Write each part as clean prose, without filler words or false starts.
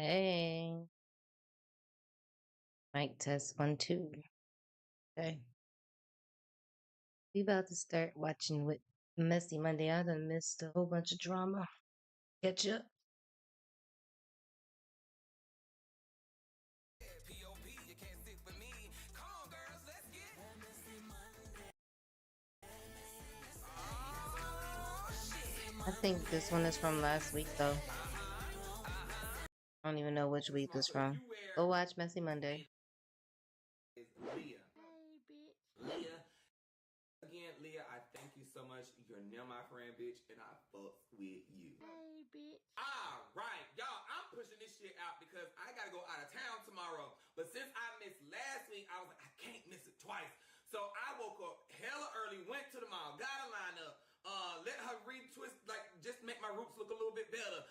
Hey, mic test 1 2. Okay, we about to start watching with Messy Monday. I done missed a whole bunch of drama. Catch up. I think this one is from last week though. I don't even know which week this from. Go watch Messy Monday. Is Leah. Hey, bitch. Leah. Again, Leah, I thank you so much. You're now my friend, bitch, and I fucks with you. Hey, bitch. All right, y'all, I'm pushing this shit out because I gotta go out of town tomorrow. But since I missed last week, I was like, I can't miss it twice. So I woke up hella early, went to the mall, got a line up, let her retwist, like, just make my roots look a little bit better.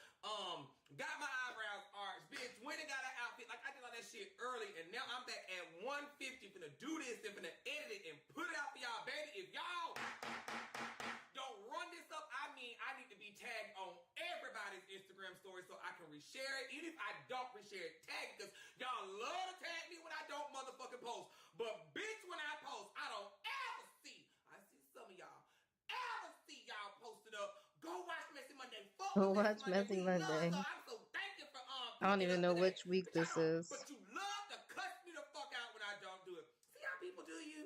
Got my eyebrows arched, bitch, went and got an outfit. Like, I did all that shit early, and now I'm back at 1:50, finna do this, and finna edit it, and put it out for y'all, baby. If y'all don't run this up, I mean, I need to be tagged on everybody's Instagram story so I can reshare it. Even if I don't reshare it, tag it, because y'all love to tag me when I don't motherfucking post. But, bitch, when I post, I don't ever see. I see some of y'all ever see y'all posted up. Go watch Messy Monday. Go watch Messy Monday. I'm so thankful for I don't even know which week this is. But you love to cuss me the fuck out when I don't do it. See how people do you?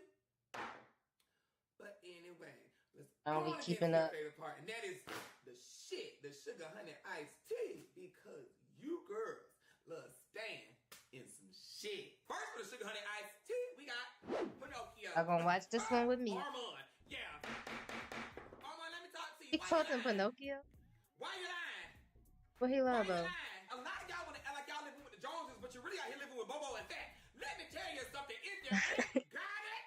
But anyway, let's I don't go be on keeping against up. your favorite part, and that is the shit, the sugar honey iced tea, because you girls love staying in some shit. First for the sugar honey iced tea, we got Pinocchio. I'm gonna watch this one with me. Armand, yeah. Armand, let me talk to you. He called him Pinocchio. Why you lying? What he lie about? A lot of y'all want to act like y'all living with the Joneses, but you're really out here living with Bobo and Fat. Let me tell you something. If you ain't got it,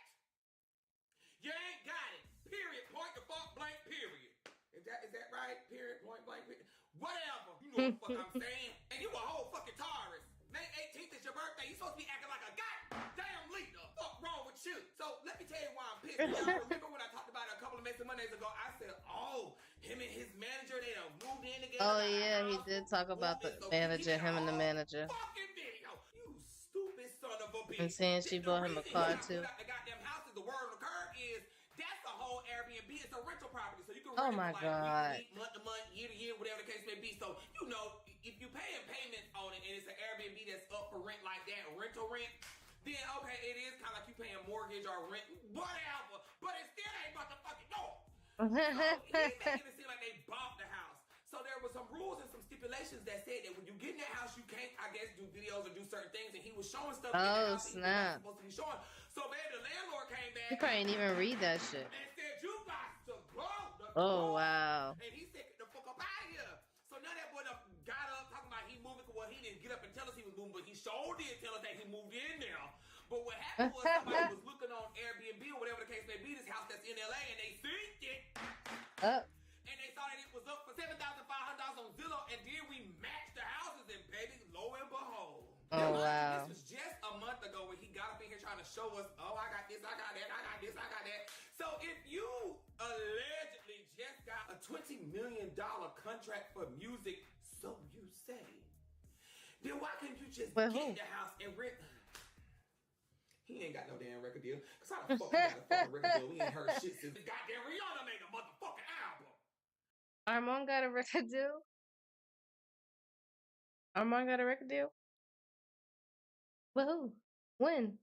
you ain't got it. Period. Point the fuck blank. Period. Is that right? Period. Point blank. Period. Whatever. You know what the fuck I'm saying? And you a whole fucking Taurus. May 18th is your birthday. You supposed to be acting like a goddamn leader. Fuck wrong with you? So let me tell you why I'm pissed. Y'all remember when I talked about it a couple of Messy Mondays ago? I said, oh, him and his manager, they done moved in together. Oh yeah, he did talk about the manager, him and the manager. Fucking video. You stupid son of a bitch. And saying she bought him a car too. The goddamn houses, the word on the curb is that's a whole Airbnb. It's a rental property, so you can Oh rent my it for God. week, month to month, year to year, whatever the case may be. So you know, if you paying payments on it and it's an Airbnb that's up for rent like that, rental rent, then okay, it is kind of like you paying mortgage or rent, whatever. But it still ain't motherfucking no. So he making it seem like they bought the house. So there were some rules and some stipulations that said that when you get in that house, you can't, I guess, do videos or do certain things. And he was showing stuff in the house that he was not supposed to be showing. So baby, the landlord came back. He probably didn't even read that shit. And said, you got to go. Oh wow. And he said, get the fuck up out of here. So now that boy got up talking about he moving. Well, he didn't get up and tell us he was moving, but he sure did tell us that he moved in there. But what happened was somebody was looking on Airbnb or whatever the case may be, this house that's in LA, and they synced it. And they saw that it was up for $7,500 on Zillow, and then we matched the houses, and baby, lo and behold. Oh wow. This was just a month ago when he got up in here trying to show us, oh, I got this, I got that, I got this, I got that. So if you allegedly just got a $20 million contract for music, so you say, then why can't you just get the house and rent? He ain't got no damn record deal. Cause how the fuck he got a fucking record deal? We ain't heard shit since the goddamn Rihanna made a motherfucking album. Armand got a record deal? Armand got a record deal? But who? When?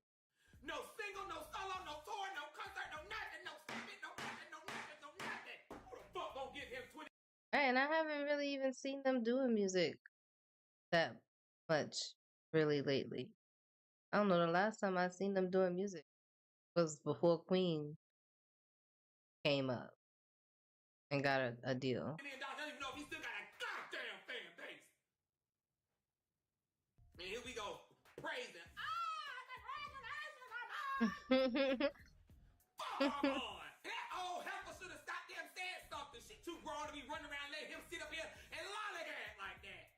No single, no solo, no tour, no concert, no nothing, no spit, no nothing, no nothing, no nothing. Who the fuck gonna give him 20? And I haven't really even seen them doing music that much really lately. I don't know, the last time I seen them doing music was before Queen came up and got a deal. I don't even know if he still got a goddamn fan base. And here we go, praising. Fuck on. That old heifer should have stopped there and said something. She too grown to be running around letting him sit up here and lollygag like that.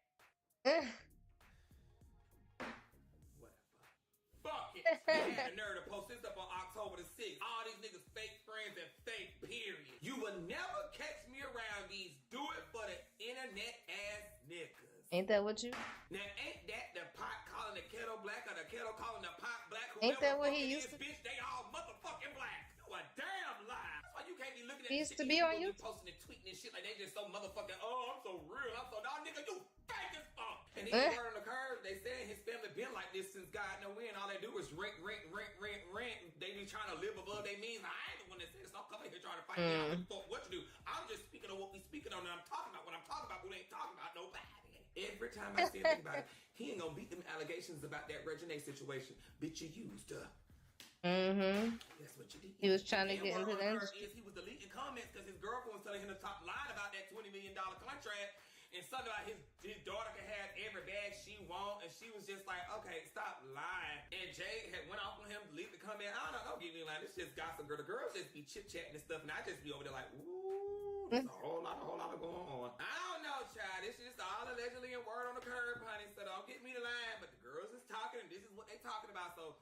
Whatever. Fuck it. He had the nerve to post this up on October the 6th. All these niggas fake friends and fake period. You will never catch me around these do it for the internet ass niggas. Ain't that what you? Now ain't that the kettle, calling the pot black. Ain't that what he used to? Bitch, they all motherfucking black. You a damn lie. That's why you can't be looking at He the used shit to be on people YouTube. posting and tweeting and shit like they just so motherfucking. Oh, I'm so real. I'm so nah, nigga, you fake as fuck. And he word on the curve. They saying his family been like this since God know when. All they do is rent. They be trying to live above their means. I ain't the one that said this. Don't come in here trying to fight me. I don't fuck what you do. I'm just speaking of what we speaking on. And I'm talking about what I'm talking about. We ain't talking about nobody. Every time I see anything about it, he ain't gonna beat them allegations about that Reginae situation. Bitch, you used her. That's what you did. He was trying to get into the industry. He was deleting comments because his girlfriend was telling him to top line about that $20 million contract and something about his daughter can have every bag she want, and she was just like, okay, stop lying. And Jay had went off on him, deleted the comment. I don't get me lying. It's just gossip girl. The girls just be chit chatting and stuff, and I just be over there like, ooh, there's a whole lot of going on. I don't know, child. This is just all allegedly and word on the curb, honey. So don't get me to lying, but the girls is talking, and this is what they talking about. So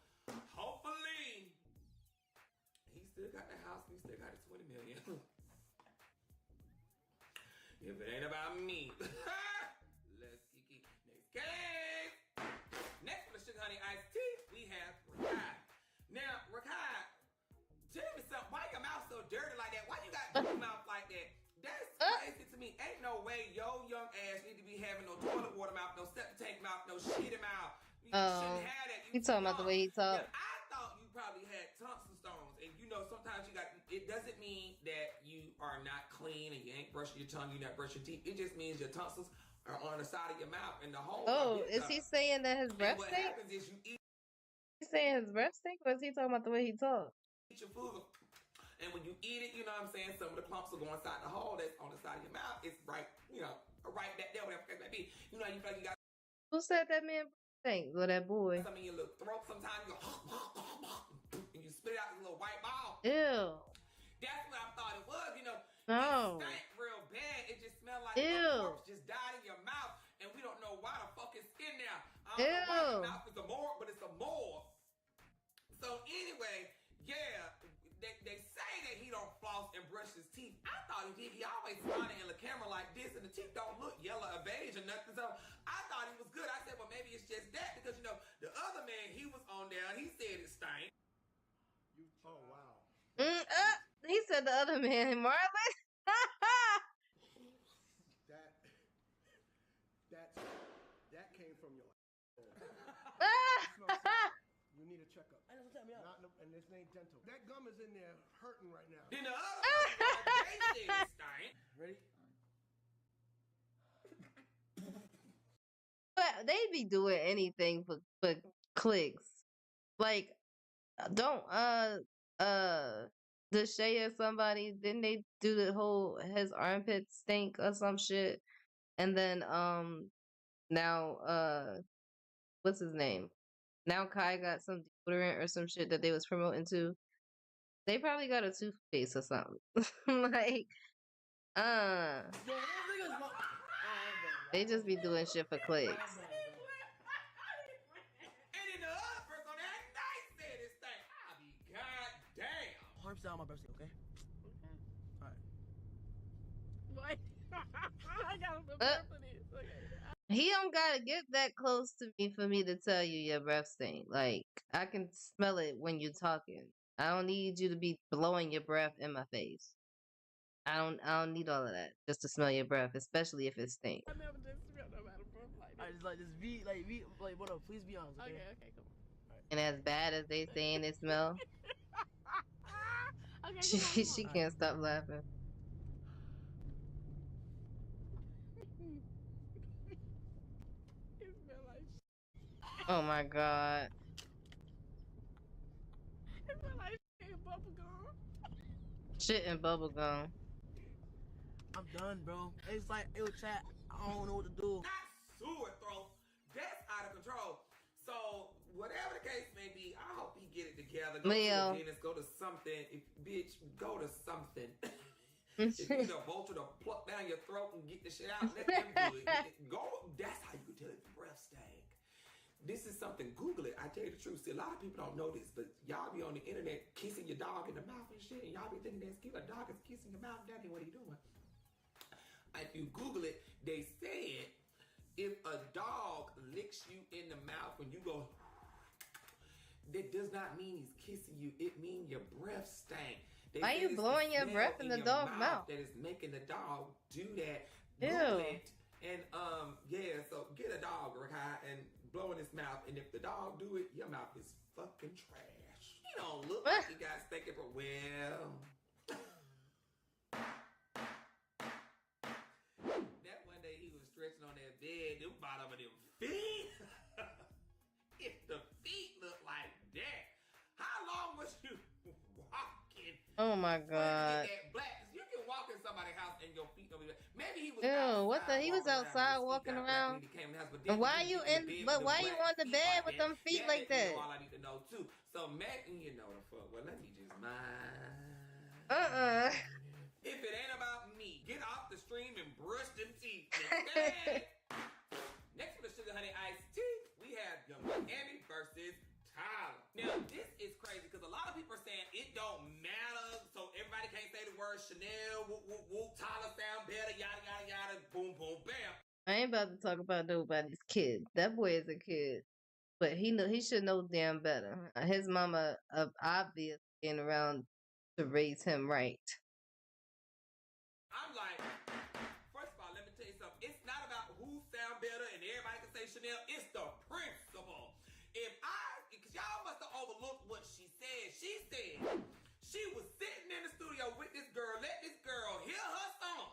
hopefully he still got the house and he still got his $20 million. If it ain't about me. Let's kick it. Next case. Next for the Sugar Honey Iced Tea, we have Rakai. Now, Rakai, tell me something. Why your mouth so dirty like that? Why you got dirty mouth like that? That's crazy to me. Ain't no way your young ass need to be having no toilet water mouth, no septic tank mouth, no shitty mouth. You shouldn't have that. You talking about the way he talk? I thought you probably had tonsil stones, and you know sometimes you got. It doesn't mean that you are not clean and you ain't brushing your tongue, you not brushing your teeth. It just means your tonsils are on the side of your mouth and the whole. Oh, is he saying that his breath what stink? happens is you eat. He's saying his breath stink, or is he talking about the way he talk? Eat your food, and when you eat it, you know what I'm saying. Some of the clumps will go inside the hole that's on the side of your mouth. It's right, you know, right back there, whatever it may be. You know, you feel like you got. Who said that man stink? Well, that boy. Some in your little throat. Sometimes you go and you spit out this little white ball. Ew. That's what I thought it was, you know. No. It stank real bad. It just smelled like Ew. a corpse just died in your mouth, and we don't know why the fuck it's in there. I don't know why your mouth is a morgue, but it's a morgue. So anyway, yeah, they say that he don't floss and brush his teeth. I thought he did. He always smiling in the camera like this, and the teeth don't look yellow or beige or nothing. So I thought he was good. I said, well, maybe it's just that because, you know, the other man, he was on there, he said it stank. Oh, wow. He said the other man, Marlon. That came from your. You need a checkup. I know, tell me out. And this ain't dental. That gum is in there hurting right now. Then the other man, they said it stank. Ready? But they be doing anything for clicks. Like, don't Deshae or somebody, didn't they do the whole his armpit stink or some shit? And then now what's his name? Now Kai got some deodorant or some shit that they was promoting too. They probably got a toothpaste or something. Like Yo, those niggas want. they just be doing shit for clicks. And then the other person on that night said this thing. I be goddamn. Harm style on my birthday, okay? What? I gotta prepare for this. Okay. He don't gotta get that close to me for me to tell you your breath stink. Like I can smell it when you're talking. I don't need you to be blowing your breath in my face. I don't need all of that just to smell your breath, especially if it stinks. I never just smelled nobody breath like Alright, this. just like this like what up? Please be honest, okay? Okay, come on. And as bad as they saying it smell, Okay, she can't stop laughing. It smell like shit. Oh my god. It smell like shit and bubble gum. Shit and bubblegum. I'm done, bro. It's like, yo, chat, I don't know what to do. Not sewer throat. That's out of control. So whatever the case may be, I hope he get it together. Go Leo. to the dentist, go to something. If bitch, go to something. If you need a vulture to pluck down your throat and get the shit out, let them do it. Go. That's how you can tell if your breath stank. This is something. Google it. I tell you the truth. See, a lot of people don't know this, but y'all be on the internet kissing your dog in the mouth and shit, and y'all be thinking that's cute. A dog is kissing your mouth. That ain't what he doing. If you Google it, they said if a dog licks you in the mouth when you go that does not mean he's kissing you. It means your breath stank. They Why say you it's the blowing your smell breath in the your dog's mouth? that is making the dog do that. Ew. Google it. And yeah, so get a dog, Rakai, and blow in his mouth. And if the dog do it, your mouth is fucking trash. He don't look like you guys thinking for well. That one day he was stretching on that bed, the bottom of them feet. If the feet look like that, how long was you walking? Oh my When you god. get that black, you can walk in somebody's house and your feet don't be black. Maybe he was Ew, what the? He was walking outside around, walking his feet got black around. when he came in the house, but And then why when you get in? the bed But with why them you black on the feet bed like with that, them feet that like let me that? know all I need to know too. So Megan, you know the fuck. Well, let me just mind. If it ain't about me, get off the stream and brush them teeth. Next for the Sugar Honey Iced Tea, we have Young Miami versus Tyler. Now, this is crazy because a lot of people are saying it don't matter, so everybody can't say the word Chanel, whoop, whoop, whoop, Tyler sound better, yada, yada, yada, boom, boom, bam. I ain't about to talk about nobody's kid. That boy is a kid, but he should know damn better. His mama obviously ain't around to raise him right. I'm like, first of all, let me tell you something. It's not about who sound better and everybody can say Chanel. It's the principle. Because y'all must have overlooked what she said. She said she was sitting in the studio with this girl, let this girl hear her song.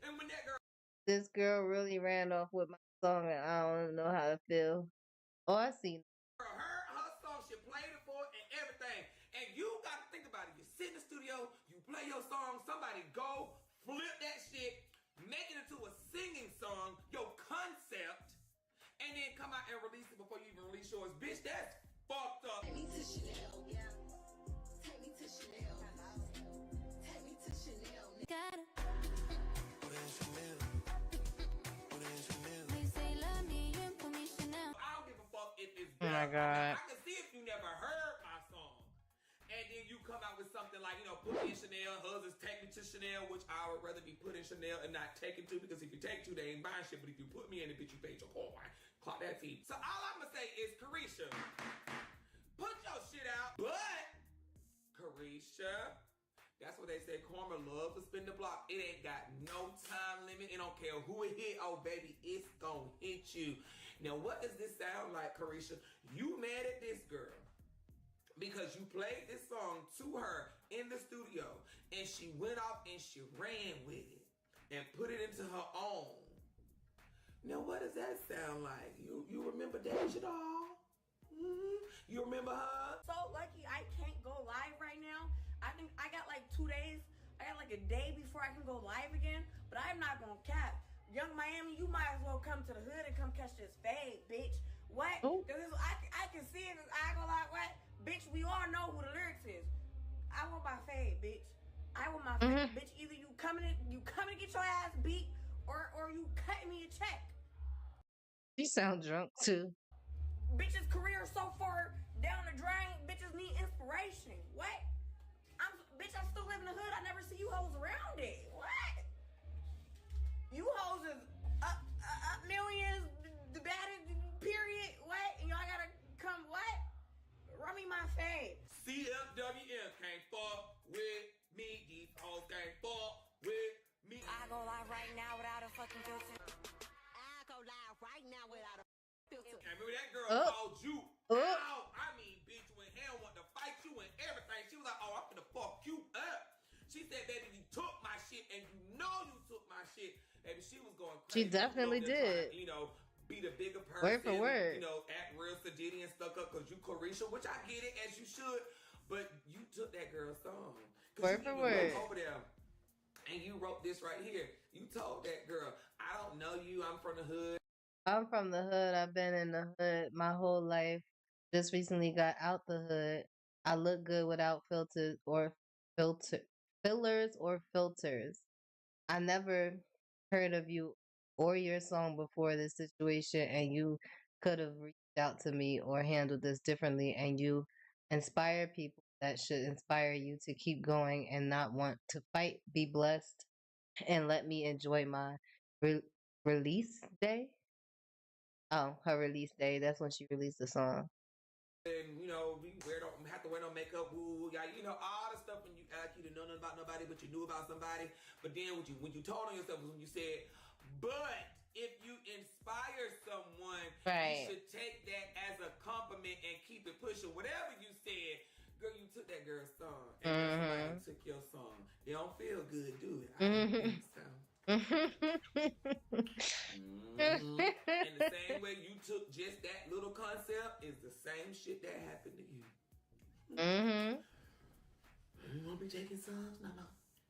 And when that girl This girl really ran off with my song, and I don't know how to feel. Oh, I see. heard her song, she played it for it and everything. And you got to think about it. You sit in the studio, you play your song, somebody go, flip that shit, make it into a singing song, your concept, and then come out and release it before you even release yours. Bitch, that's fucked up. Take me to Chanel. Take me to Chanel. Take me to Chanel. Gotta. I don't give a fuck if it's Oh my God. I can see if you never heard my song. And then you come out with something like, put me in Chanel, hers is take me to Chanel, which I would rather be put in Chanel and not taken to, because if you take to, they ain't buying shit. But if you put me in it, bitch, you paid your coin. Clock that team. So all I'm gonna say is, Carisha, put your shit out. But, Carisha, that's what they say. Karma love to spin the block. It ain't got no time limit. It don't care who it hit. Oh, baby, it's gonna hit you. Now, what does this sound like, Carisha? You mad at this girl because you played this song to her in the studio, and she went off and she ran with it and put it into her own. Now, what does that sound like? You remember Deja Doll? Mm-hmm. You remember her? So lucky I can't go live right now. I think I got like 2 days. I got like a day before I can go live again. But I'm not gonna cap. Young Miami, you might as well come to the hood and come catch this fade, bitch. What? Ooh. Because I can see it. I go like, what? Bitch, we all know who the lyrics is. I want my fade, bitch. I want my fade, bitch. Either you coming to get your ass beat, or you cutting me a check. She sound drunk too. Bitches' career so far down the drain. Bitches need inspiration. What? Bitch, I still live in the hood. I never see you hoes around it. What? You hoes is up millions, the baddest, period. What? And y'all gotta come, what? Run me my fade. CFWM can't fuck with me. These hoes can't fuck with me. I go live right now without a fucking filter. I go live right now without a filter. And remember that girl Oh. called you Oh. out. I mean, bitch, when hell wanted to fight you and everything. She was like, oh, I'm gonna fuck you up. She said, baby, you took my shit, and you know you took my shit. Baby, she was going crazy. She definitely was there did. trying to, be the bigger person. Word for word. Act real sedity and stuck up because you Carisha, which I get it, as you should. But you took that girl's song. Word for You word. went over there and you wrote this right here. You told that girl, I don't know you. I'm from the hood. I'm from the hood. I've been in the hood my whole life. Just recently got out the hood. I look good without fillers or filters. I never heard of you or your song before this situation, and you could have reached out to me or handled this differently, and you inspire people that should inspire you to keep going and not want to fight. Be blessed and let me enjoy my release day. Oh, her release day. That's when she released the song. and you know, we don't have to wear no makeup, woo, you know, all the stuff when you act you didn't know nothing about nobody, but you knew about somebody. But then when you told on yourself was when you said, but if you inspire someone, Right. you should take that as a compliment and keep it pushing. Whatever you said, girl, you took that girl's song, and somebody took your song. It don't feel good, do it? I don't think so. In the same way you took just that little concept is the same shit that happened to you. You won't be taking songs?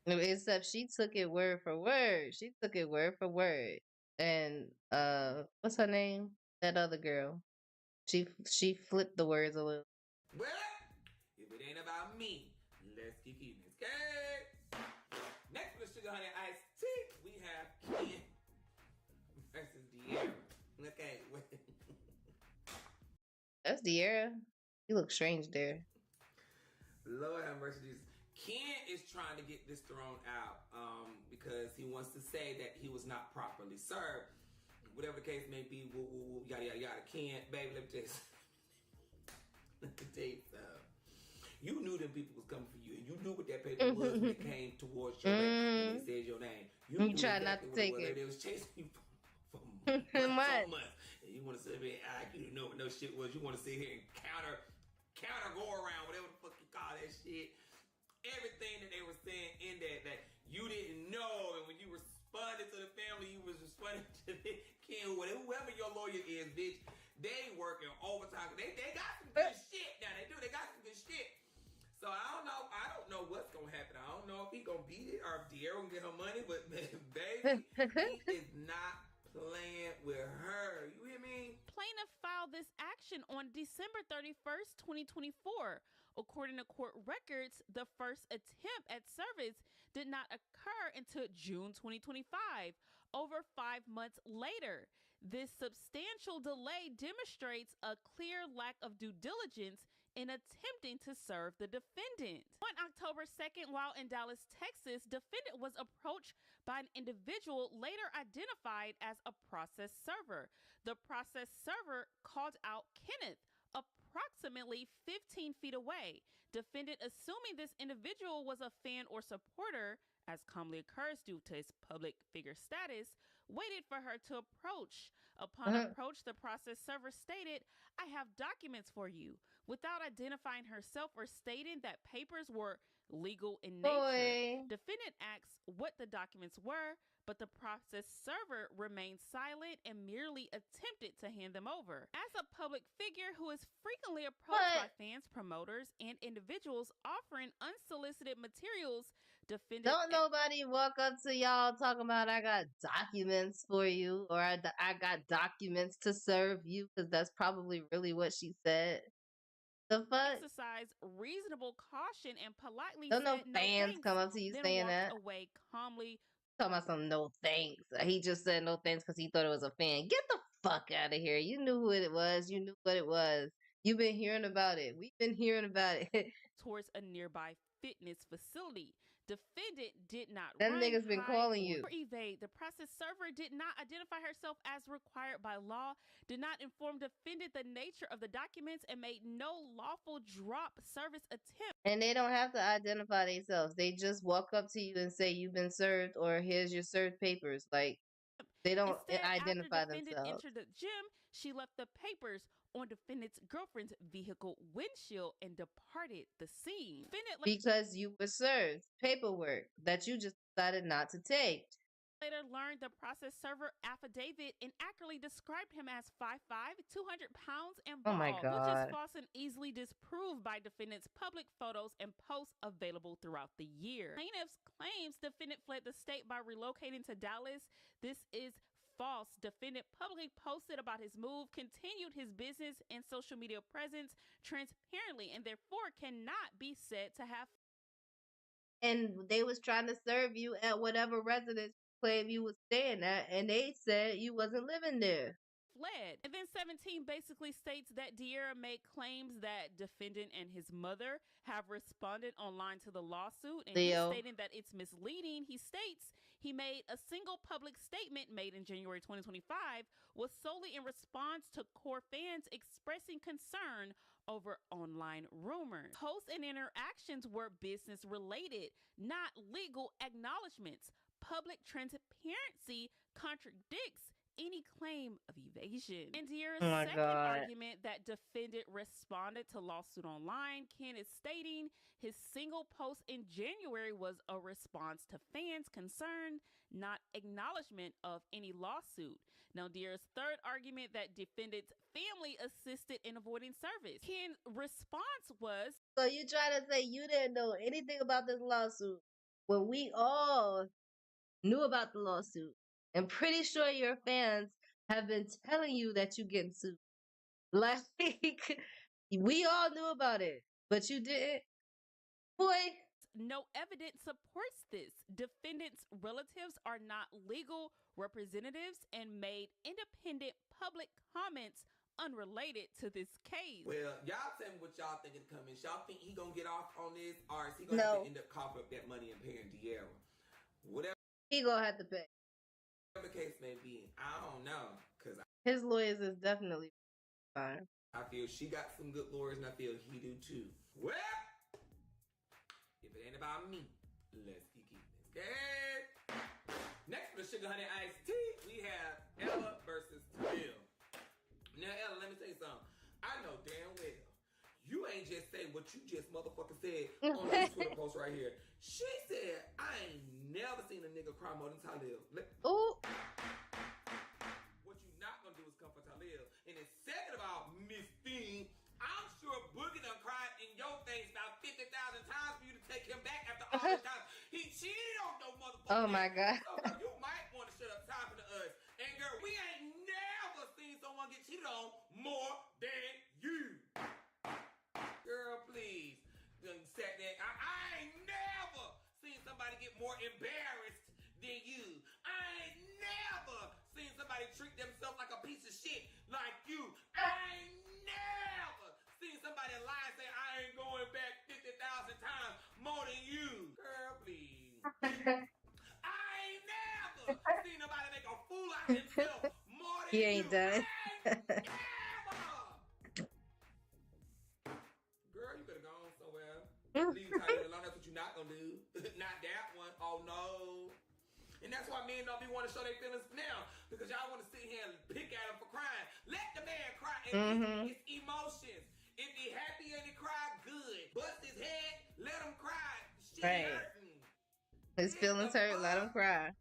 No. Except she took it word for word. She took it word for word. And what's her name? That other girl. She flipped the words a little. Well, if it ain't about me, let's keep eating this. Okay. Next for the Sugar Honey Iced Tea, we have Ken versus De'Ara. Okay, wait. That's De'Ara. You look strange there. Lord have mercy. Ken is trying to get this thrown out because he wants to say that he was not properly served. Whatever the case may be, woo, woo, woo, yada, yada, yada. Ken, baby, let me tell you something. Let me tell you something. You knew them people was coming for you, and you knew what that paper was when it came towards your way and it said your name. You tried not to take it. They was chasing you for months. And you want to sit here and act like you didn't know what no shit was. You want to sit here and counter go around, whatever the fuck you call that shit. Everything that they were saying in that you didn't know, and when you responded to the family, you was responding to Ken, whoever your lawyer is, bitch. They working overtime. They got some good shit now. They got some good shit. So I don't know what's gonna happen. I don't know if he gonna beat it or if De'Ara gonna get her money, but baby, he is not playing with her. You hear me? Plaintiff filed this action on December 31st, 2024. According to court records, the first attempt at service did not occur until June 2025, over 5 months later. This substantial delay demonstrates a clear lack of due diligence in attempting to serve the defendant. On October 2nd, while in Dallas, Texas, defendant was approached by an individual later identified as a process server. The process server called out Kenneth approximately 15 feet away. Defendant, assuming this individual was a fan or supporter, as commonly occurs due to his public figure status, waited for her to approach. Upon approach, the process server stated, "I have documents for you," without identifying herself or stating that papers were legal in nature. Defendant asks what the documents were, but the process server remained silent and merely attempted to hand them over. As a public figure who is frequently approached by fans, promoters, and individuals offering unsolicited materials, defendant... Don't nobody walk up to y'all talking about, I got documents for you, or I got documents to serve you, because that's probably really what she said. The fuck? Exercise reasonable caution and politely Don't no said fans thanks, come up to you then saying walked that. away calmly. Talking about some no thanks. He just said no thanks because he thought it was a fan. Get the fuck out of here. You knew who it was. You knew what it was. You've been hearing about it. We've been hearing about it. Towards a nearby fitness facility. Defendant did not That run, nigga's been hide, calling you. or evade. The process server did not identify herself as required by law, did not inform defendant the nature of the documents, and made no lawful drop service attempt. And they don't have to identify themselves. They just walk up to you and say you've been served, or here's your served papers. Like, they don't Instead, identify after defendant themselves. entered the gym, she left the papers on defendant's girlfriend's vehicle windshield and departed the scene. Because you were served paperwork that you just decided not to take. Later learned the process server affidavit inaccurately described him as 5'5", 200 pounds, and bald, Oh my which God. is false and easily disproved by defendant's public photos and posts available throughout the year. Plaintiff's claims defendant fled the state by relocating to Dallas. This is false. Defendant publicly posted about his move, continued his business and social media presence transparently, and therefore cannot be said to have. And they was trying to serve you at whatever residence you claim you was staying at, and they said you wasn't living there. Fled. And then 17 basically states that De'Ara made claims that defendant and his mother have responded online to the lawsuit, and he's stating that it's misleading. He states He made a single public statement made in January 2025 was solely in response to core fans expressing concern over online rumors. Posts and interactions were business related, not legal acknowledgments. Public transparency contradicts any claim of evasion. In De'Ara's Oh my second God. argument that defendant responded to lawsuit online, Ken is stating his single post in January was a response to fans' concern, not acknowledgement of any lawsuit. Now, De'Ara's third argument that defendant's family assisted in avoiding service. Ken's response was, So you trying to say you didn't know anything about this lawsuit when we all knew about the lawsuit? I'm pretty sure your fans have been telling you that you're getting sued. Like, we all knew about it, but you didn't? Boy. no evidence supports this. Defendants' relatives are not legal representatives and made independent public comments unrelated to this case. Well, y'all tell me what y'all think of the comments. Y'all think he gonna get off on this, or is he gonna have to end up coughing up that money and paying De'Ara? Whatever He gonna have to pay. the case may be, I don't know, because His lawyers is definitely fine. I feel she got some good lawyers, and I feel he do too. Well, if it ain't about me, let's keep it. Okay. Next for the Sugar Honey Iced Tea, we have Ella versus Tamil. Now, Ella, let me tell you something. I know damn well you ain't just say what you just motherfucking said on this Twitter post right here. She said, I ain't never seen a nigga cry more than Talib. Ooh. What you not gonna do is come for Talib. And then second of all, Miss Thing, I'm sure Boogie done cried in your face about 50,000 times for you to take him back after all the time he cheated on your motherfucker. Oh my God. So, girl, you might want to shut up talking to us. And girl, we ain't never seen someone get cheated on more than you. Girl, please. Done sat there. I ain't never seen somebody get more embarrassed than you. I ain't never seen somebody treat themselves like a piece of shit like you. I ain't never seen somebody lie and say, I ain't going back 50,000 times more than you. Girl, please. I ain't never seen nobody make a fool out of himself more than He you. ain't done. I ain't never. Girl, you better go on somewhere. Leave Tyler alone. That's what you're not gonna do. Not that one. Oh no. And that's why men don't be want to show their feelings now, because y'all want to sit here and pick at him for crying. Let the man cry and his emotions. If he happy and he cry, good. Bust his head, let him cry. Shit Right. hurting. His feelings hurt, let him cry.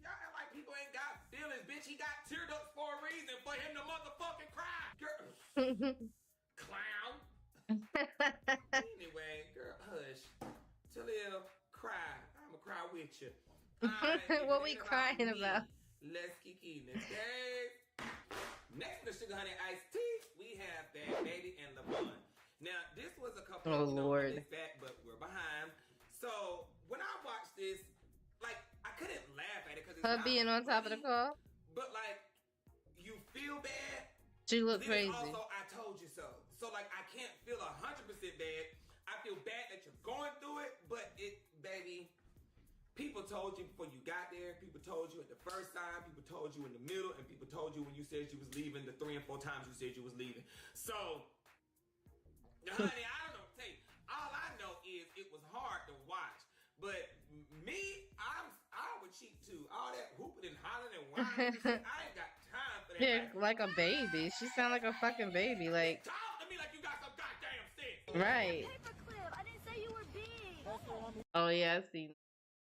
Y'all act like people ain't got feelings, bitch. He got tear ducts for a reason, for him to motherfucking cry. Girl. Clown. Anyway, girl, hush. Talib, cry. I'ma cry with you. Alright, What if we it ain't crying me, about? Let's kick in, okay? Next to the Sugar Honey Iced Tea, we have Bad Baby and LeVon. Now, this was a couple Oh, of Lord. months back, but we're behind. So, when I watched this, like, I couldn't laugh at it because it's Her not being on top of the funny, call, but, like, you feel bad. she looked Then crazy. also, I told you so. So, like, I can't feel 100% bad. I feel bad that you're going through it, but baby, people told you before you got there. People told you at the first time. People told you in the middle, and people told you when you said you was leaving. The 3 and 4 times you said you was leaving. So, honey, I don't know. Tell you, all I know is it was hard to watch. But me, I would cheat too. All that hooping and hollering and whining and shit, I ain't got time for that. Yeah, like a baby. She sound like a fucking baby. Like, Talk to me like you got some goddamn sense. right. Paperclip, I didn't say you were big. Oh yeah, I seen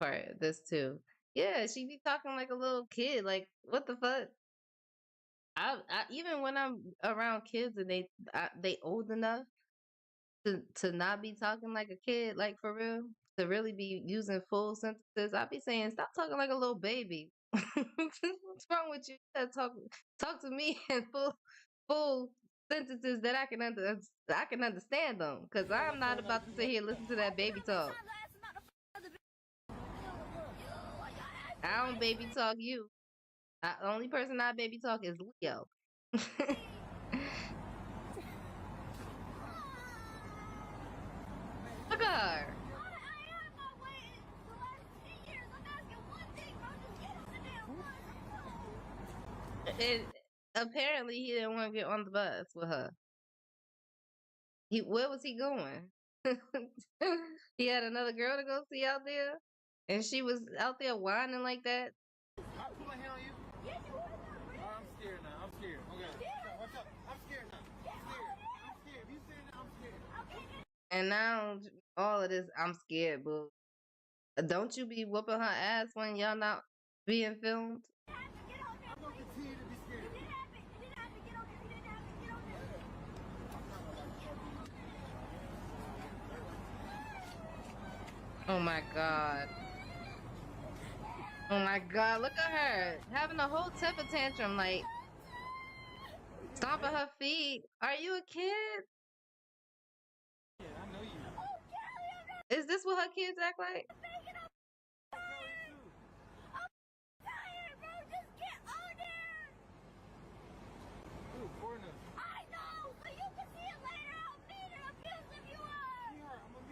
part of this too. Yeah, she be talking like a little kid. Like, what the fuck? I even when I'm around kids and they old enough to not be talking like a kid, like for real, to really be using full sentences, I be saying, stop talking like a little baby. What's wrong with you? You gotta talk to me in full sentences that I can understand them. Cause I'm not about to sit here and listen to that baby talk. I don't baby talk you. The only person I baby talk is Leo. Look at her. And apparently he didn't want to get on the bus with her. Where was he going? He had another girl to go see out there, and she was out there whining like that. Put my hand on you. I'm scared now. I'm scared. Okay. What's up? I'm scared now. I'm scared. You scared now? I'm scared. And now all of this, I'm scared, boo. Don't you be whooping her ass when y'all not being filmed? I'm gonna continue to be scared. Oh my god. Oh my god, look at her. Having a whole temper tantrum, like stomping her feet. Are you a kid? Yeah, I know you. Is this what her kids act like? Ooh, foreigner.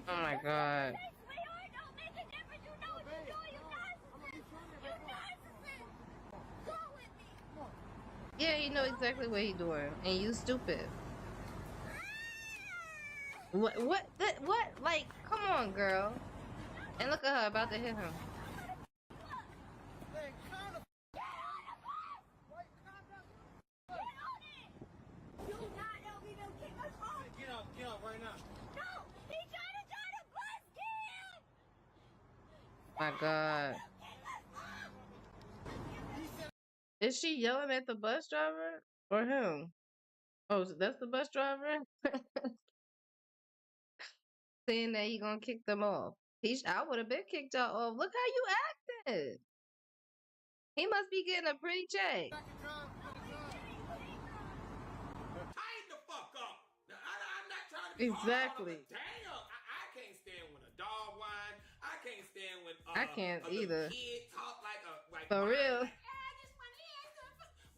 Oh my god. Yeah, you know exactly what he doing, and you stupid. What? Like, come on, girl. And look at her about to hit him. Get out right now. My god. Is she yelling at the bus driver or him? Oh, so that's the bus driver? Saying that he gonna kick them off. I would have been kicked y'all off. Look how you acting. He must be getting a pretty check. Tighten the fuck up. Now, I'm not trying to be Exactly. hard, but damn, I can't stand when a dog whine. I can't stand when I can't a little either. kid talk like a For real.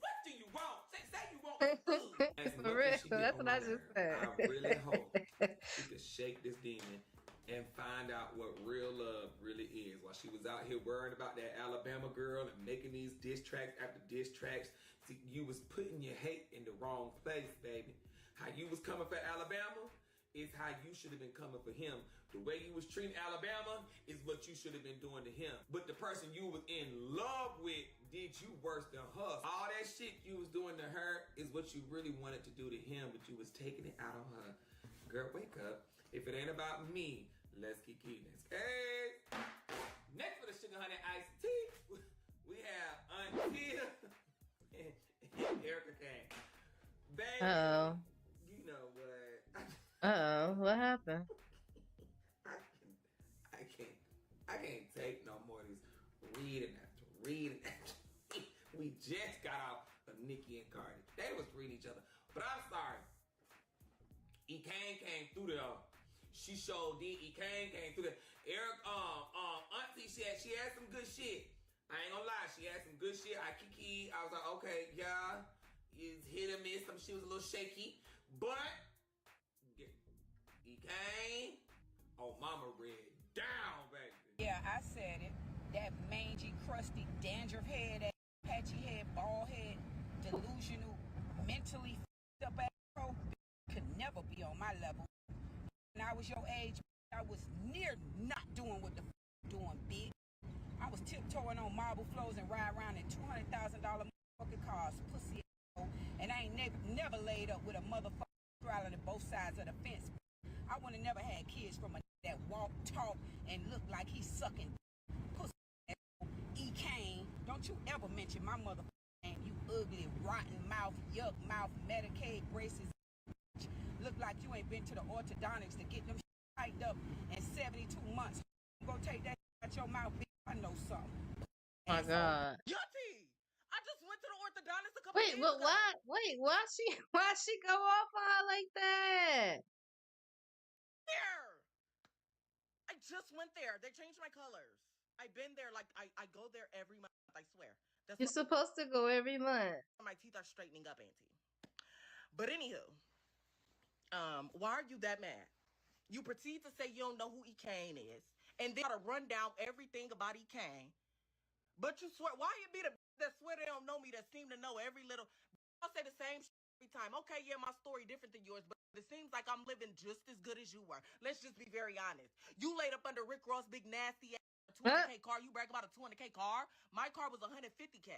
What do you want? Say you want food. As For much real. as she get That's on what I my just nerve, said. I really hope she could shake this demon and find out what real love really is. While she was out here worrying about that Alabama girl and making these diss tracks after diss tracks, see, you was putting your hate in the wrong place, baby. How you was coming for Alabama is how you should have been coming for him. The way you was treating Alabama is what you should have been doing to him. But the person you was in love with did you worse than her. All that shit you was doing to her is what you really wanted to do to him, but you was taking it out on her. Girl, wake up. If it ain't about me, let's keep keeping this. Hey! Next for the Sugar Honey Iced Tea, we have Auntie and Erica Kane. Baby, Uh-oh. you know what? Uh-oh. What happened? I can't take no more of this reading after reading after reading. We just got out of Nicki and Cardi. They was reading each other. But I'm sorry. E-Kane came through there. She showed E-Kane came through there. Eric, Auntie, she had some good shit. I ain't gonna lie, she had some good shit. I was like, okay, yeah, it's hit or miss. Some shit was a little shaky. But E-Kane, oh, mama read down, baby. Yeah, I said it. That mangy, crusty, dandruff head, that patchy head, bald head, delusional, mentally f***ed up ass could never be on my level. When I was your age, I was near not doing what the doing, bitch. I was tiptoeing on marble floors and ride around in $200,000 motherfucking cars, pussy ass, and I ain't never laid up with a motherfucker straddling both sides of the fence. I would have never had kids from a that walk, talk, and look like he's sucking pussy ass. E-Kane, don't you ever mention my motherfucking name, you ugly, rotten mouth, yuck mouth, Medicaid braces. Look like you ain't been to the orthodontics to get them tightened up in 72 months. Go take that out your mouth, bitch. I know something. Oh my god. Yachty! I just went to the orthodontist a couple Wait, days but ago. why she go off on her like that? There! I just went there. They changed my colors. I've been there, like, I go there every month, I swear. That's You're supposed to go every month. my teeth are straightening up, auntie. But anywho, why are you that mad? You proceed to say you don't know who E-Kane is, and then gotta run down everything about E-Kane. But you swear, why you be the that swear they don't don't know me that seem to know every little. I'll say the same shit every time. Okay, yeah, my story different than yours, but it seems like I'm living just as good as you were. Let's just be very honest. You laid up under Rick Ross' big nasty ass 200K car. You brag about a 200K car. My car was 150K.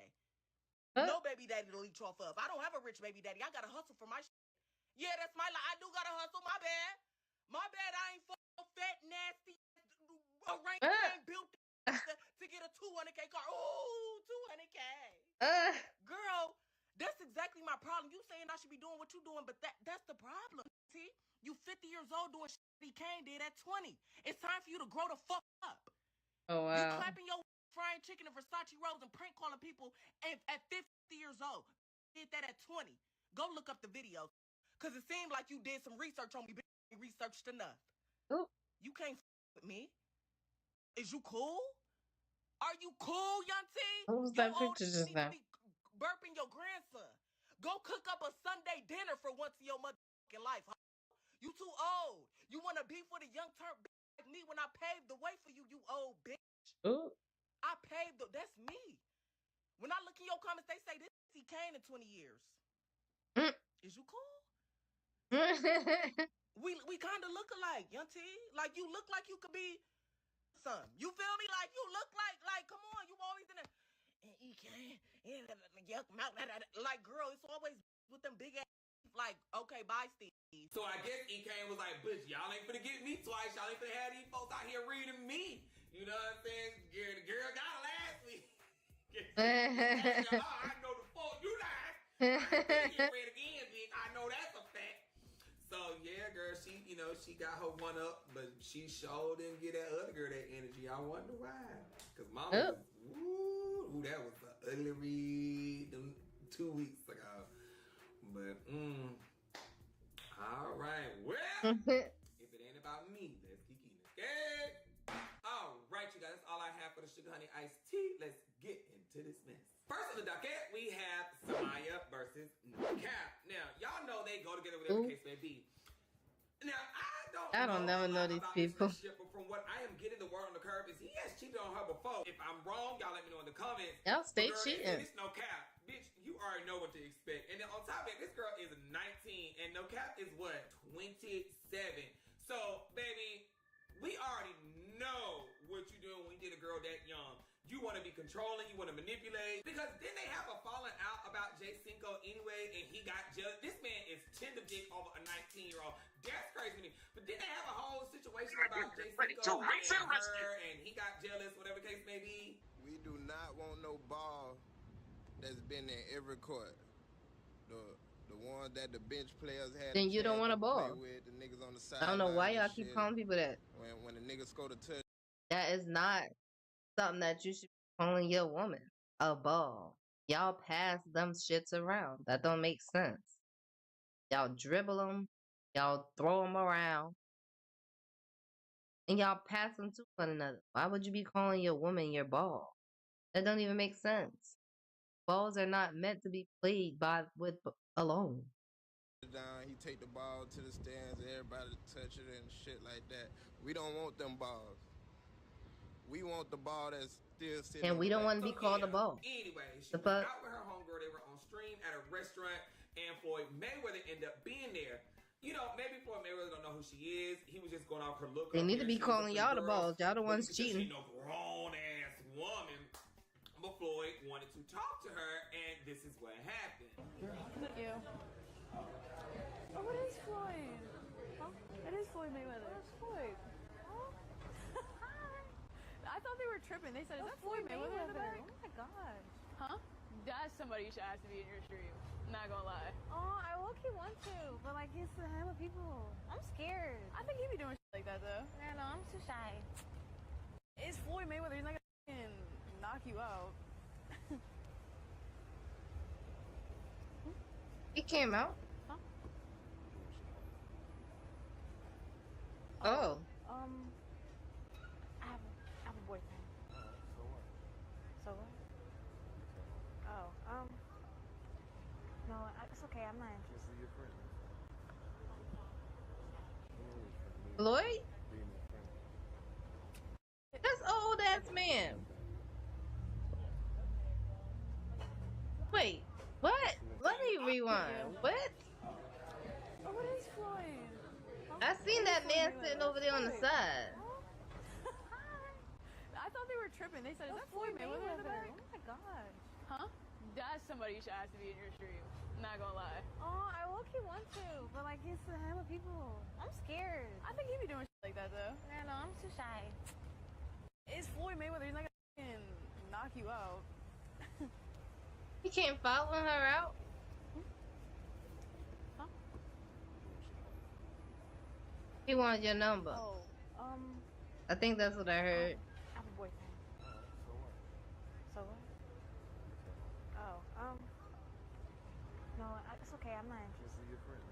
No baby daddy to leech off of. I don't have a rich baby daddy. I gotta hustle for my shit. Yeah, that's my life. I do gotta hustle. My bad. My bad. I ain't fat, nasty, arranged, built to get a 200K car. Ooh, 200K. Girl, that's exactly my problem. You saying I should be doing what you doing, but that's the problem. See, you 50 years old doing shit he Kane did at 20. It's time for you to grow the fuck up. Oh wow. You clapping your frying chicken and Versace robes and prank calling people at 50 years old. Did that at 20. Go look up the videos. Because it seemed like you did some research on me, but you researched enough. Ooh. You can't with me. Is you cool? Are you cool, Young T? What was that picture just now? Burping your grandson. Go cook up a Sunday dinner for once in your motherfucking life. Huh? You too old. You want to beef with a young turn bitch like me when I paved the way for you, you old bitch. Ooh. I paved the, that's me. When I look in your comments, they say this he Kane in 20 years. Is you cool? we kind of look alike, Young T. Like you look like you could be son. You feel me? Like you look like come on, you always in a he Kane. Like girl, it's always with them big ass like, okay, bye Steve. So I guess E-Kane was like, bitch, y'all ain't finna get me twice. Y'all ain't finna have these folks out here reading me. You know what I'm saying? The girl got it last week. I know the fault you lied. I get read again, bitch. I know that's a fact. So yeah, girl, she got her one up, but she sure didn't get that other girl that energy. I wonder why. Cause mama was, ooh, that was an ugly read 2 weeks ago. But all right, well, if it ain't about me, let's keep it. Okay. All right, you guys, that's all I have for the Sugar Honey Iced Tea. Let's get into this mess. First on the docket, we have Samaya versus No Cap. Now, y'all know they go together, whatever the case may be. Now, I don't never know these people. But from what I am getting, the word on the curve is he has cheated on her before. If I'm wrong, y'all let me know in the comments. Y'all stay cheating. It's No Cap. Bitch, you already know what to expect. And then on top of it, this girl is 19 and No Cap is what? 27. So, baby, we already know what you doing when you get a girl that young. You want to be controlling, you want to manipulate. Because then they have a falling out about Jay Cinco anyway, and he got jealous. This man is tender dick over a 19-year-old. That's crazy to me. But then they have a whole situation about Jay Cinco and her, and he got jealous, whatever the case may be. We do not want no ball that's been in every court. The one that the bench players had. Then you don't want a ball. With, the niggas on the side. I don't know why y'all keep calling people that. When the niggas score the touch. That is not something that you should be calling your woman a ball. Y'all pass them shits around. That don't make sense. Y'all dribble them. Y'all throw them around. And y'all pass them to one another. Why would you be calling your woman your ball? That don't even make sense. Balls are not meant to be played with alone. Down, he take the ball to the stands, everybody touch it and shit like that. We don't want them balls. We want the ball that's still sitting. And we don't want to be called a ball. Anyway, she was out with her homegirl. They were on stream at a restaurant, and Floyd Mayweather ended up being there. You know, maybe Floyd Mayweather don't know who she is. He was just going off her look. They need to be calling y'all the balls. Y'all the ones cheating. She's no grown ass woman. But Floyd wanted to talk to her, and this is what happened. Ew. Oh, what is Floyd? Huh? It is Floyd Mayweather. Where's Floyd? Huh? I thought they were tripping. They said, is that Floyd Mayweather in the back? Oh my gosh. Huh? That's somebody you should ask to be in your stream. Not gonna lie. Oh, I low-key want to, but like he's the hell of people. I'm scared. I think he'd be doing shit like that though. I know, I'm too shy. It's Floyd Mayweather. He's not gonna knock you out. He came out. Huh? Oh. I have a boyfriend. So what? So what? Oh, no, it's okay. I'm not interested. Just your friend. Floyd? That's old ass man. Wait, what? Let me rewind. What? Oh, what is Floyd? I seen that man sitting over there on the side. I thought they were tripping. They said, "Is that Floyd Mayweather in the back?" Oh my gosh. Huh? That's somebody you should ask to be in your stream. Not gonna lie. Oh, I low-key want to, but like it's a hell of people. I'm scared. I think he'd be doing shit like that though. I know, I'm too shy. It's Floyd Mayweather. He's not gonna knock you out. You can't follow her out? Huh? He wanted your number. Oh, I think that's what I heard. I have a boyfriend. So what? Oh, no, it's okay. I'm not interested. Just your friend.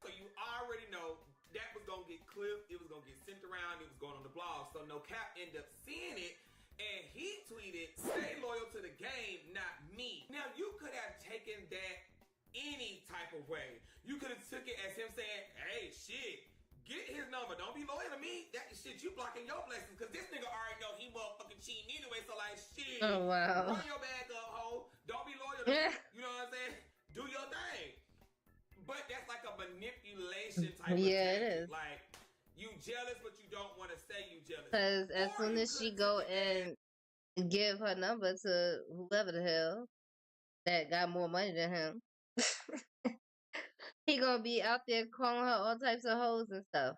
So you already know that was gonna get clipped, it was gonna get sent around, it was going on the blog. So No Cap ended up seeing it, and he tweeted, "Stay loyal to the game, not me." Now you could have taken that any type of way. You could have took it as him saying, "Hey, shit, get his number. Don't be loyal to me. That shit, you blocking your blessings, because this nigga already know he motherfucking cheating anyway. So like, shit, Oh, wow. run your bag up, hoe. Don't be loyal to me. You know what I'm saying? Do your thing." But that's like a manipulation type of Yeah, it tactic. is. Like, you jealous, but you don't want to say you jealous. Because as Or soon you as she could go take it and give her number to whoever the hell that got more money than him, he gonna be out there calling her all types of hoes and stuff.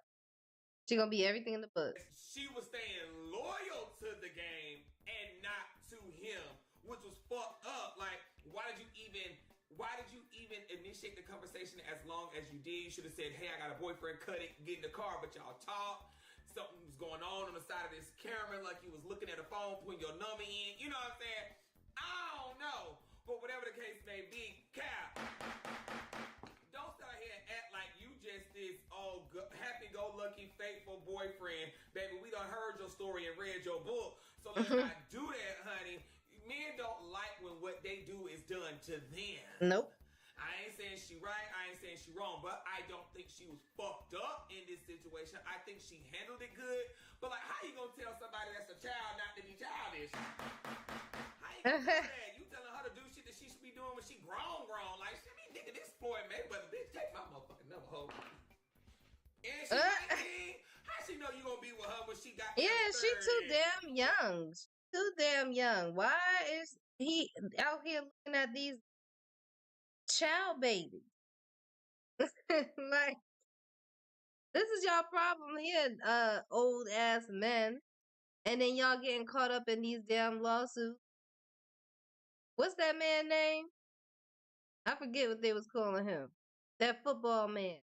She gonna be everything in the book. she was staying loyal to the game and not to him, which was fucked up. Like, why did you even initiate the conversation as long as you did? You should have said, "Hey, I got a boyfriend, cut it, get in the car," but y'all talk. Something was going on the side of this camera, like you was looking at a phone, putting your number in. You know what I'm saying? I don't know. But whatever the case may be, Cap, don't start here and act like you just this happy-go-lucky, faithful boyfriend. Baby, we done heard your story and read your book. So let's not do that, honey. Men don't like when what they do is done to them. Nope. I ain't saying she right, I ain't saying she wrong, but I don't think she was fucked up in this situation. I think she handled it good. But like, how you gonna tell somebody that's a child not to be childish? How you gonna do that? You telling her to do shit that she should be doing when she grown. Like, she be nigga, this Floyd Mayweather, bitch, take my motherfucking number, hoe. And she 19. How she know you gonna be with her when she got Yeah, she 30? too damn young. Too damn young. Why is he out here looking at these child babies? Like, this is y'all problem here, old ass men. And then y'all getting caught up in these damn lawsuits. What's that man name? I forget what they was calling him. That football man.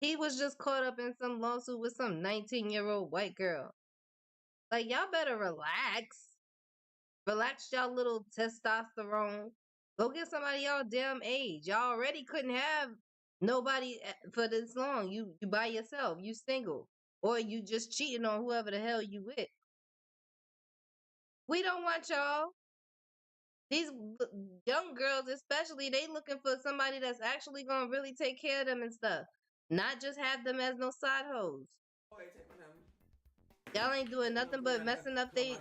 He was just caught up in some lawsuit with some 19-year-old white girl. Like, y'all better relax. Relax y'all little testosterone. Go get somebody y'all damn age. Y'all already couldn't have nobody for this long. You by yourself. You single. Or you just cheating on whoever the hell you with. We don't want y'all. These young girls especially, they looking for somebody that's actually gonna really take care of them and stuff. Not just have them as no side hoes. Oh, hey, take my number. Y'all ain't doing nothing but messing up Yeah, you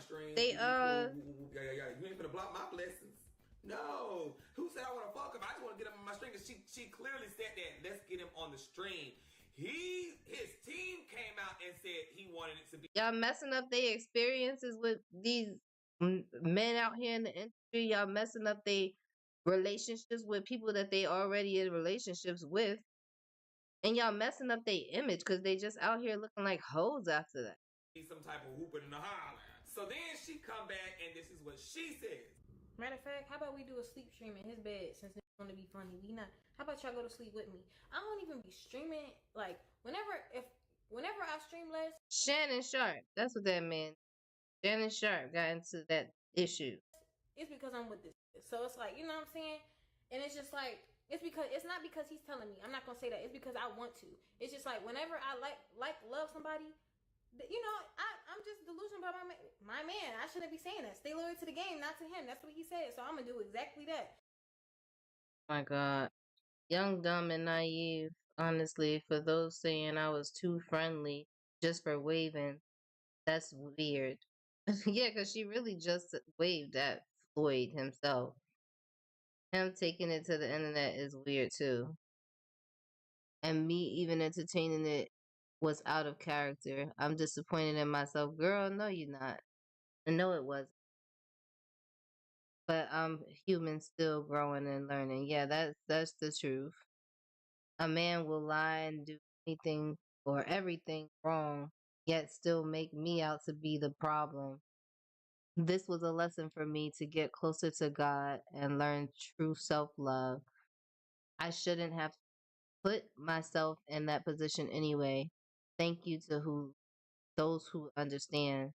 ain't gonna block my blessings. No. Who said I want to fuck him? I just want to get him on my string. She clearly said that. Let's get him on the string. His team came out and said he wanted it to be. Y'all messing up their experiences with these men out here in the industry. Y'all messing up their relationships with people that they already in relationships with. And y'all messing up their image because they just out here looking like hoes after that. Some type of whooping and a holler. So then she come back and this is what she says. Matter of fact, how about we do a sleep stream in his bed since it's gonna be funny? How about y'all go to sleep with me? I don't even be streaming like whenever I stream less. Shannon Sharp, that's what that meant. Shannon Sharp got into that issue. It's because I'm with this. So it's like, you know what I'm saying? And it's just like it's not because he's telling me. I'm not gonna say that. It's because I want to. It's just like whenever I love somebody, you know, I'm just delusional about my man. I shouldn't be saying that. Stay loyal to the game, not to him. That's what he said. So I'm gonna do exactly that. My God, Young, dumb, and naive. Honestly, for those saying I was too friendly just for waving, that's weird. Yeah, because she really just waved at Floyd himself. Him taking it to the internet is weird too. And me even entertaining it was out of character. I'm disappointed in myself. Girl, no, you're not. No, it wasn't. But I'm human, still growing and learning. Yeah, that's the truth. A man will lie and do anything or everything wrong, yet still make me out to be the problem. This was a lesson for me to get closer to God and learn true self love. I shouldn't have put myself in that position anyway. Thank you to those who understand,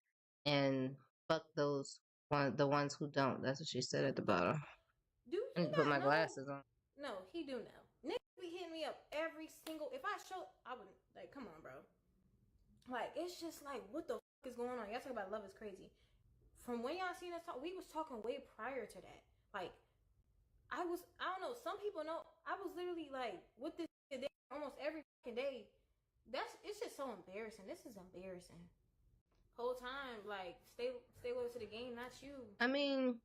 and fuck the ones who don't. That's what she said at the bottom. Do I you need to put not my know? glasses on. No, he do know. Niggas be hitting me up every single. If I show, I wouldn't like. Come on, bro. Like it's just like what the fuck is going on? Y'all talk about love is crazy. From when y'all seen us talk, we was talking way prior to that. Like I don't know. Some people know. I was literally like with this day almost every fucking day. It's just so embarrassing. This is embarrassing. Whole time, like stay loyal to the game, not you. I mean,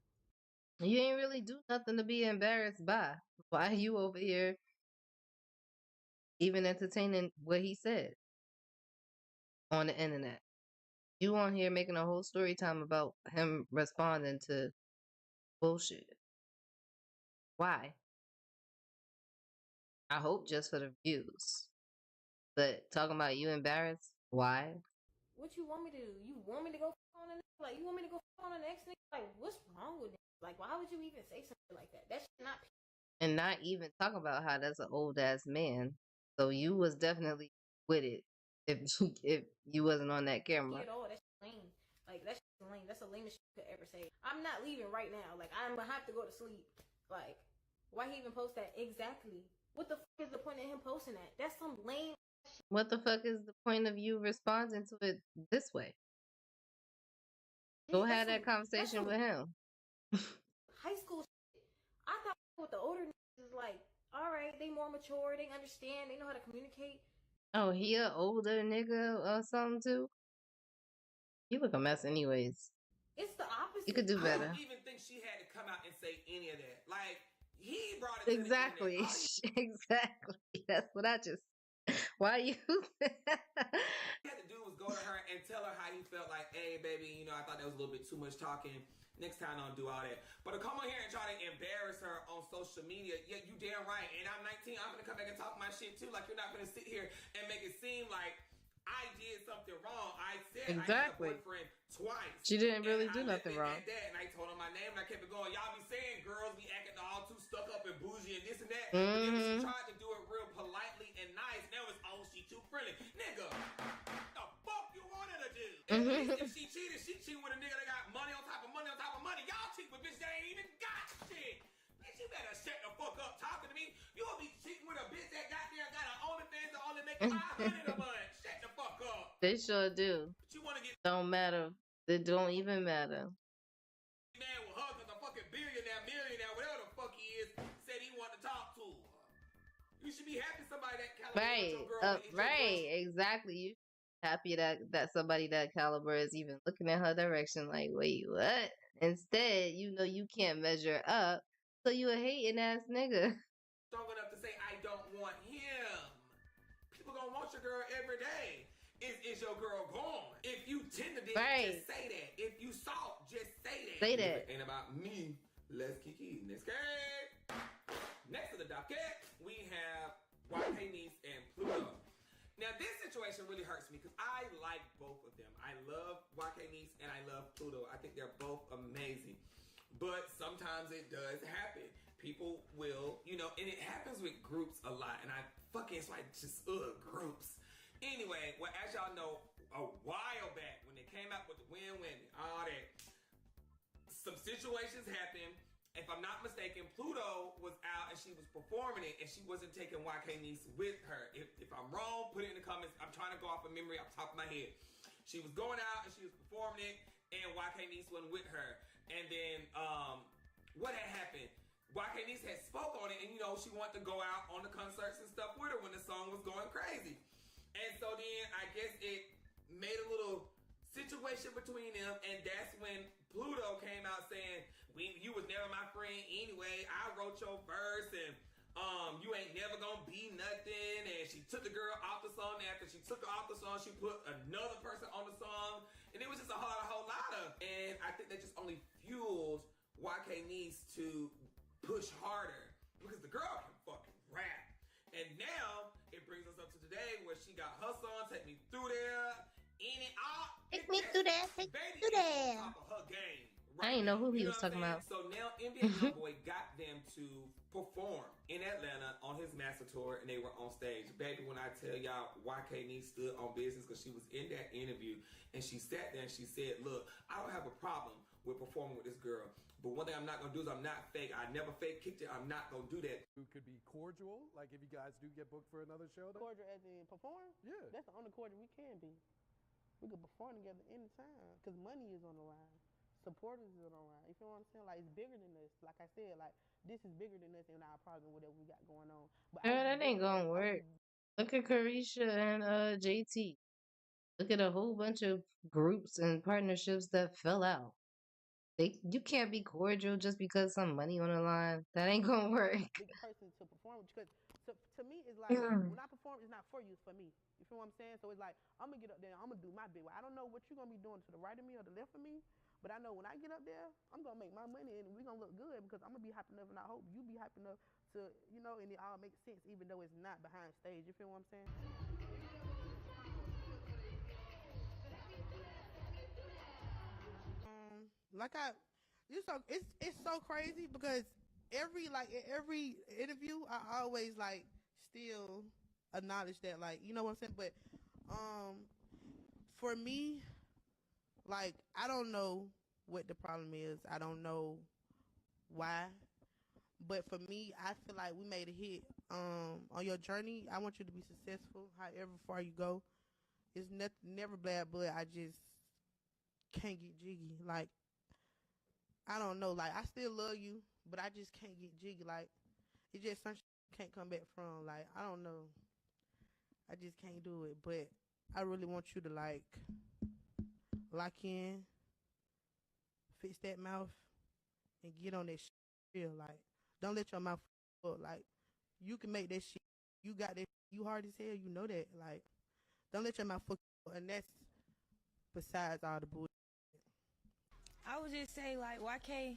you ain't really do nothing to be embarrassed by. Why you over here even entertaining what he said on the internet? You on here making a whole story time about him responding to bullshit. Why? I hope just for the views. But talking about you embarrassed? Why? What you want me to do? You want me to go on the next? Like you want me to go on the next nigga? Like what's wrong with it? Like why would you even say something like that? That's not. And not even talk about how that's an old ass man. So you was definitely with it if you wasn't on that camera. At all. That's lame. Like that's lame. That's the lamest shit you could ever say. I'm not leaving right now. Like I'm gonna have to go to sleep. Like why he even post that exactly? What the fuck is the point of him posting that? That's some lame. What the fuck is the point of you responding to it this way? Go have that conversation with him. High school shit. I thought with the older niggas is like, all right, they more mature, they understand, they know how to communicate. Oh, he a older nigga or something too? You look a mess anyways. It's the opposite. You could do better. I don't even think she had to come out and say any of that. Like, he brought it Exactly. Exactly. That's what I just... Why you... He had to do was go to her and tell her how he felt. Like, hey, baby, you know, I thought that was a little bit too much talking. Next time, don't do all that. But to come on here and try to embarrass her on social media, yeah, you damn right. And I'm 19, I'm gonna come back and talk my shit too. Like, you're not gonna sit here and make it seem like I did something wrong. I said exactly. I had a boyfriend twice. She didn't really do nothing wrong. And I told her my name and I kept it going. Y'all be saying girls be acting all too stuck up and bougie and this and that. But then when she tried to do it real politely and nice, now it's, oh, she too friendly. Nigga, the fuck you wanted to do? If she cheated with a nigga that got money on top of money on top of money. Y'all cheat with bitches that ain't even got shit. Bitch, you better shut the fuck up talking to me. You gonna be cheating with a bitch that got there and got an OnlyFans that only make $500 a month. Shut the fuck up. They sure do. But you wanna get don't matter. They don't even matter. Man with her cause a fucking millionaire, whatever the fuck he is, said he wanted to talk to her. You should be happy somebody that caliber right, your girl right, exactly. You happy that somebody that caliber is even looking in her direction. Like, wait, what? Instead, you know you can't measure up, so you a hating ass nigga. Strong enough to say I don't want him. People gonna want your girl every day. Is your girl gone? If you tender dick, just say that. If you soft, just say that. Say that. It ain't about me. Let's kiki. Next cake. Next to the docket, we have YK Niece and Pluto. Now this situation really hurts me because I like both of them. I love YK Niece and I love Pluto. I think they're both amazing. But sometimes it does happen. People will, you know, and it happens with groups a lot. And I fucking, it's like just, groups. Anyway, well, as y'all know, a while back when they came out with the win-win, all that, some situations happened. If I'm not mistaken, Pluto was out and she was performing it and she wasn't taking YK Niece with her. If I'm wrong, put it in the comments. I'm trying to go off of memory off the top of my head. She was going out and she was performing it and YK Niece wasn't with her. And then, what had happened? YK Niece had spoke on it, and you know, she wanted to go out on the concerts and stuff with her when the song was going crazy. And so then I guess it made a little situation between them, and that's when Pluto came out saying, you was never my friend anyway. I wrote your verse, and you ain't never gonna be nothing. And she took the girl off the song. After she took her off the song, she put another person on the song, and it was just a whole lot of. And I think that just only fueled YK Niece to push harder because the girl can fucking rap. And now it brings us up to today where she got her song "Take Me Through There" in it all. Take me through there, take me through there. Top of her game. I didn't know who he was talking about. So now NBA Youngboy got them to perform in Atlanta on his master tour, and they were on stage. Baby, when I tell y'all, YK Niece stood on business because she was in that interview, and she sat there and she said, look, I don't have a problem with performing with this girl, but one thing I'm not going to do is I'm not fake. I never fake kicked it. I'm not going to do that. Who could be cordial, like if you guys do get booked for another show? Then? Cordial as in perform? Yeah. That's the only cordial we can be. We could perform together anytime because money is on the line. Supporters is on the line. You feel what I'm saying? Like, it's bigger than us. Like I said, like, this is bigger than us and our problem, whatever we got going on. But Girl, that ain't gonna work. Look at Carisha and JT. Look at a whole bunch of groups and partnerships that fell out. You can't be cordial just because some money on the line. That ain't gonna work. Big person to perform because to me it's like when I perform, it's not for you, it's for me. You feel what I'm saying? So it's like I'm gonna get up there, and I'm gonna do my bit. I don't know what you're gonna be doing to the right of me or the left of me, but I know when I get up there, I'm gonna make my money and we're gonna look good because I'm gonna be happy enough, and I hope you be happy enough to, you know, and it all makes sense even though it's not behind stage. You feel what I'm saying? It's so crazy because every interview I always like still acknowledge that, like, you know what I'm saying. But for me, like, I don't know what the problem is. I don't know why, but for me, I feel like we made a hit. On your journey, I want you to be successful however far you go. It's never bad blood. I just can't get jiggy. Like, I don't know. Like, I still love you, but I just can't get jiggy. Like, it's just something can't come back from. Like, I don't know. I just can't do it. But I really want you to, like, lock in, fix that mouth, and get on that shit. Like, don't let your mouth up. Like, you can make that shit. You got that. You hard as hell. You know that. Like, don't let your mouth fuck up. And that's besides all the bullshit. I would just say, like, YK,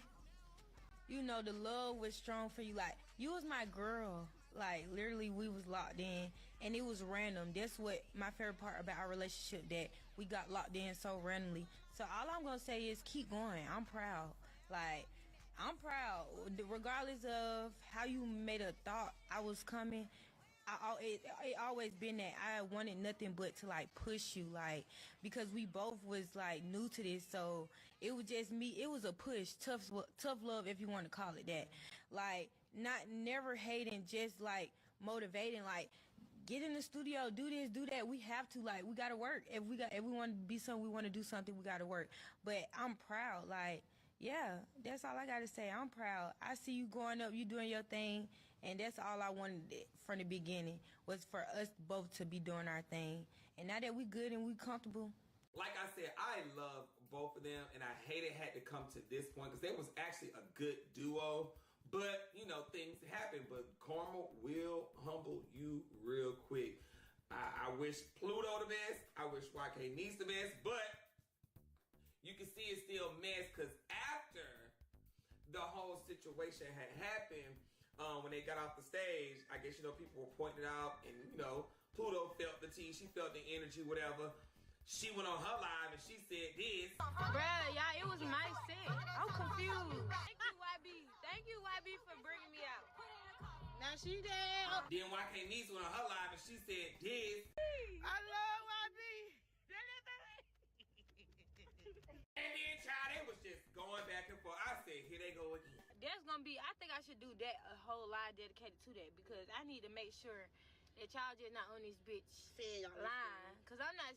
you know, the love was strong for you. Like, you was my girl. Like, literally, we was locked in, and it was random. That's what my favorite part about our relationship, that we got locked in so randomly. So all I'm going to say is keep going. I'm proud. Like, I'm proud. Regardless of how you made a thought I was coming, it always been that I wanted nothing but to, like, push you, like, because we both was, like, new to this. So it was just me. It was a push, tough love, if you want to call it that. Like, never hating, just, like, motivating, like, get in the studio, do this, do that. We have to, like, we gotta work. If we want to be something, we want to do something, we gotta work. But I'm proud. Like, yeah, that's all I gotta say. I'm proud. I see you growing up, you doing your thing, and that's all I wanted from the beginning, was for us both to be doing our thing. And now that we good and we comfortable. Like I said, I love both of them, and I hate it had to come to this point because they was actually a good duo. But, you know, things happen. But karma will humble you real quick. I wish Pluto the best. I wish YK Niece the best. But you can see it's still mess because after the whole situation had happened, when they got off the stage, I guess, you know, people were pointing it out, and, you know, Pluto felt the tea, she felt the energy, whatever. She went on her live and she said this. Bruh, y'all, it was my set. I'm confused. Thank you, YB. Thank you, YB, for bringing me out. Now she dead. Then YK Niece went on her live and she said this. I love YB. And then, child, it was just going back and forth. I said, here they go again. There's gonna be, I think I should do that, a whole live dedicated to that, because I need to make sure that y'all just not on this bitch line. Cause I'm not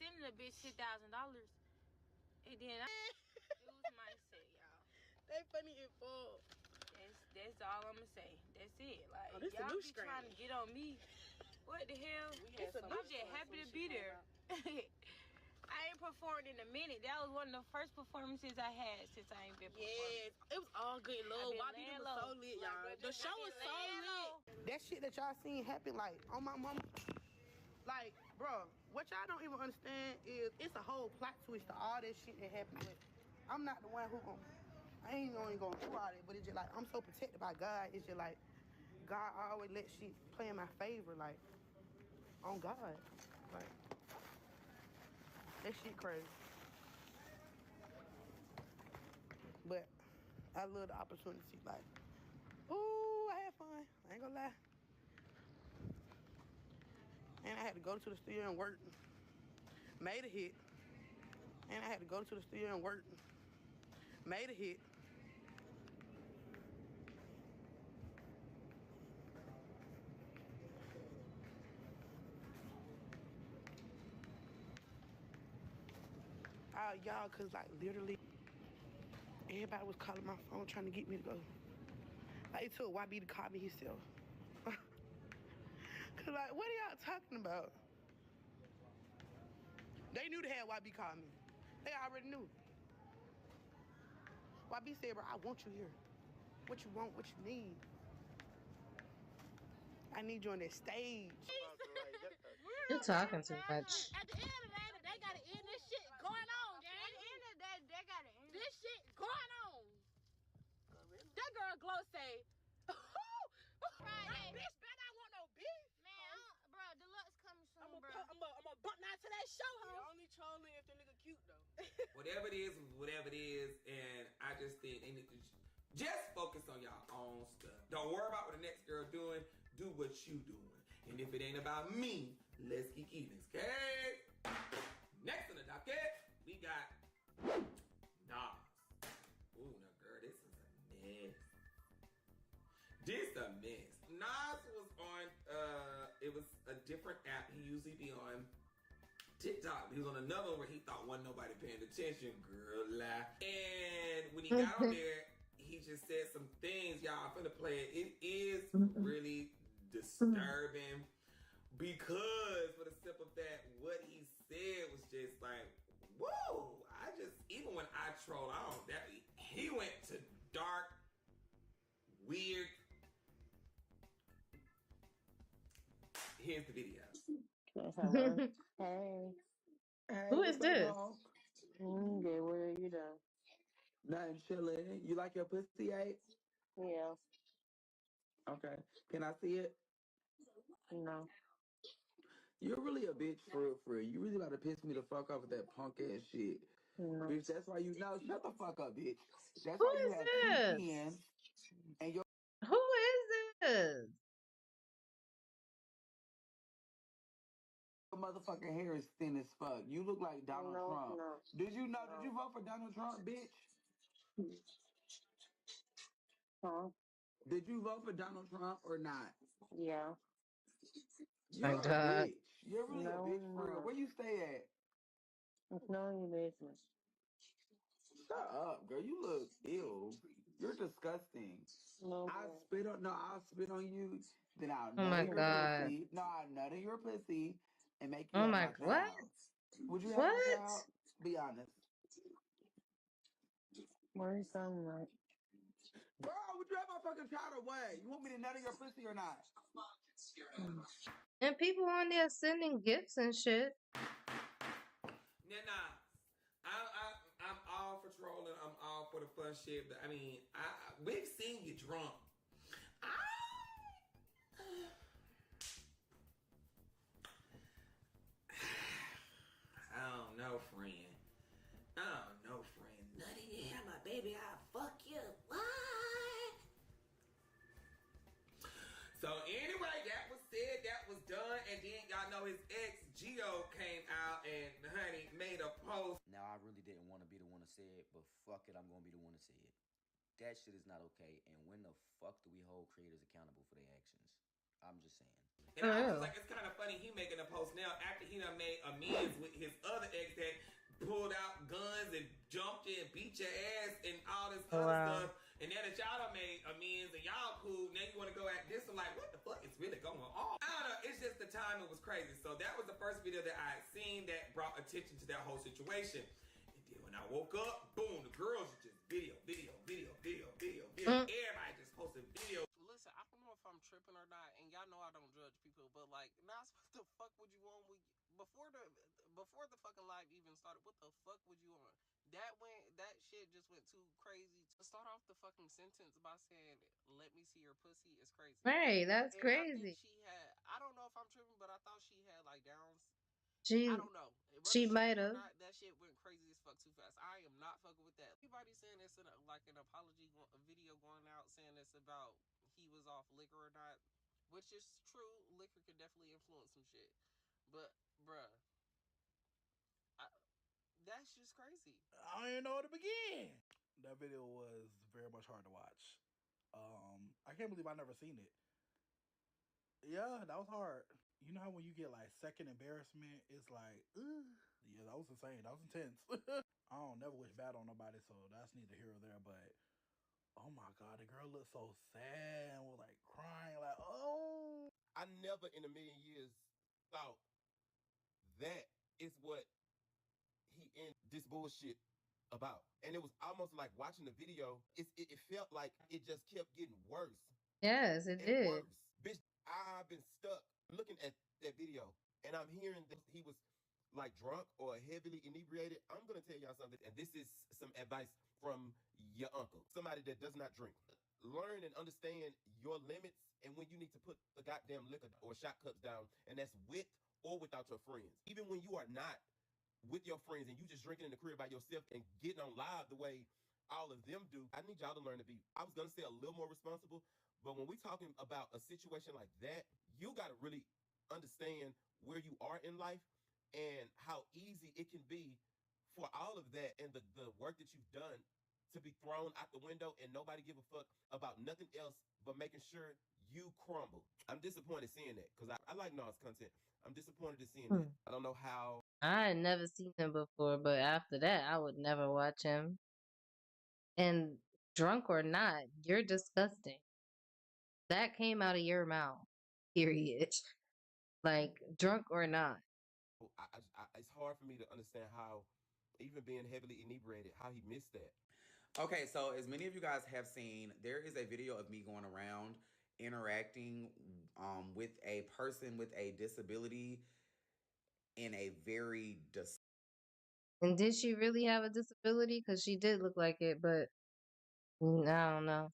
sending a bitch $10,000. And then it was my set, y'all. They funny as fuck. Yes, That's all I'm gonna say. That's it. Like this a y'all new be strain. trying to get on me. What the hell? I'm just happy to be there. I ain't performed in a minute. That was one of the first performances I had since I ain't been performing. Yes, it was all good love. been YB laying was low. so lit, y'all. The show was so lit. That shit that y'all seen happen, like, on my mama, like, bro, what y'all don't even understand is it's a whole plot twist to all that shit that happened. But I'm not the one who I ain't only gonna do all that, but it's just like, I'm so protected by God. It's just like, God always let shit play in my favor, like, on God. Like, that shit crazy. But I love the opportunity, like, ooh, I had fun. I ain't gonna lie. And I had to go to the studio and work. Made a hit. And I had to go to the studio and work. Made a hit. Y'all, cause like literally, everybody was calling my phone trying to get me to go. Like, it took YB to call me himself. Cause like, what are y'all talking about? They knew to have YB call me. They already knew. YB said, bro, I want you here. What you want, what you need. I need you on that stage. You're talking too much. At the end of the day, they gotta end this shit going on, gang. At the end of the day, they gotta end this shit going on. That girl Glow say, Friday. bitch better not want no beef. Man, bro, Deluxe coming soon, I'm bro. gonna bump now to that show, huh? Only trolling if the nigga cute though. Whatever it is, and I just think they need to just focus on y'all own stuff. Don't worry about what the next girl doing. Do what you doing. And if it ain't about me, let's keep eating. Okay? Next on the docket, we got Nas. Ooh, now girl, this is a mess. This a mess. Nas was on, it was a different app. He usually be on TikTok. He was on another one where he thought wasn't nobody paying attention. Girl, lie. And when he got on there, he just said some things. Y'all, I'm finna play it. It is really disturbing because for the simple fact, what he said was just like, whoa. Even when I troll out, he went to dark, weird. Here's the video. Hey. Who is this? Good, what are you doing? Nothing, chilling. You like your pussy ate? Yeah. Okay. Can I see it? No. You're really a bitch for real. You really about to piss me the fuck off with that punk ass shit. No. Bitch, that's why you know. Shut the fuck up, bitch. That's Who why you is have this? two cans and your Who is this? motherfucking hair is thin as fuck. You look like Donald Trump. No. Did you know? Did you vote for Donald Trump, bitch? Huh? Did you vote for Donald Trump or not? Yeah. You're My a God. bitch. You're really a bitch for real. Where you stay at? It's none of your business. Shut up, girl. You look ill. You're disgusting. No, I'll spit on you, then I'll Oh nut my in your God. pussy. No, I'll nut in your pussy and make you Oh have my, my what? child. Would you have What? my child? Be honest. What are you talking about? Bro, would you have my fucking child or what? You want me to nut in your pussy or not? And people on there sending gifts and shit. Nah. I'm all for trolling. I'm all for the fun shit. But I mean, we've seen you drunk. I don't know, friend. Nutty, you have my baby. I'll fuck you. What? So anyway, that was said. That was done. And then y'all know his ex, Gio, came out and, honey, made a post. Now, I really didn't want to be the one to say it, but fuck it, I'm going to be the one to say it. That shit is not okay, and when the fuck do we hold creators accountable for their actions? I'm just saying. And I was like, it's kind of funny he making a post now after he done made amends with his other ex that pulled out guns and jumped you and beat your ass and all this other stuff. And now that y'all done made amends and y'all cool, now you want to go at this and like, what the fuck is really going on? I don't know. It's just the timing was crazy. So that was the first video that I had seen that brought attention to that whole situation. And then when I woke up, boom, the girls are just video. Everybody just posted video. Listen, I don't know if I'm tripping or not, and y'all know I don't judge people, but like, Nas, what the fuck would you on before the fucking live even started? What the fuck would you on? That shit just went too crazy. To start off the fucking sentence by saying, "Let me see your pussy," is crazy. Right, that's And crazy. I don't know if I'm tripping, but I thought she had like Downs. She I don't know. she might Or have. not, that shit went crazy as fuck too fast. I am not fucking with that. Everybody saying it's like an apology a video going out saying it's about he was off liquor or not, which is true. Liquor could definitely influence some shit. But, bruh, that's just crazy. I don't even know where to begin. That video was very much hard to watch. I can't believe I never seen it. Yeah, that was hard. You know how when you get like second embarrassment, it's like, ugh. Yeah, that was insane. That was intense. I don't never wish bad on nobody, so that's neither here or there. But oh my god, the girl looked so sad and was like crying, like, oh. I never in a million years thought that is what he in this bullshit about. And it was almost like watching the video, it felt like it just kept getting worse. Yes, it did. Worse. Bitch, I've been stuck looking at that video, and I'm hearing that he was like drunk or heavily inebriated. I'm gonna tell y'all something, and this is some advice from your uncle, somebody that does not drink. Learn and understand your limits and when you need to put the goddamn liquor or shot cups down, and that's with or without your friends. Even when you are not with your friends and you just drinking in the crib by yourself and getting on live the way all of them do, I need y'all to learn to be, I was gonna say a little more responsible, but when we talking about a situation like that, you gotta really understand where you are in life and how easy it can be for all of that and the work that you've done to be thrown out the window and nobody give a fuck about nothing else but making sure you crumble. I'm disappointed seeing that because I like Nas content. I'm disappointed in seeing that. I don't know how. I had never seen him before, but after that, I would never watch him. And drunk or not, you're disgusting. That came out of your mouth. Period. Like drunk or not. It's hard for me to understand how, even being heavily inebriated, how he missed that. Okay, so as many of you guys have seen, there is a video of me going around interacting with a person with a disability in a very And did she really have a disability? Because she did look like it, but I don't know.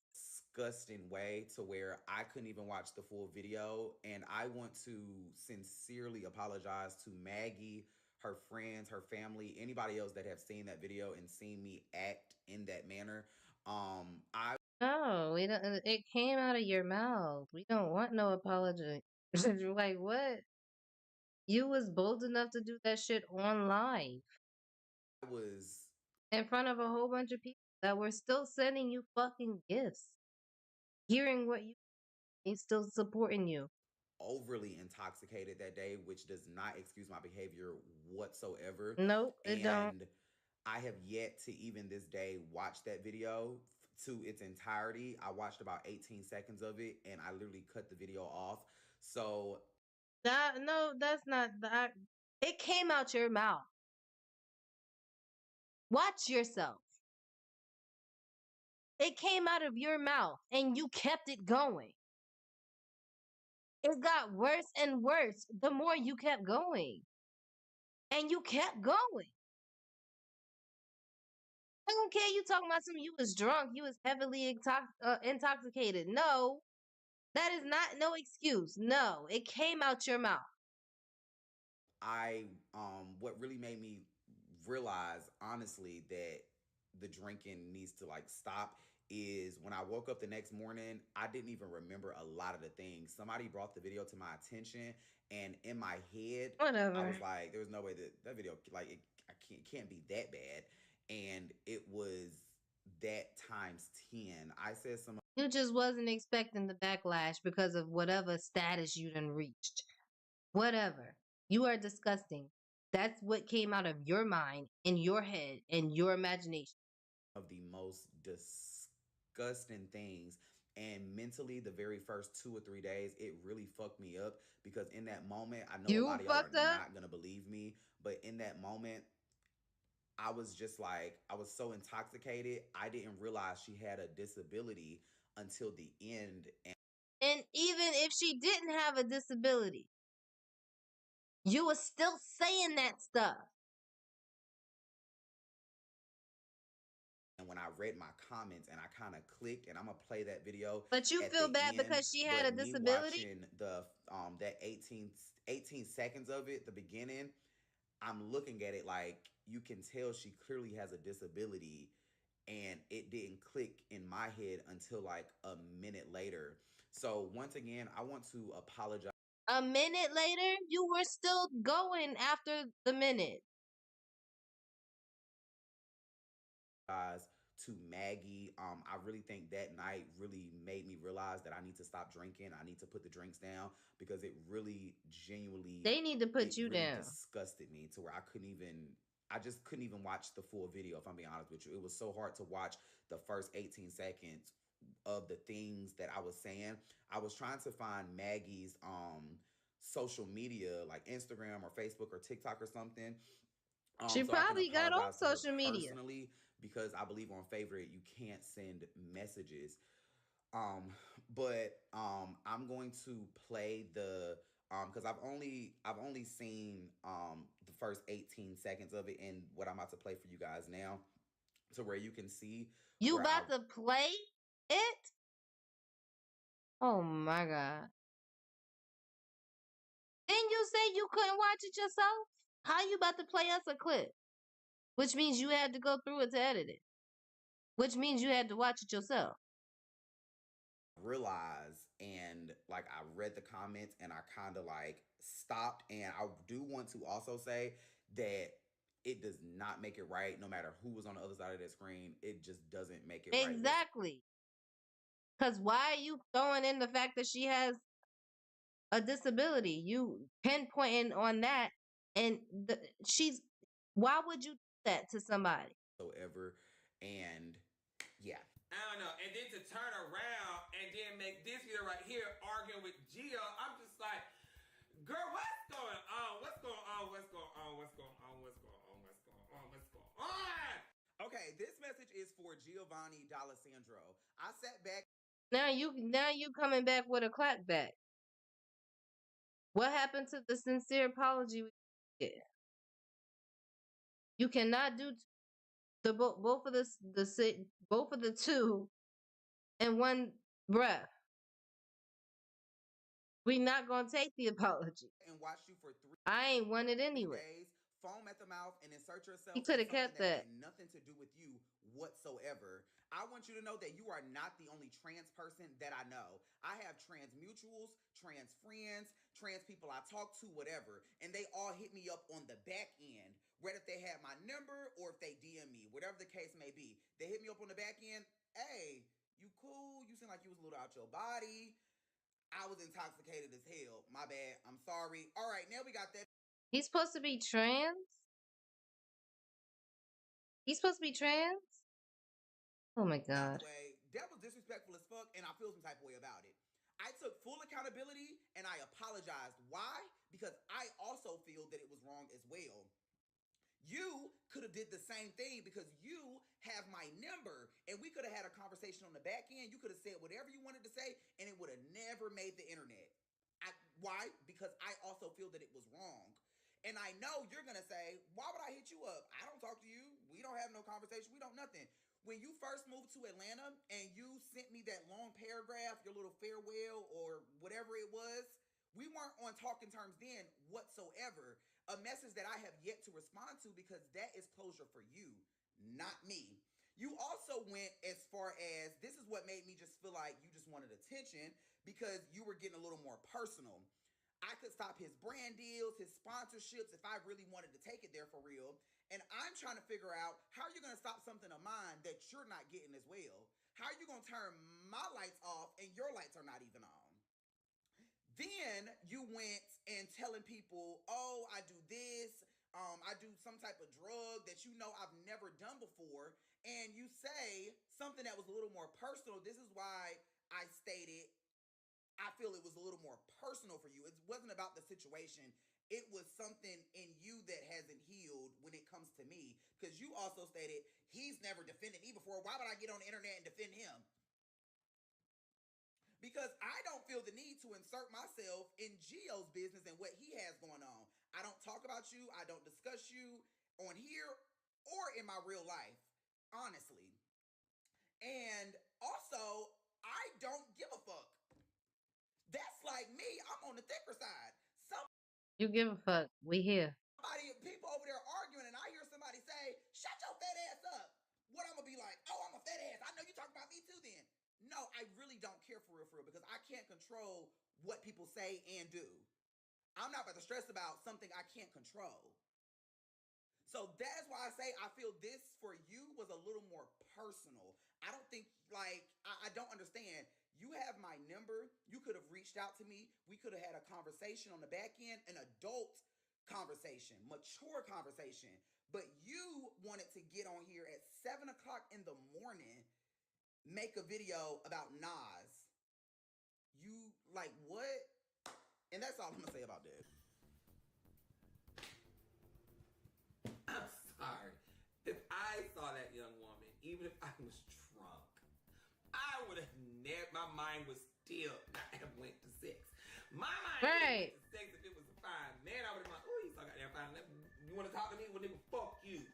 disgusting way to where I couldn't even watch the full video. And I want to sincerely apologize to Maggie, her friends, her family, anybody else that have seen that video and seen me act in that manner. No, we don't. It came out of your mouth. We don't want no apology. Like what? You was bold enough to do that shit on live. I was in front of a whole bunch of people that were still sending you fucking gifts, hearing what he's still supporting you. overly intoxicated that day, which does not excuse my behavior whatsoever. Nope, it don't. And I have yet to even this day watch that video to its entirety. I watched about 18 seconds of it and I literally cut the video off. So No, that's not that. It came out your mouth. Watch yourself. It came out of your mouth and you kept it going. It got worse and worse the more you kept going. And you kept going. I don't care you talking about something, you was drunk, you was heavily intoxicated. No, that is not no excuse. No, it came out your mouth. What really made me realize honestly that the drinking needs to like stop is when I woke up the next morning, I didn't even remember a lot of the things. Somebody brought the video to my attention and in my head, Whatever. I was like, there's no way that video, like it can't be that bad. And it was that times 10. I said some. You just wasn't expecting the backlash because of whatever status you done reached. Whatever. You are disgusting. That's what came out of your mind, in your head, in your imagination. Of the most disgusting things. And mentally, the very first 2 or 3 days, it really fucked me up because in that moment, I know a You lot of y'all fucked are up? not gonna believe me, but in that moment, I was just like, I was so intoxicated, I didn't realize she had a disability until the end. And even if she didn't have a disability, you were still saying that stuff. And when I read my comments and I kind of clicked, and I'm gonna play that video. But you at feel the bad end, because she had a but me disability? watching the that 18 seconds of it, the beginning, I'm looking at it like you can tell she clearly has a disability, and it didn't click in my head until like a minute later. So once again, I want to apologize A minute later, you were still going after the minute. to Maggie. I really think that night really made me realize that I need to stop drinking. I need to put the drinks down because it really genuinely They need to put it you really down. disgusted me to where I just couldn't even watch the full video, if I'm being honest with you. It was so hard to watch the first 18 seconds of the things that I was saying. I was trying to find Maggie's social media like Instagram or Facebook or TikTok or something. She So I can probably got on apologize to her social media. personally because I believe on Favorite you can't send messages. I'm going to play the because I've only seen the first 18 seconds of it, and what I'm about to play for you guys now, to where you can see You where about to play it? Oh my god. Didn't you say you couldn't watch it yourself? How you about to play us a clip? Which means you had to go through it to edit it. Which means you had to watch it yourself. realize and like I read the comments and I kind of like stopped, and I do want to also say that it does not make it right no matter who was on the other side of that screen. It just doesn't make it right. Exactly. Because why are you throwing in the fact that she has a disability? You pinpointing on that, and why would you do that to somebody? Whatsoever. And yeah. I don't know. And then to turn around and then make this video right here arguing with Gio, I'm just like, girl, what's going on? What's going on? What's going on? What's going on? What's going on? What's going on? What's going on? Okay, this message is for Giovanni D'Alessandro. I sat back. Now you coming back with a clapback. What happened to the sincere apology? You cannot do both of the two in one breath. We not gonna take the apology. And watched you for 3 I ain't want it anyway. days, foam at the mouth, and insert yourself. He could have in kept something that. had nothing to do with you whatsoever. I want you to know that you are not the only trans person that I know. I have trans mutuals, trans friends, trans people I talk to, whatever, and they all hit me up on the back end, whether if they have my number or if they DM me, whatever the case may be. They hit me up on the back end. Hey, you cool? You seem like you was a little out your body. I was intoxicated as hell. My bad. I'm sorry. All right, now we got that. He's supposed to be trans? He's supposed to be trans? Oh my god. Way, that was disrespectful as fuck, and I feel some type of way about it. I took full accountability and I apologized. Why? Because I also feel that it was wrong as well. You could have did the same thing because you have my number, and we could have had a conversation on the back end. You could have said whatever you wanted to say, and it would have never made the internet. Why? Because I also feel that it was wrong. And I know you're going to say, why would I hit you up? I don't talk to you. We don't have no conversation. We don't nothing. When you first moved to Atlanta and you sent me that long paragraph, your little farewell or whatever it was, we weren't on talking terms then whatsoever. A message that I have yet to respond to because that is closure for you, not me. You also went as far as, this is what made me just feel like you just wanted attention because you were getting a little more personal. I could stop his brand deals, his sponsorships, if I really wanted to take it there for real. And I'm trying to figure out how you're going to stop something of mine that you're not getting as well. How are you going to turn my lights off and your lights are not even on? Then you went and telling people, oh, I do this. I do some type of drug that you know I've never done before. and you say something that was a little more personal, this is why I stated I feel it was a little more personal for you. It wasn't about the situation. It was something in you that hasn't healed when it comes to me. Because you also stated, he's never defended me before. Why would I get on the internet and defend him? Because I don't feel the need to insert myself in Gio's business and what he has going on. I don't talk about you. I don't discuss you on here or in my real life, honestly. And also, I don't give a fuck. That's like me. I'm on the thicker side. You give a fuck. We here. People over there arguing, and I hear somebody say, "Shut your fat ass up." What I'm gonna be like? Oh, I'm a fat ass. I know you talking about me too. Then no, I really don't care for real, because I can't control what people say and do. I'm not about to stress about something I can't control. So that's why I say I feel this for you was a little more personal. I don't think, like, I don't understand. You have my number. You could have reached out to me. We could have had a conversation on the back end, an adult conversation, mature conversation. But you wanted to get on here at 7 o'clock in the morning, make a video about Nas. You, like, what? And that's all I'm going to say about that. I'm sorry. If I saw that young woman, even if I was drunk, I would have never, my mind was still not have went to sex. My mind Right. went to sex if it was a fine man. I would have been like, oh, he's so goddamn fine. You want to talk to me? Well, nigga, fuck you.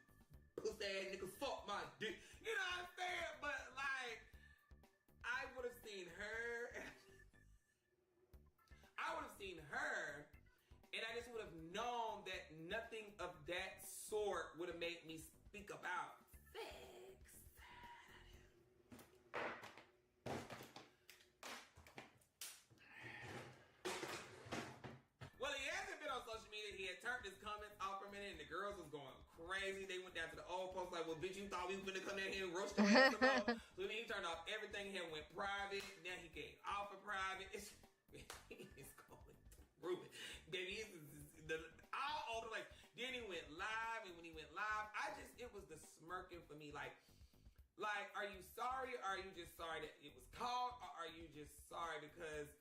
Pussy ass nigga, fuck my dick. You know what I'm saying? But, like, I would have seen her. I would have seen her, and I just would have known that nothing of that sort would have made me speak about sex. Well, he hasn't been on social media. He had turned his comments off for a minute, and the girls was going crazy. They went down to the old post like, well, bitch, you thought we were going to come down here and roast your ass about. So then he turned off everything here, went private. Now he came off of private. It's going through it. Baby, all over the place. Then he went live, and when he went live, it was the smirking for me. Like, are you sorry, or are you just sorry that it was called, or are you just sorry because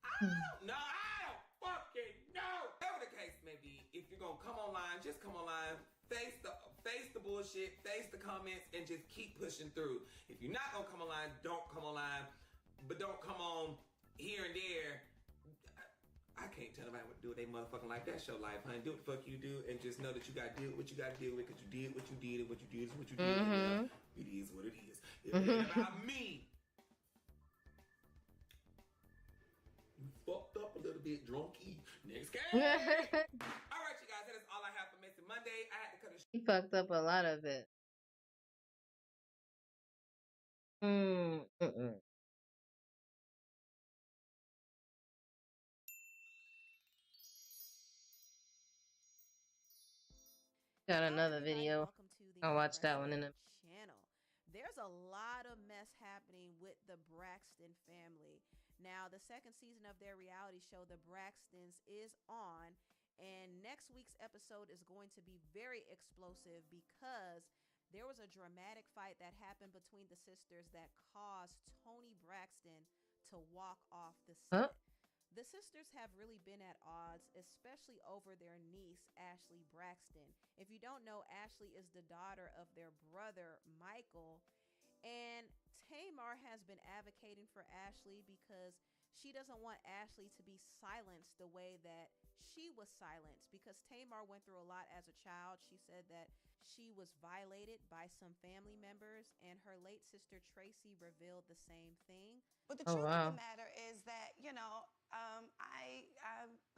I don't know. I don't fucking know. Whatever the case may be, if you're gonna come online, just come online. Face the bullshit, face the comments, and just keep pushing through. If you're not gonna come online, don't come online. But don't come on here and there. I can't tell nobody what to do with they motherfucking life. That's your life, honey. Do what the fuck you do, and just know that you gotta deal with what you gotta deal with, because you did what you did, and what you did is what you did. Mm-hmm. It is what it is. It ain't about me. You fucked up a little bit, drunky. Next game. All right, you guys. That is all I have for Messy Monday. I had to cut a He fucked up a lot of it. Mm-mm. Got another video. I'll watch that one in a channel. There's a lot of mess happening with the Braxton family. Now, the second season of their reality show, The Braxtons, is on, and next week's episode is going to be very explosive because there was a dramatic fight that happened between the sisters that caused Toni Braxton to walk off the set. The sisters have really been at odds, especially over their niece, Ashley Braxton. If you don't know, Ashley is the daughter of their brother, Michael. And Tamar has been advocating for Ashley because she doesn't want Ashley to be silenced the way that she was silenced, because Tamar went through a lot as a child. She said that she was violated by some family members, and her late sister Tracy revealed the same thing. But the truth of the matter is that, I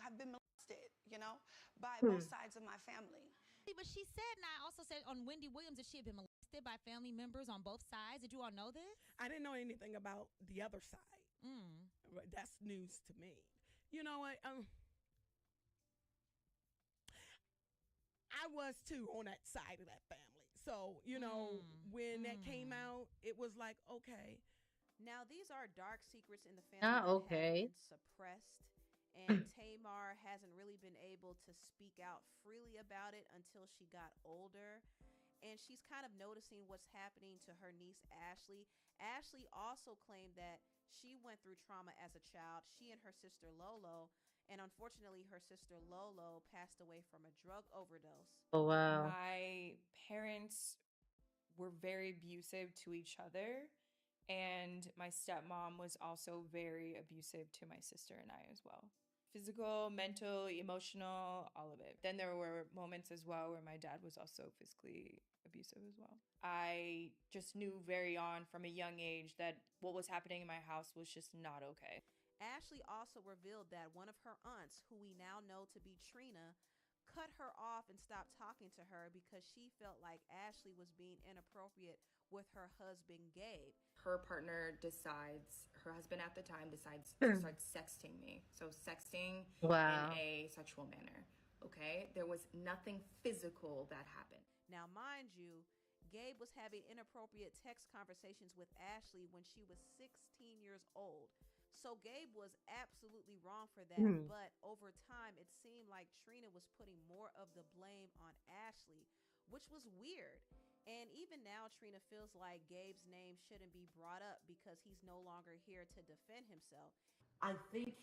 have been molested, by both sides of my family. But she said, and I also said on Wendy Williams, that she had been molested by family members on both sides. Did you all know this? I didn't know anything about the other side. That's news to me. You know what? I was too on that side of that family. So, when that came out, it was like, okay. Now, these are dark secrets in the family that have been suppressed, and Tamar hasn't really been able to speak out freely about it until she got older. and she's kind of noticing what's happening to her niece Ashley. Ashley also claimed that she went through trauma as a child. She and her sister Lolo, and unfortunately her sister Lolo passed away from a drug overdose. Oh wow. My parents were very abusive to each other, and my stepmom was also very abusive to my sister and I as well. Physical, mental, emotional, all of it. Then there were moments as well where my dad was also physically abusive as well. I just knew very on from a young age that what was happening in my house was just not okay. Ashley also revealed that one of her aunts, who we now know to be Trina, cut her off and stopped talking to her because she felt like Ashley was being inappropriate with her husband, Gabe. Her husband at the time decides to start sexting me. So sexting Wow. in a sexual manner. Okay? There was nothing physical that happened. Now, mind you, Gabe was having inappropriate text conversations with Ashley when she was 16 years old. So Gabe was absolutely wrong for that. But over time, it seemed like Trina was putting more of the blame on Ashley, which was weird. And even now, Trina feels like Gabe's name shouldn't be brought up because he's no longer here to defend himself. I think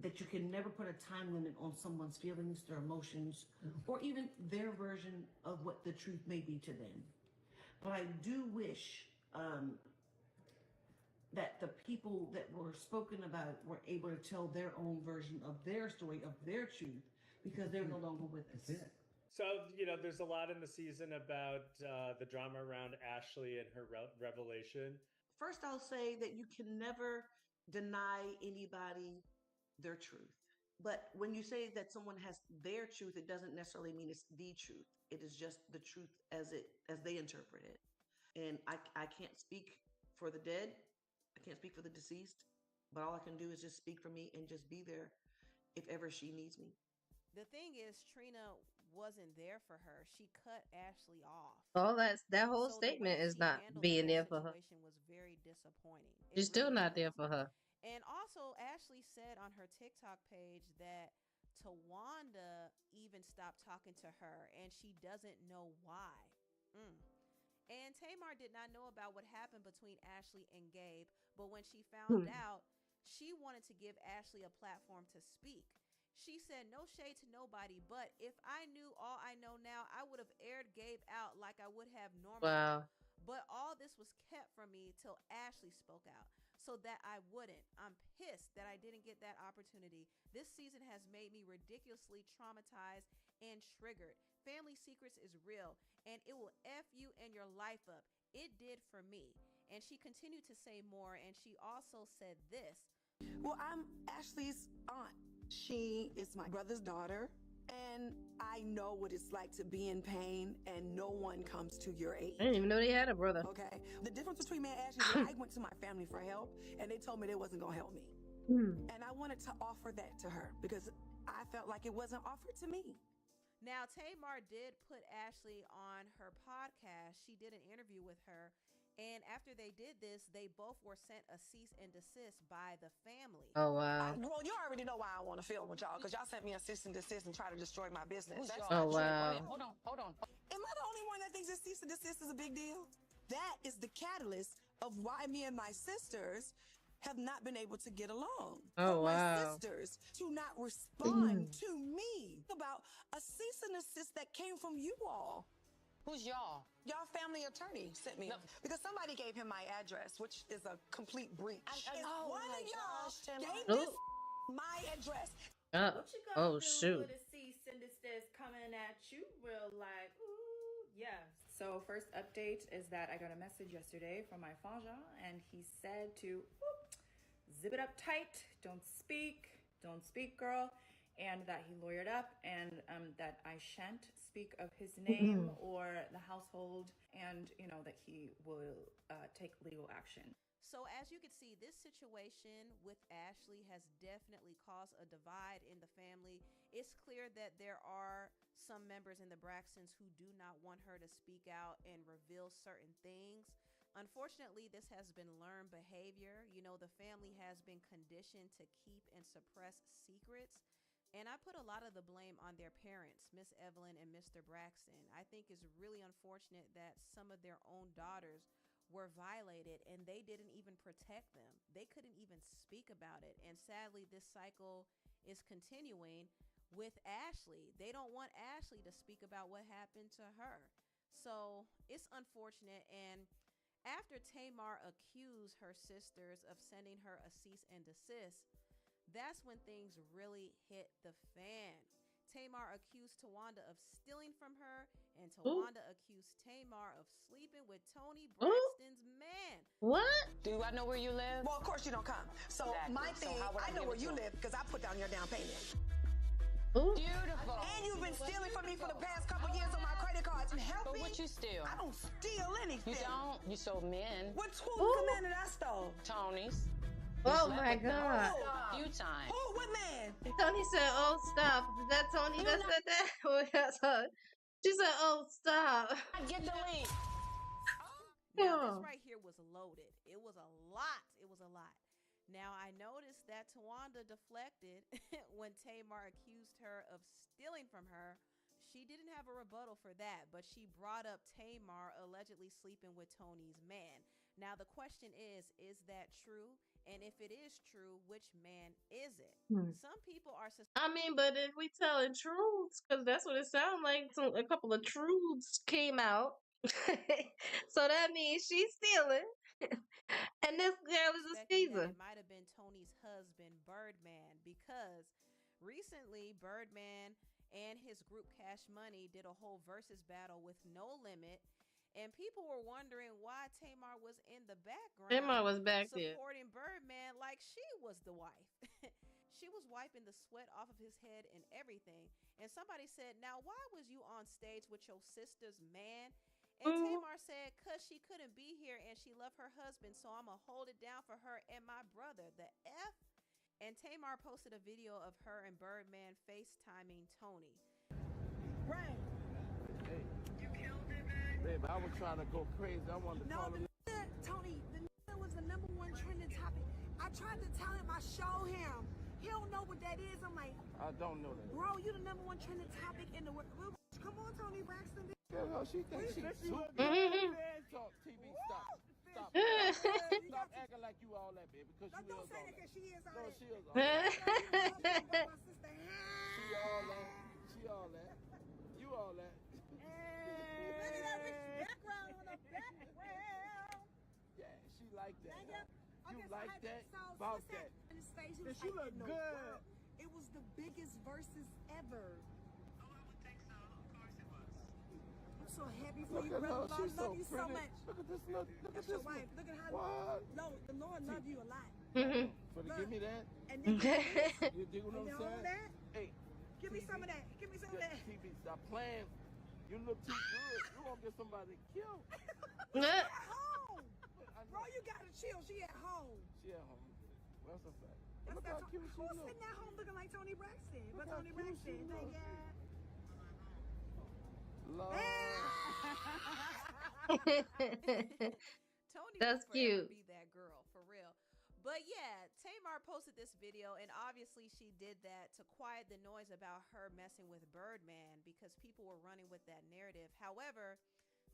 that you can never put a time limit on someone's feelings, their emotions, or even their version of what the truth may be to them. But I do wish that the people that were spoken about were able to tell their own version of their story, of their truth, because they're no longer with us. So, there's a lot in the season about the drama around Ashley and her revelation. First, I'll say that you can never deny anybody their truth. But when you say that someone has their truth, it doesn't necessarily mean it's the truth. It is just the truth as they interpret it. And I can't speak for the dead. I can't speak for the deceased. But all I can do is just speak for me and just be there if ever she needs me. The thing is, Trina wasn't there for her. She cut Ashley off. All that whole So the statement way is she not handled being the there whole for her. situation was very disappointing. It She's still really not was. there for her. And also, Ashley said on her TikTok page that Tawanda even stopped talking to her, and she doesn't know why. And Tamar did not know about what happened between Ashley and Gabe, but when she found out, she wanted to give Ashley a platform to speak. She said, "No shade to nobody, but if I knew all I know now, I would have aired Gabe out like I would have normally. Wow. But all this was kept from me till Ashley spoke out so that I wouldn't. I'm pissed that I didn't get that opportunity. This season has made me ridiculously traumatized and triggered. Family secrets is real, and it will F you and your life up. It did for me." And she continued to say more, and she also said this. Well, I'm Ashley's aunt. She is my brother's daughter, and I know what it's like to be in pain, and no one comes to your aid. I didn't even know they had a brother. Okay? The difference between me and Ashley is I went to my family for help, and they told me they wasn't going to help me. And I wanted to offer that to her because I felt like it wasn't offered to me. Now, Tamar did put Ashley on her podcast. She did an interview with her. And after they did this, they both were sent a cease and desist by the family. Oh, wow. Well, you already know why I want to film with y'all, because y'all sent me a cease and desist and try to destroy my business. That's Oh, not true. wow. Hold on. Am I the only one that thinks a cease and desist is a big deal? That is the catalyst of why me and my sisters have not been able to get along. Oh, For my wow. sisters to not respond to me about a cease and desist that came from you all. Who's y'all? Y'all family attorney sent me. Because somebody gave him my address, which is a complete breach. One of y'all gave this my address. Oh, oh shoot. With a cease and desist coming at you real like, ooh, yeah. So first update is that I got a message yesterday from my frangin, and he said to zip it up tight, don't speak, girl, and that he lawyered up, and that I shan't speak of his name or the household, and that he will take legal action. So as you can see, this situation with Ashley has definitely caused a divide in the family. It's clear that there are some members in the Braxtons who do not want her to speak out and reveal certain things. Unfortunately, this has been learned behavior. The family has been conditioned to keep and suppress secrets. And I put a lot of the blame on their parents, Miss Evelyn and Mr. Braxton. I think it's really unfortunate that some of their own daughters were violated and they didn't even protect them. They couldn't even speak about it. And sadly, this cycle is continuing with Ashley. They don't want Ashley to speak about what happened to her. So it's unfortunate. And after Tamar accused her sisters of sending her a cease and desist, that's when things really hit the fan. Tamar accused Tawanda of stealing from her, and Tawanda accused Tamar of sleeping with Tony Braxton's man. What? Do I know where you live? Well, of course you don't come. So my thing, I know where you live because I put down your down payment. Beautiful. And you've been stealing from me for the past couple years on my credit cards. And help me. But what you steal? I don't steal anything. You don't? You stole men. What's who the man that I stole? Tony's. Oh my God. A few times. Who? What man? Tony said, "Oh, stop." Is that Tony that said that? Or that's her? She said, "Oh, stop." Get the link. Now, this right here was loaded. It was a lot. It was a lot. Now, I noticed that Tawanda deflected when Tamar accused her of stealing from her. She didn't have a rebuttal for that, but she brought up Tamar allegedly sleeping with Tony's man. Now, the question is that true? And if it is true, which man is it? Some people are... I mean, but if we telling truths, because that's what it sounds like, a couple of truths came out. So that means she's stealing. And this girl is a Caesar. It might have been Tony's husband, Birdman, because recently Birdman and his group Cash Money did a whole versus battle with No Limit. And people were wondering why Tamar was in the background. Tamar was back there supporting Birdman like she was the wife. She was wiping the sweat off of his head and everything. And somebody said, "Now, why was you on stage with your sister's man?" And Tamar said, "'Cause she couldn't be here and she loved her husband, so I'm going to hold it down for her and my brother." The F? And Tamar posted a video of her and Birdman FaceTiming Tony. Right. Hey. You killed it, man. Babe, I was trying to go crazy. I wanted to call him. Tony, the was the #1 trending topic. I tried to tell him, I show him. He don't know what that is. I'm like, I don't know that. Bro, you the #1 trending topic in the world. Come on, Tony Braxton. Girl, she thinks she's super. Talk TV, stop. Stop. Stop acting like you all that, baby, because you don't is say all that, that. She is all No, that. she is all that. She all that. She all that. You all that. Look at that rich background on the background. Yeah, she like that. You Okay, like that? So About that. in the stage, And she look good. It was the biggest versus ever. I'm so happy for Look you, at her. brother. She's I love so you so pretty. much. Look at this. Look at That's this. your wife. Look at how. What? No, the Lord love you a lot. For to give me that? And then You dig what I'm saying? that? Hey. Give me some of that. Give me some of that. TV, stop playing. You look too good. You won't get somebody killed. She at home. Bro, you gotta chill. She at home. She at home. Well, that's a fact. That's Look not how cute she who's look. sitting at home looking like Tony Braxton? Look But how Tony cute Braxton, she thank look. God. Lord. Tony That's will forever cute. be that girl, for real. But yeah, Tamar posted this video, and obviously she did that to quiet the noise about her messing with Birdman because people were running with that narrative. However,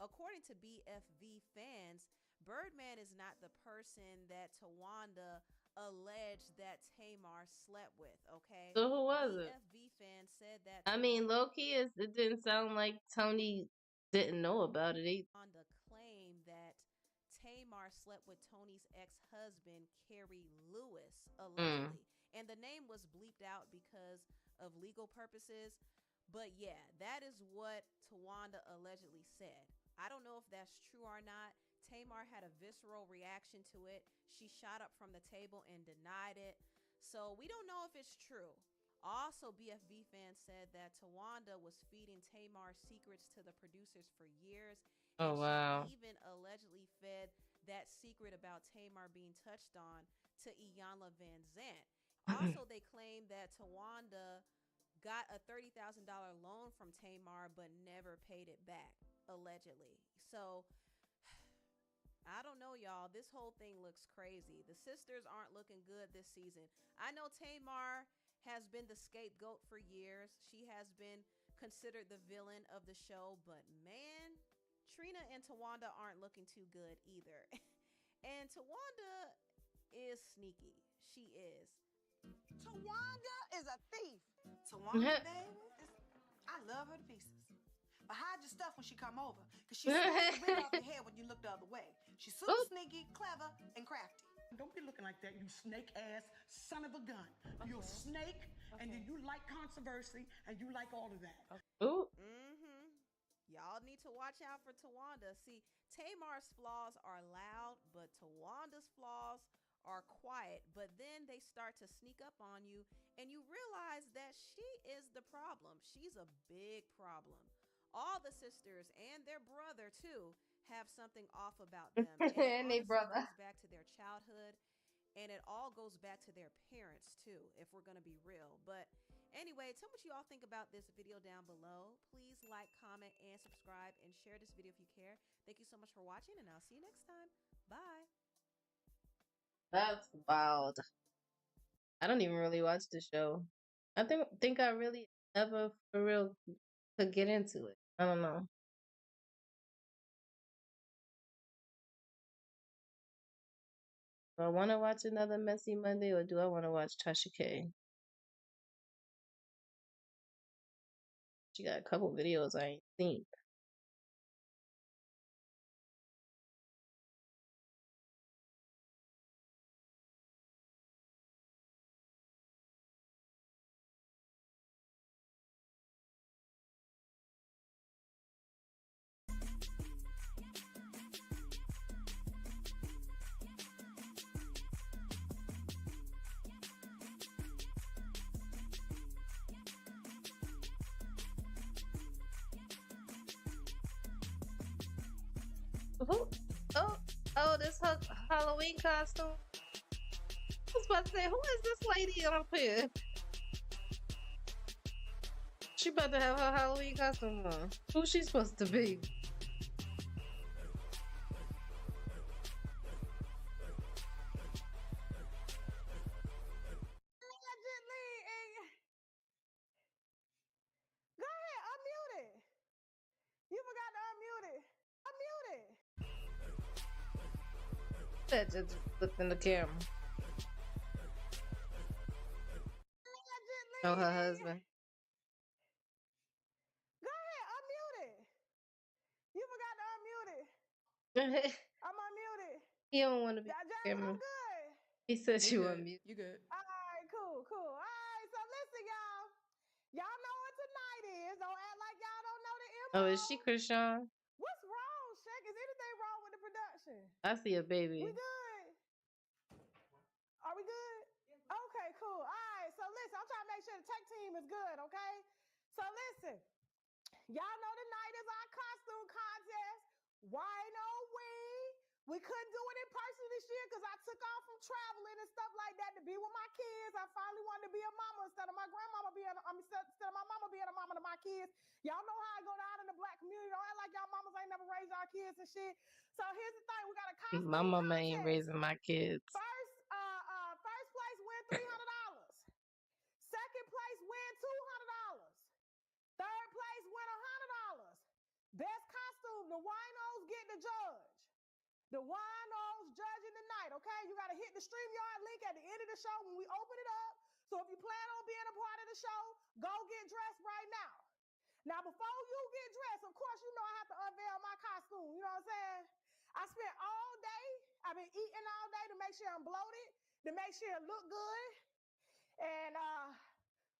according to BFV fans, Birdman is not the person that Tawanda alleged that Tamar slept with, okay? So who was it? BFV fans said that I mean, low key, it didn't sound like Tony didn't know about it either. Tawanda claimed that Tamar slept with Tony's ex-husband, Kerry Lewis, allegedly. And the name was bleeped out because of legal purposes. But yeah, that is what Tawanda allegedly said. I don't know if that's true or not. Tamar had a visceral reaction to it. She shot up from the table and denied it. So we don't know if it's true. Also, BFV fans said that Tawanda was feeding Tamar secrets to the producers for years. Oh, wow. She even allegedly fed that secret about Tamar being touched on to Iyanla Van Zant. Also, they claim that Tawanda got a $30,000 loan from Tamar but never paid it back, allegedly. So I don't know, y'all. This whole thing looks crazy. The sisters aren't looking good this season. I know Tamar has been the scapegoat for years. She has been considered the villain of the show, but man, Trina and Tawanda aren't looking too good either. And Tawanda is sneaky. She is. Tawanda is a thief. Tawanda, baby, I love her to pieces. But hide your stuff when she come over, because she snatched the wig off your head when you look the other way. She's super sneaky, clever, and crafty. Don't be looking like that, you snake-ass son of a gun. You're a snake, and then you like controversy, and you like all of that. Ooh. Y'all need to watch out for Tawanda. See, Tamar's flaws are loud, but Tawanda's flaws are quiet. But then they start to sneak up on you, and you realize that she is the problem. She's a big problem. All the sisters and their brother, too, have something off about them. And they brother. It goes back to their childhood, and it all goes back to their parents, too, if we're going to be real. But anyway, tell me what you all think about this video down below. Please like, comment, and subscribe, and share this video if you care. Thank you so much for watching, and I'll see you next time. Bye. That's wild. I don't even really watch the show. I think I really ever for real could get into it. I don't know. Do I want to watch another Messy Monday, or do I want to watch Tasha K? She got a couple videos I ain't seen. Who? Oh, this her Halloween costume. I was about to say, who is this lady up here? She about to have her Halloween costume on. Who's she supposed to be? Go ahead, unmute it. You forgot to unmute it. Unmute it. That just looked in the camera. Oh, her husband. Go ahead, unmute it. You forgot to unmute it. I'm unmuted. He don't want to be on camera. He said you unmute. You good. All right, cool. All right, so listen, y'all. Y'all know what tonight is. Don't act like y'all don't know the info. Oh, is she Krishan? What's wrong, Shaq? Is anything wrong with the production? I see a baby. We good? Are we good? Okay, cool. All right, so listen, I'm trying to make sure the tech team is good, okay? So listen, y'all know tonight is our costume contest. Wino Wing. We couldn't do it in person this year because I took off from traveling and stuff like that to be with my kids. I finally wanted to be a mama instead of my grandmama being, instead of my mama being a mama to my kids. Y'all know how I go down in the black community. Don't act like y'all mamas ain't never raised our kids and shit. So here's the thing: we got a costume My mama contest. ain't raising my kids. First place win $300. Second place win $200. Third place win $100. Best costume, the winos get the judge. The winos judging tonight, okay? You got to hit the StreamYard link at the end of the show when we open it up. So if you plan on being a part of the show, go get dressed right now. Now, before you get dressed, of course, you know I have to unveil my costume. You know what I'm saying? I spent all day, I've been eating all day to make sure I'm bloated, to make sure it look good. And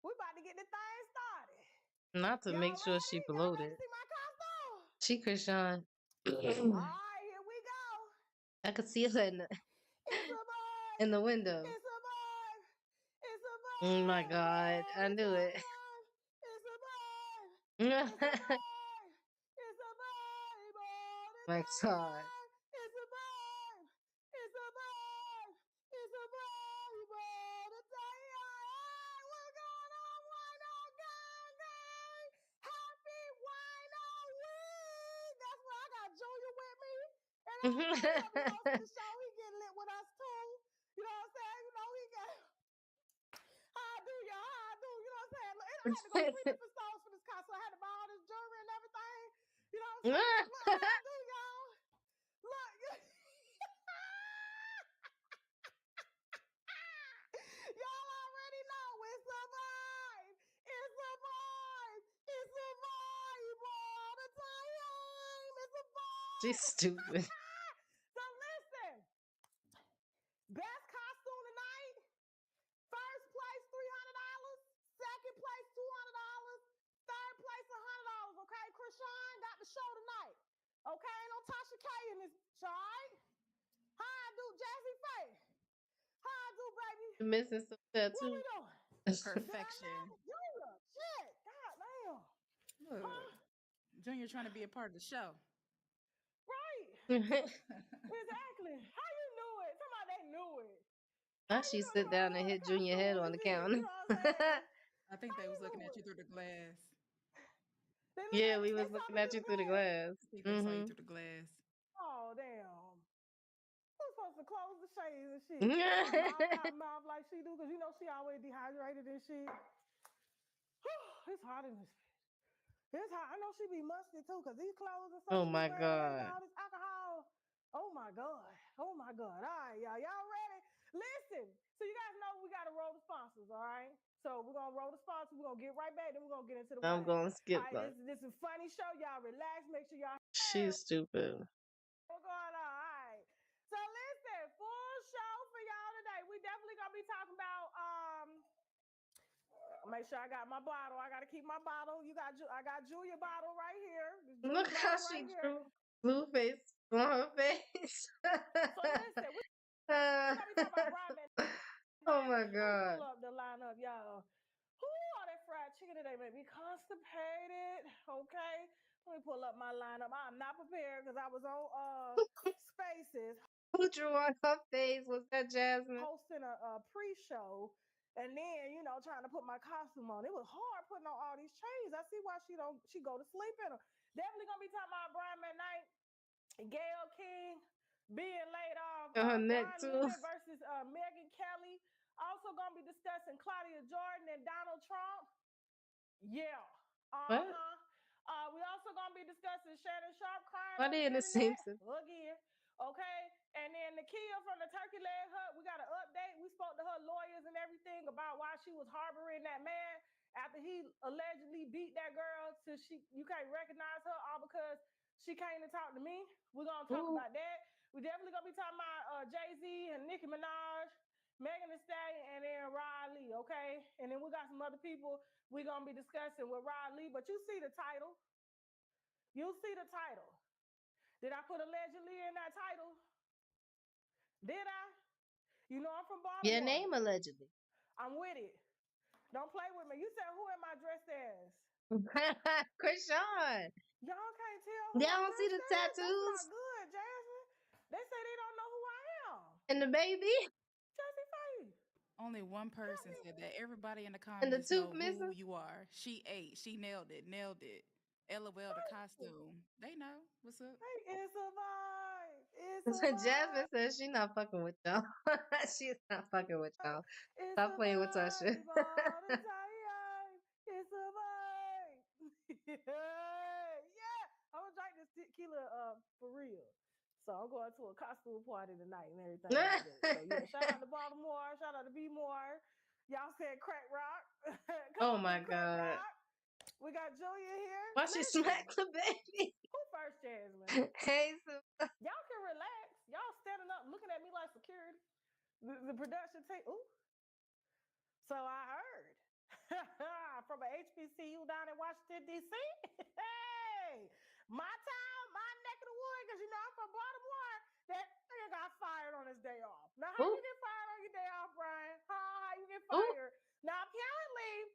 we about to get the thing started. Not to make sure she bloated. See my costume? She Krishan. All right, here we go. I could see her in the window. It's a boy. It's a boy. Oh my God, I knew it. It's a boy. It's a boy. It's a boy. My God. It's a boy. It's a boy. It's a boy. What's going on, Wino Gang Gang? Happy Wino Week. That's why I got Junior with me. And the show, he getting lit with us too. You know what I'm saying? You know, he got. How I do, y'all? had to go 3 different stores for this concert. I had to buy all this jewelry and everything. You know what I'm saying? Look how I do, y'all. Look. Y'all already know it's a vibe. It's a vibe. It's a vibe all the time. It's a vibe. She's stupid. So listen, best costume tonight. First place $300. Second place $200. Third place $100. Okay, Krishan got the show tonight. Okay, no Tasha K in this show. All right? How I do, Jazzy Faye? How I do, baby? You're missing some What we tattoos. doing? Perfection. Junior, shit, god damn. Look, Junior trying to be a part of the show. Right. Exactly. How you knew it? Somebody they knew it. Now she sit down and hit Junior head on the counter. I think they was looking at you through the glass. Yeah, we was looking at you through the glass. I think they saw you through the glass. Oh damn. Who's supposed to close the shades and shit? mouth like she do, because you know she always dehydrated and shit. It's hot in this bitch. It's hot. I know she be musty too, because these clothes and stuff. Oh my God. All this alcohol. Oh my God. Oh my God. All right, y'all ready? Listen. So you guys know we got to roll the sponsors, all right? So we're gonna roll the sponsors. We're gonna get right back. Then we're gonna get into the. I'm gonna skip all right, this is a funny show. Y'all relax. Make sure y'all. She's stupid. What's going on? All right. So listen, full show for y'all today. We definitely gonna be talking about make sure I got my bottle. I gotta keep my bottle. I got Julia bottle right here. Look how she drew blue face on her face. So listen, we gonna be talking about Brian. Oh my God. Pull up the lineup, y'all. Who all that fried chicken today made me constipated? Okay. Let me pull up my lineup. I'm not prepared because I was on Spaces. Who drew on her face? Was that Jasmine? Hosting a pre-show, and then trying to put my costume on. It was hard putting on all these chains. I see why she go to sleep in them. Definitely gonna be talking about Brian McKnight, Gayle King being laid off. Her neck too. Versus Megyn Kelly. Also gonna be discussing Claudia Jordan and Donald Trump. Yeah. What? We also gonna be discussing Shannon Sharp crying. Why they in the Simpsons? Again. Okay. And then Nakia from the Turkey Leg Hut, we got an update. We spoke to her lawyers and everything about why she was harboring that man after he allegedly beat that girl till you can't recognize her all because she came to talk to me. We're gonna talk about that. We definitely gonna be talking about Jay-Z and Nicki Minaj, Megan Thee Stallion, and then Rod Lee, okay? And then we got some other people we're gonna be discussing with Rod Lee, but you see the title. You'll see the title. Did I put allegedly in that title? Did I? You know I'm from Baltimore. Your name allegedly. I'm with it. Don't play with me. You said who am I dressed as? Krishan. Y'all can't tell. Y'all don't see the tattoos? That's not good, Jasmine. They say they don't know who I am. And the baby? Jazzy Faye. Only one person said that. Everybody in the And the comments tooth know missing? who you are. She ate. She nailed it. LOL the costume. They know. What's up? Hey, it's a vibe. It's a vibe. Jasmine says she's not fucking with y'all. She's not fucking with y'all. Stop playing with Tasha. It's a vibe. Yeah. I'm gonna drink this tequila for real. So I'm going to a costume party tonight and everything. Like that. So yeah, shout out to Baltimore. Shout out to B-More. Y'all said Crack Rock. Oh my God. Rock. We got Julia here. Why she smacked the baby? Who first, Jasmine? Hey, Y'all can relax. Y'all standing up looking at me like security. The production team. Ooh. So I heard from an HBCU down in Washington, D.C. Hey, my town, my neck of the wood, because I'm from Baltimore. That nigga got fired on his day off. Now, how you get fired on your day off, Brian? How you get fired? Now, apparently,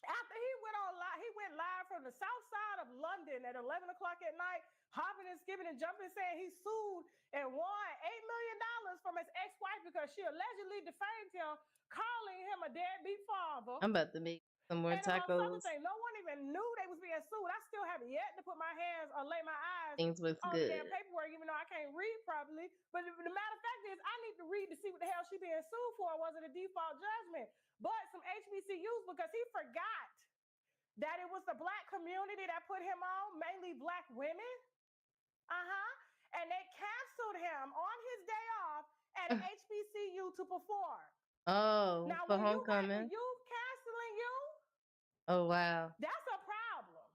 after he went live from the south side of London at 11 o'clock at night, hopping and skipping and jumping, saying he sued and won $8 million from his ex-wife because she allegedly defamed him, calling him a deadbeat father. I'm about to make some more tacos. No one even knew they was being sued. I still haven't yet to put my hands or lay my eyes Things was on good. the damn paperwork, even though I can't read properly. But the matter of fact is, I need to read to see what the hell she being sued for. Was it a default judgment? But some HBCUs, because he forgot that it was the black community that put him on, mainly black women. And they canceled him on his day off at HBCU to perform. Oh, Now, for when you got the homecoming. youth canceling you, Oh wow. that's a problem.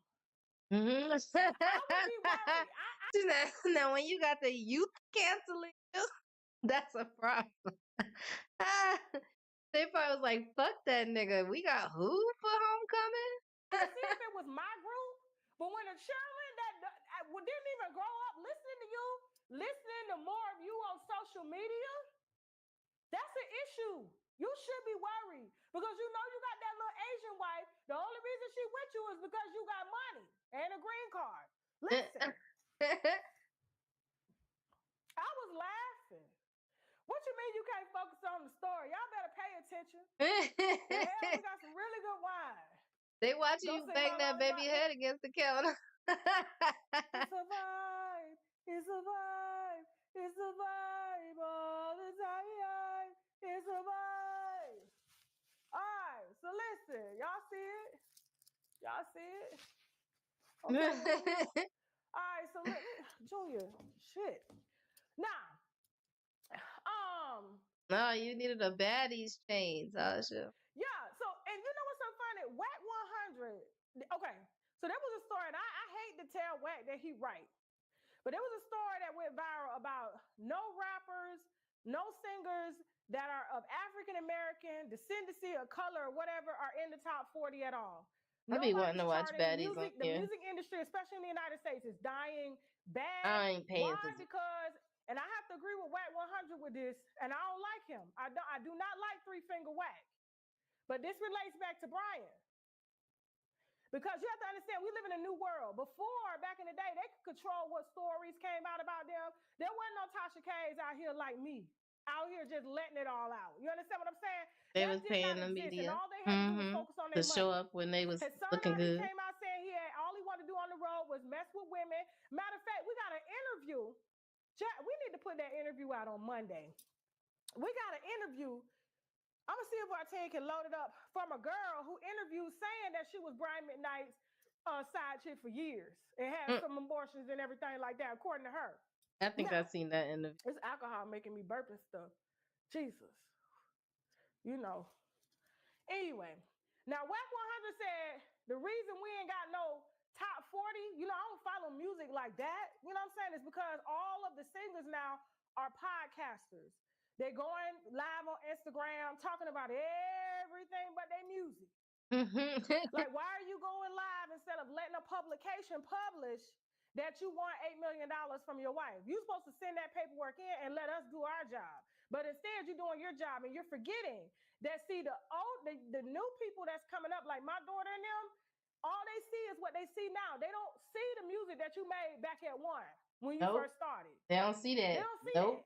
Mm-hmm. I would be worried. Now, when you got the youth canceling, you, that's a problem. They probably was like, "Fuck that nigga. We got who for homecoming?" See if it was my group, but when a children that didn't even grow up listening to you, listening to more of you on social media, that's an issue. You should be worried because you know you got that little Asian wife. The only reason she with you is because you got money and a green card. Listen, I was laughing. What you mean you can't focus on the story? Y'all better pay attention. Hell, we got some really good wine. They watching you bang that baby head against the counter. It's a vibe. It's a vibe. It's a vibe all the time. It's a vibe. All right, so listen, y'all see it? Y'all see it? Okay. All right, so Junior, shit. Now, No, you needed a baddies chain, Tasha. yeah. So, and you know what's so funny? Wack 100. Okay, so there was a story, and I hate to tell Wack that he right, but there was a story that went viral about no rappers, no singers that are of African American descendancy or color or whatever are in the top 40 at all. I be wanting to watch Nobody's baddies charting. on The here. music industry, especially in the United States, is dying bad. I ain't paying Why? for Because, and I have to agree with Wack 100 with this, and I don't like him. I do not like Three Finger Wack. But this relates back to Brian. Because you have to understand, we live in a new world. Before, back in the day, they could control what stories came out about them. There wasn't no Tasha K's out here like me, out here just letting it all out. You understand what I'm saying? They That was did paying not the exist, media and all they had to do was focus on to their show money. up when they was His son looking already good. came out saying all he wanted to do on the road was mess with women. Matter of fact, we got an interview. We need to put that interview out on Monday. We got an interview. I'm gonna see if our team can load it up from a girl who interviewed saying that she was Brian McKnight's side chick for years and had some abortions and everything like that, according to her. I think Now, I've seen that in the. it's alcohol making me burp and stuff. Jesus. You know. Anyway, now Wack 100 said the reason we ain't got no top 40, you know, I don't follow music like that. You know what I'm saying? It's because all of the singers now are podcasters. They're going live on Instagram talking about everything but their music. Like, why are you going live instead of letting a publication publish that you want $8 million from your wife? You're supposed to send that paperwork in and let us do our job. But instead, you're doing your job and you're forgetting that, see, the new people that's coming up, like my daughter and them, all they see is what they see now. They don't see the music that you made back at one when you first started. They don't see that. They don't see nope. that.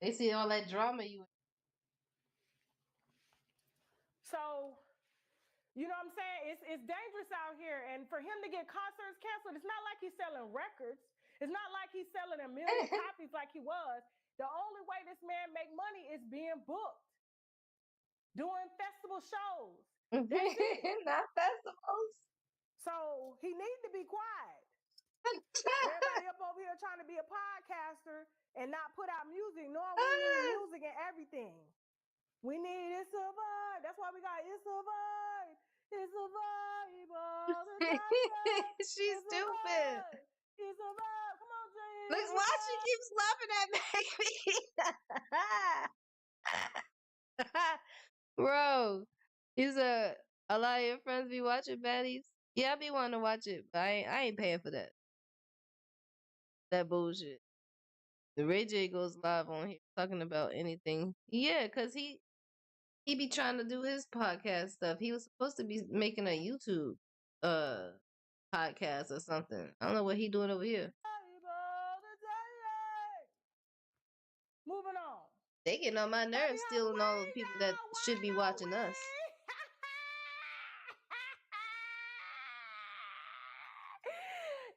They see all that drama you. So, you know what I'm saying? It's dangerous out here. And for him to get concerts canceled, it's not like he's selling records. It's not like he's selling a million copies like he was. The only way this man make money is being booked, doing festival shows. That's it. Not festivals. So he needs to be quiet. Everybody up over here trying to be a podcaster and not put out music, knowing we need music and everything. We need It's a Vibe. That's why we got It's a Vibe. It's a vibe all the time. She's stupid. It's a vibe. Come on, Jay. Look, why she keeps laughing at me? Bro, a lot of your friends be watching baddies? Yeah, I be wanting to watch it, but I ain't paying for that. That bullshit. The Ray J goes live on here talking about anything. Yeah, because he be trying to do his podcast stuff. He was supposed to be making a YouTube podcast or something. I don't know what he doing over here. Moving on. They getting on my nerves, stealing all the people that should be watching us.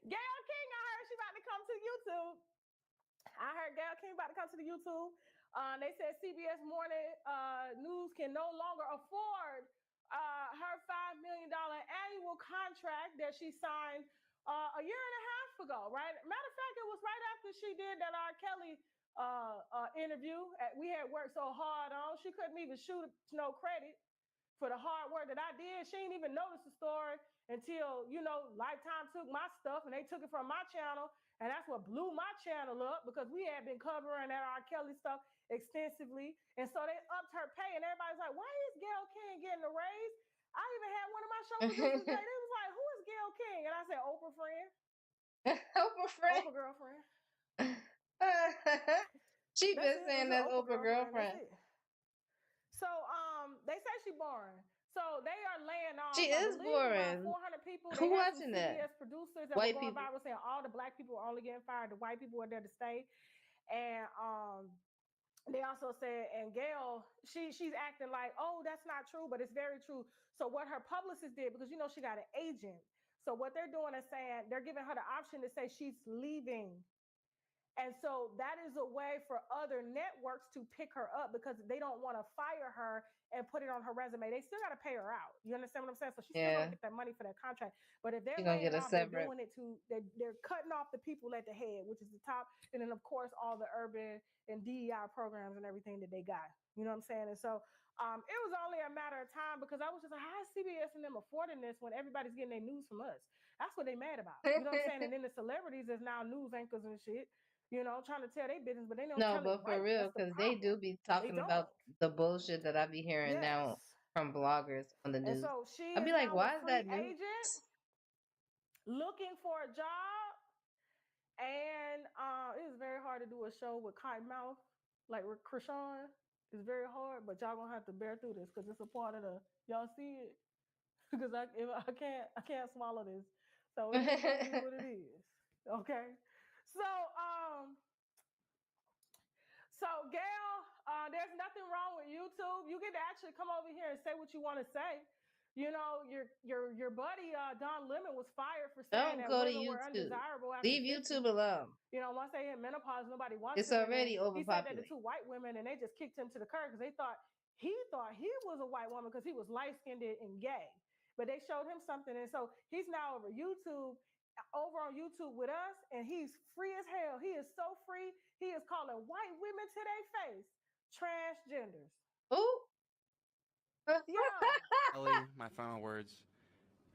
Gayle King, I heard she about to come to YouTube. I heard Gayle King about to come to the YouTube. They said CBS Morning News can no longer afford her $5 million annual annual contract that she signed a year and a half ago, right? Matter of fact, it was right after she did that R. Kelly interview. We had worked so hard on, she couldn't even shoot no credit for the hard work that I did. She didn't even notice the story until, you know, Lifetime took my stuff and they took it from my channel. And that's what blew my channel up because we had been covering that R. Kelly stuff extensively. And so they upped her pay and everybody's like, why is Gayle King getting a raise? I even had one of my show producers say, they was like, who is Gayle King? And I said, Oprah friend. Oprah friend. Oprah girlfriend. She been saying that's Oprah girlfriend. That's it. So they say she boring. So they are laying off. She is boring. 400 people. Who watching that? CBS producers that White were going people. viral saying all the black people are only getting fired. The white people are there to stay. And they also said, and Gayle, she's acting like, oh, that's not true, but it's very true. So what her publicist did, because you know she got an agent. So what they're doing is saying they're giving her the option to say she's leaving. And so that is a way for other networks to pick her up because they don't want to fire her and put it on her resume. They still got to pay her out. You understand what I'm saying? So she's still going to get that money for that contract. But if they're gonna get a off, they're separate. doing it to, they're cutting off the people at the head, which is the top. And then, of course, all the urban and DEI programs and everything that they got. You know what I'm saying? And so it was only a matter of time because I was just like, how is CBS and them affording this when everybody's getting their news from us? That's what they mad about. You know what I'm saying? And then the celebrities is now news anchors and shit. You know, trying to tell their business, but they don't. No, but for real, because they do be talking about the bullshit that I be hearing now from bloggers on the news. And so she I'd be is like, now why a is free that news? agent looking for a job, and it is very hard to do a show with Kai Mouth like with Krishan. It's very hard, but y'all gonna have to bear through this because it's a part of the y'all see it because I can't swallow this. So it is what it is. Okay. So Gayle, there's nothing wrong with YouTube. You get to actually come over here and say what you want to say. You know, your buddy Don Lemon was fired for saying that women were undesirable. Leave YouTube alone. You know, once they hit menopause, nobody wants. It's already overpopulated. He said that to overpopulated. 2 white women, and they just kicked him to the curb because he thought he was a white woman because he was light skinned and gay. But they showed him something, and so he's now over on YouTube with us, and he's free as hell. He is so free. He is calling white women to their face transgenders. Ooh. Ellie, my final words.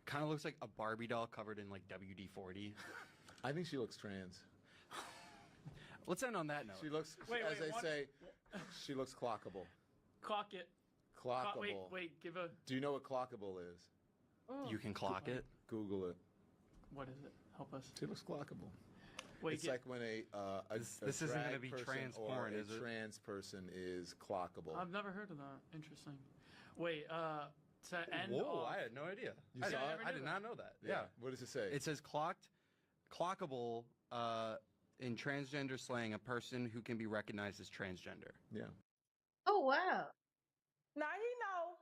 Kind of looks like a Barbie doll covered in like WD-40. I think she looks trans. Let's end on that note. She looks, as they say, she looks clockable. Clock it. Clockable. Wait, give a... Do you know what clockable is? You can clock it. Google it. What is it? Help us. She looks clockable. Wait, it's like when this isn't going to be person trans or porn, a is it? trans person is clockable. I've never heard of that. Interesting. Wait, to end Whoa, off... I had no idea. You saw it? I did not know that. Yeah. What does it say? It says clockable in transgender slang, a person who can be recognized as transgender. Yeah. Oh, wow. Now he know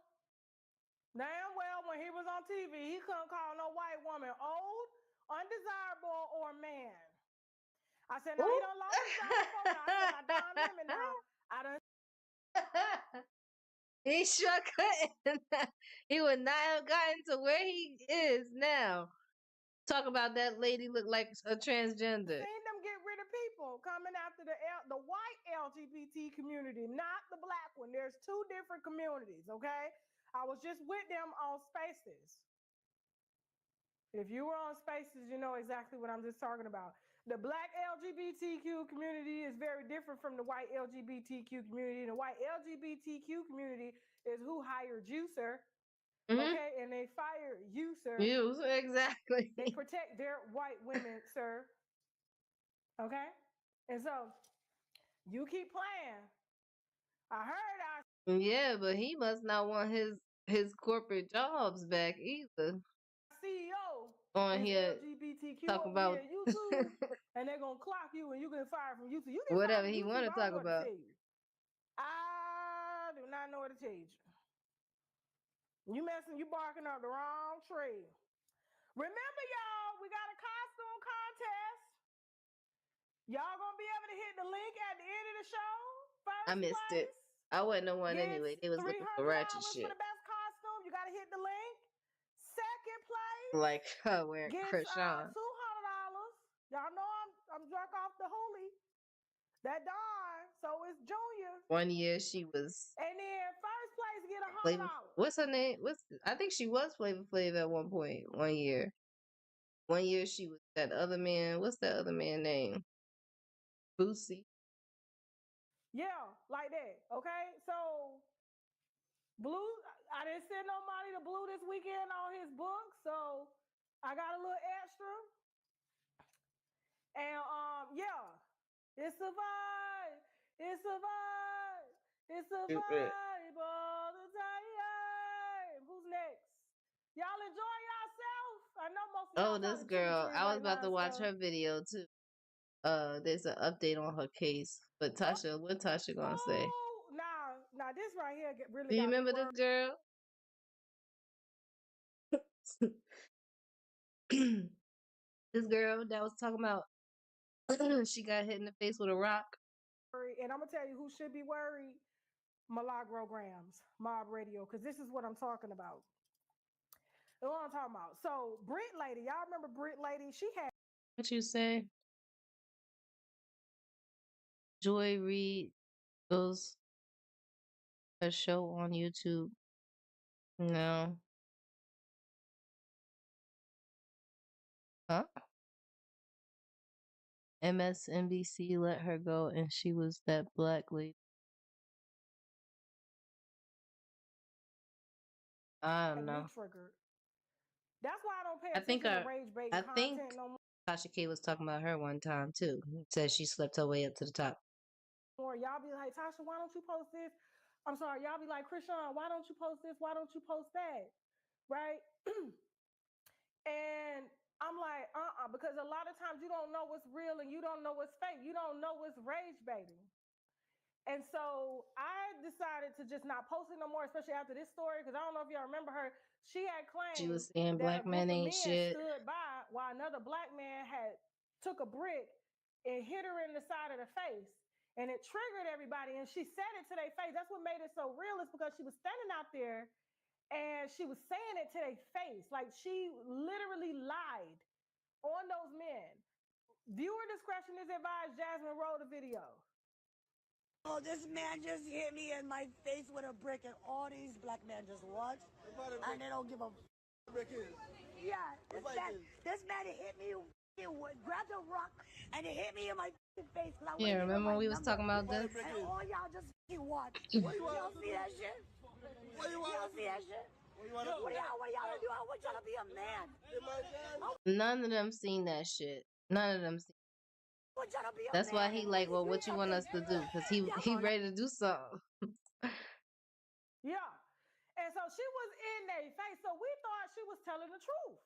damn well when he was on TV, he couldn't call no white woman old, undesirable, or man. I said, no, he don't lost his phone. I said, I Don Lemon now. I done. He sure couldn't. He would not have gotten to where he is now. Talk about that lady look like a transgender. Seen them get rid of people coming after the white LGBT community, not the black one. There's 2 different communities, okay? I was just with them on Spaces. If you were on Spaces, you know exactly what I'm just talking about. The black LGBTQ community is very different from the white LGBTQ community. The white LGBTQ community is who hired you, sir. Okay, and they fire you, sir. You, exactly. They protect their white women, sir. Okay? And so, you keep playing. I heard Yeah, but he must not want his corporate jobs back either. CEO On here, LGBTQ talk over about here at YouTube, and they're going to clock you, and you get fired from YouTube. You get whatever fired he from want to YouTube, I talk don't know what about. tell you. I do not know what to tell you. You barking up the wrong tree. Remember, y'all, we got a costume contest. Y'all gonna be able to hit the link at the end of the show. First I missed place it. I wasn't the one gets anyway. They was looking for $300 ratchet shit. for the best costume. You gotta hit the link. Second place Like her wearing gets Krishan. $200. Y'all know I'm drunk off the holy. That Don. So it's Junior. 1 year she was And then first place get $100. Flavor. What's her name? I think she was Flavor Flav at one point. 1 year. 1 year she was that other man. What's that other man name? Boosie. Yeah, like that. Okay, so Blue, I didn't send no money to Blue this weekend on his book, so I got a little extra. And yeah, it's a vibe. It's a vibe. It's a vibe all the time. Who's next? Y'all enjoy yourself? I know most of y'all Oh, this probably girl. chitty-chitty I was right about now, to watch so. her video too. There's an update on her case. But Tasha, what Tasha gonna say? Oh, nah, this right here really Do you got me remember this girl? This girl that was talking about she got hit in the face with a rock. And I'm gonna tell you who should be worried. Malagrograms, Mob Radio, because this is what I'm talking about. That's what I'm talking about. So Brit Lady, y'all remember Brit Lady? She had What you say? Joy Reid goes a show on YouTube. No. Huh? MSNBC let her go and she was that black lady. I don't know. triggered. That's why I don't pay I think attention to rage bait I content think no Tasha K was talking about her one time too. Said she slept her way up to the top. more. Y'all be like, Tasha, why don't you post this? I'm sorry, y'all be like, Krishan, why don't you post this? Why don't you post that? Right? And I'm like, because a lot of times you don't know what's real and you don't know what's fake. You don't know what's rage baiting. And so I decided to just not post it no more, especially after this story, because I don't know if y'all remember her. She had She claimed was saying that black a group men of ain't men shit. stood by while another black man had took a brick and hit her in the side of the face. And it triggered everybody. And she said it to their face. That's what made it so real, is because she was standing out there and she was saying it to their face. Like she literally lied on those men. Viewer discretion is advised. Jasmine rolled the video. Oh, this man just hit me in my face with a brick, and all these black men just watch, and they don't give a brick is. Yeah, this man hit me, he grabbed a rock, and it hit me in my face. Yeah, remember when we was talking about this? And all y'all just watch. Y'all see that shit? Y'all see that shit? What y'all do? I want y'all to be a man. None of them seen that shit. None of them seen. That's why he like, well, what you want us to do? Because he ready to do something. Yeah. And so she was in their face. So we thought she was telling the truth.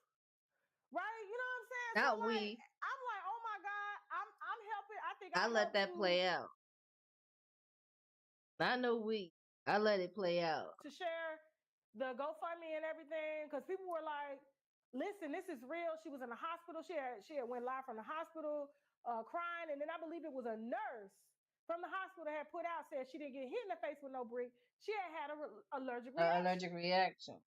Right? You know what I'm saying? Not so we. I'm like, oh my God, I'm helping. I think I let that play out. Not no we. I let it play out. To share the GoFundMe and everything, because people were like, listen, this is real. She was in the hospital. She had went live from the hospital crying. And then I believe it was a nurse from the hospital that had put out, said she didn't get hit in the face with no brick. She had an allergic reaction. Allergic reaction.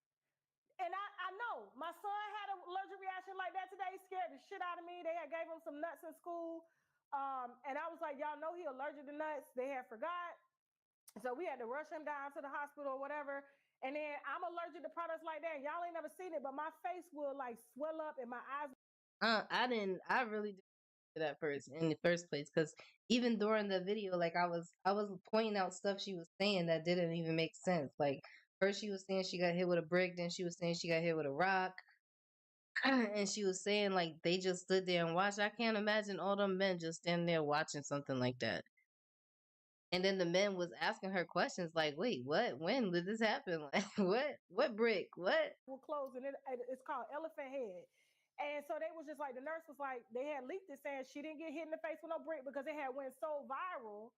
And I know my son had an allergic reaction like that today. He scared the shit out of me. They had gave him some nuts in school. And I was like, y'all know he allergic to nuts. They had forgot. So we had to rush him down to the hospital or whatever. And then I'm allergic to products like that. Y'all ain't never seen it, but my face will like swell up and my eyes. I really didn't do that first in the first place, because even during the video, like I was pointing out stuff she was saying that didn't even make sense. Like first she was saying she got hit with a brick, then she was saying she got hit with a rock, and she was saying like they just stood there and watched. I can't imagine all them men just standing there watching something like that. And then the men was asking her questions like, wait, what? When did this happen? Like, what? What brick? What? We're closing it. It's called Elephant Head. And so they was just like, the nurse was like, they had leaked it saying she didn't get hit in the face with no brick because it had went so viral.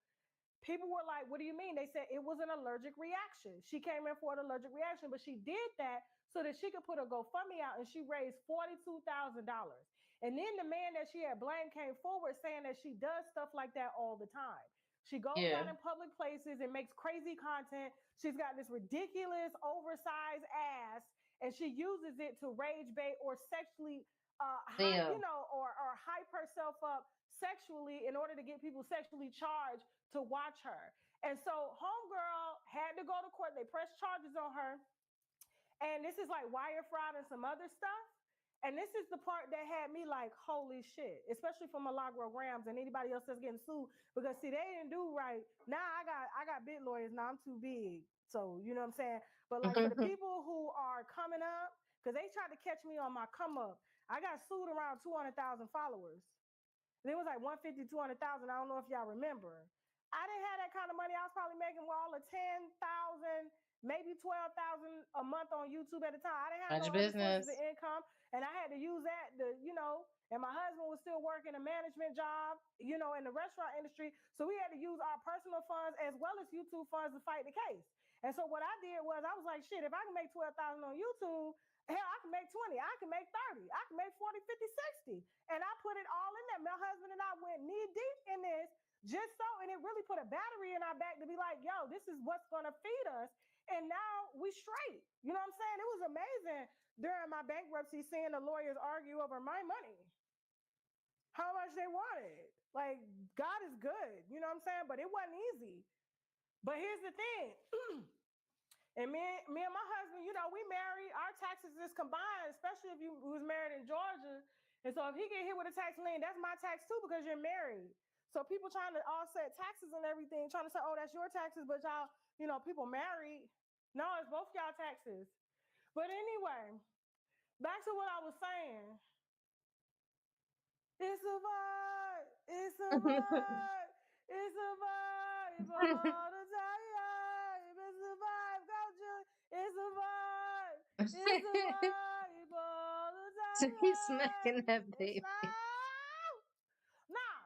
People were like, what do you mean? They said it was an allergic reaction. She came in for an allergic reaction, but she did that so that she could put a GoFundMe out, and she raised $42,000. And then the man that she had blamed came forward saying that she does stuff like that all the time. She goes out in public places and makes crazy content. She's got this ridiculous, oversized ass, and she uses it to rage bait or sexually, Yeah. or hype herself up sexually in order to get people sexually charged to watch her. And so homegirl had to go to court. They pressed charges on her. And this is like wire fraud and some other stuff. And this is the part that had me like, holy shit, especially for Milagro Grams and anybody else that's getting sued. Because see, they didn't do right. Now I got big lawyers. Now I'm too big. So you know what I'm saying? But like for the people who are coming up, because they tried to catch me on my come up, I got sued around 200,000 followers. And it was like 150, 200,000. I don't know if y'all remember. I didn't have that kind of money. I was probably making all of 10,000, maybe 12,000 a month on YouTube at a time. I didn't have no other sources of income, and I had to use that to, and my husband was still working a management job, in the restaurant industry. So we had to use our personal funds as well as YouTube funds to fight the case. And so what I did was I was like, shit, if I can make 12,000 on YouTube, hell, I can make 20, I can make 30, I can make 40, 50, 60. And I put it all in there. My husband and I went knee deep in this just so, and it really put a battery in our back to be like, yo, this is what's going to feed us. And now we straight. You know what I'm saying? It was amazing during my bankruptcy seeing the lawyers argue over my money, how much they wanted. Like, God is good. You know what I'm saying? But it wasn't easy. But here's the thing. And me and my husband, we married. Our taxes is combined, especially if you was married in Georgia. And so if he get hit with a tax lien, that's my tax too because you're married. So people trying to offset taxes and everything, trying to say, oh, that's your taxes, but y'all, people married. No, it's both y'all taxes. But anyway, back to what I was saying. It's a vibe. It's a vibe. It's a vibe all the time. It's a vibe, culture. It's a vibe. It's a vibe all the time. So he's smacking that baby. Now,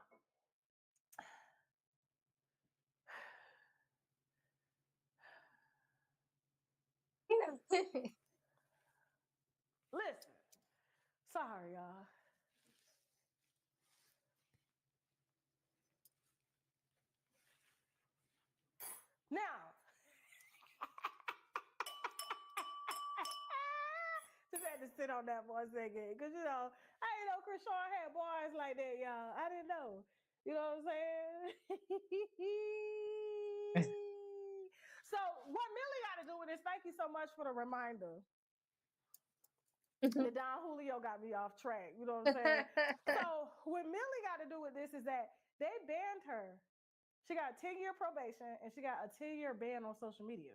listen. Sorry, y'all. Now, just had to sit on that for a second. Because, I didn't know Krishan had bars like that, y'all. I didn't know. You know what I'm saying? So, what Millie got to do with this, thank you so much for the reminder. The Don Julio got me off track. You know what I'm saying? So, what Millie got to do with this is that they banned her. She got a 10-year probation, and she got a 10-year ban on social media.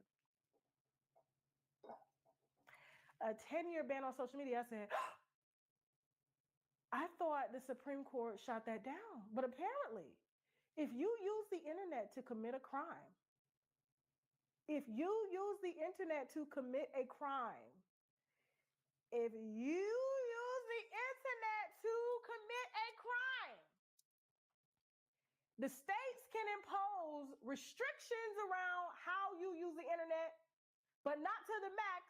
A 10-year ban on social media. I said, I thought the Supreme Court shot that down. But apparently, if you use the internet to commit a crime, if you use the internet to commit a crime, if you use the internet to commit a crime, the states can impose restrictions around how you use the internet, but not to the max.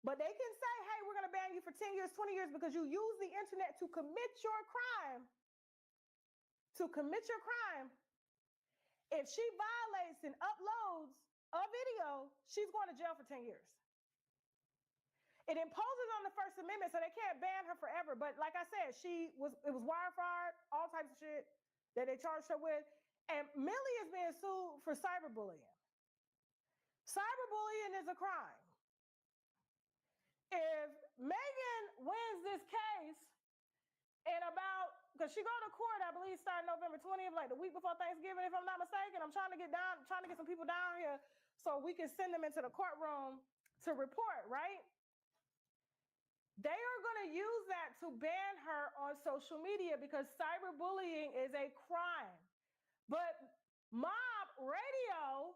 But they can say, hey, we're going to ban you for 10 years, 20 years because you use the internet to commit your crime. To commit your crime. If she violates and uploads a video, she's going to jail for 10 years. It imposes on the First Amendment, so they can't ban her forever. But like I said, it was wire fraud, all types of shit that they charged her with. And Millie is being sued for cyberbullying. Cyberbullying is a crime. If Megan wins this case in because she go to court, I believe, starting November 20th, like the week before Thanksgiving, if I'm not mistaken. I'm trying to get some people down here so we can send them into the courtroom to report, right? They are going to use that to ban her on social media because cyberbullying is a crime. But Mob Radio,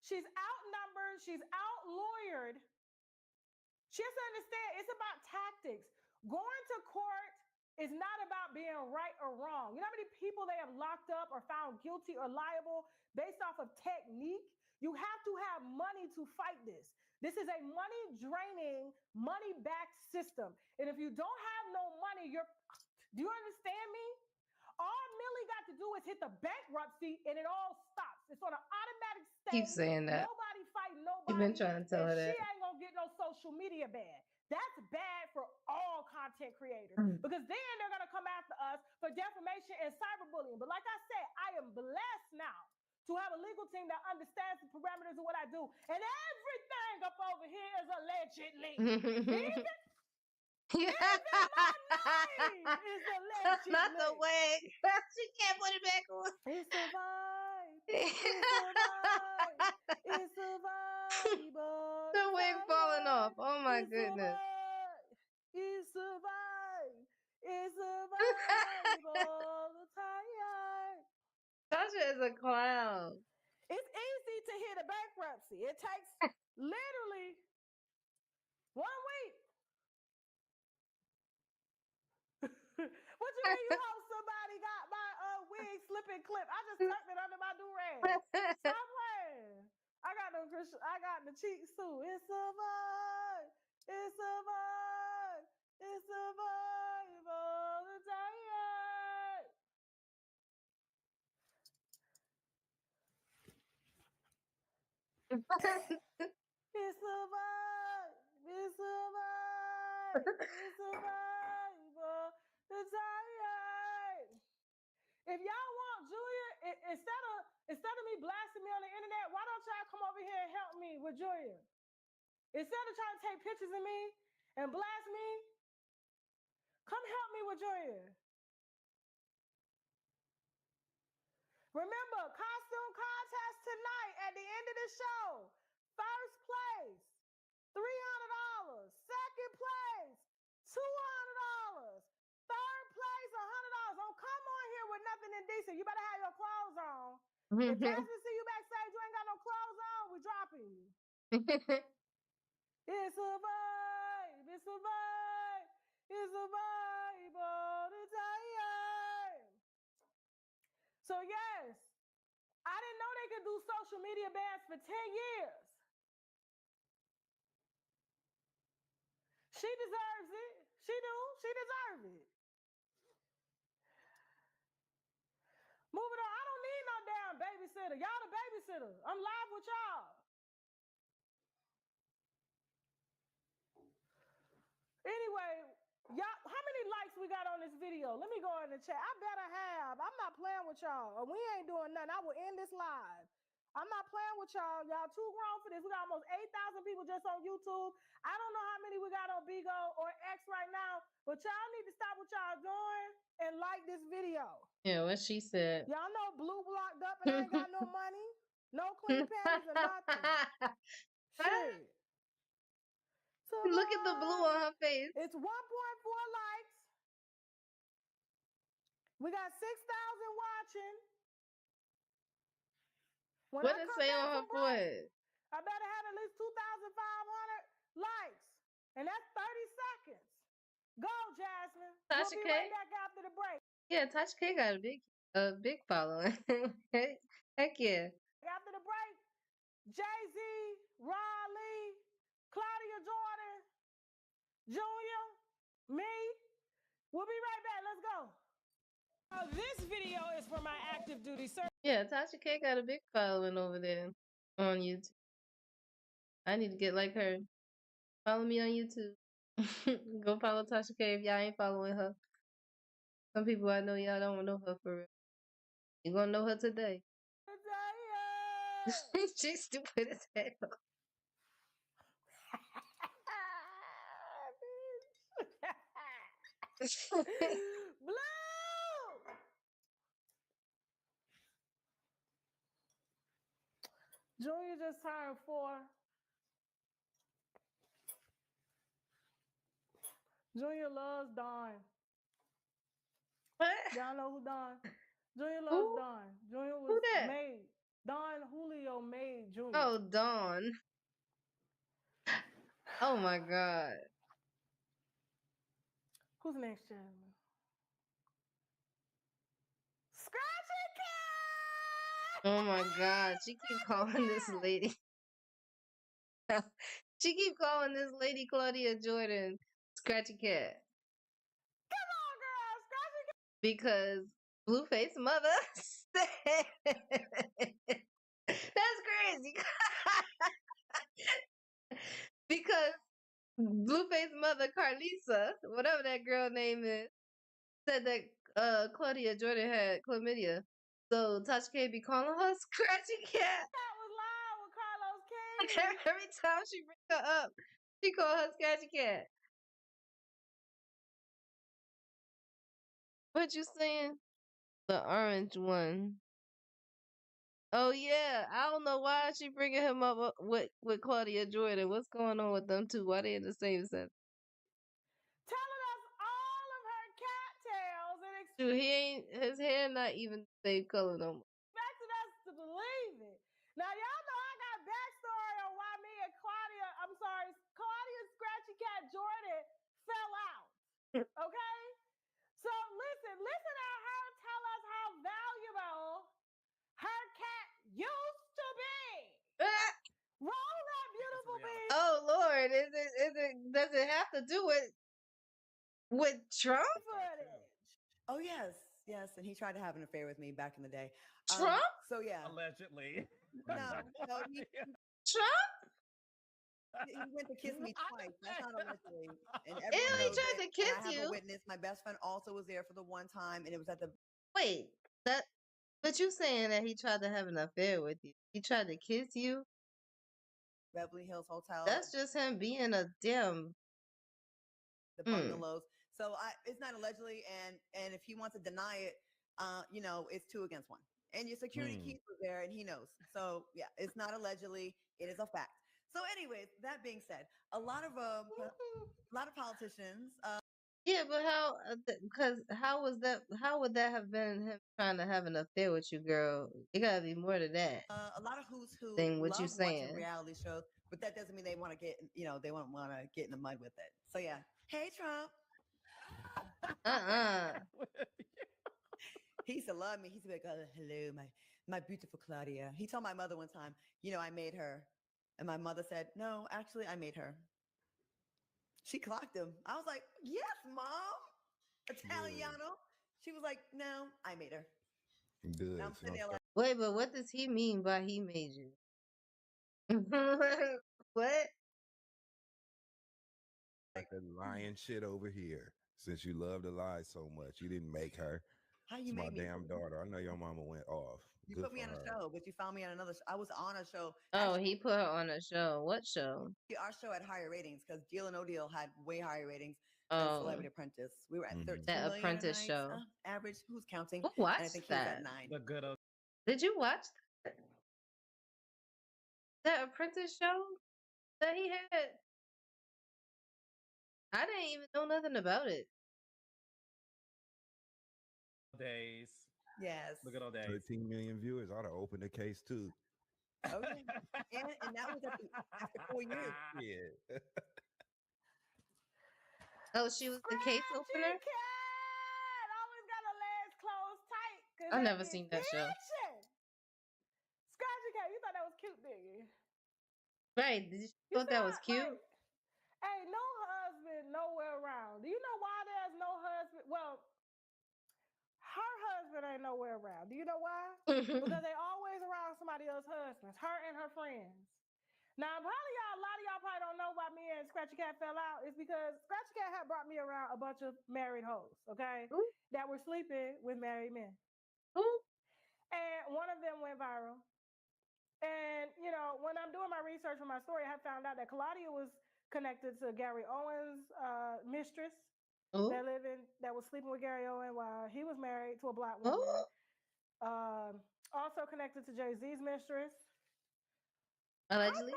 she's outnumbered, she's out-lawyered. She has to understand it's about tactics. Going to court is not about being right or wrong. You know how many people they have locked up or found guilty or liable based off of technique? You have to have money to fight this. This is a money-draining, money-backed system. And if you don't have no money, do you understand me? All Millie got to do is hit the bankruptcy and it all stops. It's on an automatic Keep stage. saying that. Nobody fighting You've been nobody, trying to tell and her she that. ain't gonna get no social media ban. That's bad for all content creators Mm. because then they're gonna come after us for defamation and cyberbullying. But like I said, I am blessed now to have a legal team that understands the parameters of what I do, and everything up over here is allegedly. Even my name is allegedly. Not the wig. She can't put it back on. It's a vibe. It's a vibe. It's a vibe. The wig falling off. Oh my It's goodness. a vibe. It's a vibe. It's a vibe all the time. Tasha is a clown. It's easy to hit a bankruptcy. It takes literally 1 week. What you mean you hope somebody got my wig slipping clip? I just tucked it under my do-rag. Stop playing. I got the cheeks too. It's a vibe. It's a vibe. It's a vibe all the time. It's a vibe. It's a vibe. It's a vibe all the time. If y'all want Julia, instead of me blasting me on the internet, why don't y'all come over here and help me with Julia? Instead of trying to take pictures of me and blast me, come help me with Julia. Remember, costume contest tonight at the end of the show. First place, $300. Second place, $200. Third place, $100. Don't come on here with nothing indecent. You better have your clothes on. If Jasmine see you backstage, you ain't got no clothes on, we dropping you. It's a vibe. It's a vibe. It's a vibe all the time. So yes, I didn't know they could do social media bans for 10 years. She deserves it. She do. She deserves it. Moving on. I don't need no damn babysitter. Y'all the babysitter. I'm live with y'all. Anyway, y'all, how many likes we got on this video? Let me go in the chat. I better have. I'm not playing with y'all. We ain't doing nothing. I will end this live. I'm not playing with y'all. Y'all too grown for this. We got almost 8,000 people just on YouTube. I don't know how many we got on Bigo or X right now, but y'all need to stop what y'all doing and like this video. Yeah, what she said. Y'all know Blue blocked up and I ain't got no money, no clean panties or nothing. Shit. Look at the blue on her face. It's 1.4 likes. We got 6,000 watching. When What I it come say back on her from break, forehead? I better have at least 2,500 likes. And that's 30 seconds. Go, Jasmine. Tasha We'll be K? right back after the break. Yeah, Tasha K got a big following. Heck yeah. After the break, Jay-Z, Raleigh, Claudia Jordan, Junior, me. We'll be right back. Let's go. This video is for my active duty service. Yeah, Tasha K got a big following over there on YouTube. I need to get like her. Follow me on YouTube. Go follow Tasha K if y'all ain't following her. Some people I know y'all don't know her for real. You gonna know her today. She's stupid as hell. Blue! Junior just turned 4. Junior loves Dawn. What? Y'all know who Dawn? Junior loves Who? Dawn. Junior Who was that? made. Dawn Julio made Junior. Oh, Dawn. Oh my God. Who's next, Jasmine? Scratchy Cat! Oh my God. She keep calling this lady. She keep calling this lady Claudia Jordan Scratchy Cat. Come on, girl. Scratchy Cat. Because Blueface mother said crazy because Blueface mother Carlisa, whatever that girl name is, said that Claudia Jordan had chlamydia. So Tasha K be calling her Scratchy Cat. That was loud with Carlos King. Every time she bring her up, she call her Scratchy Cat. What you saying? The orange one. Oh yeah, I don't know why she bringing him up with Claudia Jordan. What's going on with them two? Why they in the same set? Telling us all of her cattails and Dude, he ain't his hair not even the same color no more. expecting us to believe it. Now y'all know I got backstory on why me and Claudia Scratchy Cat Jordan fell out. Okay? So listen at her tell us how valuable her cat used to be. Roll that beautiful beat. Oh Lord, does it have to do with Trump? Oh yes, and he tried to have an affair with me back in the day. Trump? So yeah, Allegedly. no, Trump? he went to kiss me twice. That's not allegedly. And Ew, everyone he knows tried it, to kiss and I have you. a witness. My best friend also was there for the one time, and it was at the Wait, but you saying that he tried to have an affair with you? He tried to kiss you? Beverly Hills Hotel. That's just him being a damn. The bungalows. So it's not allegedly, and if he wants to deny it, it's 2 against 1. And your security keys was there, and he knows. So yeah, it's not allegedly; it is a fact. So, anyways, that being said, a lot of politicians. Yeah, but how? Because how was that? How would that have been him trying to have an affair with you, girl? It gotta be more to that. A lot of who's who Than what love you saying. watching reality shows, but that doesn't mean they want to get, they won't want to get in the mud with it. So yeah, hey Trump. He used to love me. He used to be like, oh, hello, my beautiful Claudia. He told my mother one time, I made her, and my mother said, no, actually, I made her. She clocked him. I was like, yes, mom, Italiano. She was like, no, I made her. Good. And I'm sitting there like, wait, but what does he mean by he made you? What? Like the lying shit over here. Since you love to lie so much, you didn't make her. How you It's my made me? damn daughter. I know your mama went off. You Good put me for on a her. show, but you found me on another show. I was on a show. Oh, he put her on a show. What show? Our show had higher ratings because Deal and No Deal had way higher ratings than Oh. Celebrity Apprentice. We were at 13 That million a Apprentice night, show. average. Who's counting? Who And I watched think he was that? at 9. The good old. Did you watch that Apprentice show that he had? I didn't even know nothing about it. Days. Yes. The good old days. 13 million viewers. I'd have opened a case too. Okay. and that was after 4 years. Yeah. Oh, she was the case opener? Cat always got her legs closed tight. I never seen that show. Scratchy Cat, you thought that was cute, didn't you? Right. Did you thought that was cute? Ain't no husband nowhere around. Do you know why there's no husband? Well, her husband ain't nowhere around. Do you know why? Because they always around somebody else's husbands, her and her friends. Now, probably a lot of y'all probably don't know why me and Scratchy Cat fell out. It's because Scratchy Cat had brought me around a bunch of married hoes, okay? That were sleeping with married men. And one of them went viral. And, when I'm doing my research for my story, I found out that Claudia was connected to Gary Owens' mistress that was sleeping with Gary Owen while he was married to a black woman. Also connected to Jay-Z's mistress. Allegedly.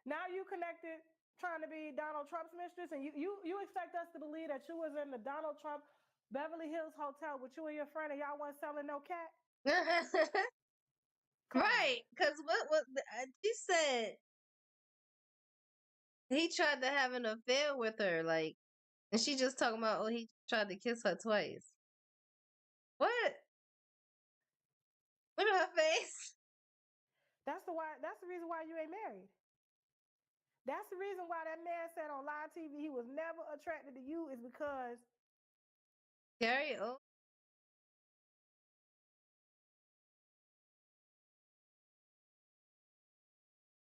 Now you connected trying to be Donald Trump's mistress, and you expect us to believe that you was in the Donald Trump Beverly Hills Hotel with you and your friend, and y'all wasn't selling no cat? Right, because what she said he tried to have an affair with her, like, and she just talking about, he tried to kiss her twice. What? Look at her face. That's the reason why you ain't married. That's the reason why that man said on live TV he was never attracted to you, is because Gary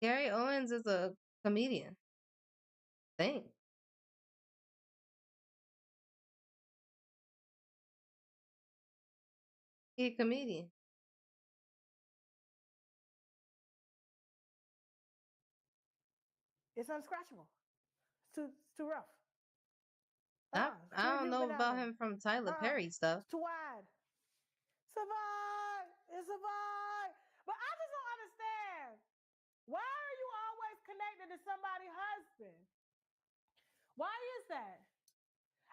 Gary Owens is a comedian. I think. He a comedian. It's unscratchable. It's too rough. I don't know about him from Tyler Perry stuff. It's too wide. Survive. It's survive. But I just don't understand. Why are you always connected to somebody's husband? Why is that?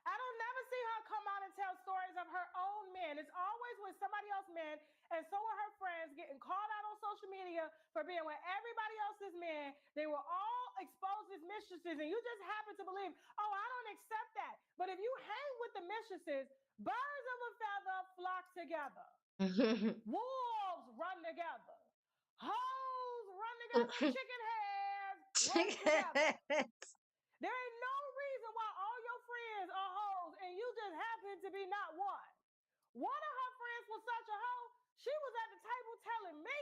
I don't never see her come out and tell stories of her own men. It's always with somebody else's men, and so are her friends getting called out on social media for being with everybody else's men. They were all exposed as mistresses, and you just happen to believe, oh, I don't accept that. But if you hang with the mistresses, birds of a feather flock together. Wolves run together. Hoes run together. Chicken heads run together. There ain't no reason why all your friends are hoes and you just happen to be not one. One of her friends was such a hoe, she was at the table telling me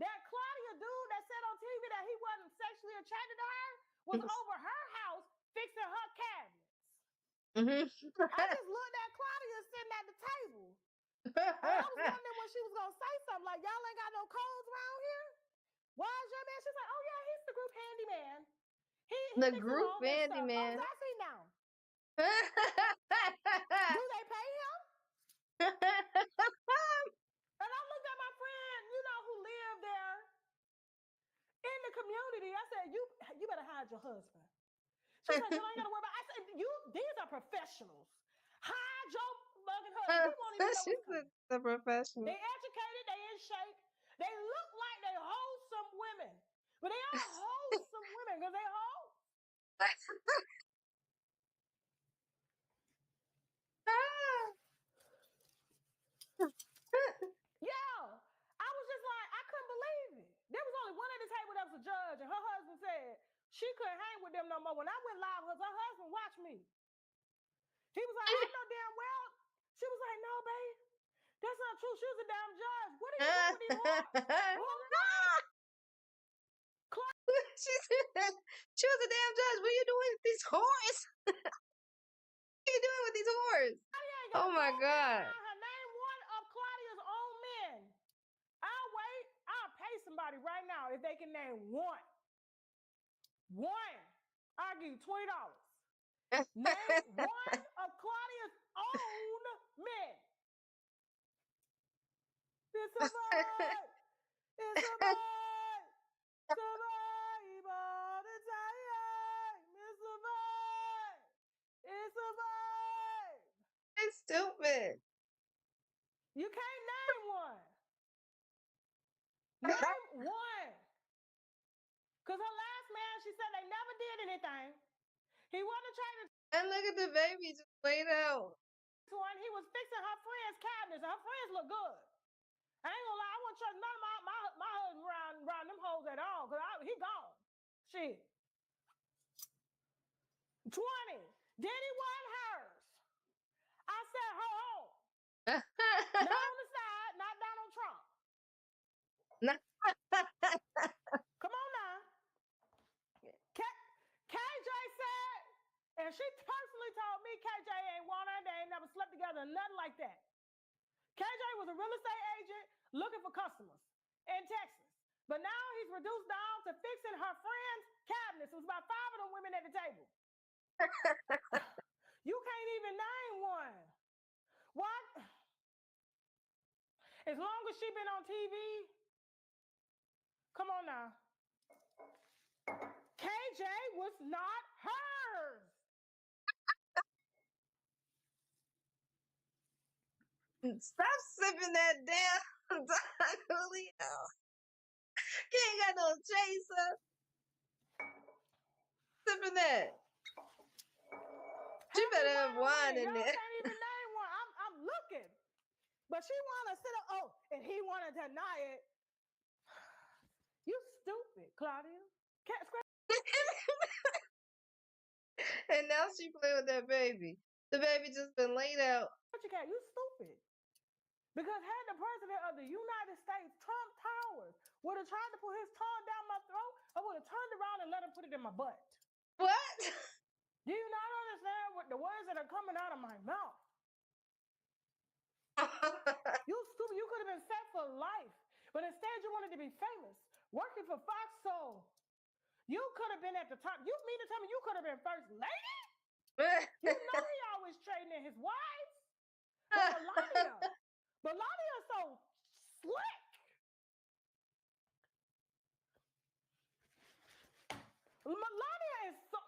that Claudia dude that said on TV that he wasn't sexually attracted to her was over her house fixing her cabinets. I just looked at Claudia sitting at the table. And I was wondering when she was going to say something like, y'all ain't got no codes around here? Why is your man? She's like, oh yeah, he's the group handyman. He The group handyman. Oh, I see now. Do they pay him? And I looked at my friend, you know, who lived there in the community. I said, you better hide your husband. She's like, you ain't gotta worry about it. I said, these are professionals. Hide your fucking husband. He won't even know what's coming. The professional. They educated, they in shape. They look like they wholesome women. But they are wholesome women because they whole. Yeah, I was just like, I couldn't believe it. There was only one at the table that was a judge, and her husband said she couldn't hang with them no more. When I went live, her husband watched me. He was like, I know damn well. She was like, no, babe, that's not true. She was a damn judge. What are you doing with these She was a damn judge. What are you doing with these whores? What are you doing with these whores? Oh my God. Her name one of Claudia's own men. I'll wait. I'll pay somebody right now if they can name one. One. I'll give you $20. Name one of Claudia's own men. It's a vibe. It's a vibe. Survive all the time. It's a vibe. It's a vibe. It's stupid. You can't name one. Name one. Because her last man, she said they never did anything. He wasn't trying to. And look at the baby just laid out. One, he was fixing her friends' cabinets. Her friends look good. I ain't gonna lie, I wouldn't trust none of my husband around them hoes at all, because he gone. Shit. 20. Diddy wasn't hers. I said her home. Not on the side, not Donald Trump. Come on now. KJ said, and she personally told me KJ ain't want her, they ain't never slept together, nothing like that. KJ was a real estate agent looking for customers in Texas. But now he's reduced down to fixing her friends' cabinets. It was about 5 of them women at the table. You can't even name one. What? As long as she been on TV, come on now. KJ was not hers. Stop sipping that damn Don Julio. You ain't got no chaser. Sipping that. She better have wine in there. Y'all can't even name one. I'm looking. But she wanna sit up, oh, and he wanna deny it. You stupid, Claudia. And now she playing with that baby. The baby just been laid out. You stupid. Because had the president of the United States, Trump Towers, would have tried to put his tongue down my throat, I would have turned around and let him put it in my butt. What? Do you not understand what the words that are coming out of my mouth? You stupid, you could have been set for life, but instead you wanted to be famous, working for Fox Soul. You could have been at the top. You mean to tell me you could have been first lady? You know he always trading in his wives. But Melania's so slick. Melania is so,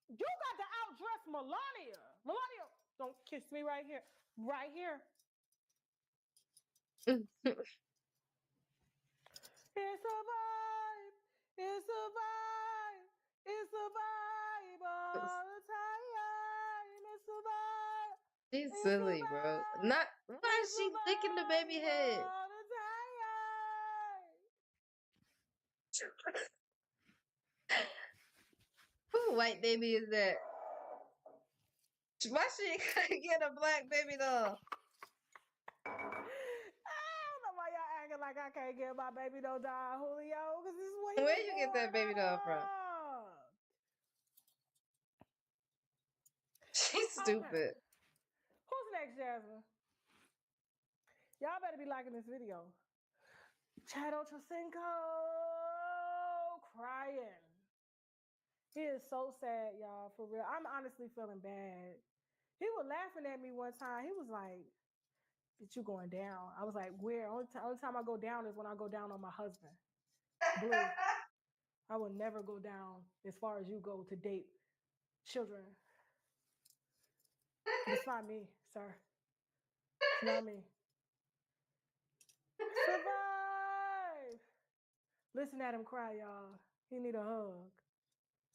you got to outdress Melania. Melania, don't kiss me right here. Right here. It's a vibe. It's a vibe. It's a vibe all the time. It's a vibe. She's silly, bro. Not why is she licking the baby head? All the time. Who white baby is that? Why she couldn't get a black baby doll? I don't know why y'all acting like I can't get my baby doll, Julio. Because this is what Where you get that baby doll from? She's stupid. Who's next, Jasmine? Y'all better be liking this video. Chad Ochocinco crying. He is so sad, y'all, for real. I'm honestly feeling bad. He was laughing at me one time. He was like, "Bitch, you going down?" I was like, "Where?" Only time I go down is when I go down on my husband. Blue. I will never go down as far as you go to date children. It's not me, sir. It's not me. Survive. Listen at him cry, y'all. He need a hug.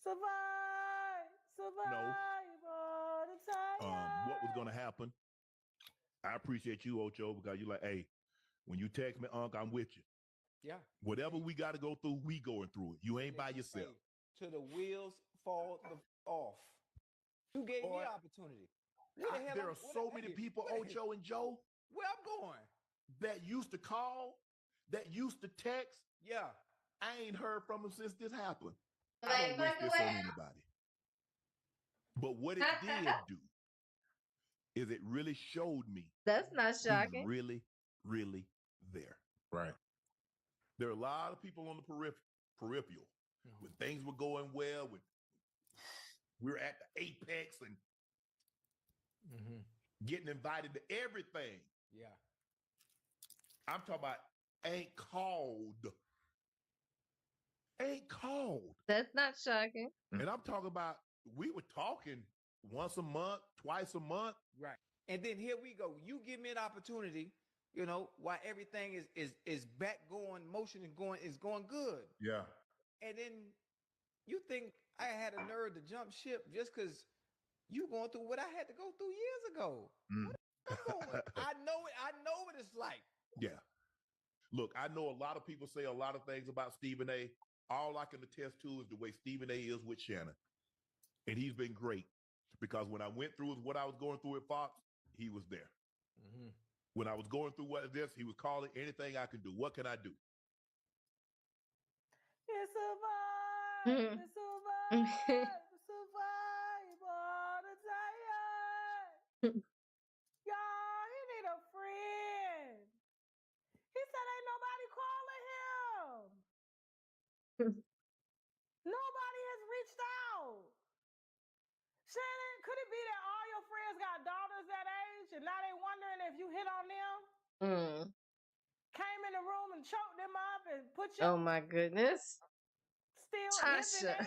Survive. Survive all the time. What was going to happen? I appreciate you, Ocho, because you're like, hey, when you text me, Unc, I'm with you. Yeah. Whatever we got to go through, we going through it. You ain't by yourself. Till the wheels fall off. You gave me opportunity. There are so many people, Ocho and Joe, where I'm going, that used to call, that used to text. Yeah. I ain't heard from them since this happened. I don't wish this on anybody. But what it did do is it really showed me that's not shocking. Who's really, really there. Right. There are a lot of people on the peripheral when things were going well, when we were at the apex and getting invited to everything. Yeah. I'm talking about ain't called. Ain't called. That's not shocking. And I'm talking about we were talking once a month, twice a month. Right. And then here we go. You give me an opportunity, you know, while everything is back going, motion is going good. Yeah. And then you think I had a nerve to jump ship just because you going through what I had to go through years ago. I know what it's like. Yeah. Look, I know a lot of people say a lot of things about Stephen A. All I can attest to is the way Stephen A. is with Shannon. And he's been great because when I went through what I was going through at Fox, he was there. When I was going through he was calling anything I could do. What can I do? It's a vibe. It's a vibe. It's a vibe all the time. Y'all, he need a friend. He said ain't nobody calling him. Nobody has reached out. Shannon, could it be that all your friends got daughters that age and now they wondering if you hit on them? Came in the room and choked them up and put you. Oh my goodness. Still Tasha.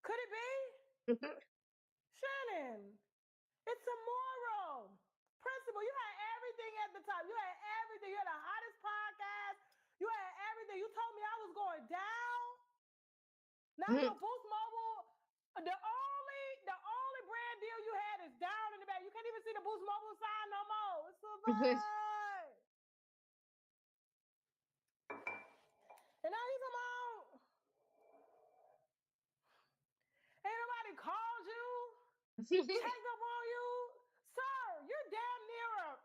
Could it be? Shannon, it's a moral principle. You had everything at the top. You had everything. You had the hottest podcast. You had everything. You told me I was going down. Now your Boost Mobile, the only brand deal you had is down in the back. You can't even see the Boost Mobile sign no more. It's a vibe. And now he's about. Ain't nobody called you, checked up on you. Sir, you're damn near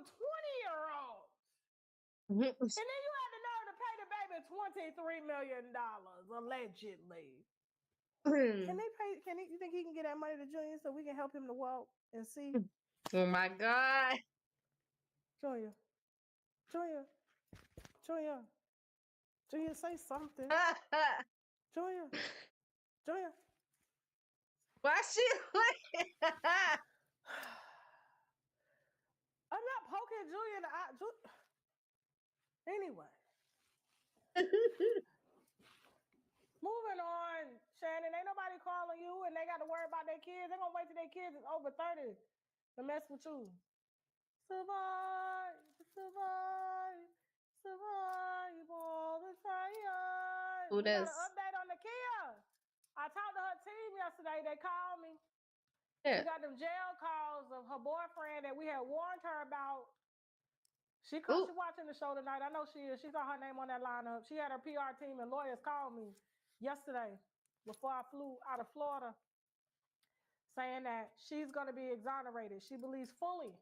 with 20-year-olds. And then you had the nerve to pay the baby $23 million, allegedly. Can they pay? You think he can get that money to Junior so we can help him to walk and see? Oh my God. Junior, say something. Junior. Why she looking? I'm not poking Junior in the eye. Anyway. Moving on, Shannon. Ain't nobody calling you and they got to worry about their kids. They're going to wait till their kids is over 30 to mess with you. Survive all the time. We got an update on Nakia. I talked to her team yesterday. They called me. Yeah. We got them jail calls of her boyfriend that we had warned her about. She watching the show tonight. I know she is. She saw her name on that lineup. She had her PR team and lawyers call me yesterday before I flew out of Florida saying that she's going to be exonerated. She believes fully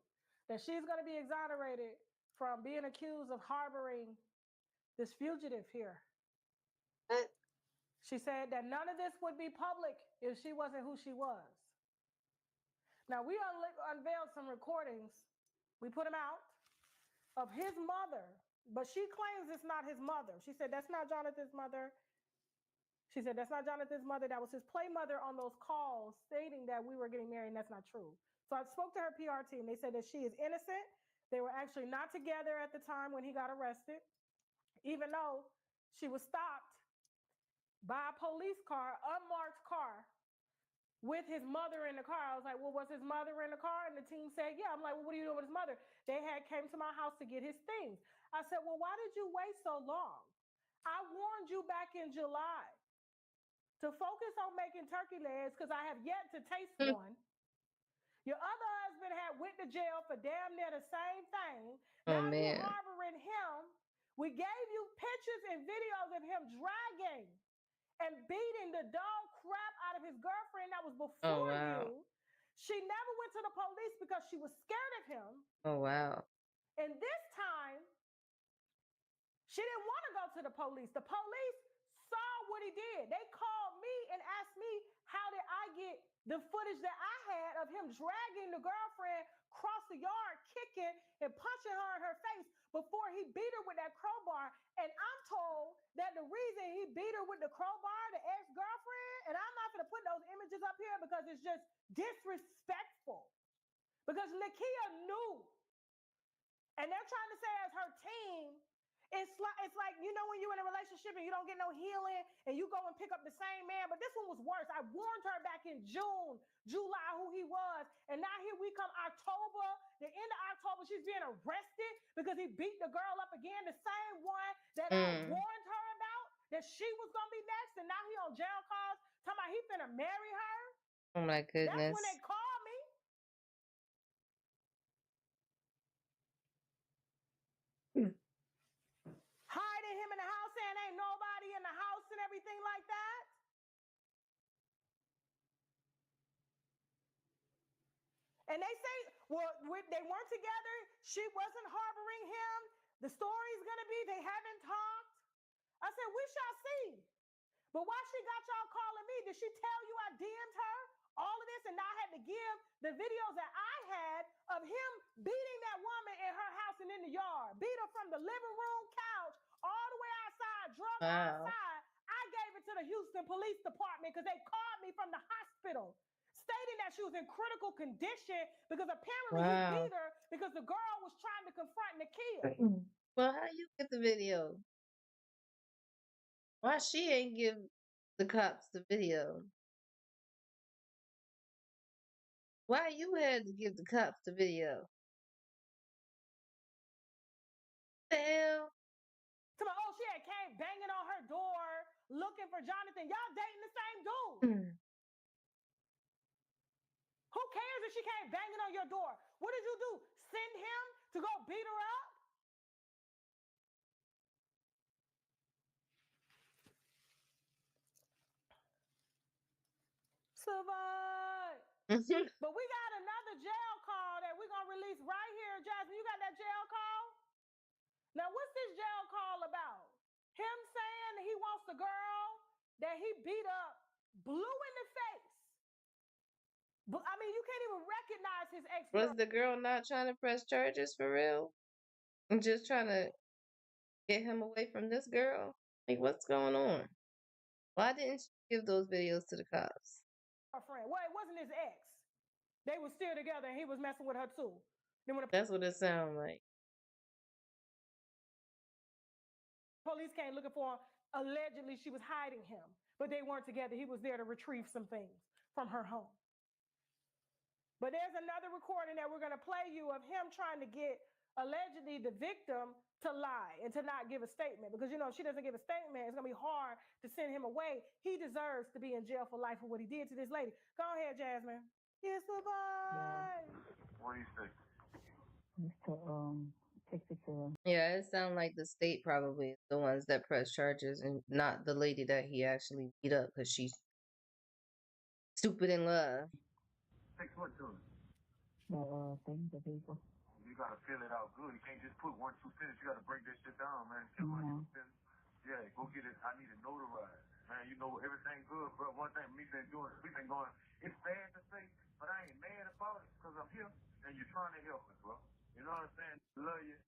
that she's going to be exonerated from being accused of harboring this fugitive here. She said that none of this would be public if she wasn't who she was. Now, we unveiled some recordings. We put them out of his mother, but she claims it's not his mother. She said, that's not Jonathan's mother. She said, that's not Jonathan's mother. That was his play mother on those calls stating that we were getting married, and that's not true. So I spoke to her PR team. They said that she is innocent. They were actually not together at the time when he got arrested, even though she was stopped by a police car, unmarked car, with his mother in the car. I was like, well, was his mother in the car? And the team said, yeah. I'm like, well, what are you doing with his mother? They came to my house to get his things. I said, well, why did you wait so long? I warned you back in July to focus on making turkey legs because I have yet to taste one. Your other husband went to jail for damn near the same thing. Now you're harboring him. We gave you pictures and videos of him dragging and beating the dog crap out of his girlfriend that was before you. She never went to the police because she was scared of him. Oh, wow. And this time, she didn't want to go to the police. The police saw what he did. They called me and asked me, how did I get the footage that I had of him dragging the girlfriend across the yard, kicking and punching her in her face before he beat her with that crowbar. And I'm told that the reason he beat her with the crowbar, the ex-girlfriend, and I'm not going to put those images up here because it's just disrespectful. Because Nakia knew. And they're trying to say as her team, it's like, you know, when you're in a relationship and you don't get no healing and you go and pick up the same man. But this one was worse. I warned her back in June, July, who he was. And now here we come October, the end of October, she's being arrested because he beat the girl up again. The same one that I warned her about, that she was going to be next. And now he on jail calls talking about he finna marry her. Oh my goodness. That's when they called me. Hiding him in the house saying ain't nobody in the house and everything like that. And they say, well, they weren't together. She wasn't harboring him. The story's going to be they haven't talked. I said, we shall see. But why she got y'all calling me? Did she tell you I DM'd her? All of this, and I had to give the videos that I had of him beating that woman in her house and in the yard. Beat her from the living room couch all the way outside, drug her outside. I gave it to the Houston Police Department because they called me from the hospital stating that she was in critical condition because apparently he beat her because the girl was trying to confront Nakia. Well, how you get the video? Why she ain't give the cops the video? Why you had to give the cops the video? The hell? Oh, she had came banging on her door looking for Jonathan. Y'all dating the same dude. Who cares if she came banging on your door? What did you do? Send him to go beat her up? Survive. But we got another jail call that we're going to released right here. Jasmine, you got that jail call? Now, what's this jail call about? Him saying he wants the girl that he beat up blue in the face. But I mean, you can't even recognize his Was ex-girl. the girl not trying to press charges for real? And just trying to get him away from this girl? Like, what's going on? Why didn't she give those videos to the cops? Friend. Well, it wasn't his ex. They were still together and he was messing with her too. Then when the That's what it sounds like. police came looking for him, allegedly she was hiding him, but they weren't together. He was there to retrieve some things from her home. But there's another recording that we're going to play you of him trying to get allegedly the victim to lie and to not give a statement, because you know if she doesn't give a statement, it's going to be hard to send him away. He deserves to be in jail for life for what he did to this lady. Go ahead, Jasmine. It's the vibe. What do you think? Just to take picture. Yeah, it sounds like the state probably is the ones that press charges and not the lady that he actually beat up because she's stupid in love. Take what to it? The things, the people. You gotta fill it out good. You can't just put 1, 2 sentences. You gotta break that shit down, man. Kill 1, 2 sentences. Yeah, go get it. I need it notarized. Man, you know everything good, bro. One thing we've been doing, we've been going, it's bad to say, but I ain't mad about it because I'm here and you're trying to help me, bro. You know what I'm saying? Love you.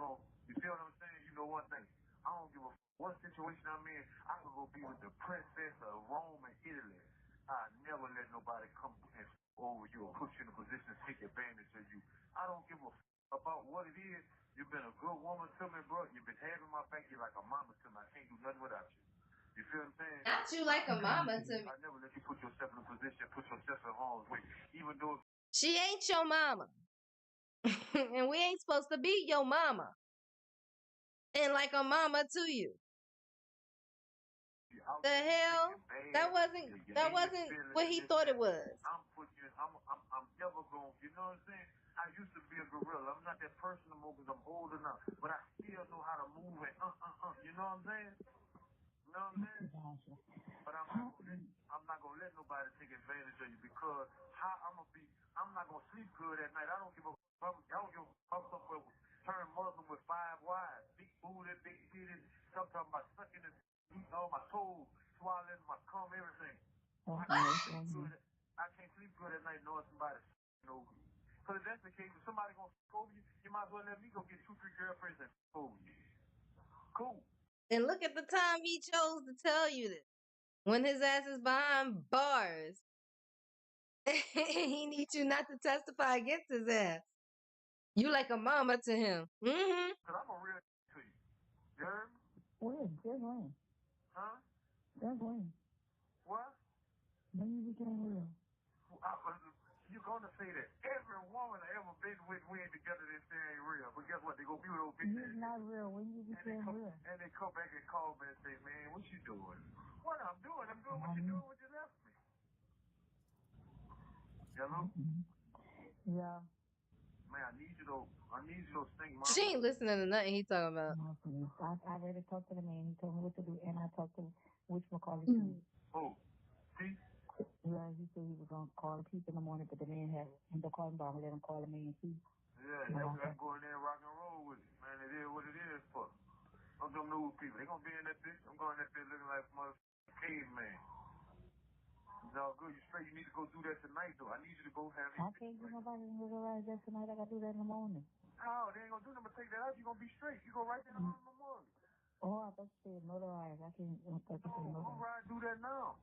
Niggas gon' you feel what I'm saying? You know one thing. I don't give a what situation I'm in. I could go be with the princess of Rome and Italy. I never let nobody come and over you or put you in a position to take advantage of you. I don't give a about what it is. You've been a good woman to me, bro. You've been having my back. You're like a mama to me. I can't do nothing without you. You feel what I'm saying? Not you like a mama to me. I never let you put yourself in a position, put yourself in harm's way, even though She ain't your mama. And we ain't supposed to be your mama. And like a mama to you. The hell? That wasn't what he thought it was. I'm never going, you know what I'm saying? I used to be a gorilla. I'm not that person no more because I'm old enough. But I still know how to move and you know what I'm saying? You know what I'm saying? But I'm not gonna let nobody take advantage of you because how I'm not gonna sleep good at night. I don't give a fuck. I don't give a fuck somewhere turn Muslim with 5 wives. Big booty, big titties. I'm talking about sucking and eating all my toes, swallowing my cum, everything. I can't sleep good at night knowing somebody over you. Because if that's the case, if somebody gonna fuck over you, you might as well let me go get 2, 3 girlfriends and fuck over you. Cool. And look at the time he chose to tell you this. When his ass is behind bars. He needs you not to testify against his ass. You like a mama to him. Mm-hmm. Because I'm a real to you. You heard me? When? Just when? Huh? Just when? What? When you became real? You're going to say that every woman I ever been with, we ain't together, they say ain't real. But guess what? They go be with those bitches. It's not real. When you became real? And they come back and call me and say, man, what you doing? What I'm doing what you doing when you left me. Hello? Yeah. Man, I need you to think, Mom. She ain't listening to nothing he talking about. I already talked to the man. He told me what to do, and I talked to which McCauley too. Who? See? Yeah, he said he was gonna call the people in the morning, but the man had him to call him back and let him call the man too. Yeah, we gotta go in there and rock and roll with it, man. It is what it is for. I'm them news people. They gonna be in that bitch. I'm going in that bitch looking like motherfucking caveman. It's all good. You straight. You need to go do that tonight, though. I need you to go have it. I can't get nobody to notarize that tonight. I gotta do that in the morning. Oh, they ain't gonna do nothing but take that out. You gonna be straight. You go right there in the morning. Oh, I thought you said notarize. I can't. I thought you said notarize. Go right do that now.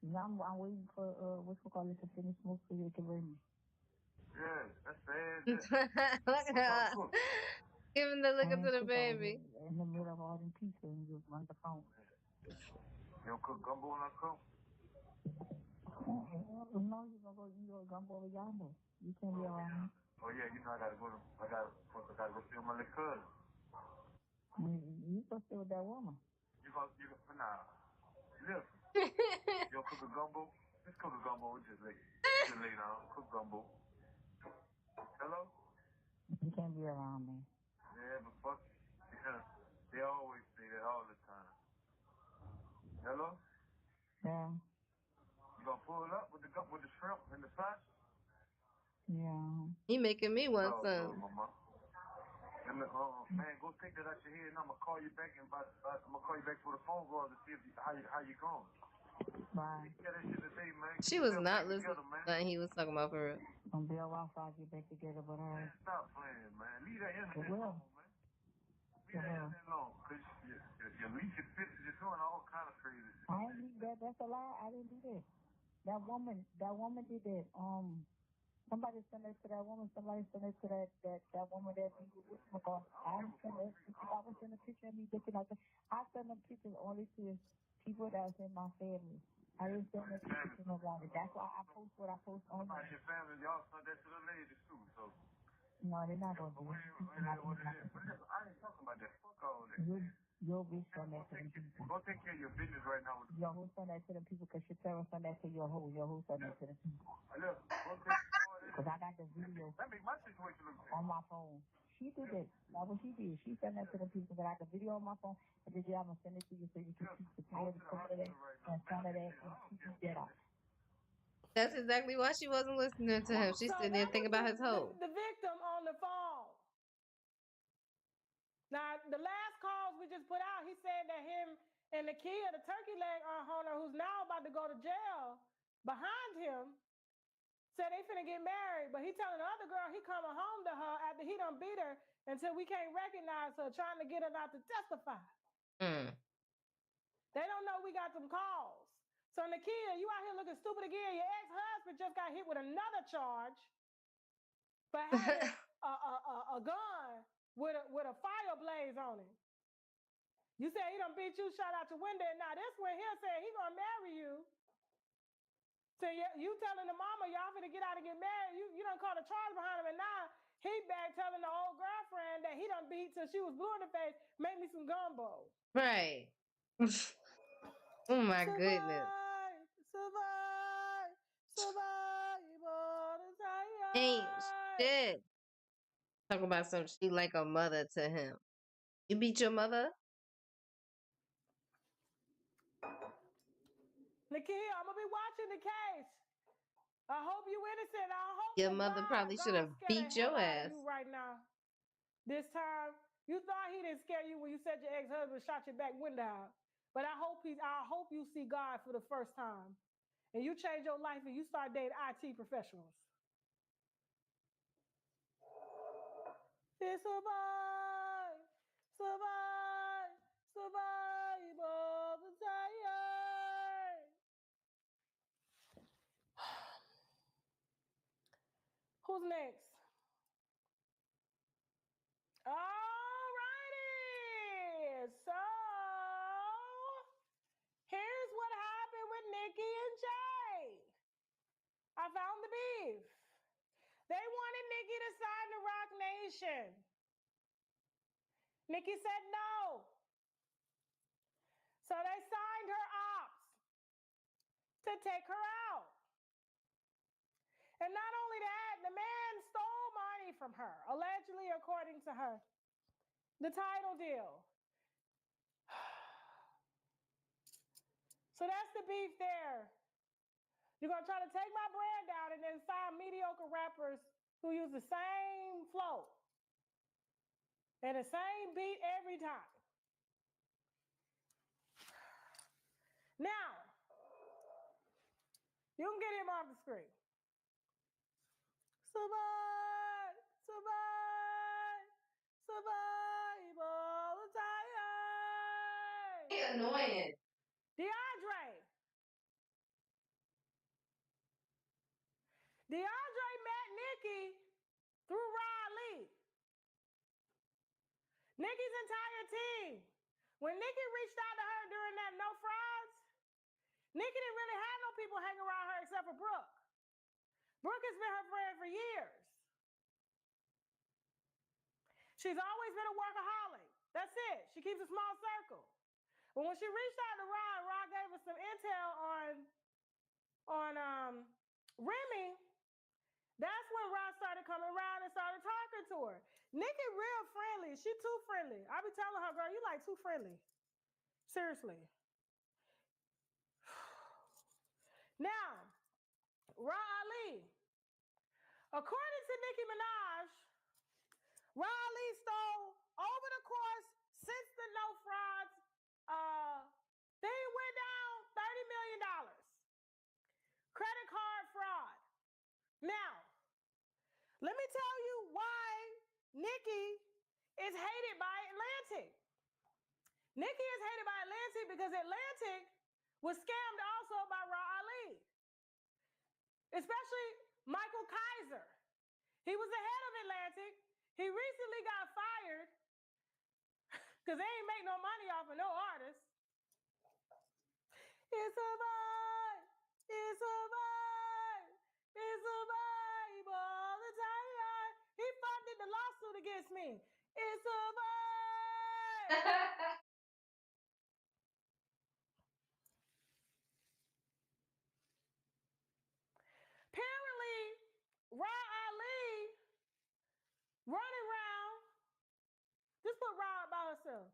Yeah, I'm waiting for what's McCauley to finish smoke so you can bring me. Yeah, that's bad. Look at her. Give him the look to the baby. In the middle of all them pizza and you run the phone. You don't cook gumbo in that cup? No, you're gonna go eat your gumbo over yonder. You can't be around me. Oh yeah, you know I gotta go see my little cousin. You supposed to stay with that woman. Nah. Listen. You cook a gumbo? Just cook a gumbo. Just lay down. Cook gumbo. Hello? You can't be around me. Yeah, but fuck it. Because they always say that all the time. Hello? Yeah. You gonna pull up with the shrimp and the sauce? Yeah. He making me want Oh, some. mama. And man, go take that out your head, and I'm gonna call you back I'm gonna call you back for the phone call to see if how you going. Bye. Yeah, that shit today, man. She was not listening to nothing he was talking about for real. Gonna be a while before I get back together with her. Man, stop playing, man. Leave that internet will. alone, man. Leave that internet alone, cause your leaking pictures, you're doing all kind of crazy shit. I ain't do that. That's a lie. I didn't do that. That woman did that. Somebody sent it to that woman. Somebody sent it to that woman that be with McCall. I didn't send it. I was sending a picture of me looking like that. I send them pictures only to people that's in my family. I didn't send them pictures to nobody. That's why I post what I post on Somebody in your family, y'all sent that to the ladies too, so. No, they're not gonna do it. I ain't talking about that. Fuck all that. You'll be sending that to them people. Go take care of your business right now. Your who send that to them people? Because Shatera send that to your who? Your who send that to them people? Look, go take care of that. Because I got the video That make my situation look bad. on my phone. She did it. That's what she did. She sent that to the people. But I got the video on my phone. And then I'm going to send it to you so you can see the time of that and some of that and keep that off. That's exactly why she wasn't listening to him. She's sitting there thinking about his hoe. The victim on the phone. Now, the last calls we just put out, he said that him and the kid, the turkey leg owner, who's now about to go to jail behind him, said they finna get married. But he telling the other girl he coming home to her after he done beat her until we can't recognize her, trying to get her not to testify. They don't know we got some calls. So Nakia, you out here looking stupid again. Your ex-husband just got hit with another charge for having a gun with a fire blaze on it. You said he done beat you, shot out your window, and now this one here said he gonna marry you. So you telling the mama y'all finna get out and get married. You done caught a charge behind him, and now he back telling the old girlfriend that he done beat till she was blue in the face, make me some gumbo. Right. Oh my goodness. Ain't shit. Talk about some she like a mother to him. You beat your mother? Nakia, I'm gonna be watching the case. I hope you innocent. I hope Your mother probably should have beat your ass. You right now. This time, you thought he didn't scare you when you said your ex-husband shot your back window out. But I hope you see God for the first time. And you change your life and you start dating IT professionals. It's survive, all the time. Who's next? All righty. So here's what happened with Nicki and Jay. I found the beef. They wanted Nicki to sign the Roc Nation. Nicki said no. So they signed her ops to take her out. And not only that, the man stole money from her, allegedly, according to her. The title deal. So that's the beef there. You're going to try to take my brand down and then sign mediocre rappers who use the same flow and the same beat every time. Now, you can get him off the screen. Survive all the time. He annoying. DeAndre met Nicki through Riley. Nicki's entire team. When Nicki reached out to her during that No Fries, Nicki didn't really have no people hanging around her except for Brooke. Brooke has been her friend for years. She's always been a workaholic. That's it. She keeps a small circle. But when she reached out to Rod gave her some intel on Remy. That's when Rod started coming around and started talking to her. Nicki real friendly. She too friendly. I be telling her, girl, you like too friendly. Seriously. Now, Ra Ali, According to Nicki Minaj, Ra Ali stole over the course since the no frauds thing went down $30 million. Credit card fraud. Now, let me tell you why Nicki is hated by Atlantic. Nicki is hated by Atlantic because Atlantic was scammed also by Ra Ali, especially Michael Kaiser. He was the head of Atlantic. He recently got fired because they ain't make no money off of no artists. It's a vibe. It's a vibe. It's a vibe all the time. He funded the lawsuit against me. It's a vibe. Apparently, Ra Ali running around, just put Ra by herself.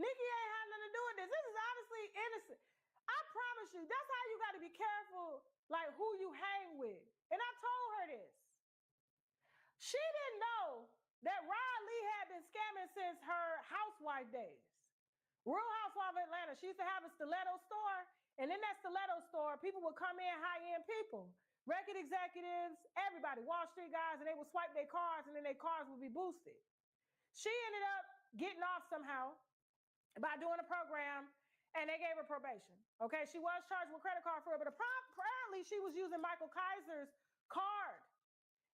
Nicki ain't had nothing to do with this. This is obviously innocent. I promise you, that's how you got to be careful, like who you hang with. And I told her this. She didn't know that Ra Ali had been scamming since her housewife days. Real Housewife of Atlanta. She used to have a stiletto store. And in that stiletto store, people would come in, high-end people, record executives, everybody, Wall Street guys, and they would swipe their cards, and then their cards would be boosted. She ended up getting off somehow by doing a program, and they gave her probation. Okay, she was charged with credit card fraud, but apparently she was using Michael Kaiser's card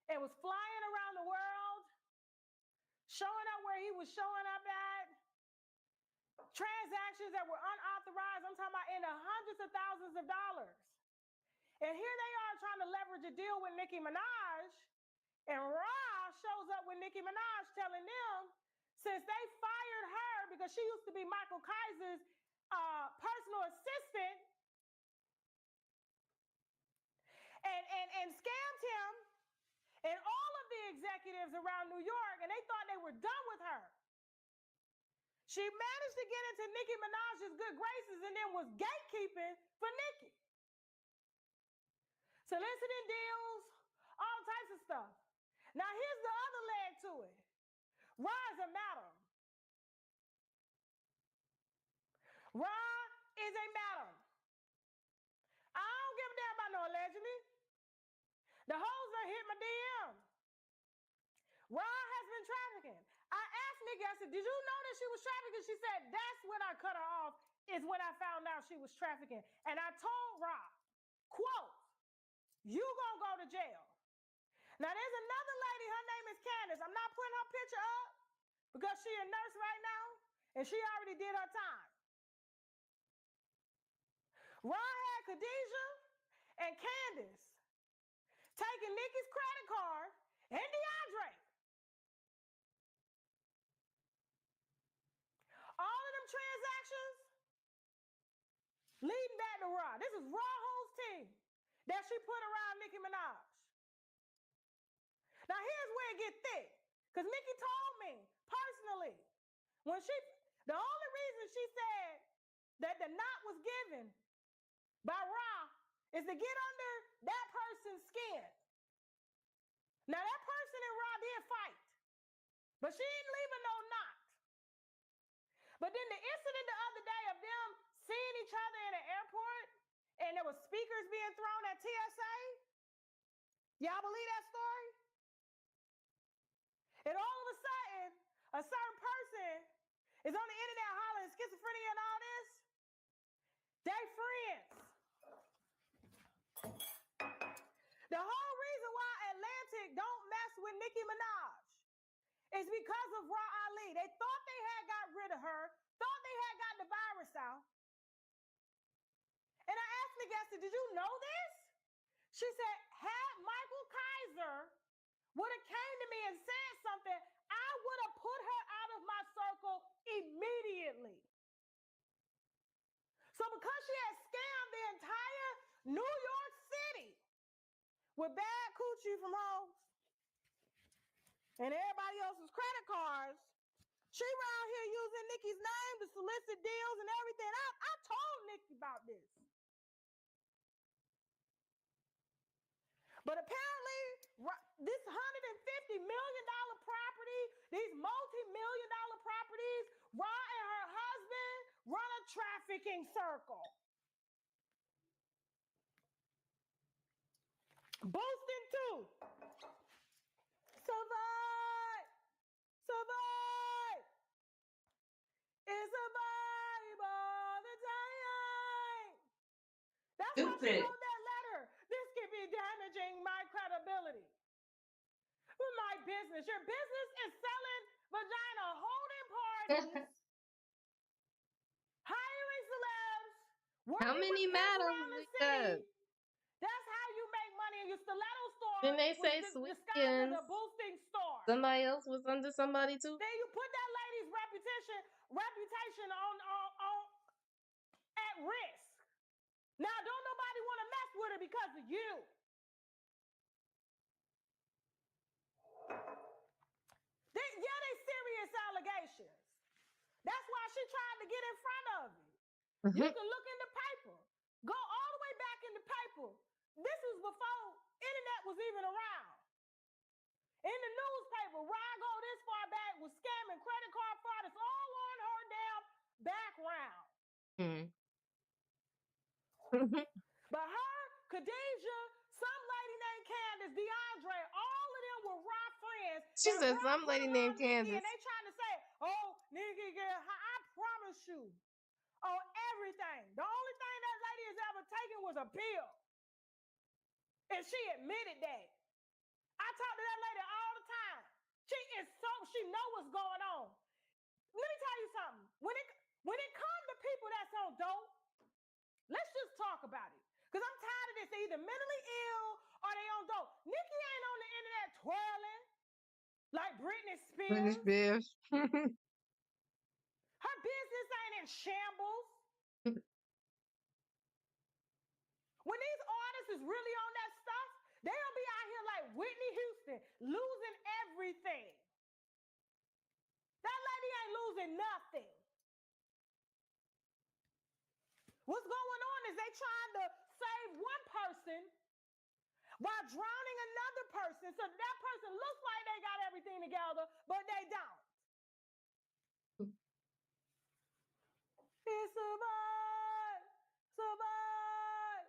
and was flying around the world, showing up where he was showing up at, transactions that were unauthorized. I'm talking about in the hundreds of thousands of dollars. And here they are trying to leverage a deal with Nicki Minaj, and Ra shows up with Nicki Minaj telling them, since they fired her because she used to be Michael Kaiser's personal assistant and scammed him and all of the executives around New York, and they thought they were done with her. She managed to get into Nicki Minaj's good graces and then was gatekeeping for Nicki. Soliciting deals, all types of stuff. Now here's the other leg to it. Ra is a madam. Ra is a madam. I don't give a damn about no allegedly. The hoes done hit my DM. Ra has been trafficking. I asked Nicki, I said, did you know that she was trafficking? She said, that's when I cut her off, is when I found out she was trafficking. And I told Ra, quote, you gonna go to jail. Now there's another lady, her name is Candace. I'm not putting her picture up because she's a nurse right now and she already did her time. Ra had Khadijah and Candace taking Nicki's credit card and DeAndre. All of them transactions leading back to Ra. This is Ra Ho's team that she put around Nicki Minaj. Now here's where it get thick, because Nicki told me personally, when the only reason she said that the knot was given by Ra is to get under that person's skin. Now that person and Ra did fight, but she didn't leave her no knot. But then the incident the other day of them seeing each other in an airport and there were speakers being thrown at TSA, y'all believe that story? And all of a sudden, a certain person is on the internet hollering schizophrenia and all this. They friends. The whole reason why Atlantic don't mess with Nicki Minaj is because of Ra Ali. They thought they had got rid of her, thought they had got the virus out. And I asked Nicki, I said, did you know this? She said, had Michael Kaiser would have came to me and said something, I would have put her out of my circle immediately. So because she had scammed the entire New York City with bad coochie from hoes and everybody else's credit cards, she around here using Nicki's name to solicit deals and everything. I told Nicki about this. But apparently, This $150 million property, these multi-million-dollar properties, Ra and her husband run a trafficking circle. Boosting too. Survive. Survive. It's a vibe all the time. That's why she wrote that letter. This could be damaging my credibility. My business. Your business is selling vagina holding parties, hiring celebs, How working many with kids madams around the we city. got? That's how you make money in your stiletto store. Then they say Disguised as Sweetkins. a boosting store. Somebody else was under somebody too. Then you put that lady's reputation on at risk. Now don't nobody want to mess with her because of you. They serious allegations. That's why she tried to get in front of you. You can look in the paper. Go all the way back in the paper. This was before internet was even around. In the newspaper, Ryan go this far back was scamming credit card fraud. It's all on her damn background. But her, Khadijah, some lady named Candace, DeAndre, all of them were Raw friends. She said some lady named Candace. And they trying to say, oh, Nikki, girl, I promise you, on everything. The only thing that lady has ever taken was a pill. And she admitted that. I talk to that lady all the time. She know what's going on. Let me tell you something. When it comes to people that's on dope, let's just talk about it. Because I'm tired of this. They're either mentally ill or they on dope. Nikki ain't on the internet twirling like Britney Spears. Britney Spears. Her business ain't in shambles. When these artists is really on that stuff, they don't be out here like Whitney Houston, losing everything. That lady ain't losing nothing. What's going on is they trying to save one person while drowning another person. So that person looks like they got everything together, but they don't. It's survive, survive,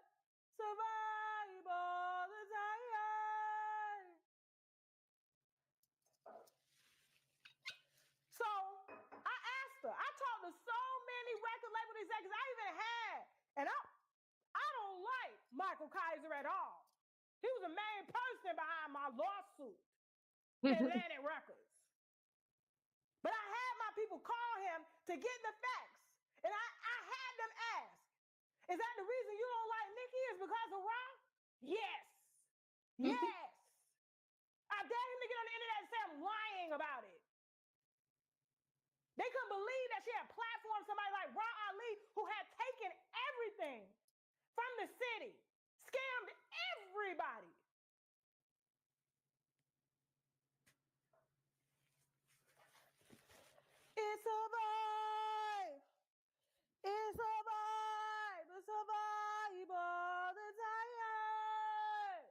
survive all the time. So I asked her. I talked to so many record label executives I even had, and I don't like Michael Kaiser at all. He was the main person behind my lawsuit, Atlantic Records. But I had my people call him to get the facts, and I had them ask, "Is that the reason you don't like Nikki? Is because of Ra?" Yes, yes. I dare him to get on the internet and say I'm lying about it. They couldn't believe that she had platformed somebody like Ra Ali, who had taken everything from the city, scammed everybody. It's a vibe. It's a vibe. It's a vibe all the time.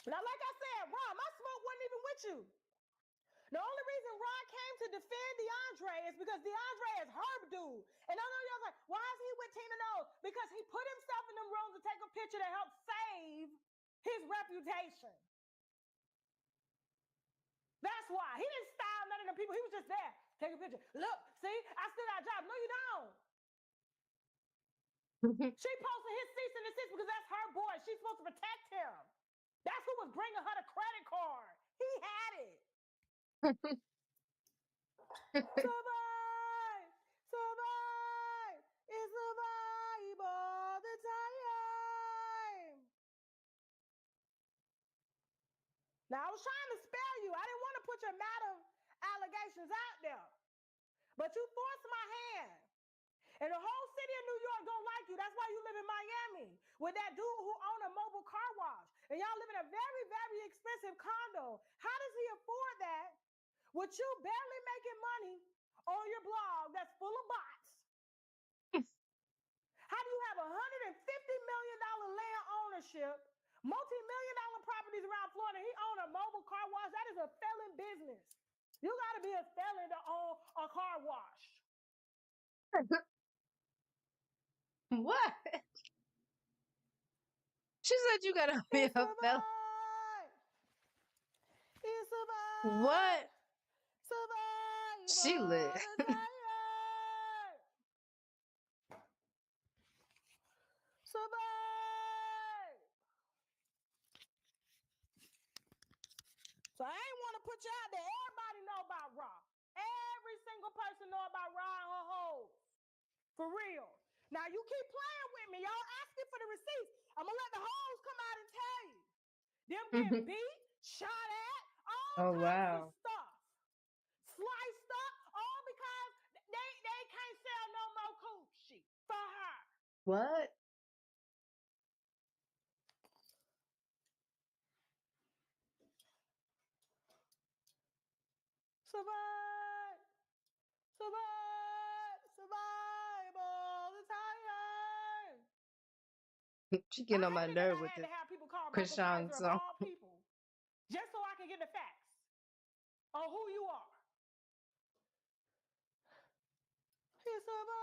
Now, like I said, Ron, my smoke wasn't even with you. The only reason Ron came to defend DeAndre is because DeAndre is her dude. And I know y'all like, why is he with Tina Knowles? Because he put himself in them rooms to take a picture to help save his reputation. That's why. He didn't style none of them people. He was just there. Take a picture. Look, see, I still got a job. No, you don't. She posted his cease and desist because that's her boy. She's supposed to protect him. That's who was bringing her the credit card. He had it. Survive, survive. It's a vibe all the time. Now, I was trying to spare you. I didn't want to put your matter allegations out there. But you forced my hand. And the whole city of New York don't like you. That's why you live in Miami with that dude who owned a mobile car wash. And y'all live in a very, very expensive condo. How does he afford that with you barely making money on your blog that's full of bots? How do you have $150 million land owner multi-million-dollar properties around Florida. He owned a mobile car wash. That is a felon business. You got to be a felon to own a car wash. What? She said you gotta be a felon. What? She lit. So I ain't want to put you out there. Everybody know about Raw. Every single person know about Raw and her hoes. For real. Now you keep playing with me. Y'all ask me for the receipts. I'm gonna let the hoes come out and tell you. Them getting beat, shot at, all Oh types wow. of stuff. Sliced up, all because they can't sell no more coochie for her. What? Survive, survive, survive all the time. She getting on my Because nerve I with had this to have people call Michael Krishan Kaiser of song. all people, just so I can get the facts on who you are. He survived.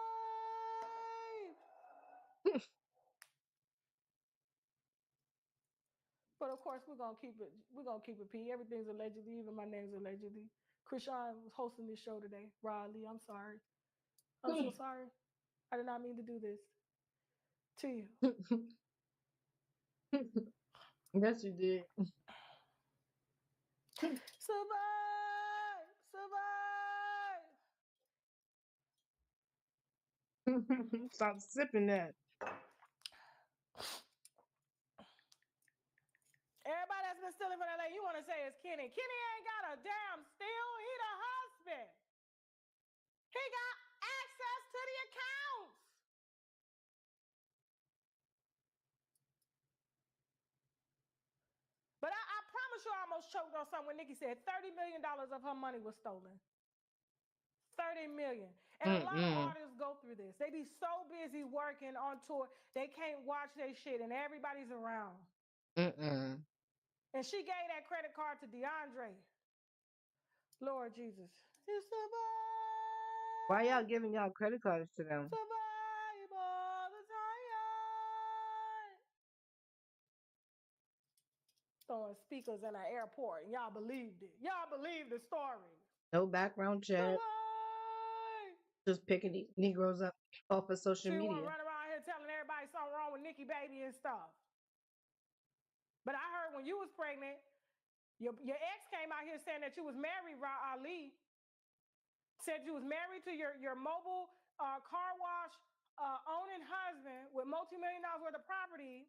But of course, we're gonna keep it. We're gonna keep it P. Everything's allegedly. Even my name's allegedly. Krishan was hosting this show today. Riley, I'm sorry. I'm so sorry. I did not mean to do this to you. Yes, you did. Survive, survive. Stop sipping that. Everybody that's been stealing from LA, you want to say it's Kenny. Kenny ain't got a damn steal. He the husband. He got access to the accounts. But I promise you I almost choked on something when Nikki said $30 million of her money was stolen. $30 million. And a lot of artists go through this. They be so busy working on tour, they can't watch their shit, and everybody's around. And she gave that credit card to DeAndre. Lord Jesus. It's survive. Why y'all giving y'all credit cards to them? Survive all the time. Throwing speakers in an airport, and y'all believed it. Y'all believed the story. No background check. Just picking these Negroes up off of social She media. won't run around here telling everybody something wrong with Nikki Baby and stuff. But I heard when you was pregnant, your ex came out here saying that you was married, Ra Ali. Said you was married to your mobile car wash owning husband with multi-million-dollar worth of property,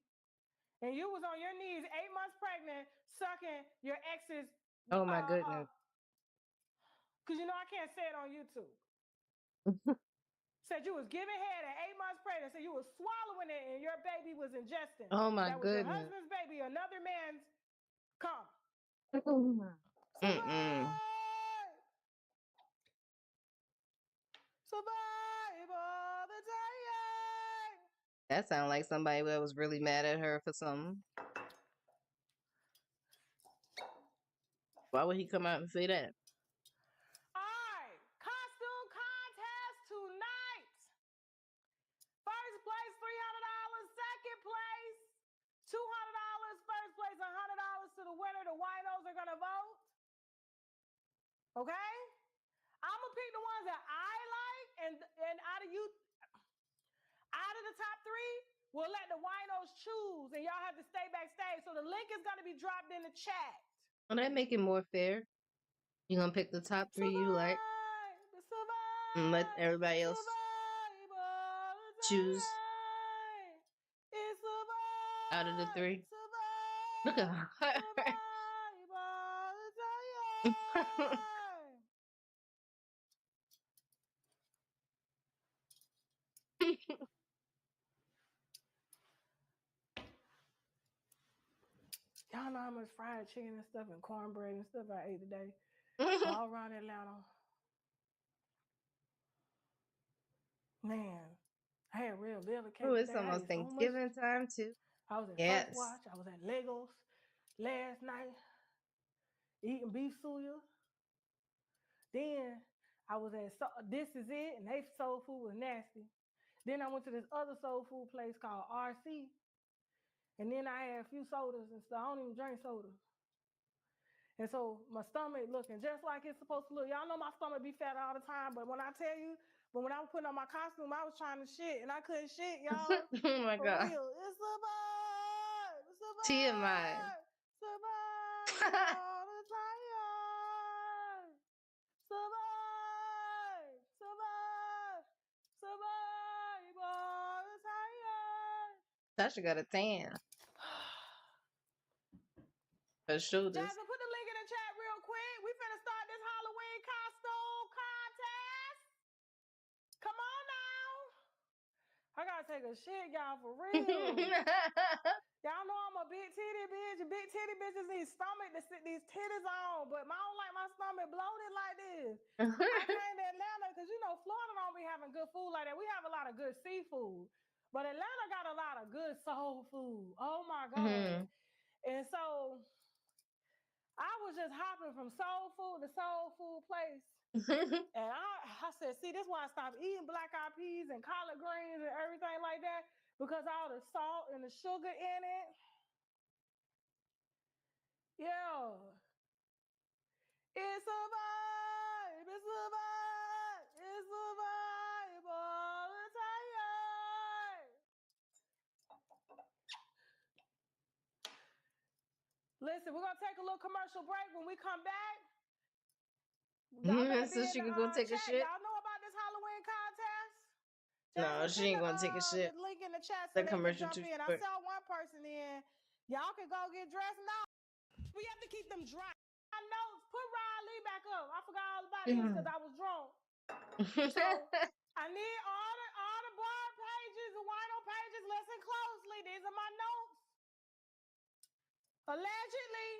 and you was on your knees 8 months pregnant, sucking your ex's. Oh my goodness. Because you know I can't say it on YouTube. Said you was giving head at 8 months pregnant. Said you was swallowing it and your baby was ingesting. Oh my that was your goodness. husband's baby, another man's cum. Survive all the time. That sounded like somebody that was really mad at her for something. Why would he come out and say that? Alright, costume contest tonight. First place, $300. Second place, $200. First place, $100 to the winner. The winos are gonna vote. Okay? I'm gonna pick the ones that I like, and out of the top three, we'll let the winos choose, and y'all have to stay backstage. So the link is gonna be dropped in the chat. Well, that make it more fair. You gonna pick the top three you like, and let everybody else choose out of the three. Look at her. Y'all know how much fried chicken and stuff and cornbread and stuff I ate today. All around Atlanta. Man, I had real liver cake. Oh, it's today. I almost ate so much. Thanksgiving time too. I was at Yes. First Watch. I was at Legos last night eating beef suya. Then I was at This Is It, and they soul food was nasty. Then I went to this other soul food place called RC, and then I had a few sodas and stuff. I don't even drink soda. And so my stomach looking just like it's supposed to look. Y'all know my stomach be fat all the time, but when I tell you, when I was putting on my costume, I was trying to shit, and I couldn't shit, y'all. Oh my For God. real. It's a vibe. It's a vibe. TMI. Survive all the time. Survive. Survive. Survive all the time. Tasha got a tan. Her shoulders. Jasmine, put the link in the chat real quick. We finna start this Halloween costume contest. Come on now. I gotta take a shit, y'all, for real. Y'all know I'm a big titty bitch. Big titty bitches need stomach to sit these titties on, but I don't like my stomach bloated like this. I came to Atlanta because, you know, Florida don't be having good food like that. We have a lot of good seafood, but Atlanta got a lot of good soul food. Oh, my God. And so I was just hopping from soul food to soul food place. And I said, see, this is why I stopped eating black eyed peas and collard greens and everything like that, because all the salt and the sugar in it. Yeah. It's a vibe. It's a vibe. It's a vibe all the time. Listen, we're going to take a little commercial break. When we come back, y'all better be So in she the can go take a chat. shit? Y'all know about this Halloween contest? No, Jasmine, she put ain't gonna take a shit. The link in the chat so The they can commercial jump too in. I quick. saw one person in. Y'all can go get dressed now. We have to keep them dry. I know. Put Riley back up. I forgot all about this because I was drunk. So I need all the bar pages, the wino pages. Listen closely. These are my notes. Allegedly,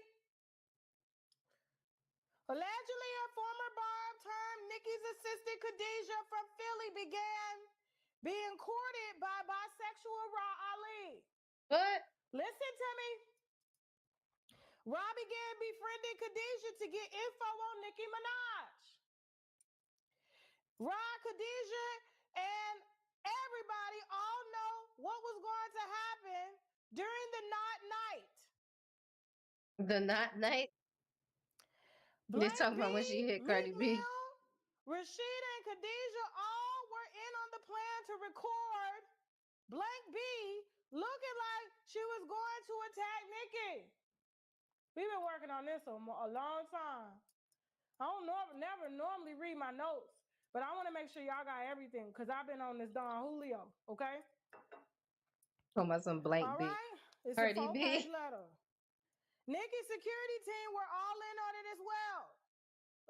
a former Barb turned Nicki's assistant Khadijah from Philly began being courted by bisexual Ra Ali. What? Listen to me. Ra began befriending Khadijah to get info on Nicki Minaj. Ra, Khadijah, and everybody all know what was going to happen during the Knot Night. The Knot Night? You're talking about when she hit Cardi B. Rashida and Khadijah all were in on the plan to record Blank B looking like she was going to attack Nicki. We've been working on this a long time. I don't never normally read my notes, but I want to make sure y'all got everything because I've been on this Don Julio, okay? Talking about some Blank All B. right? It's Cardi a 4-page B. letter. Nicki's security team were all in on it as well.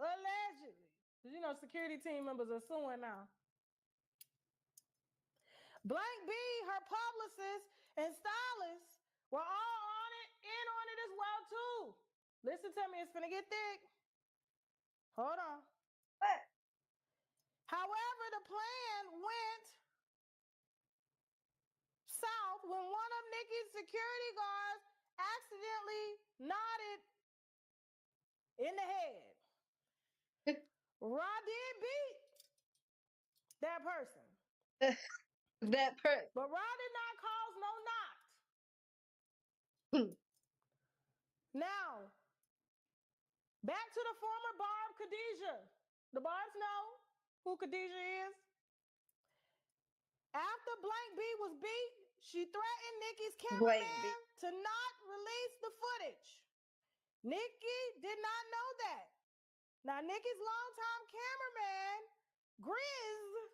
Allegedly. You know, security team members are suing now. Blank B, her publicist, and stylist were all in on it as well, too. Listen to me, it's finna get thick. Hold on. What? However, the plan went south when one of Nicki's security guards accidentally nodded in the head. Ra did beat that person. But Ra did not cause no knock. Now, back to the former Barb Khadijah. The Barbs know who Khadijah is. After Blank B was beat, she threatened Nicki's cameraman to not release the footage. Nicki did not know that. Now, Nicki's longtime cameraman, Grizz,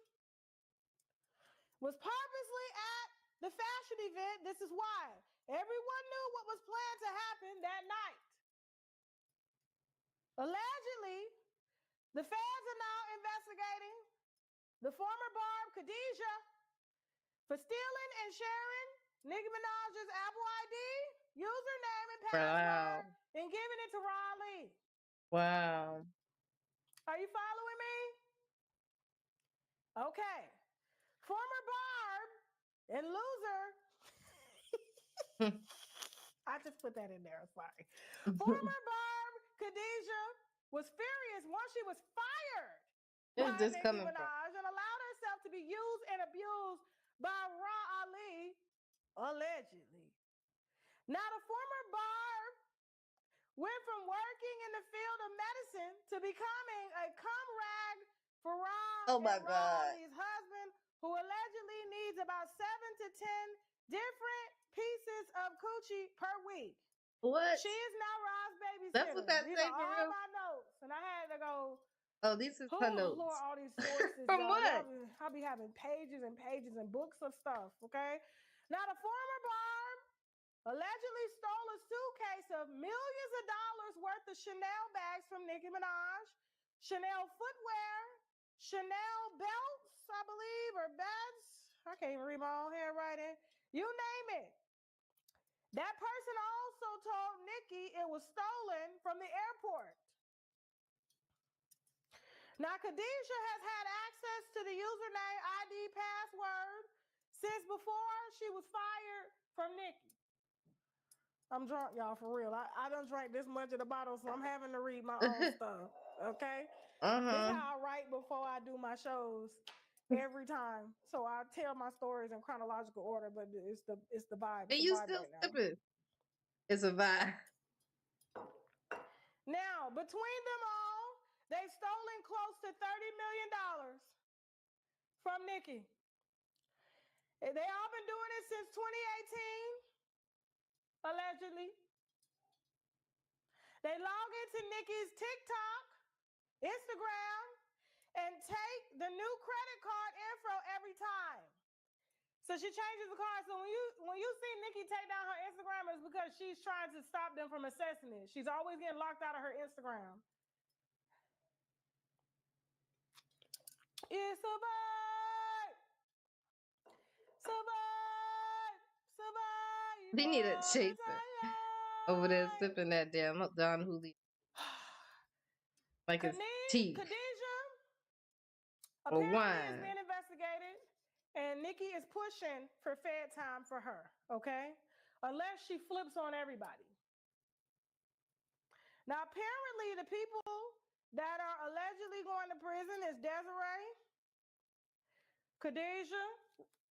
was purposely at the fashion event. This is why. Everyone knew what was planned to happen that night. Allegedly, the feds are now investigating the former Barb Khadijah for stealing and sharing Nicki Minaj's Apple ID, username, and password, and giving it to Riley. Wow. Are you following me? Okay. Former Barb and loser I just put that in there. Sorry. Former Barb Khadijah was furious once she was fired Where's by this Nicki coming from? Minaj and allowed herself to be used and abused by Ra Ali, allegedly. Now, the former Barb went from working in the field of medicine to becoming a cum rag for Ra Oh my and Ra God. Ali's husband, who allegedly needs about 7 to 10 different pieces of coochie per week. What? She is now Ra's babysitter. That's what that These say are for all real? my notes, and I had to go. Oh, these is her Oh notes. Lord, all these sources, From y'all. what? I'll be having pages and pages and books of stuff. Okay. Now, the former Barb allegedly stole a suitcase of millions of dollars worth of Chanel bags from Nicki Minaj, Chanel footwear, Chanel belts, I believe, or beds. I can't even read my own handwriting. You name it. That person also told Nicki it was stolen from the airport. Now, Khadijah has had access to the username ID password since before she was fired from Nicki. I'm drunk, y'all, for real. I done drank this much of the bottle, so I'm having to read my own stuff. Okay? This is how I write before I do my shows every time. So I tell my stories in chronological order, but it's the vibe. And It's you the vibe still right now. sipping. It's a vibe. Now, between them all, they've stolen close to $30 million from Nicki. They all been doing it since 2018, allegedly. They log into Nicki's TikTok, Instagram, and take the new credit card info every time. So she changes the card. So when you see Nicki take down her Instagram, it's because she's trying to stop them from accessing it. She's always getting locked out of her Instagram. It's a vibe. Survive. Survive. He need a chaser over there sipping that damn Don Julio. Like it's tea Khadijah or apparently is wine. being investigated, and Nicki is pushing for Fed time for her, okay? Unless she flips on everybody. Now, apparently, the people that are allegedly going to prison is Desiree, Khadijah,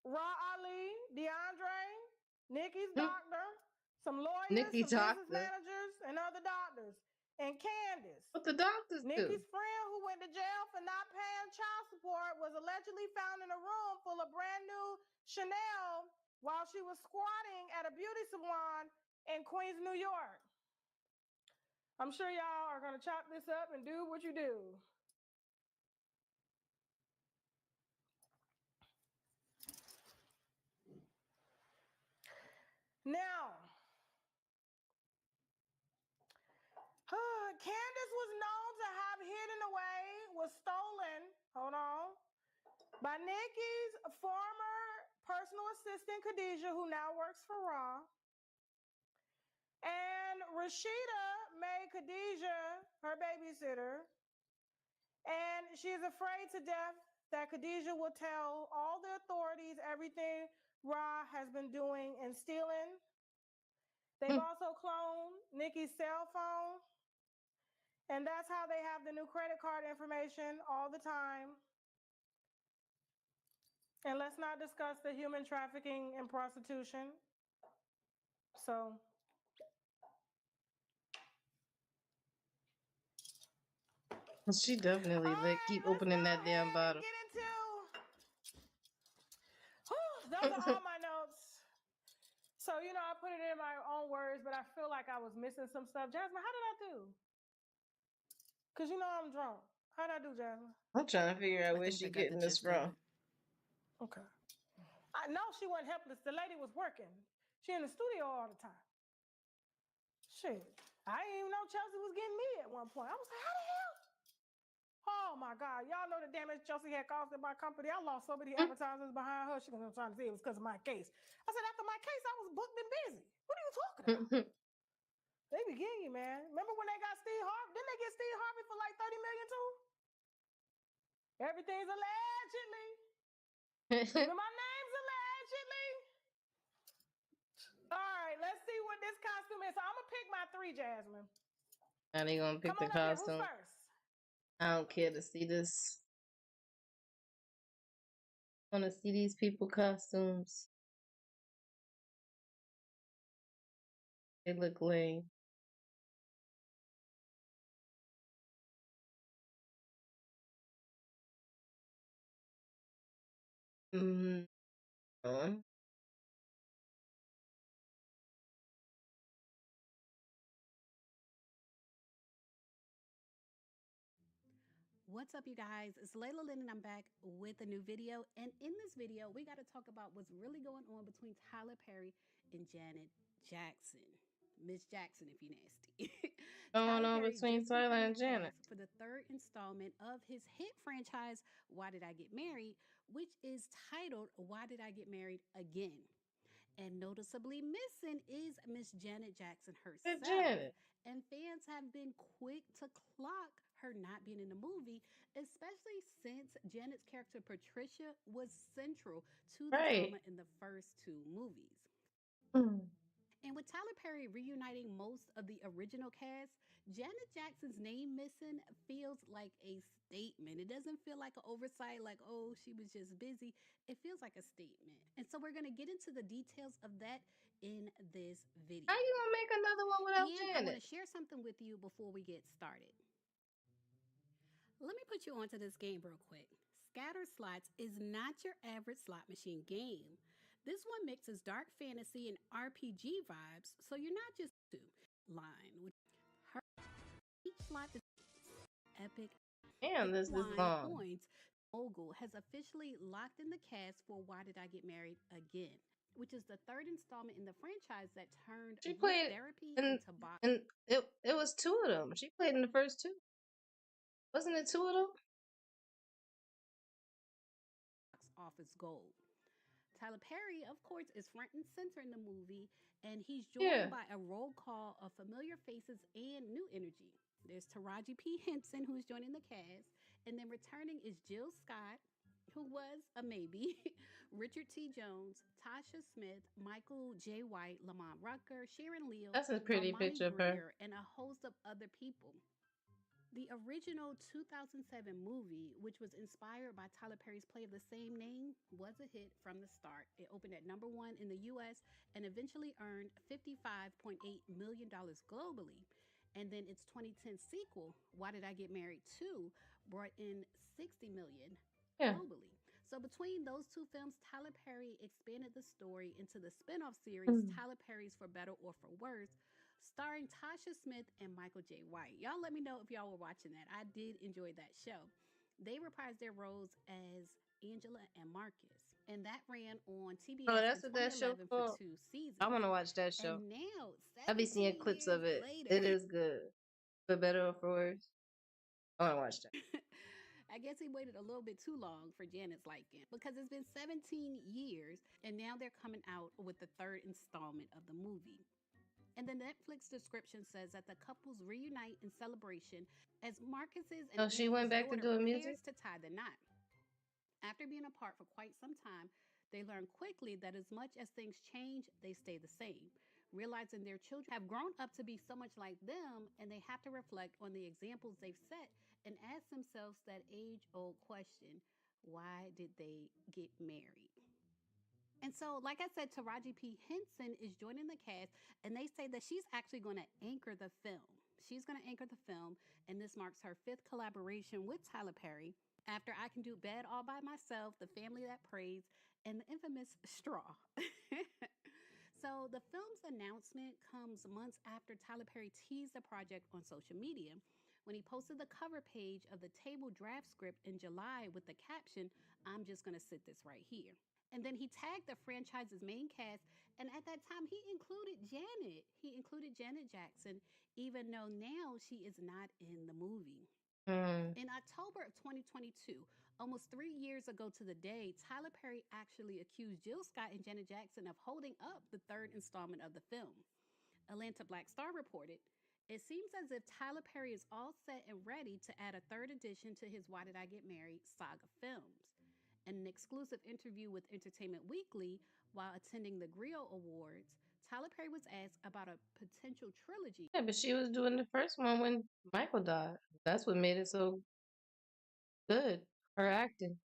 Ra Ali, DeAndre, Nicki's doctor, some lawyers, Nicki some business doctor. managers, and other doctors. And Candace. What the doctors Nicki's do? friend who went to jail for not paying child support was allegedly found in a room full of brand new Chanel while she was squatting at a beauty salon in Queens, New York. I'm sure y'all are going to chop this up and do what you do. Now, Candace was known to have hidden away, was stolen, hold on, by Nicki's former personal assistant, Khadijah, who now works for Raw. And Rashida made Khadijah her babysitter. And she is afraid to death that Khadijah will tell all the authorities everything Ra has been doing and stealing. They've also cloned Nicki's cell phone. And that's how they have the new credit card information all the time. And let's not discuss the human trafficking and prostitution. So. She definitely keep opening that damn bottle. Get into. Those are all my notes. So, I put it in my own words, but I feel like I was missing some stuff. Jasmine, how did I do? Because I'm drunk. How did I do, Jasmine? I'm trying to figure out where she getting this from. Okay. I know she wasn't helpless. The lady was working. She in the studio all the time. Shit. I didn't even know Chelsea was getting me at one point. I was like, how the hell? Oh my God. Y'all know the damage Chelsea had caused in my company. I lost so many advertisers behind her. She was trying to say it was because of my case. I said, after my case, I was booked and busy. What are you talking about? They be getting you, man. Remember when they got Steve Harvey? Didn't they get Steve Harvey for like $30 million too? Everything's allegedly. Remember, my name's allegedly. All right, this costume is. So I'm gonna pick my 3, Jasmine. Are they gonna pick Come the on up here. Who's costume? first? I don't care to see this. I want to see these people costumes. They look lame. Mm-hmm. What's up, you guys? It's Layla Lynn, and I'm back with a new video. And in this video, we got to talk about what's really going on between Tyler Perry and Janet Jackson. Miss Jackson, if you nasty. Going on Perry between just Tyler confirmed and the Janet. cast for the 3rd installment of his hit franchise, Why Did I Get Married, which is titled Why Did I Get Married Again? And noticeably missing is Miss Janet Jackson herself. Janet. And fans have been quick to clock her not being in the movie, especially since Janet's character Patricia was central to the drama in the first 2 movies. And with Tyler Perry reuniting most of the original cast, Janet Jackson's name missing feels like a statement. It doesn't feel like an oversight, like, oh, she was just busy. It feels like a statement. And so we're going to get into the details of that in this video. How you going to make another one without and Janet? I want to share something with you before we get started. Let me put you onto this game real quick. Scatter Slots is not your average slot machine game. This one mixes dark fantasy and RPG vibes, so you're not just line with her. Each slot is epic. Damn, this is long. Points. Mogul has officially locked in the cast for Why Did I Get Married Again, which is the 3rd installment in the franchise that turned therapy into box. And it was 2 of them. She played in the first 2. Wasn't it 2 of them? Office gold. Tyler Perry, of course, is front and center in the movie, and he's joined by a roll call of familiar faces and new energy. There's Taraji P. Henson, who's joining the cast, and then returning is Jill Scott, who was a maybe, Richard T. Jones, Tasha Smith, Michael J. White, Lamont Rucker, Sharon Leal, That's a pretty Armani picture of her. Greer, and a host of other people. The original 2007 movie, which was inspired by Tyler Perry's play of the same name, was a hit from the start. It opened at #1 in the US and eventually earned $55.8 million globally. And then its 2010 sequel, Why Did I Get Married 2, brought in $60 million globally. So between those 2 films, Tyler Perry expanded the story into the spin-off series, Tyler Perry's For Better or For Worse, starring Tasha Smith and Michael J. White. Y'all let me know if y'all were watching that. I did enjoy that show. They reprised their roles as Angela and Marcus. And that ran on TBS that's in what that show 2011 called? for 2 seasons. I want to watch that show. And now, I be seeing clips of it. later, It is good. For better or for worse. I want to watch that. I guess he waited a little bit too long for Janet's liking, because it's been 17 years, and now they're coming out with the 3rd installment of the movie. And the Netflix description says that the couples reunite in celebration as Marcus's and she went back to doing music to tie the knot. After being apart for quite some time, they learn quickly that as much as things change, they stay the same, realizing their children have grown up to be so much like them, and they have to reflect on the examples they've set and ask themselves that age-old question: why did they get married? And so, like I said, Taraji P. Henson is joining the cast, and they say that she's actually going to anchor the film. She's going to anchor the film, and this marks her 5th collaboration with Tyler Perry after I Can Do Bed All By Myself, The Family That Prays, and the infamous Straw. So the film's announcement comes months after Tyler Perry teased the project on social media when he posted the cover page of the table draft script in July with the caption, "I'm just going to sit this right here." And then he tagged the franchise's main cast, and at that time, he included Janet. He included Janet Jackson, even though now she is not in the movie. In October of 2022, almost 3 years ago to the day, Tyler Perry actually accused Jill Scott and Janet Jackson of holding up the 3rd installment of the film. Atlanta Black Star reported, "It seems as if Tyler Perry is all set and ready to add a 3rd edition to his Why Did I Get Married saga films." In an exclusive interview with Entertainment Weekly while attending the Griot Awards, Tyler Perry was asked about a potential trilogy. Yeah, but she was doing the first one when Michael died. That's what made it so good. Her acting.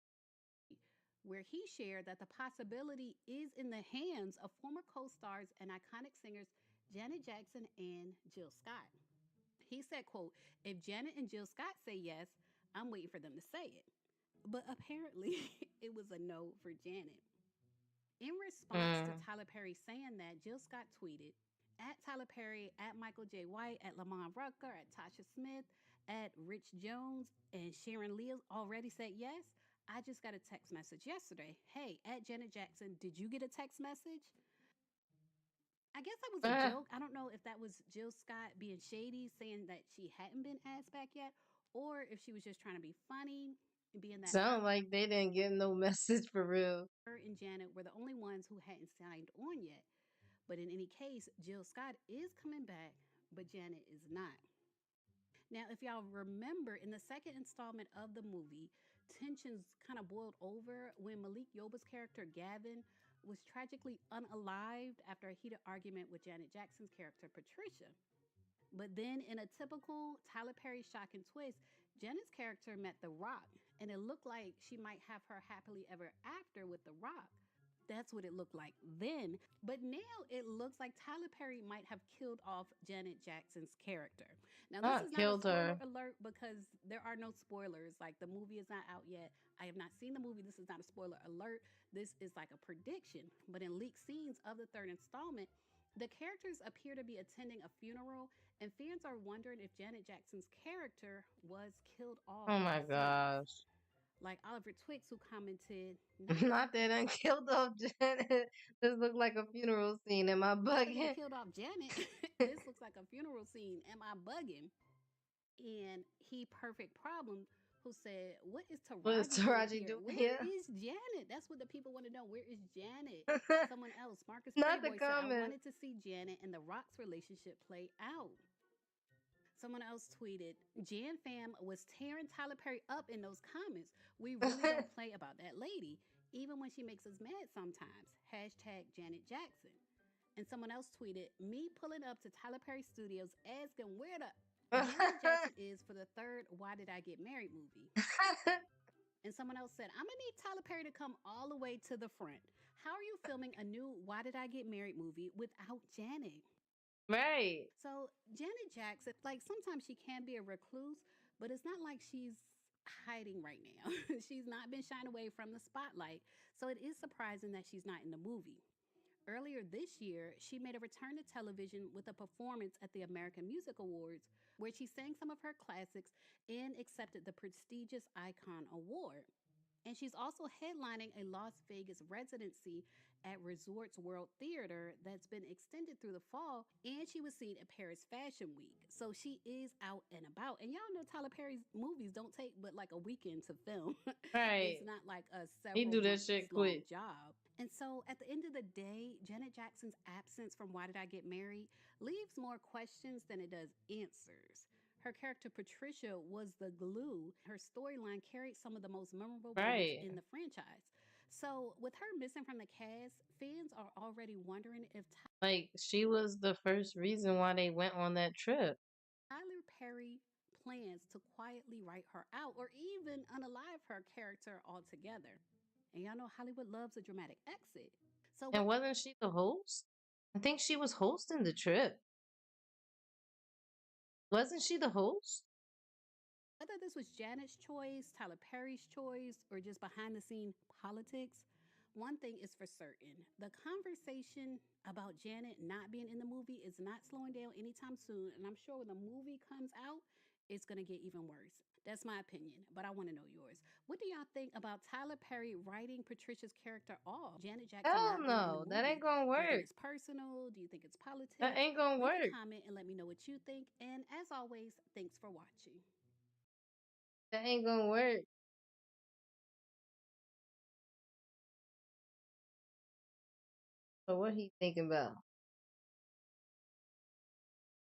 Where he shared that the possibility is in the hands of former co-stars and iconic singers Janet Jackson and Jill Scott. He said, quote, "If Janet and Jill Scott say yes, I'm waiting for them to say it." But apparently it was a no for Janet. In response to Tyler Perry saying that, Jill Scott tweeted, "At Tyler Perry, at Michael J. White, at Lamont Rucker, at Tasha Smith, at Rich Jones, and Sharon Leal already said yes. I just got a text message yesterday. Hey, at Janet Jackson, did you get a text message?" I guess that was a joke. I don't know if that was Jill Scott being shady, saying that she hadn't been asked back yet, or if she was just trying to be funny, being that Sound like they didn't get no message for real. her and Janet were the only ones who hadn't signed on yet. But in any case, Jill Scott is coming back, but Janet is not. Now, if y'all remember, in the second installment of the movie, tensions kind of boiled over when Malik Yoba's character, Gavin, was tragically unalived after a heated argument with Janet Jackson's character, Patricia. But then, in a typical Tyler Perry shocking twist, Janet's character met The Rock, and it looked like she might have her happily ever after with The Rock. That's what it looked like then. But now it looks like Tyler Perry might have killed off Janet Jackson's character. Now, this is not a spoiler alert because there are no spoilers. Like, the movie is not out yet. I have not seen the movie. This is not a spoiler alert. This is like a prediction. But in leaked scenes of the third installment, the characters appear to be attending a funeral, and fans are wondering if Janet Jackson's character was killed off. Oh my gosh. Like Oliver Twix, who commented, "Not that I killed off Janet. This looked like a funeral scene. Am I bugging?" Killed off Janet. This looks like a funeral scene. Am I bugging? And he Perfect Problem, who said, "What is Taraji doing here? Where is Janet?" That's what the people want to know. Where is Janet? Someone else, Marcus Not the Playboy, said, "I comment. wanted to see Janet and The Rock's relationship play out." Someone else tweeted, "Jan fam was tearing Tyler Perry up in those comments. We really don't play about that lady, even when she makes us mad sometimes. Hashtag Janet Jackson." And someone else tweeted, "Me pulling up to Tyler Perry Studios asking where the Janet Jackson is for the third Why Did I Get Married movie." And someone else said, "I'm going to need Tyler Perry to come all the way to the front. How are you filming a new Why Did I Get Married movie without Janet?" Right. So Janet Jackson, like, sometimes she can be a recluse, but it's not like she's hiding right now. She's not been shying away from the spotlight. So it is surprising that she's not in the movie. Earlier this year, she made a return to television with a performance at the American Music Awards, where she sang some of her classics and accepted the prestigious Icon Award. And she's also headlining a Las Vegas residency at Resorts World Theater that's been extended through the fall. And she was seen at Paris Fashion Week. So she is out and about. And y'all know Tyler Perry's movies don't take but like a weekend to film. Right. It's not like a He do that several shit months long quick. job. And so at the end of the day, Janet Jackson's absence from Why Did I Get Married leaves more questions than it does answers. Her character Patricia was the glue. Her storyline carried some of the most memorable moments Right. in the franchise. So with her missing from the cast, fans are already wondering if Like, she was the first reason why they went on that trip. Tyler Perry plans to quietly write her out or even unalive her character altogether. And y'all know Hollywood loves a dramatic exit. So And wasn't she the host? I think she was hosting the trip. Wasn't she the host? whether this was Janet's choice, Tyler Perry's choice, or just behind the scene politics, one thing is for certain. The conversation about Janet not being in the movie is not slowing down anytime soon. And I'm sure when the movie comes out, it's going to get even worse. That's my opinion, but I want to know yours. What do y'all think about Tyler Perry writing Patricia's character off? Janet Jackson Hell not being in no, the that movie? ain't gonna Do you work. think it's personal? Do you think it's politics? That ain't gonna Leave work. a comment and let me know what you think. And as always, thanks for watching. That ain't gonna work. So what he thinking about?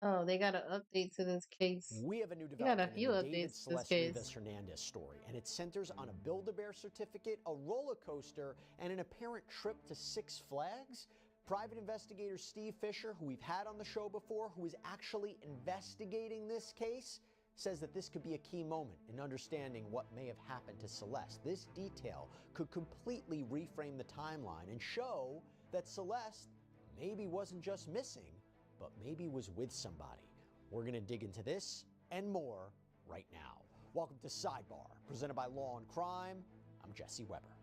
Oh, they got an update to this case. We have a new They got a development few in the David updates to this Celeste case. Rivas Hernandez story, and it centers on a Build-A-Bear certificate, a roller coaster, and an apparent trip to Six Flags. Private investigator Steve Fisher, who we've had on the show before, who is actually investigating this case, says that this could be a key moment in understanding what may have happened to Celeste. This detail could completely reframe the timeline and show that Celeste maybe wasn't just missing, but maybe was with somebody. We're going to dig into this and more right now. Welcome to Sidebar, presented by Law and Crime. I'm Jesse Weber.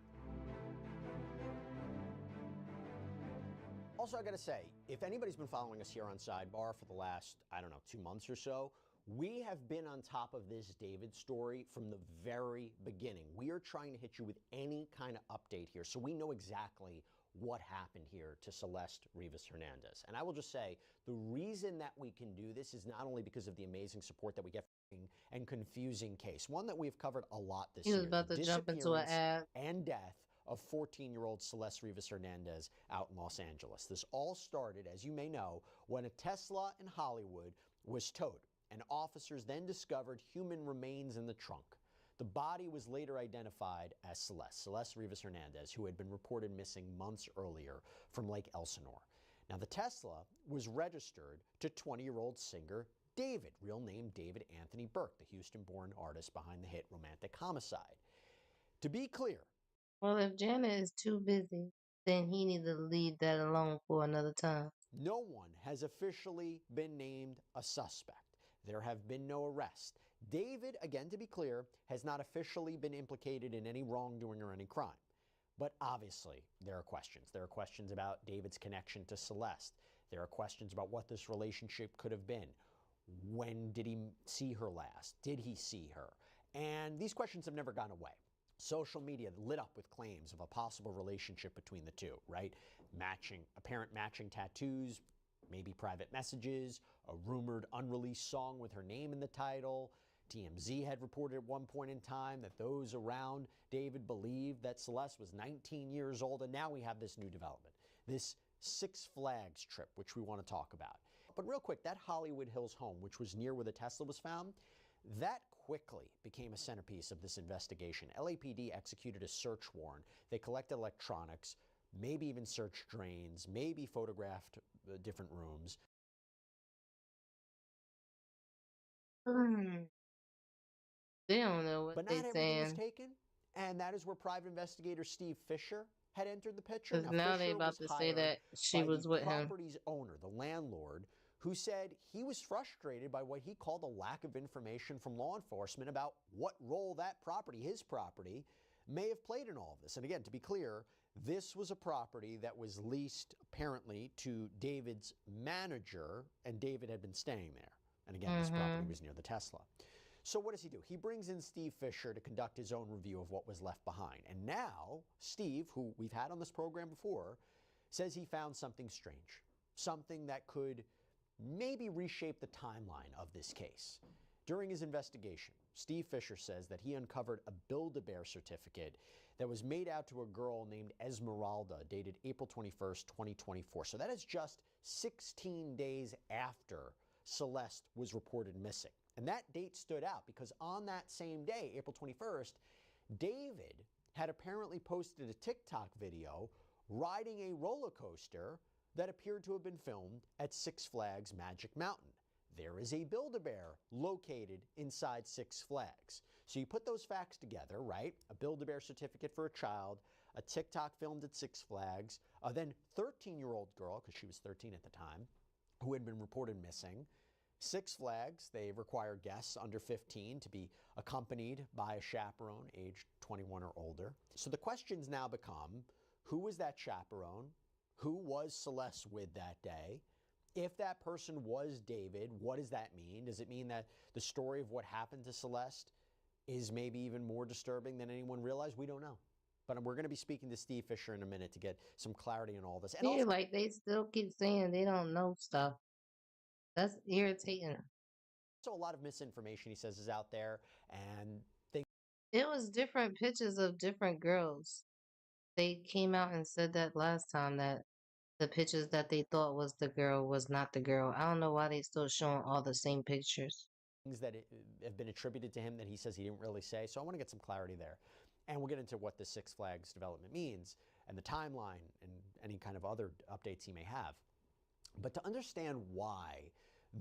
Also, I got to say, if anybody's been following us here on Sidebar for the last, 2 months or so, we have been on top of this David story from the very beginning. We are trying to hit you with any kind of update here so we know exactly what happened here to Celeste Rivas Hernandez. And I will just say, the reason that we can do this is not only because of the amazing support that we get and confusing case, one that we've covered a lot this year. He was about to jump into an ad. And death of 14-year-old Celeste Rivas Hernandez out in Los Angeles. This all started, as you may know, when a Tesla in Hollywood was towed, and officers then discovered human remains in the trunk. The body was later identified as Celeste Rivas Hernandez, who had been reported missing months earlier from Lake Elsinore. Now, the Tesla was registered to 20-year-old singer David, real name David Anthony Burke, the Houston-born artist behind the hit Romantic Homicide. To be clear, Well, if Janet is too busy, then he needs to leave that alone for another time. no one has officially been named a suspect. There have been no arrests. David, again to be clear, has not officially been implicated in any wrongdoing or any crime. But obviously, there are questions. There are questions about David's connection to Celeste. There are questions about what this relationship could have been. When did he see her last? Did he see her? And these questions have never gone away. Social media lit up with claims of a possible relationship between the two, right? Apparent matching tattoos, maybe private messages, a rumored unreleased song with her name in the title. TMZ had reported at one point in time that those around David believed that Celeste was 19 years old, and now we have this new development, this Six Flags trip, which we want to talk about. But real quick, that Hollywood Hills home, which was near where the Tesla was found, that quickly became a centerpiece of this investigation. LAPD executed a search warrant. They collected electronics, maybe even searched drains, maybe photographed different rooms. They don't know what But they're not everything was saying. taken, and that is where private investigator Steve Fisher had entered the picture. Because now they Fisher about was to say hired that she by was the with him. property's owner, the landlord, who said he was frustrated by what he called a lack of information from law enforcement about what role that property, his property, may have played in all of this. And again, to be clear, this was a property that was leased apparently to David's manager, and David had been staying there. And again, this property was near the Tesla. So what does he do? He brings in Steve Fisher to conduct his own review of what was left behind. And now, Steve, who we've had on this program before, says he found something strange, something that could maybe reshape the timeline of this case. During his investigation, Steve Fisher says that he uncovered a Build-A-Bear certificate that was made out to a girl named Esmeralda, dated April 21st, 2024. So that is just 16 days after Celeste was reported missing. And that date stood out because on that same day, April 21st, David had apparently posted a TikTok video riding a roller coaster that appeared to have been filmed at Six Flags Magic Mountain. There is a Build-A-Bear located inside Six Flags. So you put those facts together, right? A Build-A-Bear certificate for a child, a TikTok filmed at Six Flags, a then 13-year-old girl, because she was 13 at the time, who had been reported missing. Six Flags, they require guests under 15 to be accompanied by a chaperone aged 21 or older. So the questions now become, who was that chaperone? Who was Celeste with that day? If that person was David, what does that mean? Does it mean that the story of what happened to Celeste is maybe even more disturbing than anyone realized? We don't know. But we're going to be speaking to Steve Fisher in a minute to get some clarity on all this. And Yeah, also, like they still keep saying they don't know stuff. That's irritating. a lot of misinformation, he says, is out there. And It was different pictures of different girls. They came out and said that last time that the pictures that they thought was the girl was not the girl. I don't know why they still showing all the same pictures. things that have been attributed to him that he says he didn't really say. So I want to get some clarity there. And we'll get into what the Six Flags development means. and the timeline and any kind of other updates he may have. But to understand why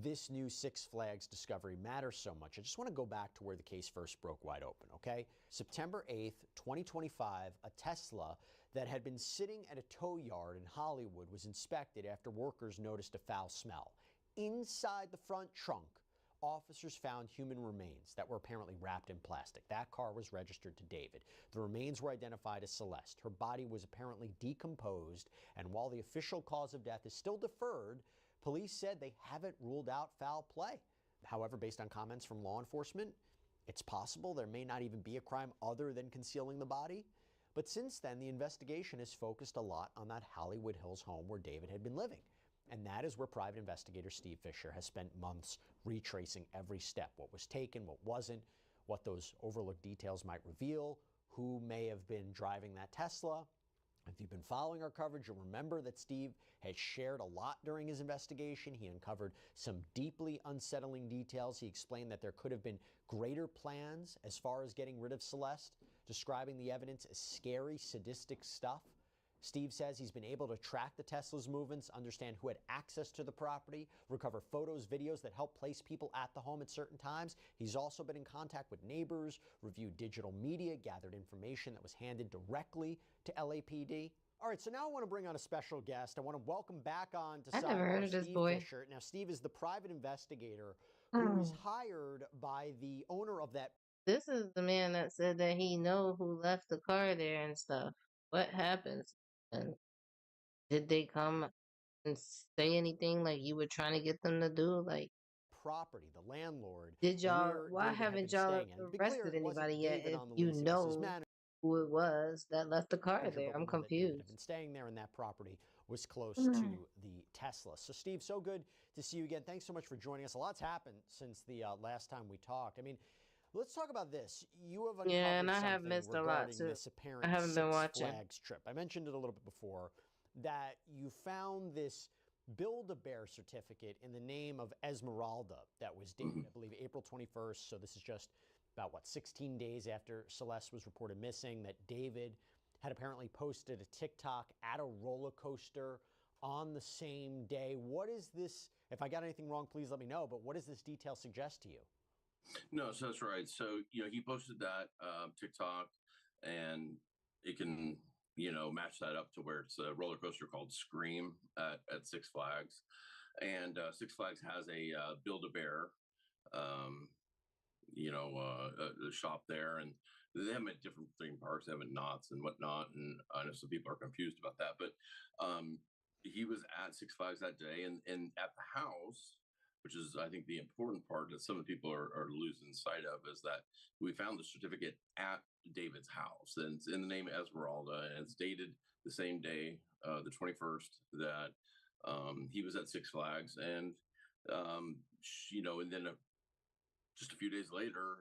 this new Six Flags discovery matters so much, I just want to go back to where the case first broke wide open, okay? September 8th, 2025, a Tesla that had been sitting at a tow yard in Hollywood was inspected after workers noticed a foul smell. Inside the front trunk, officers found human remains that were apparently wrapped in plastic. That car was registered to David. The remains were identified as Celeste. Her body was apparently decomposed, and while the official cause of death is still deferred, police said they haven't ruled out foul play. However, based on comments from law enforcement, it's possible there may not even be a crime other than concealing the body. But since then, the investigation has focused a lot on that Hollywood Hills home where David had been living. And that is where private investigator Steve Fisher has spent months retracing every step, what was taken, what wasn't, what those overlooked details might reveal, who may have been driving that Tesla. If you've been following our coverage, you'll remember that Steve had shared a lot during his investigation. He uncovered some deeply unsettling details. He explained that there could have been greater plans as far as getting rid of Celeste, describing the evidence as scary, sadistic stuff. Steve says he's been able to track the Tesla's movements, understand who had access to the property, recover photos, videos that help place people at the home at certain times. He's also been in contact with neighbors, reviewed digital media, gathered information that was handed directly to LAPD. All right, so now I want to bring on a special guest. I want to welcome back on to I never heard of this boy. Fisher. Now, Steve is the private investigator who is hired by the owner of that. This is the man that said that he know who left the car there and stuff. What happens? And did they come and say anything like you were trying to get them to do? Like property, the landlord. Did y'all? where Why David had haven't been y'all staying in. To be arrested clear, it wasn't anybody yet? David If on the you lease, it was his know manager, who it was that left the car there, but I'm we know that David confused. had been staying there, and that property was close to the Tesla. So, Steve, so good to see you again. Thanks so much for joining us. A lot's happened since the last time we talked. I mean, let's talk about this. You have uncovered Yeah, and I have something missed a lot regarding too. this apparent I haven't been Six watching. Flags trip. I mentioned it a little bit before, that you found this Build-A-Bear certificate in the name of Esmeralda that was dated, I believe, April 21st. So this is just about, 16 days after Celeste was reported missing, that David had apparently posted a TikTok at a roller coaster on the same day. What is this? If I got anything wrong, please let me know. But what does this detail suggest to you? No, so that's right. So, he posted that TikTok, and it can, match that up to where it's a roller coaster called Scream at Six Flags. And Six Flags has a Build-A-Bear, a shop there. And they have them at different theme parks. They have it at Knott's and whatnot. And I know some people are confused about that. But he was at Six Flags that day. And at the house, which is, I think, the important part that some people are losing sight of, is that we found the certificate at David's house, and it's in the name Esmeralda, and it's dated the same day, the 21st, that he was at Six Flags. And, and then just a few days later,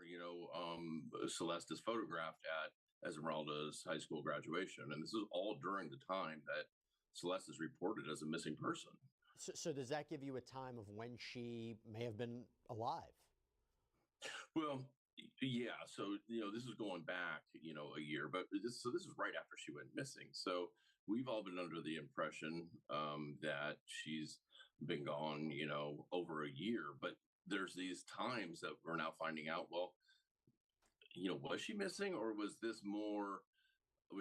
Celeste is photographed at Esmeralda's high school graduation. And this is all during the time that Celeste is reported as a missing person. So does that give you a time of when she may have been alive? Well, yeah. So, this is going back, a year, but this is right after she went missing. So we've all been under the impression that she's been gone, over a year. But there's these times that we're now finding out, well, was she missing, or was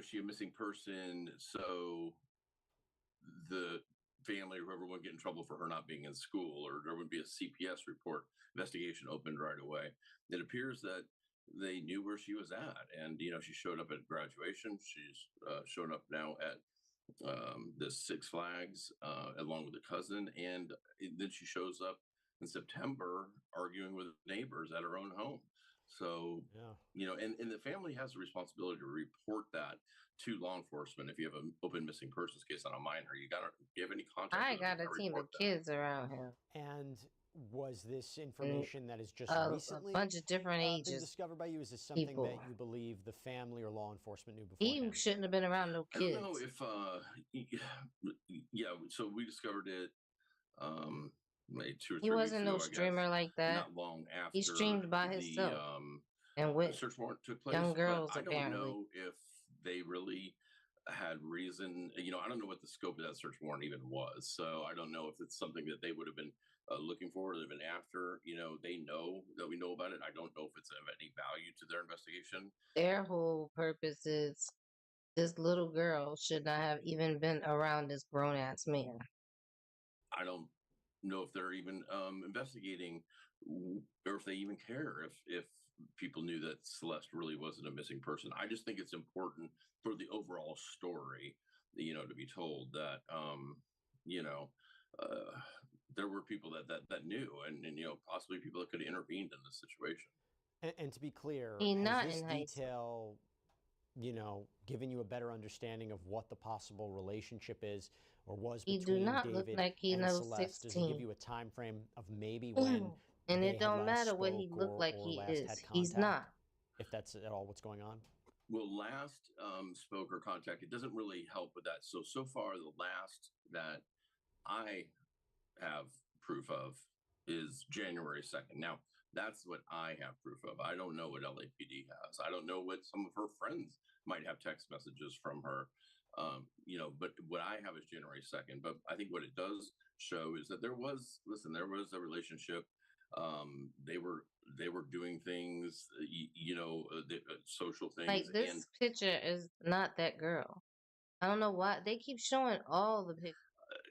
she a missing person? So the family or whoever would get in trouble for her not being in school, or there would be a CPS report, investigation opened right away. It appears that they knew where she was at, and she showed up at graduation. She's shown up now at the Six Flags along with a cousin, and then she shows up in September arguing with neighbors at her own home. So, and the family has the responsibility to report that to law enforcement. If you have an open missing persons case on a minor, you have any contact. I got a team of kids around him. And was this information that is just recently a bunch of different been ages discovered by you? Is this something people. that you believe the family or law enforcement knew before? He shouldn't have been around no kids. I don't know if, so we discovered it maybe 2 or 3 He wasn't weeks no ago, I streamer guess. like that. Not long after He streamed by himself and the with search warrant took place. young but girls, I apparently. don't know if they really had reason. I don't know what the scope of that search warrant even was. So I don't know if it's something that they would have been looking for or they've been after. They know that we know about it. I don't know if it's of any value to their investigation. Their whole purpose is this little girl should not have even been around this grown ass man. I don't know if they're even investigating or if they even care if people knew that Celeste really wasn't a missing person. I just think it's important for the overall story, to be told that, there were people that knew and, possibly people that could have intervened in this situation. And to be clear, He not has this in high school. detail, given you a better understanding of what the possible relationship is or was He between do not look David like he and knows Celeste? Does it give 16. you a time frame of maybe when And they it had don't last matter what he spoke look like or he last is. had He's contact? not. If that's at all what's going on? Well, last spoke or contact, it doesn't really help with that. So far, the last that I have proof of is January 2nd. Now, that's what I have proof of. I don't know what LAPD has. I don't know what some of her friends might have text messages from her. But what I have is January 2nd. But I think what it does show is that there was a relationship. They were doing things, social things. Like And this picture is not that girl. I don't know why they keep showing all the pictures.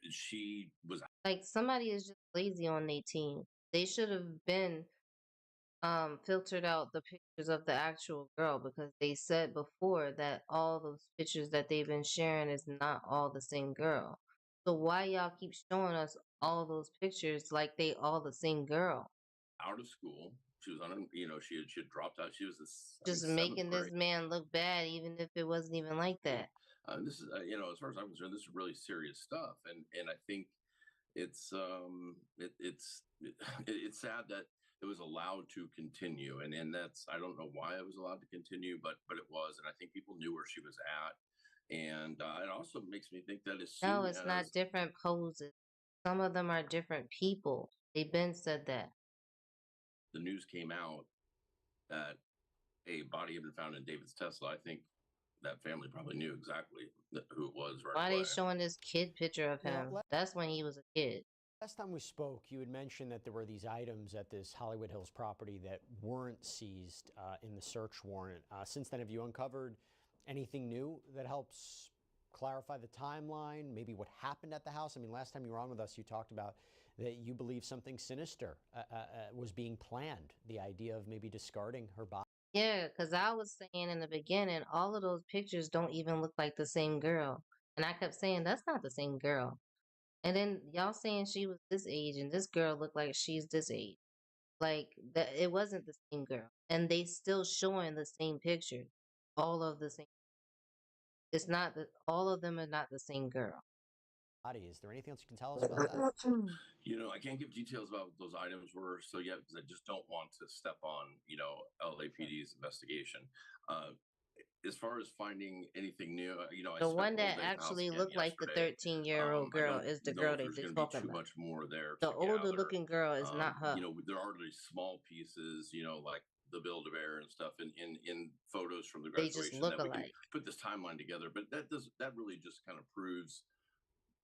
she was Like somebody is just lazy on their team. They should have been filtered out the pictures of the actual girl because they said before that all those pictures that they've been sharing is not all the same girl. So why y'all keep showing us all those pictures like they all the same girl? out of school. She was on, she had dropped out. She was Just seventh making this grade. man look bad even if it wasn't even like that. This is, as far as I'm concerned, this is really serious stuff, and I think it's it's sad that it was allowed to continue, and that's I don't know why it was allowed to continue, but it was, and I think people knew where she was at, and it also makes me think that as soon No, it's as not different poses. Some of them are different people. They've been said that. the news came out that a body had been found in David's Tesla, I think that family probably knew exactly who it was right Why away. they showing this kid picture of him? That's when he was a kid. Last time we spoke, you had mentioned that there were these items at this Hollywood Hills property that weren't seized in the search warrant. Since then, have you uncovered anything new that helps clarify the timeline, maybe what happened at the house? I mean, last time you were on with us, you talked about that you believe something sinister was being planned, the idea of maybe discarding her body. Yeah, because I was saying in the beginning, all of those pictures don't even look like the same girl. And I kept saying, that's not the same girl. And then y'all saying she was this age and this girl looked like she's this age. Like that it wasn't the same girl. And they still showing the same picture. All of the same. It's not the all of them are not the same girl. Is there anything else you can tell us about that? I can't give details about what those items were so yet because I just don't want to step on, LAPD's investigation. As far as finding anything new, I The spent one the whole that day at the house actually again looked like the yesterday. 13-year-old I girl don't is the know girl if that there's they're going to be talking too about. much more there The to older gather. looking girl is not her. There are these small pieces, like the Build-A-Bear and stuff in photos from the They just graduation look that we can alike. put this timeline together. But that really just kind of proves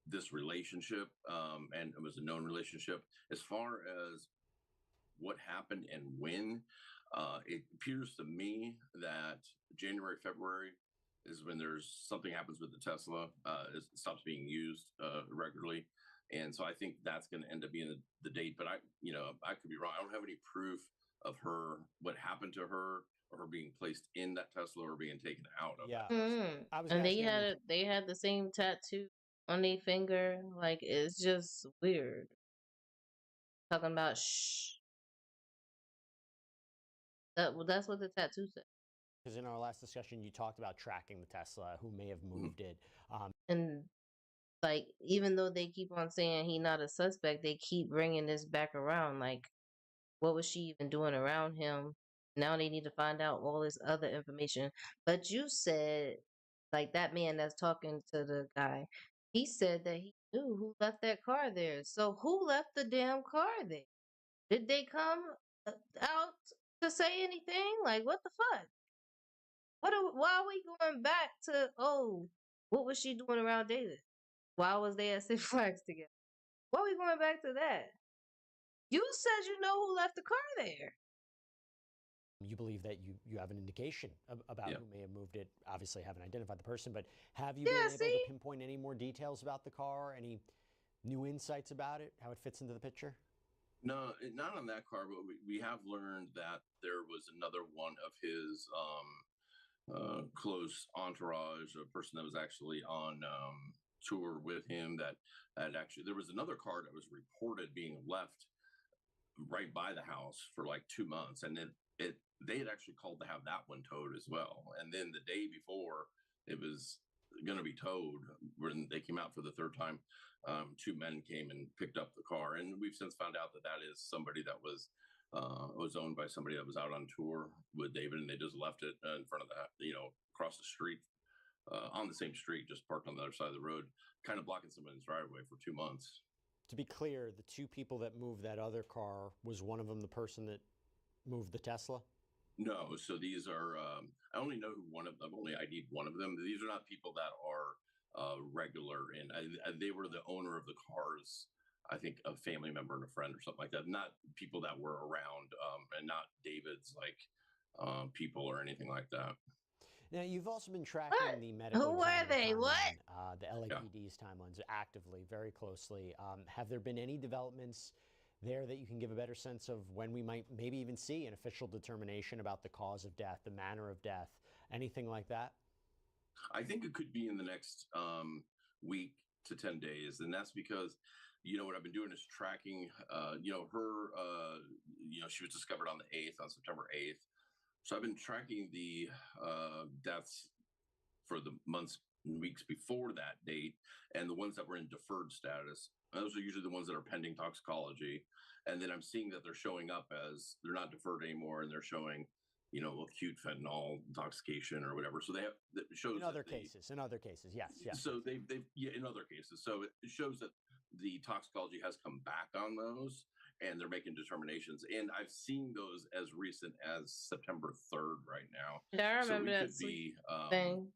this relationship, and it was a known relationship. As far as what happened and when, it appears to me that January, February is when there's something happens with the Tesla. It stops being used regularly. And so I think that's going to end up being the date. But I could be wrong. I don't have any proof of what happened to her or her being placed in that Tesla or being taken out of that Tesla. I was And asking, they had the same tattoo on their finger. Like it's just weird. Talking about shh. That's what the tattoo said. because in our last discussion, you talked about tracking the Tesla, who may have moved it. And like even though they keep on saying he not a suspect, they keep bringing this back around. Like, what was she even doing around him? Now they need to find out all this other information. But you said, like that man that's talking to the guy, he said that he knew who left that car there. So who left the damn car there? Did they come out to say anything? Like what the fuck? Why are we going back to What was she doing around David? Why was they at Six Flags together? Why are we going back to that? You said you know who left the car there. You believe that you have an indication about Yeah. who may have moved it. Obviously, haven't identified the person, but have you Yeah, been able to see? pinpoint any more details about the car? Any new insights about it? How it fits into the picture? No, not on that car, but we have learned that there was another one of his close entourage, a person that was actually on tour with him. That had actually there was another car that was reported being left right by the house for like 2 months, and then they had actually called to have that one towed as well. And then the day before it was going to be towed, when they came out for the third time, two men came and picked up the car, and we've since found out that that is somebody that was owned by somebody that was out on tour with David, and they just left it in front of that, across the street, on the same street, just parked on the other side of the road, kind of blocking somebody's driveway for 2 months. To be clear, the two people that moved that other car, was one of them the person that moved the Tesla? No, so these are. I only know who one of them. Only ID'd one of them. These are not people that are regular, and they were the owner of the cars. I think a family member and a friend or something like that. Not people that were around, and not David's people or anything like that. Now, you've also been tracking the medical Who were examiner they? What? timeline, the LAPD's timelines actively, very closely. Have there been any developments there that you can give a better sense of when we might maybe even see an official determination about the cause of death, the manner of death, anything like that? I think it could be in the next week to 10 days. And that's because, what I've been doing is tracking, her, she was discovered on the 8th, on September 8th. So I've been tracking the deaths for the months and weeks before that date, and the ones that were in deferred status. Those are usually the ones that are pending toxicology. And then I'm seeing that they're showing up as they're not deferred anymore, and they're showing, acute fentanyl intoxication or whatever. So they have that shows in other cases, yes. So they've in other cases. So it shows that the toxicology has come back on those, and they're making determinations. And I've seen those as recent as September 3rd right now. Yeah, I So remember we that could be, thing.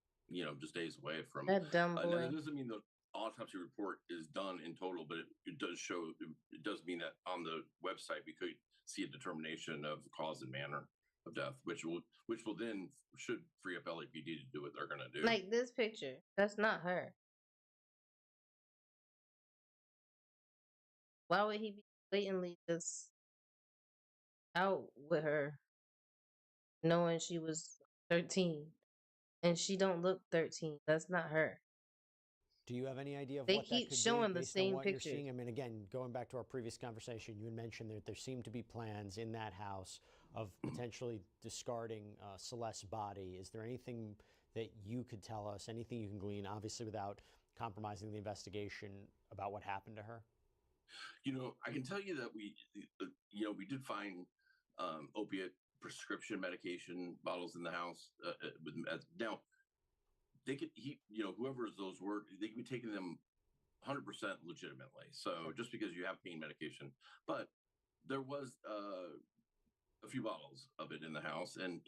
just days away from That dumb now, boy. that doesn't mean the autopsy report is done in total, but it does show. It does mean that on the website we could see a determination of the cause and manner of death, which will then should free up LAPD to do what they're going to do. Like this picture. That's not her. Why would he be blatantly just out with her knowing she was 13? And she don't look 13. That's not her. Do you have any idea of They what that keep could showing be the based on same what you're pictures. seeing? I mean, again, going back to our previous conversation, you had mentioned that there seem to be plans in that house of potentially discarding Celeste's body. Is there anything that you could tell us, anything you can glean, obviously without compromising the investigation, about what happened to her? I can tell you that we did find opiate prescription medication bottles in the house. Now, they could, whoever those were, they could be taking them 100% legitimately. So just because you have pain medication, but there was a few bottles of it in the house, and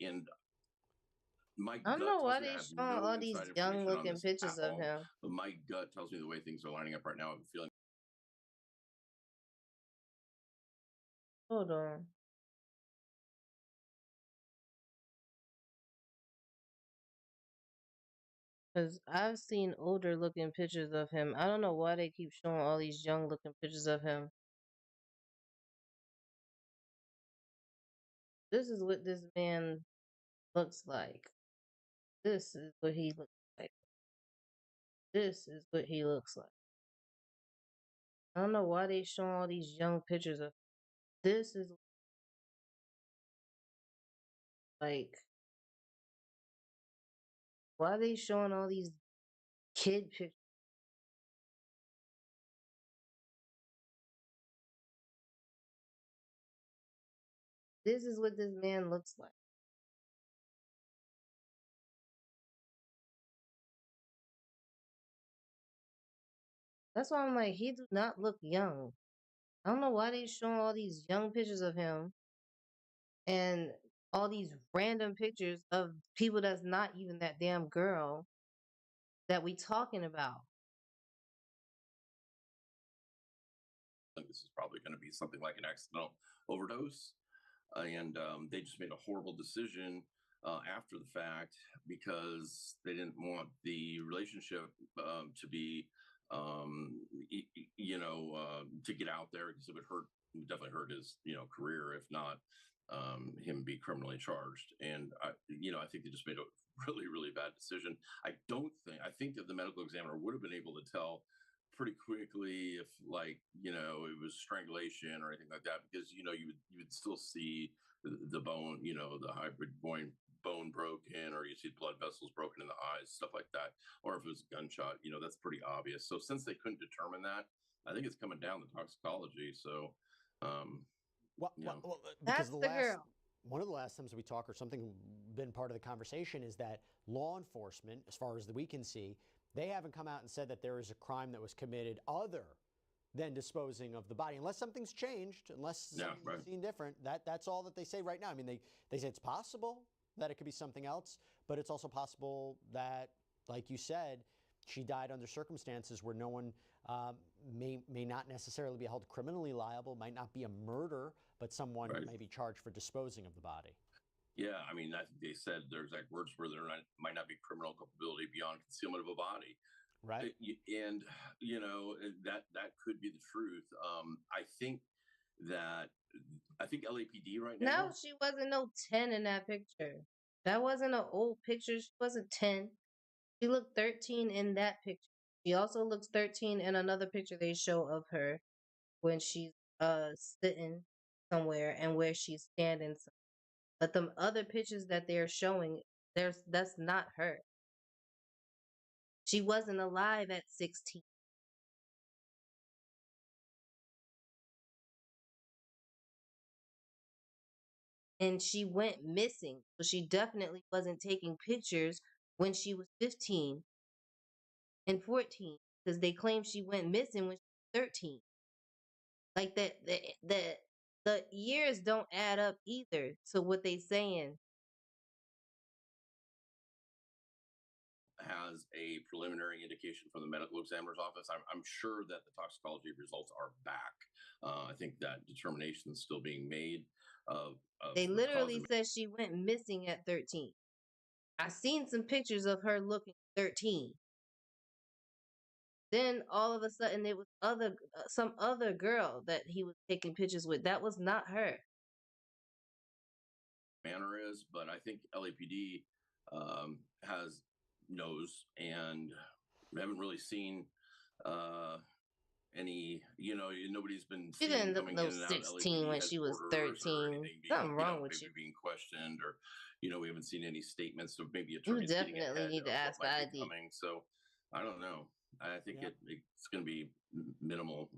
my I don't gut know tells why me I they have showing no all these inside young information on looking this pictures at of all, him. but my gut tells me the way things are lining up right now. I'm feeling. Hold on. Because I've seen older looking pictures of him. I don't know why they keep showing all these young looking pictures of him. This is what this man looks like. This is what he looks like. This is what he looks like. I don't know why they showing all these young pictures of. This is like. Why are they showing all these kid pictures? This is what this man looks like. That's why I'm like, he do not look young. I don't know why they showing all these young pictures of him and all these random pictures of people that's not even that damn girl. that we talking about? I think this is probably going to be something like an accidental overdose. And they just made a horrible decision after the fact because they didn't want the relationship to be, to get out there because it would definitely hurt his, career, if not him be criminally charged. And I think they just made a really, really bad decision. I think that the medical examiner would have been able to tell pretty quickly if it was strangulation or anything like that, because you would still see the bone, the hybrid bone broken, or you see blood vessels broken in the eyes, stuff like that. Or if it was a gunshot, that's pretty obvious. So since they couldn't determine that, I think it's coming down to toxicology. So because one of the last times we talked, or something been part of the conversation, is that law enforcement, as far as we can see, they haven't come out and said that there is a crime that was committed other than disposing of the body, unless something's changed, unless something's seen different. That's all that they say right now. I mean, they say it's possible that it could be something else, but it's also possible that, like you said, she died under circumstances where no one may not necessarily be held criminally liable, might not be a murder, but someone may be charged for disposing of the body. Yeah, I mean, I think they said their exact words were might not be criminal culpability beyond concealment of a body. Right. And, that could be the truth. I think LAPD right now. No, she wasn't no 10 in that picture. That wasn't an old picture. She wasn't 10. She looked 13 in that picture. She also looks 13 in another picture they show of her when she's sitting somewhere and where she's standing. But the other pictures that they're showing, that's not her. She wasn't alive at 16. And she went missing. So she definitely wasn't taking pictures when she was 15 and 14, because they claim she went missing when she was 13. Like the years don't add up either to what they saying. Has a preliminary indication from the medical examiner's office. I'm sure that the toxicology results are back. I think that determination is still being made. They literally said she went missing at 13. I seen some pictures of her looking 13. Then all of a sudden it was some other girl that he was taking pictures with. That was not her. Manner is, but I think LAPD knows, and we haven't really seen any. Nobody's been. She didn't look no 16 when she was 13. Something wrong with you. Being questioned, or we haven't seen any statements of maybe You attorneys. definitely need to ask for ID. Coming, so I don't know. I think it's going to be minimal.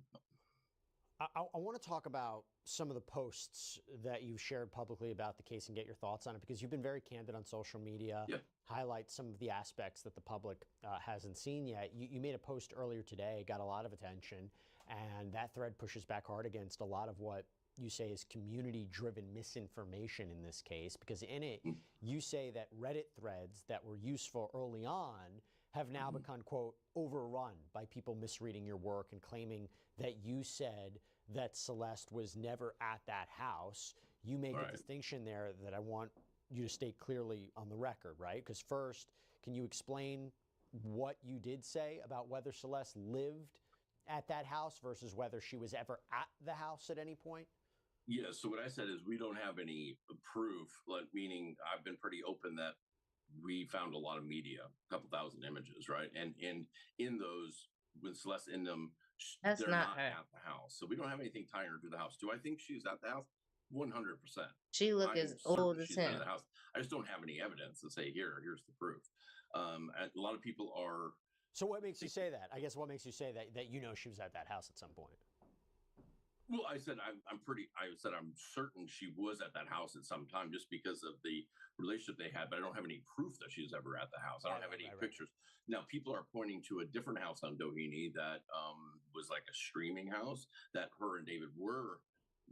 I want to talk about some of the posts that you've shared publicly about the case and get your thoughts on it, because you've been very candid on social media, highlight some of the aspects that the public hasn't seen yet. You made a post earlier today, got a lot of attention, and that thread pushes back hard against a lot of what you say is community-driven misinformation in this case, because in it, you say that Reddit threads that were useful early on have now become, quote, overrun by people misreading your work and claiming that you said that Celeste was never at that house. You made the distinction there that I want you to state clearly on the record, right? Because first, can you explain what you did say about whether Celeste lived at that house versus whether she was ever at the house at any point? Yeah, so what I said is we don't have any proof, meaning I've been pretty open that we found a lot of media, a couple thousand images, right? And in those, with Celeste in them, they're not at the house. So we don't have anything tying her to the house. Do I think she's at the house? 100%. She look as old as him. I just don't have any evidence to say, here's the proof. A lot of people are. So what makes you say that? I guess what makes you say that she was at that house at some point? Well, I said I'm certain she was at that house at some time, just because of the relationship they had. But I don't have any proof that she was ever at the house. I don't have any pictures. Now, people are pointing to a different house on Doheny that was like a streaming house that her and David were.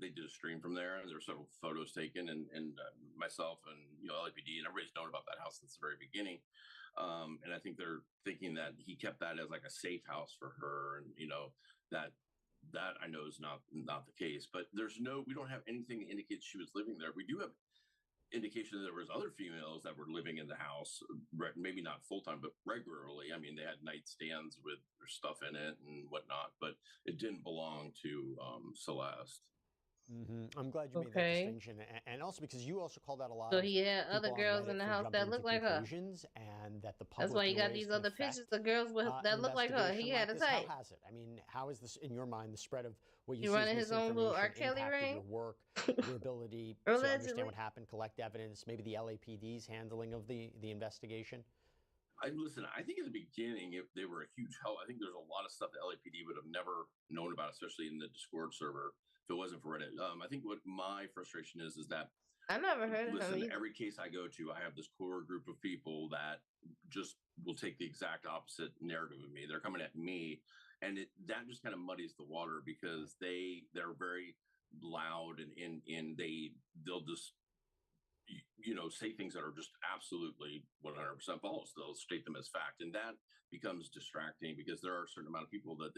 They did a stream from there, and there were several photos taken, and myself and LAPD and everybody's known about that house since the very beginning. And I think they're thinking that he kept that as like a safe house for her, and that I know is not the case. But we don't have anything that indicates she was living there. We do have indication that there was other females that were living in the house, maybe not full time, but regularly. I mean, they had nightstands with their stuff in it and whatnot, but it didn't belong to Celeste. I'm glad you made that distinction, and also because you also called out a lot. So of he had other people on girls Reddit in the for house jumping that look to like her. conclusions, and that the That's public why you got noise these can other affect, pictures of girls that look like her. He investigation had a this. type. How has it? I mean, how is this in your mind? The spread of what you He see running as his own little R. misinformation Kelly impacted ring. your work, your ability to Allegedly. understand what happened, collect evidence, maybe the LAPD's handling of the investigation. Listen, I think in the beginning, if they were a huge help, I think there's a lot of stuff that LAPD would have never known about, especially in the Discord server, if it wasn't for Reddit. I think what my frustration is that I never heard of him listen, either. every case I go to, I have this core group of people that just will take the exact opposite narrative of me. They're coming at me, and that just kind of muddies the water because they're very loud and they'll just say things that are just absolutely 100% false. They'll state them as fact, and that becomes distracting because there are a certain amount of people that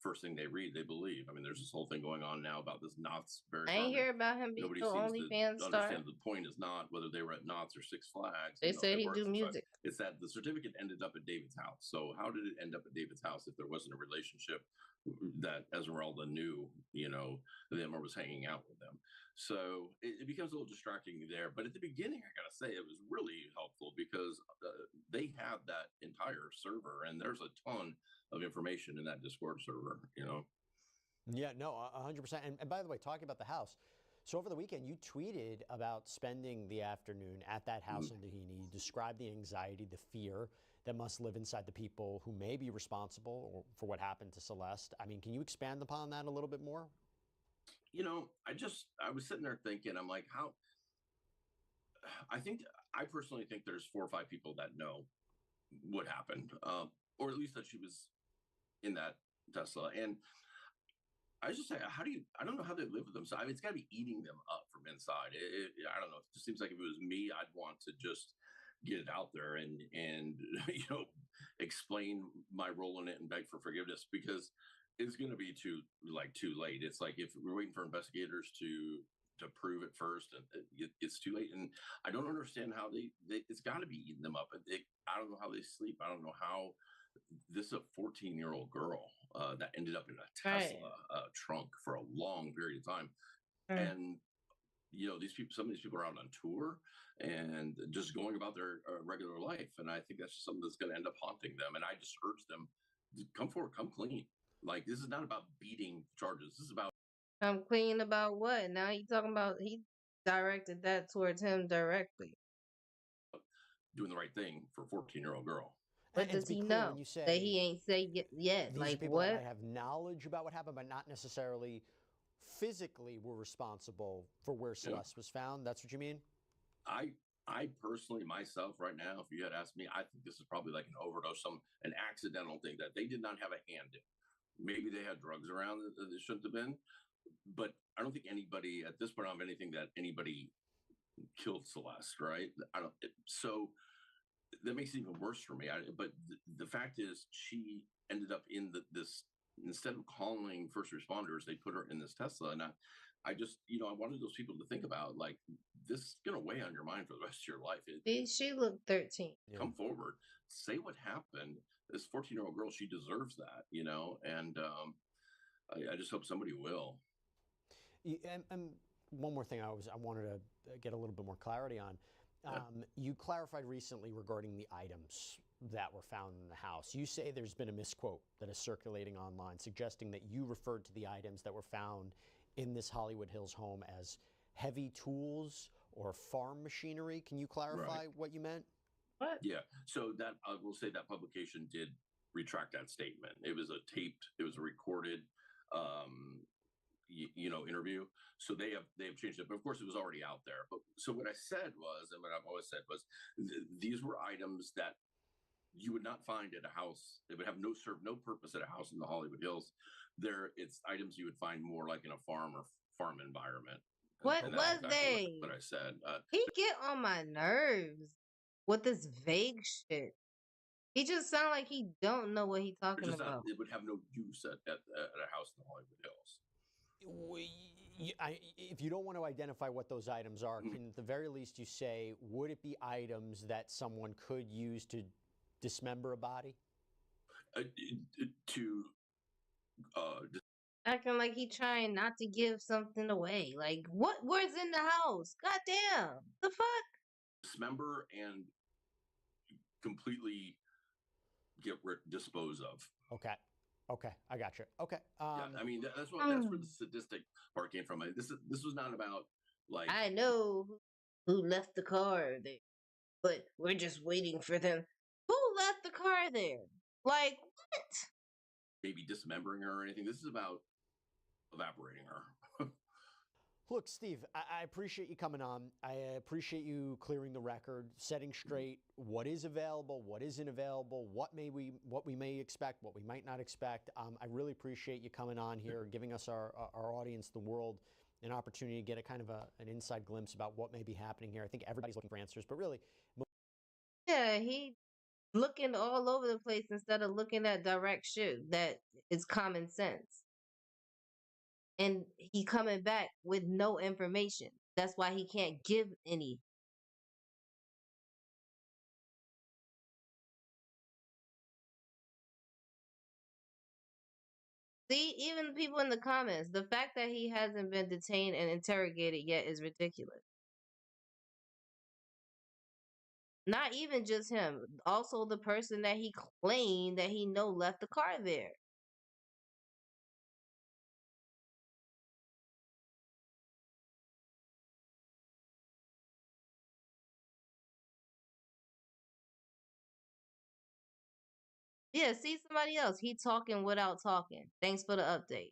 first thing they read, they believe. I mean, there's this whole thing going on now about this Knott's Berry I ain't Farm. hear about him being Nobody no seems OnlyFans to star. understand the point is not whether they were at Knott's or Six Flags. They said he do music. It's that the certificate ended up at David's house. So how did it end up at David's house if there wasn't a relationship that Esmeralda knew, them or was hanging out with them? So it becomes a little distracting there. But at the beginning, I got to say, it was really helpful because they have that entire server and there's a ton of information in that Discord server, Yeah, no, 100%. And by the way, talking about the house, so over the weekend, you tweeted about spending the afternoon at that house in Doheny. You described the anxiety, the fear that must live inside the people who may be responsible for what happened to Celeste. I mean, can you expand upon that a little bit more? I was sitting there thinking, I'm like, I personally think there's 4 or 5 people that know what happened, or at least that she was in that Tesla. And I just say, I don't know how they live with them. So I mean, it's got to be eating them up from inside. I don't know. It just seems like if it was me, I'd want to just get it out there and explain my role in it and beg for forgiveness because it's going to be too late. It's like if we're waiting for investigators to prove it first, it's too late. And I don't understand how it's got to be eating them up. I don't know how they sleep. I don't know how this is a 14-year-old girl that ended up in a Tesla trunk for a long period of time. And, some of these people are out on tour and just going about their regular life. And I think that's just something that's going to end up haunting them. And I just urge them to come forward, come clean. Like, this is not about beating charges. This is about. I'm clean about what? Now you talking about he directed that towards him directly. Doing the right thing for a 14-year-old girl. But does he know that he ain't say yet? These Like people what? That might have knowledge about what happened, but not necessarily physically were responsible for where Celeste was found. That's what you mean? I personally, myself, right now, if you had asked me, I think this is probably like an overdose, an accidental thing that they did not have a hand in. Maybe they had drugs around that they shouldn't have been, but I don't think anybody at this point I don't have anything that anybody killed Celeste, right? So that makes it even worse for me. But the fact is, she ended up in this. Instead of calling first responders, they put her in this Tesla, and I just, I wanted those people to think about, like, this is going to weigh on your mind for the rest of your life. She looked 13. Come forward, say what happened. This 14-year-old girl, she deserves that, and I just hope somebody will. And one more thing I wanted to get a little bit more clarity on. You clarified recently regarding the items that were found in the house. You say there's been a misquote that is circulating online suggesting that you referred to the items that were found in this Hollywood Hills home as heavy tools or farm machinery. Can you clarify what you meant? What? Yeah. So that I will say that publication did retract that statement. It was it was a recorded interview. So they have changed it, but of course it was already out there. But so what I said was, and what I've always said was, these were items that you would not find at a house. They would have serve no purpose at a house in the Hollywood Hills. It's items you would find more like in a farm environment. What and was exactly they? What I said. He get on my nerves with this vague shit. He just sound like he don't know what he It's talking just not, about. it would have no use at a house in the Hollywood Hills. If you don't want to identify what those items are, Mm-hmm. can at the very least you say, would it be items that someone could use to dismember a body? To Acting like he trying not to give something away. Like, what's in the house? Goddamn. The fuck? dismember and completely dispose of. Okay. Okay, I got you. Okay. Yeah, I mean that's where the sadistic part came from. This was not about like I know who left the car there, but we're just waiting for them. Who left the car there? Like, what? maybe dismembering her or anything. This is about evaporating her. Look, Steve, I appreciate you coming on. I appreciate you clearing the record, setting straight what is available, what isn't available, what we may expect, what we might not expect. I really appreciate you coming on here, giving us our audience, the world, an opportunity to get a kind of an inside glimpse about what may be happening here. I think everybody's looking for answers, but really, Yeah, he looking all over the place instead of looking at direct shit that is common sense. And he coming back with no information. That's why he can't give any. See, even the people in the comments, the fact that he hasn't been detained and interrogated yet is ridiculous. Not even just him, also the person that he claimed that he know left the car there. Yeah, see somebody else. He talking without talking. Thanks for the update.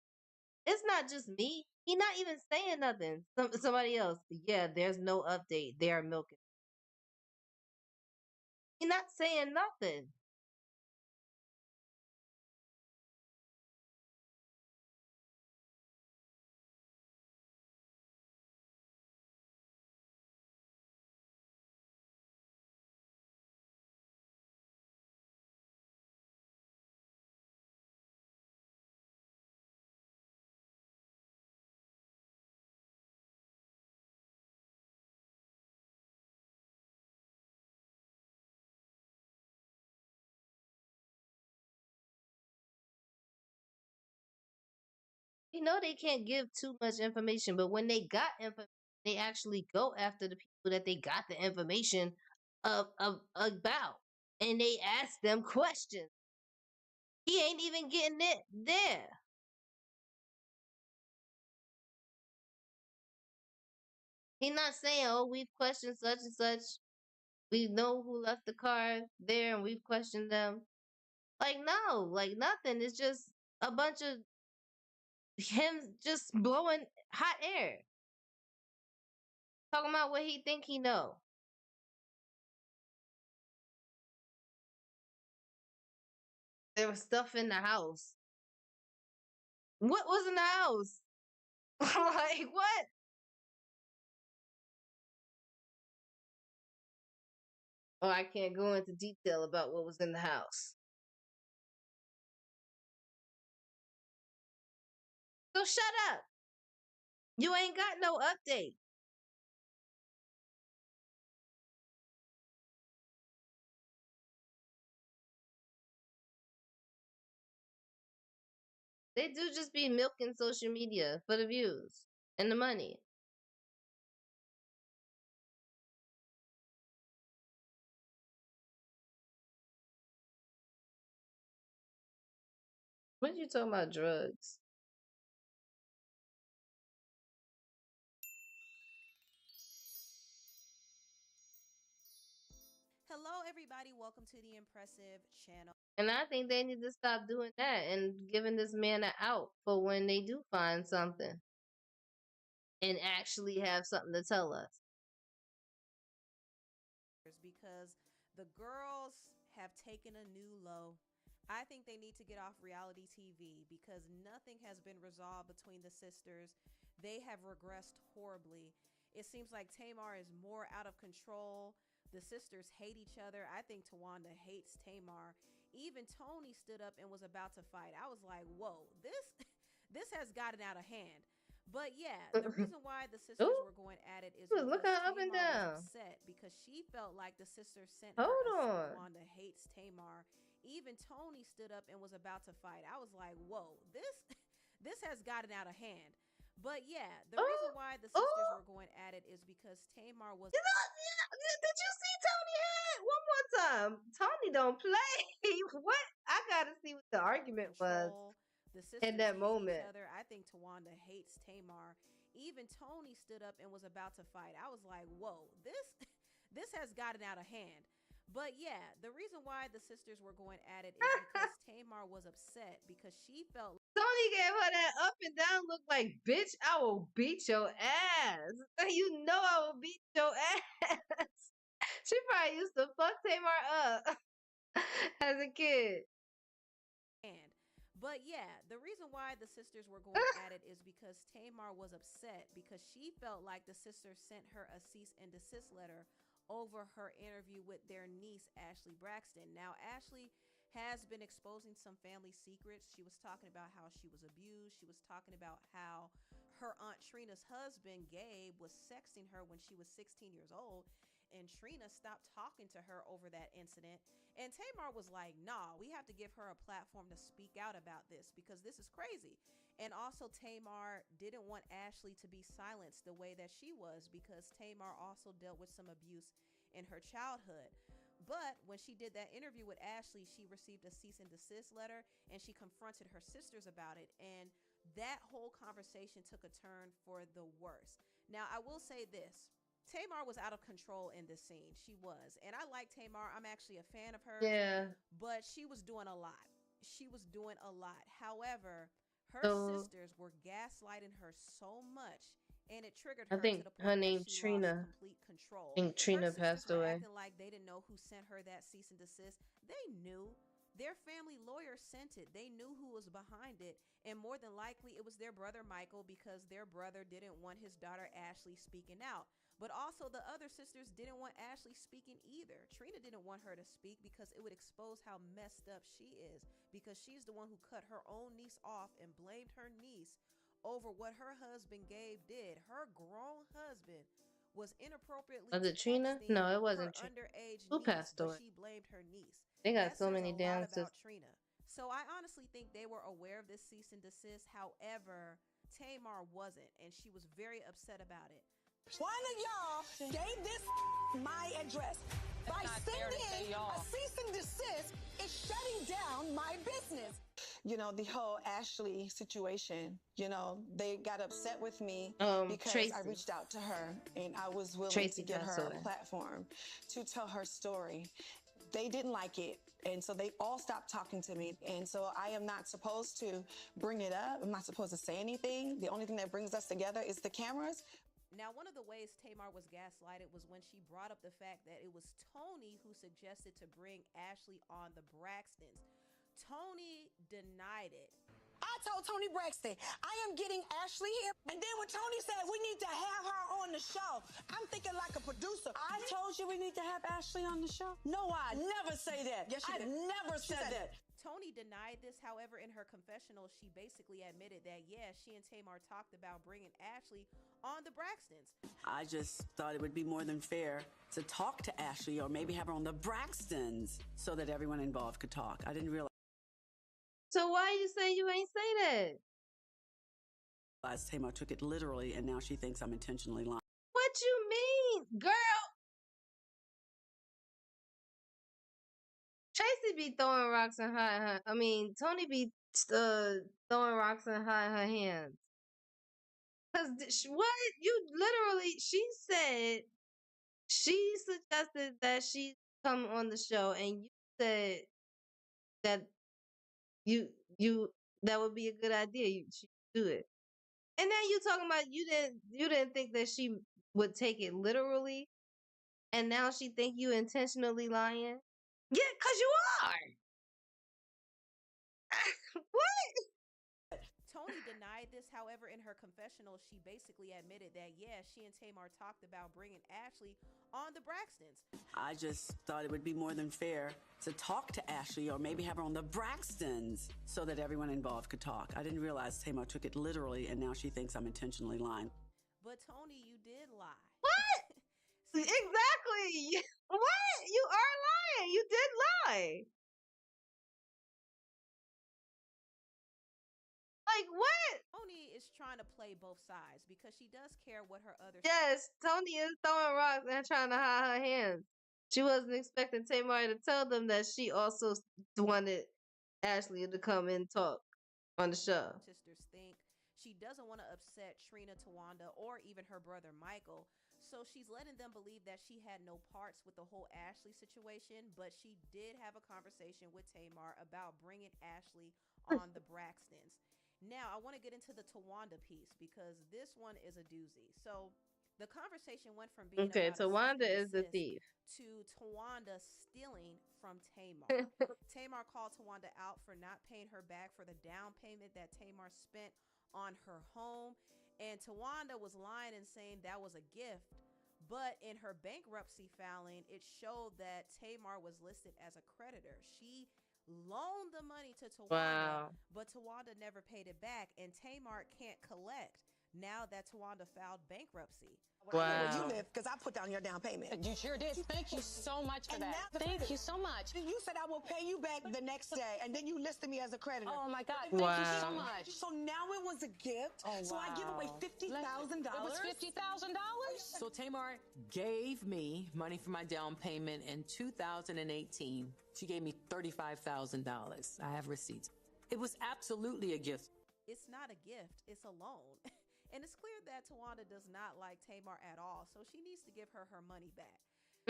It's not just me. He not even saying nothing. Somebody else. Yeah, there's no update. They are milking. He not saying nothing. You know they can't give too much information, but when they got information, they actually go after the people that they got the information of about, and they ask them questions. He ain't even getting it there. He not saying, "Oh, we've questioned such and such. We know who left the car there, and we've questioned them." Like no, like nothing. It's just a bunch of him just blowing hot air, talking about what he think he know. There was stuff in the house. What was in the house? Like what? Oh, I can't go into detail about what was in the house. So shut up. You ain't got no update. They do just be milking social media for the views and the money. What you talking about drugs? Hello, everybody. Welcome to the Impressive channel. And I think they need to stop doing that and giving this man an out for when they do find something and actually have something to tell us. Because the girls have taken a new low. I think they need to get off reality TV because nothing has been resolved between the sisters. They have regressed horribly. It seems like Tamar is more out of control. The sisters hate each other. I think Tawanda hates Tamar. Even Tony stood up and was about to fight. I was like, whoa, this has gotten out of hand. But yeah, the reason why the sisters were going at it is because Look up and Tamar down. was upset because she felt like the sisters sent Hold her. on. Tawanda hates Tamar. Even Tony stood up and was about to fight. I was like, whoa, this has gotten out of hand. But yeah, the reason why the sisters were going at it is because Tamar was. Did you see Tony had one more time? Tony don't play. What? I gotta see what the argument was The sisters in that hate moment. each other. I think Tawanda hates Tamar. Even Tony stood up and was about to fight. I was like, whoa, this has gotten out of hand. But yeah, the reason why the sisters were going at it is because Tamar was upset because she felt Tony gave her that up and down look like, bitch, I will beat your ass. You know I will beat your ass. She probably used to fuck Tamar up as a kid. But yeah, the reason why the sisters were going at it is because Tamar was upset because she felt like the sisters sent her a cease and desist letter over her interview with their niece, Ashley Braxton. Now, Ashley has been exposing some family secrets. She was talking about how she was abused. She was talking about how her Aunt Trina's husband, Gabe, was sexting her when she was 16 years old. And Trina stopped talking to her over that incident. And Tamar was like, nah, we have to give her a platform to speak out about this because this is crazy. And also Tamar didn't want Ashley to be silenced the way that she was because Tamar also dealt with some abuse in her childhood. But when she did that interview with Ashley, she received a cease and desist letter and she confronted her sisters about it. And that whole conversation took a turn for the worse. Now, I will say this. Tamar was out of control in this scene. She was. And I like Tamar. I'm actually a fan of hers. Yeah. But she was doing a lot. She was doing a lot. However, her sisters were gaslighting her so much and it triggered her I think to the point her where name she Trina. lost complete control. I think Trina Her sisters passed were away. acting like they didn't know who sent her that cease and desist. They knew. Their family lawyer sent it. They knew who was behind it. And more than likely, it was their brother Michael because their brother didn't want his daughter Ashley speaking out. But also the other sisters didn't want Ashley speaking either. Trina didn't want her to speak because it would expose how messed up she is because she's the one who cut her own niece off and blamed her niece over what her husband Gabe did. Her grown husband was inappropriately Was it Trina? No, it wasn't her Trina. underage Who niece, passed but away? she blamed her niece. They got That so says many a damn lot about sisters. Trina. So I honestly think they were aware of this cease and desist. However, Tamar wasn't, and she was very upset about it. One of y'all gave this my address. By sending a cease and desist, it's shutting down my business. You know, the whole Ashley situation, you know, they got upset with me because Tracy. I reached out to her and I was willing Tracy to give passed her away. a platform to tell her story. They didn't like it. And so they all stopped talking to me. And so I am not supposed to bring it up. I'm not supposed to say anything. The only thing that brings us together is the cameras. Now, one of the ways Tamar was gaslighted was when she brought up the fact that it was Tony who suggested to bring Ashley on the Braxtons. Tony denied it. I told Tony Braxton, I am getting Ashley here. And then when Tony said we need to have her on the show, I'm thinking like a producer. I told you we need to have Ashley on the show? No, I never say that. Yes, she I did. never She said said that. Tony denied this. However, in her confessional, she basically admitted that, yeah, she and Tamar talked about bringing Ashley on the Braxtons. I just thought it would be more than fair to talk to Ashley or maybe have her on the Braxtons so that everyone involved could talk. I didn't realize So why you say you ain't say that? Tamar took it literally and now she thinks I'm intentionally lying. What you mean, girl? Tracy be throwing rocks and hiding her. I mean, Tony be throwing rocks and hiding her hands. Cause what you literally, she said she suggested that she come on the show, and you said that you that would be a good idea. You should do it, and then you talking about you didn't think that she would take it literally, and now she think you intentionally lying. Yeah, cause you are. What? Tony denied denied this. However, in her confessional, she basically admitted that, yeah, she and Tamar talked about bringing Ashley on the Braxtons. I just thought it would be more than fair to talk to Ashley or maybe have her on the Braxtons so that everyone involved could talk. I didn't realize Tamar took it literally, and now she thinks I'm intentionally lying. But Tony, you did lie. What? Exactly. What? You are lying. You did lie. Like what? Tony is trying to play both sides because she does care what her other. Yes, Tony is throwing rocks and trying to hide her hands. She wasn't expecting Tamar to tell them that she also wanted Ashley to come and talk on the show. Sisters think she doesn't want to upset Trina, Tawanda, or even her brother Michael. So she's letting them believe that she had no parts with the whole Ashley situation, but she did have a conversation with Tamar about bringing Ashley on the Braxtons. Now, I want to get into the Tawanda piece because this one is a doozy. So the conversation went from being Tawanda is the thief to Tawanda stealing from Tamar. Tamar called Tawanda out for not paying her back for the down payment that Tamar spent on her home. And Tawanda was lying and saying that was a gift. But in her bankruptcy filing, it showed that Tamar was listed as a creditor. She loaned the money to Tawanda, but Tawanda never paid it back, and Tamar can't collect now that Tawanda filed bankruptcy. Where you live, because I put down your down payment. You sure did. Thank you so much for that. Thank you so much. You said I will pay you back the next day, and then you listed me as a creditor. Oh my God! Thank you so much. So now it was a gift. Oh, so I give away $50,000. It was $50,000. So Tamar gave me money for my down payment in 2018. She gave me $35,000. I have receipts. It was absolutely a gift. It's not a gift. It's a loan. And it's clear that Tawanda does not like Tamar at all, so she needs to give her her money back.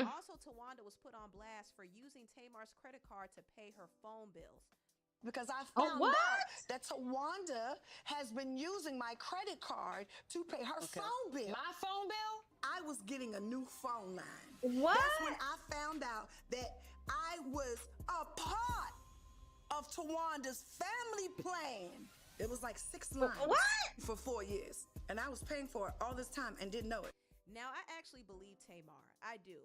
Also, Tawanda was put on blast for using Tamar's credit card to pay her phone bills. Because I found out that Tawanda has been using my credit card to pay her phone bill. My phone bill? I was getting a new phone line. What? That's when I found out that I was a part of Tawanda's family plan. It was like 6 lines for 4 years. And I was paying for it all this time and didn't know it. Now, I actually believe Tamar. I do.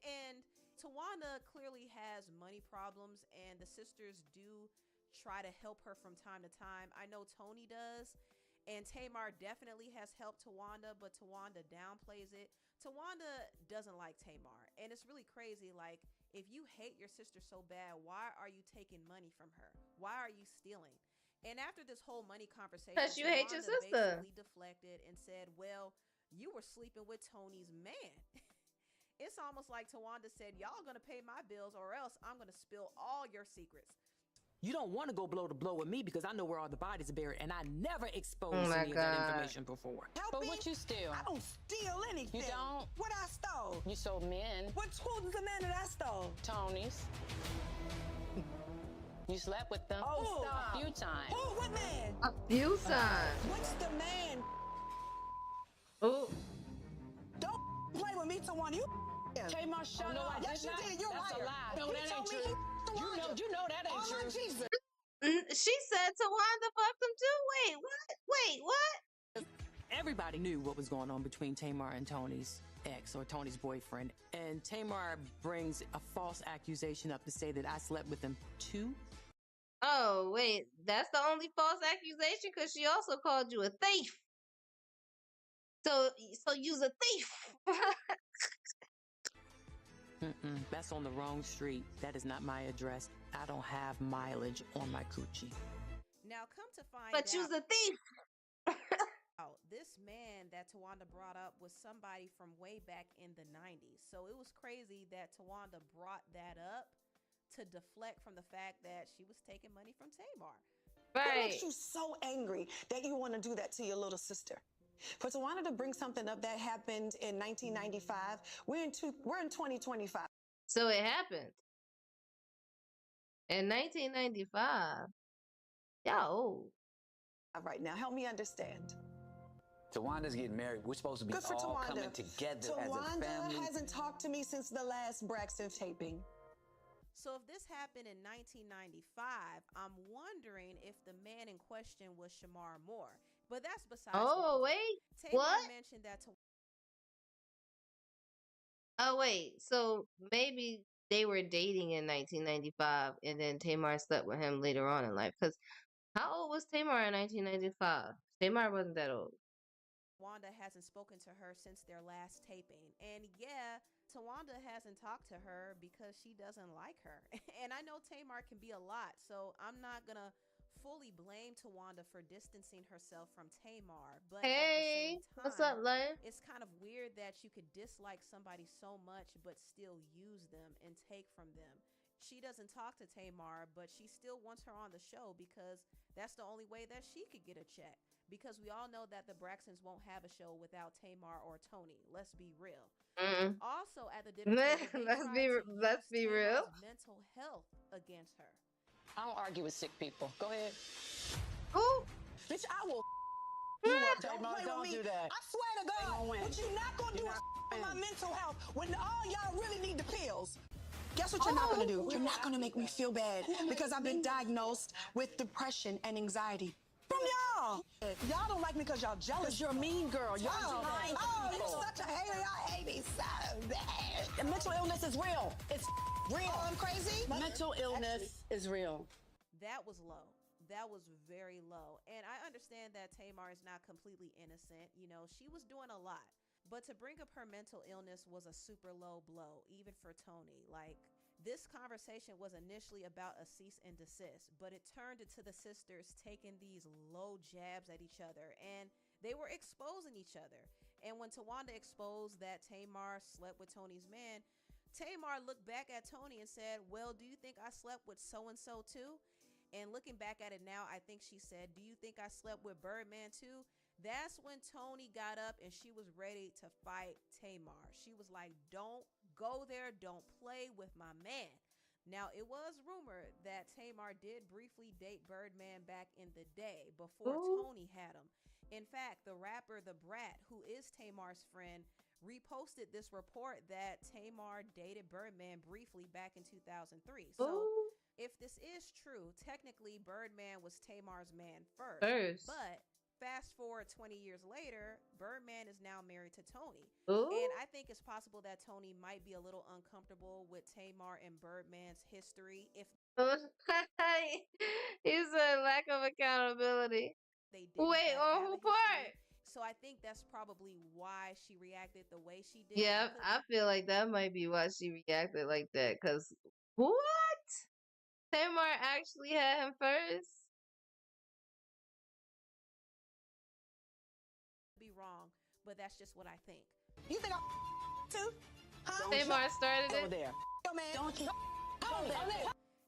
And Tawanda clearly has money problems, and the sisters do try to help her from time to time. I know Tony does. And Tamar definitely has helped Tawanda, but Tawanda downplays it. Tawanda doesn't like Tamar. And it's really crazy. Like, if you hate your sister so bad, why are you taking money from her? Why are you stealing? And after this whole money conversation, because you hate your sister, basically deflected and said, well, you were sleeping with Tony's man. It's almost like Tawanda said, y'all gonna pay my bills or else I'm gonna spill all your secrets. You don't want to go blow to blow with me because I know where all the bodies are buried, and I never exposed any of that information before. But what you steal? I don't steal anything. You don't? What I stole? You sold men. Who's the man that I stole? Tony's. You slept with them a few times. Who? What man? A few times. What's the man? Oh. Don't play with me, Tawanda. You Tamar, shut up. Yes, you did. You're That's liar. a lie. No, that ain't true. You know that ain't true. Jesus. She said Tawanda fucked him too. Wait, what? Everybody knew what was going on between Tamar and Tony's ex or Tony's boyfriend. And Tamar brings a false accusation up to say that I slept with him too. Oh, wait, that's the only false accusation? Because she also called you a thief. So you's a thief. That's on the wrong street. That is not my address. I don't have mileage on my coochie. Now come to find out. But you's a thief. This man that Tawanda brought up was somebody from way back in the 90s. So it was crazy that Tawanda brought that up to deflect from the fact that she was taking money from Tamar. What makes you so angry that you want to do that to your little sister? For Tawanda to bring something up that happened in 1995, we're in 2025. So it happened in 1995. Y'all old. Right now, help me understand. Tawanda's getting married. We're supposed to be all coming together as a family. Tawanda hasn't talked to me since the last Braxton taping. So if this happened in 1995, I'm wondering if the man in question was Shamar Moore. But that's besides. Oh, wait. Tamar What? mentioned that to. Oh, wait. So maybe they were dating in 1995 and then Tamar slept with him later on in life. Because how old was Tamar in 1995? Tamar wasn't that old. Tawanda hasn't spoken to her since their last taping. And yeah, Tawanda hasn't talked to her because she doesn't like her. And I know Tamar can be a lot, so I'm not going to fully blame Tawanda for distancing herself from Tamar. But at the Hey, same time, what's up, Lion? it's kind of weird that you could dislike somebody so much but still use them and take from them. She doesn't talk to Tamar, but she still wants her on the show because that's the only way that she could get a check. Because we all know that the Braxtons won't have a show without Tamar or Tony. Let's be real. Also, at the dinner table, Let's be real. Tamar's mental health against her. I don't argue with sick people. Go ahead. Who? Bitch, I will. You up, don't Tamar. play Don't with me. do that. I swear to God. But you're not going to do for my mental health when all y'all really need the pills. Guess what you're not going to do? You're not going to make me feel bad because I've been diagnosed with depression and anxiety. From y'all. Y'all don't like me because y'all jealous. You're a mean girl. You're you're such a hater. Y'all hate me so bad. And mental illness is real. It's real. Oh, I'm crazy? Mental illness is real. That was low. That was very low. And I understand that Tamar is not completely innocent. You know, she was doing a lot. But to bring up her mental illness was a super low blow, even for Tony. Like, this conversation was initially about a cease and desist, but it turned into the sisters taking these low jabs at each other, and they were exposing each other. And when Tawanda exposed that Tamar slept with Tony's man, Tamar looked back at Tony and said, well, do you think I slept with so-and-so too? And looking back at it now, I think she said, do you think I slept with Birdman too? That's when Tony got up and she was ready to fight Tamar. She was like, don't go there. Don't play with my man. Now, it was rumored that Tamar did briefly date Birdman back in the day before Tony had him. In fact, the rapper The Brat, who is Tamar's friend, reposted this report that Tamar dated Birdman briefly back in 2003. So if this is true, technically Birdman was Tamar's man first. But fast forward 20 years later, Birdman is now married to Tony. And I think it's possible that Tony might be a little uncomfortable with Tamar and Birdman's history. If He's a lack of accountability. they didn't Wait, on who part? So I think that's probably why she reacted the way she did. Yeah, I feel like that might be why she reacted like that. Cause what? Tamar actually had him first? Be wrong, but that's just what I think. You think I'm too? Huh? Tamar started it. Over there. Yo, man. Don't you?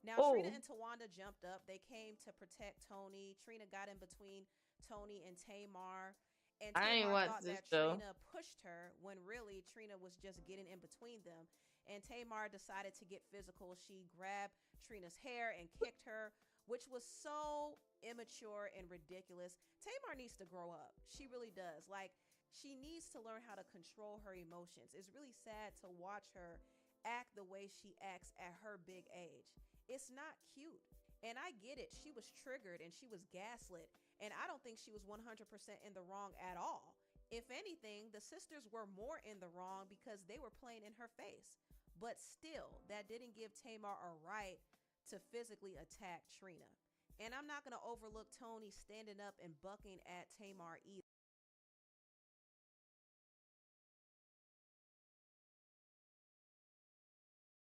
Now, Trina and Tawanda jumped up. They came to protect Tony. Trina got in between Tony and Tamar. And I ain't Tamar watched thought this that show. Trina pushed her when really Trina was just getting in between them. And Tamar decided to get physical. She grabbed Trina's hair and kicked her, which was so immature and ridiculous. Tamar needs to grow up. She really does. Like, she needs to learn how to control her emotions. It's really sad to watch her act the way she acts at her big age. It's not cute. And I get it. She was triggered and she was gaslit. And I don't think she was 100% in the wrong at all. If anything, the sisters were more in the wrong because they were playing in her face. But still, that didn't give Tamar a right to physically attack Trina. And I'm not going to overlook Tony standing up and bucking at Tamar either.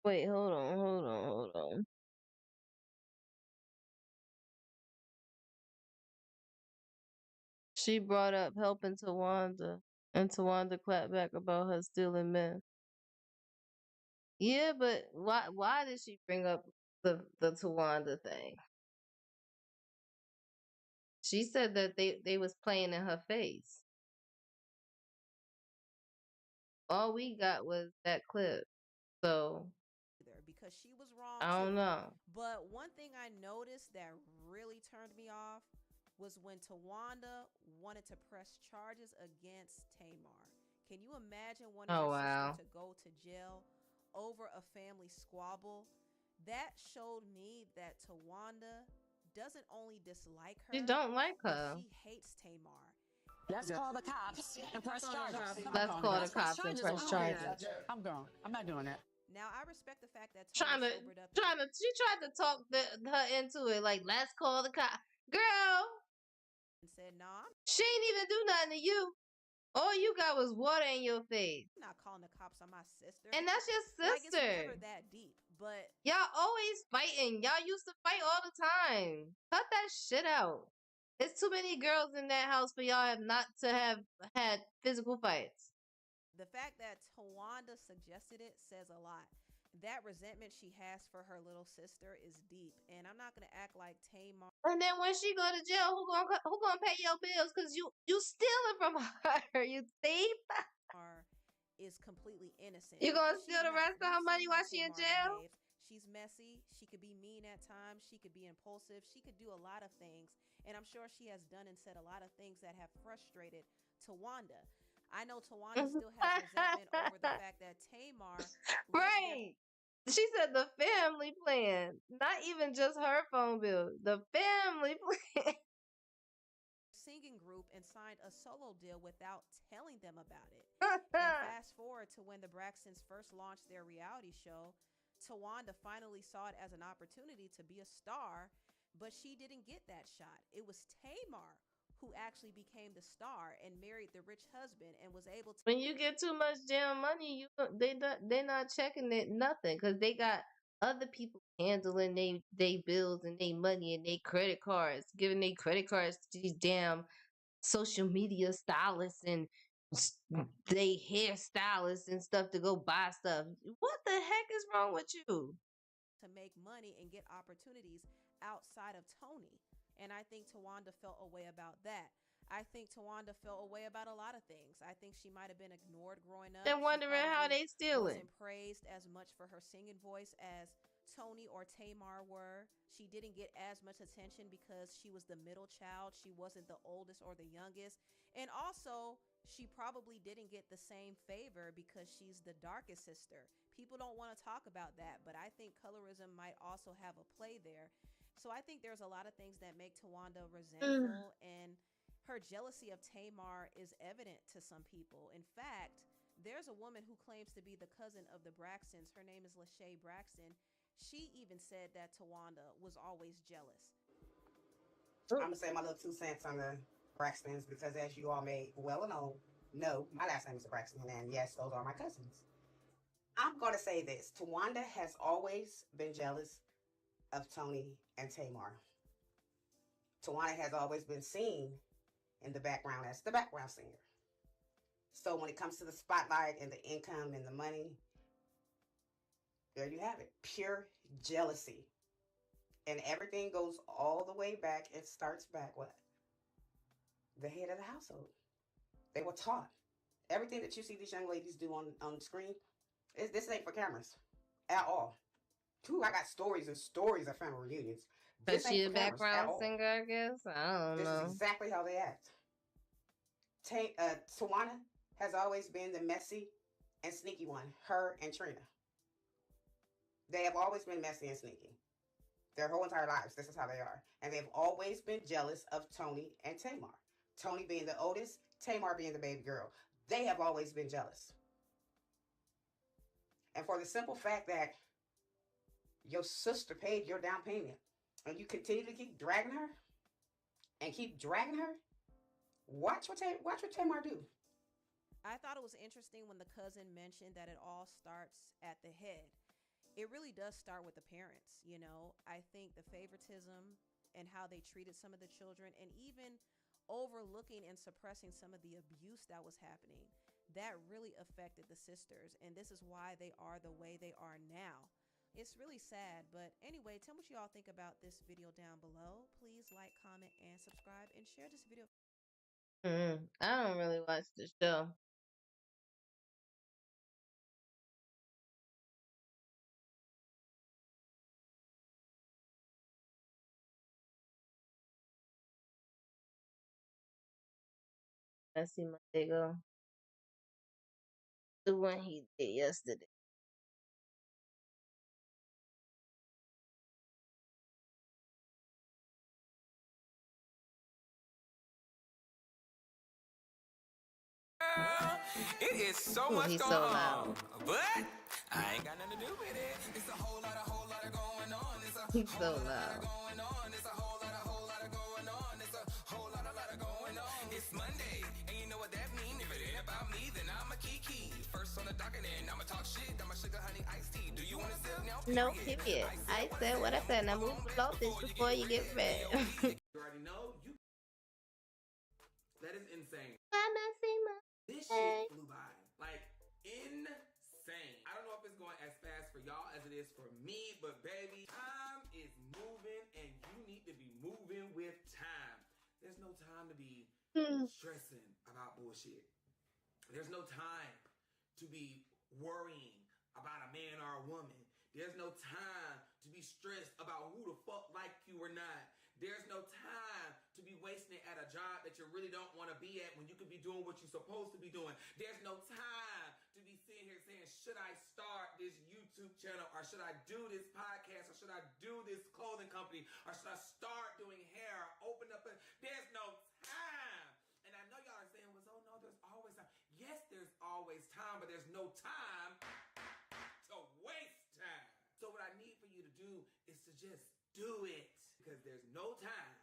Wait, hold on. She brought up helping Tawanda, and Tawanda clapped back about her stealing men. Yeah, but why did she bring up the Tawanda thing? She said that they was playing in her face. All we got was that clip. So because she was wrong. I don't know. But one thing I noticed that really turned me off was when Tawanda wanted to press charges against Tamar. Can you imagine wanting your sister to go to jail over a family squabble? That showed me that Tawanda doesn't only dislike her, You don't like but her. she hates Tamar. Let's call the cops and press charges. Let's call the cops and press charges. I'm gone. I'm not doing that. Now, I respect the fact that Trying Tony to, sobered up. she tried to talk her into it. Like, let's call the cops. Girl, And said, "No, I'm she ain't even do nothing to you. All you got was water in your face. not calling the cops on my sister." And that's your Like, it's sister. never that deep, but Y'all always fighting. Y'all used to fight all the time. Cut that shit out. There's too many girls in that house for y'all not to have had physical fights. the fact that Tawanda suggested it says a lot. That resentment she has for her little sister is deep, and I'm not gonna act like Tamar And then when she go to jail, who gonna pay your bills? Cause you stealing from her, you thief. is completely innocent. You gonna Because steal she's the rest not. of her We've money seen while how she in Tamar jail? behaves. She's messy. She could be mean at times. She could be impulsive. She could do a lot of things. And I'm sure she has done and said a lot of things that have frustrated Tawanda. I know Tawanda still has resentment over the fact that Tamar Right. She said the family plan, not even just her phone bill. The family plan. singing group and signed a solo deal without telling them about it. And fast forward to when the Braxtons first launched their reality show, Tawanda finally saw it as an opportunity to be a star, but she didn't get that shot. It was Tamar who actually became the star and married the rich husband and was able to. When you get too much damn money, they not checking it nothing because they got other people handling they bills and they money and they credit cards, giving they credit cards to these damn social media stylists and they hairstylists and stuff to go buy stuff. What the heck is wrong with you? To make money and get opportunities outside of Tony. And I think Tawanda felt a way about that. I think Tawanda felt a way about a lot of things. I think she might have been ignored growing up. They're She wondering how probably they stealing. wasn't praised as much for her singing voice as Tony or Tamar were. She didn't get as much attention because she was the middle child. She wasn't the oldest or the youngest. And also, she probably didn't get the same favor because she's the darkest sister. People don't want to talk about that, but I think colorism might also have a play there. So I think there's a lot of things that make Tawanda resentful, and her jealousy of Tamar is evident to some people. In fact, there's a woman who claims to be the cousin of the Braxtons. Her name is Lachey Braxton. She even said that Tawanda was always jealous. I'm gonna say my little 2 cents on the Braxtons because, as you all may well know, my last name is Braxton, and yes, those are my cousins. I'm gonna say this: Tawanda has always been jealous of Tony and Tamar. Tawanda has always been seen in the background as the background singer. So when it comes to the spotlight and the income and the money, there you have it. Pure jealousy. And everything goes all the way back. It starts back what? The head of the household. They were taught. Everything that you see these young ladies do on the screen, this ain't for cameras at all. Ooh, I got stories and stories of family reunions. Is she a background singer, I guess? I don't know. This is exactly how they act. Tawana has always been the messy and sneaky one, her and Trina. They have always been messy and sneaky. Their whole entire lives, this is how they are. And they've always been jealous of Tony and Tamar. Tony being the oldest, Tamar being the baby girl. They have always been jealous. And for the simple fact that your sister paid your down payment and you continue to keep dragging her and keep dragging her, watch what Tamar do. I thought it was interesting when the cousin mentioned that it all starts at the head. It really does start with the parents, you know. I think the favoritism and how they treated some of the children, and even overlooking and suppressing some of the abuse that was happening, that really affected the sisters. And this is why they are the way they are now. It's really sad. But anyway, tell me what you all think about this video down below. Please like, comment, and subscribe, and share this video. I don't really watch the show. Let's see my go. The one he did yesterday. It is so Ooh, much he's going so on, loud. but I ain't got nothing to do with it. It's a whole lot going on. It's a He's whole so lot loud. going on. It's a whole lot going on. It's a whole lot going on. It's Monday, and you know what that means. If it ain't about me, then I'm a Kiki. First on the docket, and I'ma talk shit. I'm a sugar honey iced tea. Do you want to sip now? No, period. I said what I said. Now move below this before you get red. You already know. That is insane. This shit flew by. Like, insane. I don't know if it's going as fast for y'all as it is for me, but baby, time is moving and you need to be moving with time. There's no time to be stressing about bullshit. There's no time to be worrying about a man or a woman. There's no time to be stressed about who the fuck like you or not. There's no time to be wasting it at a job that you really don't want to be at when you could be doing what you're supposed to be doing. There's no time to be sitting here saying, should I start this YouTube channel, or should I do this podcast, or should I do this clothing company, or should I start doing hair, open up a... There's no time. And I know y'all are saying, well, oh no, there's always time. Yes, there's always time, but there's no time to waste time. So what I need for you to do is to just do it, because there's no time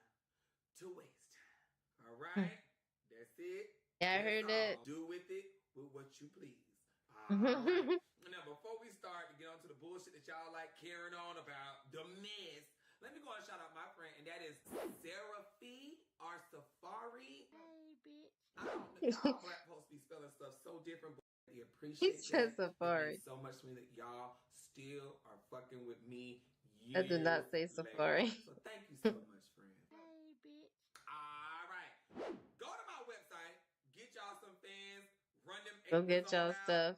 to waste time. All right? That's it. Yeah, I That's heard all. it. Do with it with what you please. All right. Now, before we start to get on to the bullshit that y'all like carrying on about, the mess, let me go and shout out my friend, and that is Seraphie or Safari. Hey, bitch. I don't know. Y'all black folks be spelling stuff so different, but I appreciate He's just that. Safari. It means so much to me that y'all still are fucking with me. I did not say Safari. So thank you so much, friend. Hey, bitch. All right. Go to my website. Get y'all some fans. Run them. Go get y'all stuff.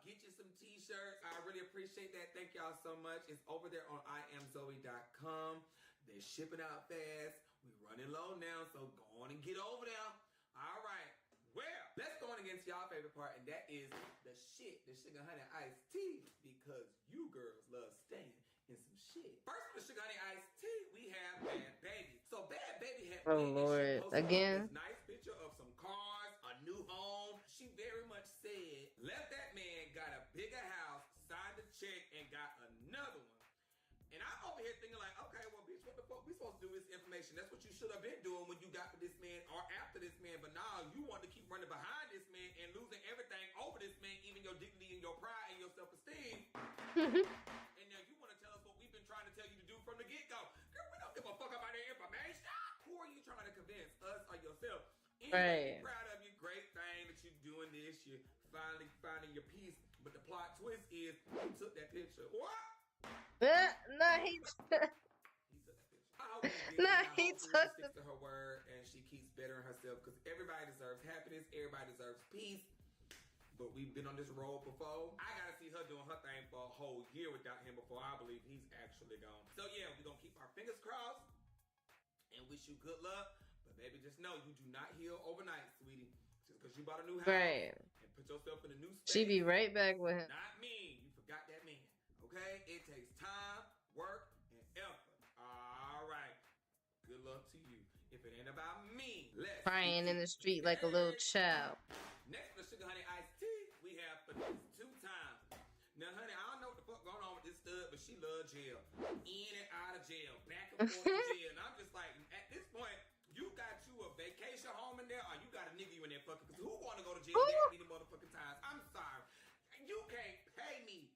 Get you some t-shirts. I really appreciate that. Thank y'all so much. It's over there on iamzoe.com. They're shipping out fast. We're running low now, so go on and get over there. All right. Well, let's go on against y'all favorite part, and that is the shit, the sugar honey iced tea, because you girls love staying in some shit. First for the sugar honey iced tea, we have Bad Baby. So Bad Baby had Oh Lord, again. this nice picture of some cars, a new home. She very much said, left that man, got a bigger house, signed a check, and got another one. And I'm over here thinking like, okay, well, bitch, what the fuck we supposed to do with this information? That's what you should have been doing when you got with this man or after this man. But now you want to keep running behind this man and losing everything over this man, even your dignity and your pride and your self-esteem. And now you want to tell us what we've been trying to tell you to do from the get-go. Girl, we don't give a fuck about that information. Who are you trying to convince, us or yourself? Right. Proud of you. Great thing that you're doing this. You're finally finding your peace. But the plot twist is you took that picture. What? No, he took sticks to her word and she keeps bettering herself, because everybody deserves happiness, everybody deserves peace. But we've been on this road before. I gotta see her doing her thing for a whole year without him before I believe he's actually gone. So yeah, we're gonna keep our fingers crossed and wish you good luck. But baby, just know you do not heal overnight, sweetie. Just because you bought a new house Right. and put yourself in a new space. She be right back with him. Not me. You forgot that man. Okay? It takes time, work, and effort. All right. Good luck to you. If it ain't about me, let's Crying in the street like a little child. Next for sugar honey iced tea, we have for this 2 times. Now, honey, I don't know what the fuck going on with this stud, but she loves jail. In and out of jail, back and forth to jail. And I'm just like, at this point, you got you a vacation home in there, or you got a nigga you in there fucking? Because who want to go to jail that many motherfucking times? I'm sorry. You can't pay me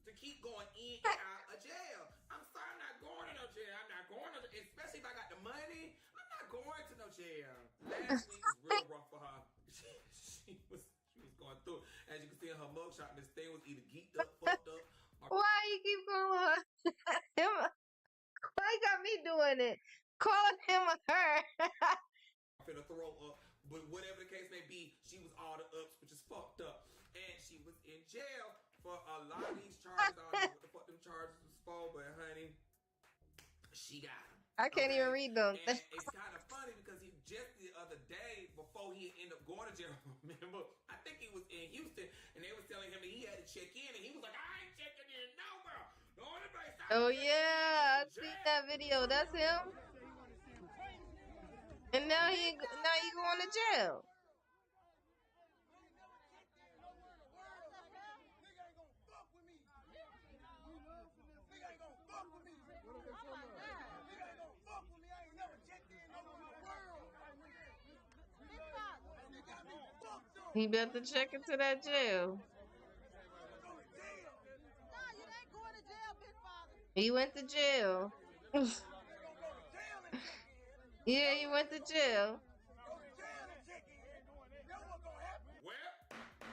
to keep going in and out of jail. I'm sorry, I'm not going to no jail. I'm not going to jail. Especially if I got the money, I'm not going to no jail. Last week was real rough for her. She was going through it. As you can see in her mugshot, this thing was either geeked up, fucked up, or... Why you keep going? Why you got me doing it? Calling him a her. finna throw up. But whatever the case may be, she was all the ups, which is fucked up. And she was in jail for a lot of these charges. I don't know what the fuck them charges was for, but honey, she got them. I can't even read them. And it's kind of funny because he just the other day, before he ended up going to jail, remember, I think he was in Houston, and they was telling him that he had to check in, and he was like, I ain't checking in nowhere. The only place Oh yeah, I've seen that video. That's him. And now he going to jail. He better check into that jail. He went to jail. Yeah, he went to jail.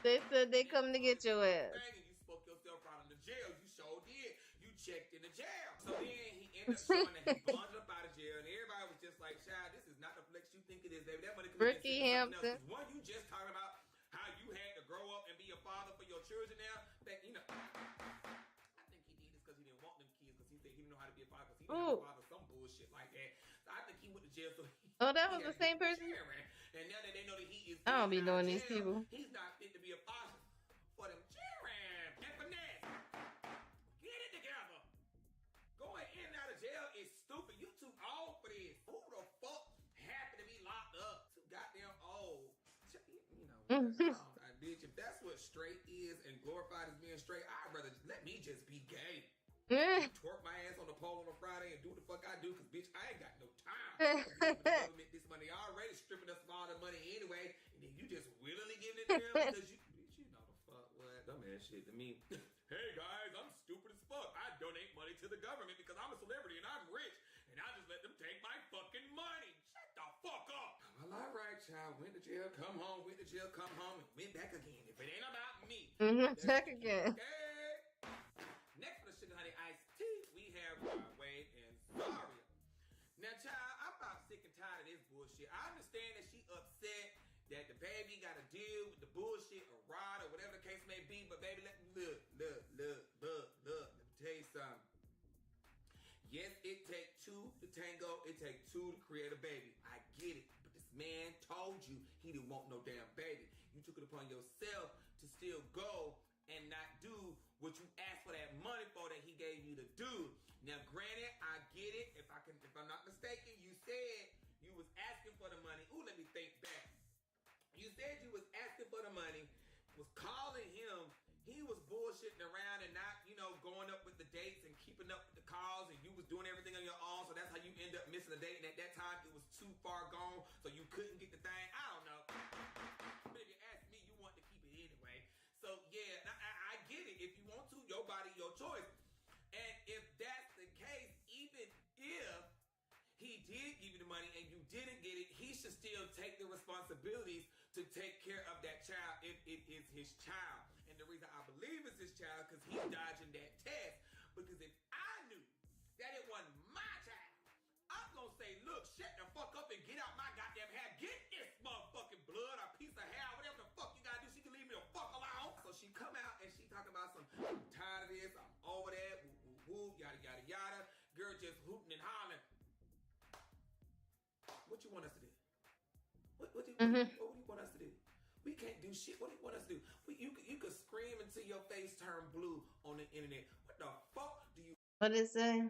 They said they come to get your ass. You spoke yourself out of the jail. You sure did. You checked in the jail. So then he ended up showing that he bonded up out of jail, and everybody was just like, "Child, this is not the flex you think it is, baby. That money could have Ricky been Hampton. something else." 'Cause one, you just talking about how you had to grow up and be a father for your children now. That, you know, I think he did this because he didn't want them kids, because he said he didn't know how to be a father, because he didn't have a father, some bullshit like that. So I think he went to jail. So That was the same person? And now that they know that he is, I don't be out of knowing these jail, people. He's not fit to be a father for them children. And finesse, get it together. Going in and out of jail is stupid. You too old for this. Who the fuck happened to be locked up? Too goddamn old. You know, bitch. If that's what straight is and glorified as being straight, I'd rather let me just be gay. Twerk my ass on the pole on a Friday and do the fuck I do, because bitch, I ain't got no time. The government this money already stripping us of all the money anyway, and then you just willingly giving it to them because you, bitch, you know the fuck what? Dumb ass shit to me. Hey guys, I'm stupid as fuck. I donate money to the government because I'm a celebrity and I'm rich, and I just let them take my fucking money. Shut the fuck up. Well, all right, child. Went to jail, come home. Went to jail, come home, and went back again. If it ain't about me, Back again. okay. Next for the Sugar Honey Iced Tea, we have Wade and Zaria. Now, child, I'm about sick and tired of this bullshit. I understand that she upset that the baby got to deal with the bullshit or rod or whatever the case may be, but baby, let me tell you something. Yes, it takes two to tango. It takes two to create a baby. I get it. But this man told you he didn't want no damn baby. You took it upon yourself to still go and not do what you asked for that money for that he gave you to do. Now, granted, I get it. If I'm not mistaken, you said you was asking for the money. Ooh, let me think back. You said you was asking for the money, was calling him. He was bullshitting around and not, going up with the dates and keeping up with the calls, and you was doing everything on your own. So that's how you end up missing a date. And at that time, it was too far gone, so you couldn't get the thing. I don't know. But if you ask me, you want to keep it anyway. So yeah, I get it. If you want to, your body, your choice. And if that's the case, even if he did give you the money and you didn't get it, he should still take the responsibilities to take care of that child if it is his child. And the reason I believe it's his child, because he's dodging that test. Because if I knew that it wasn't my child, I'm going to say, look, shut the fuck up and get out my goddamn hair. Get this motherfucking blood, a piece of hair, whatever the fuck you got to do. She can leave me the fuck alone. So she come out and she talking about some, I'm tired of this, I'm over that, woo, yada, yada, yada. Girl just hooting and hollering. What you want us to do? What do you want us to do? We can't do shit. What do you want us to do? You could scream until your face turn blue on the internet. What the fuck do you? What it say?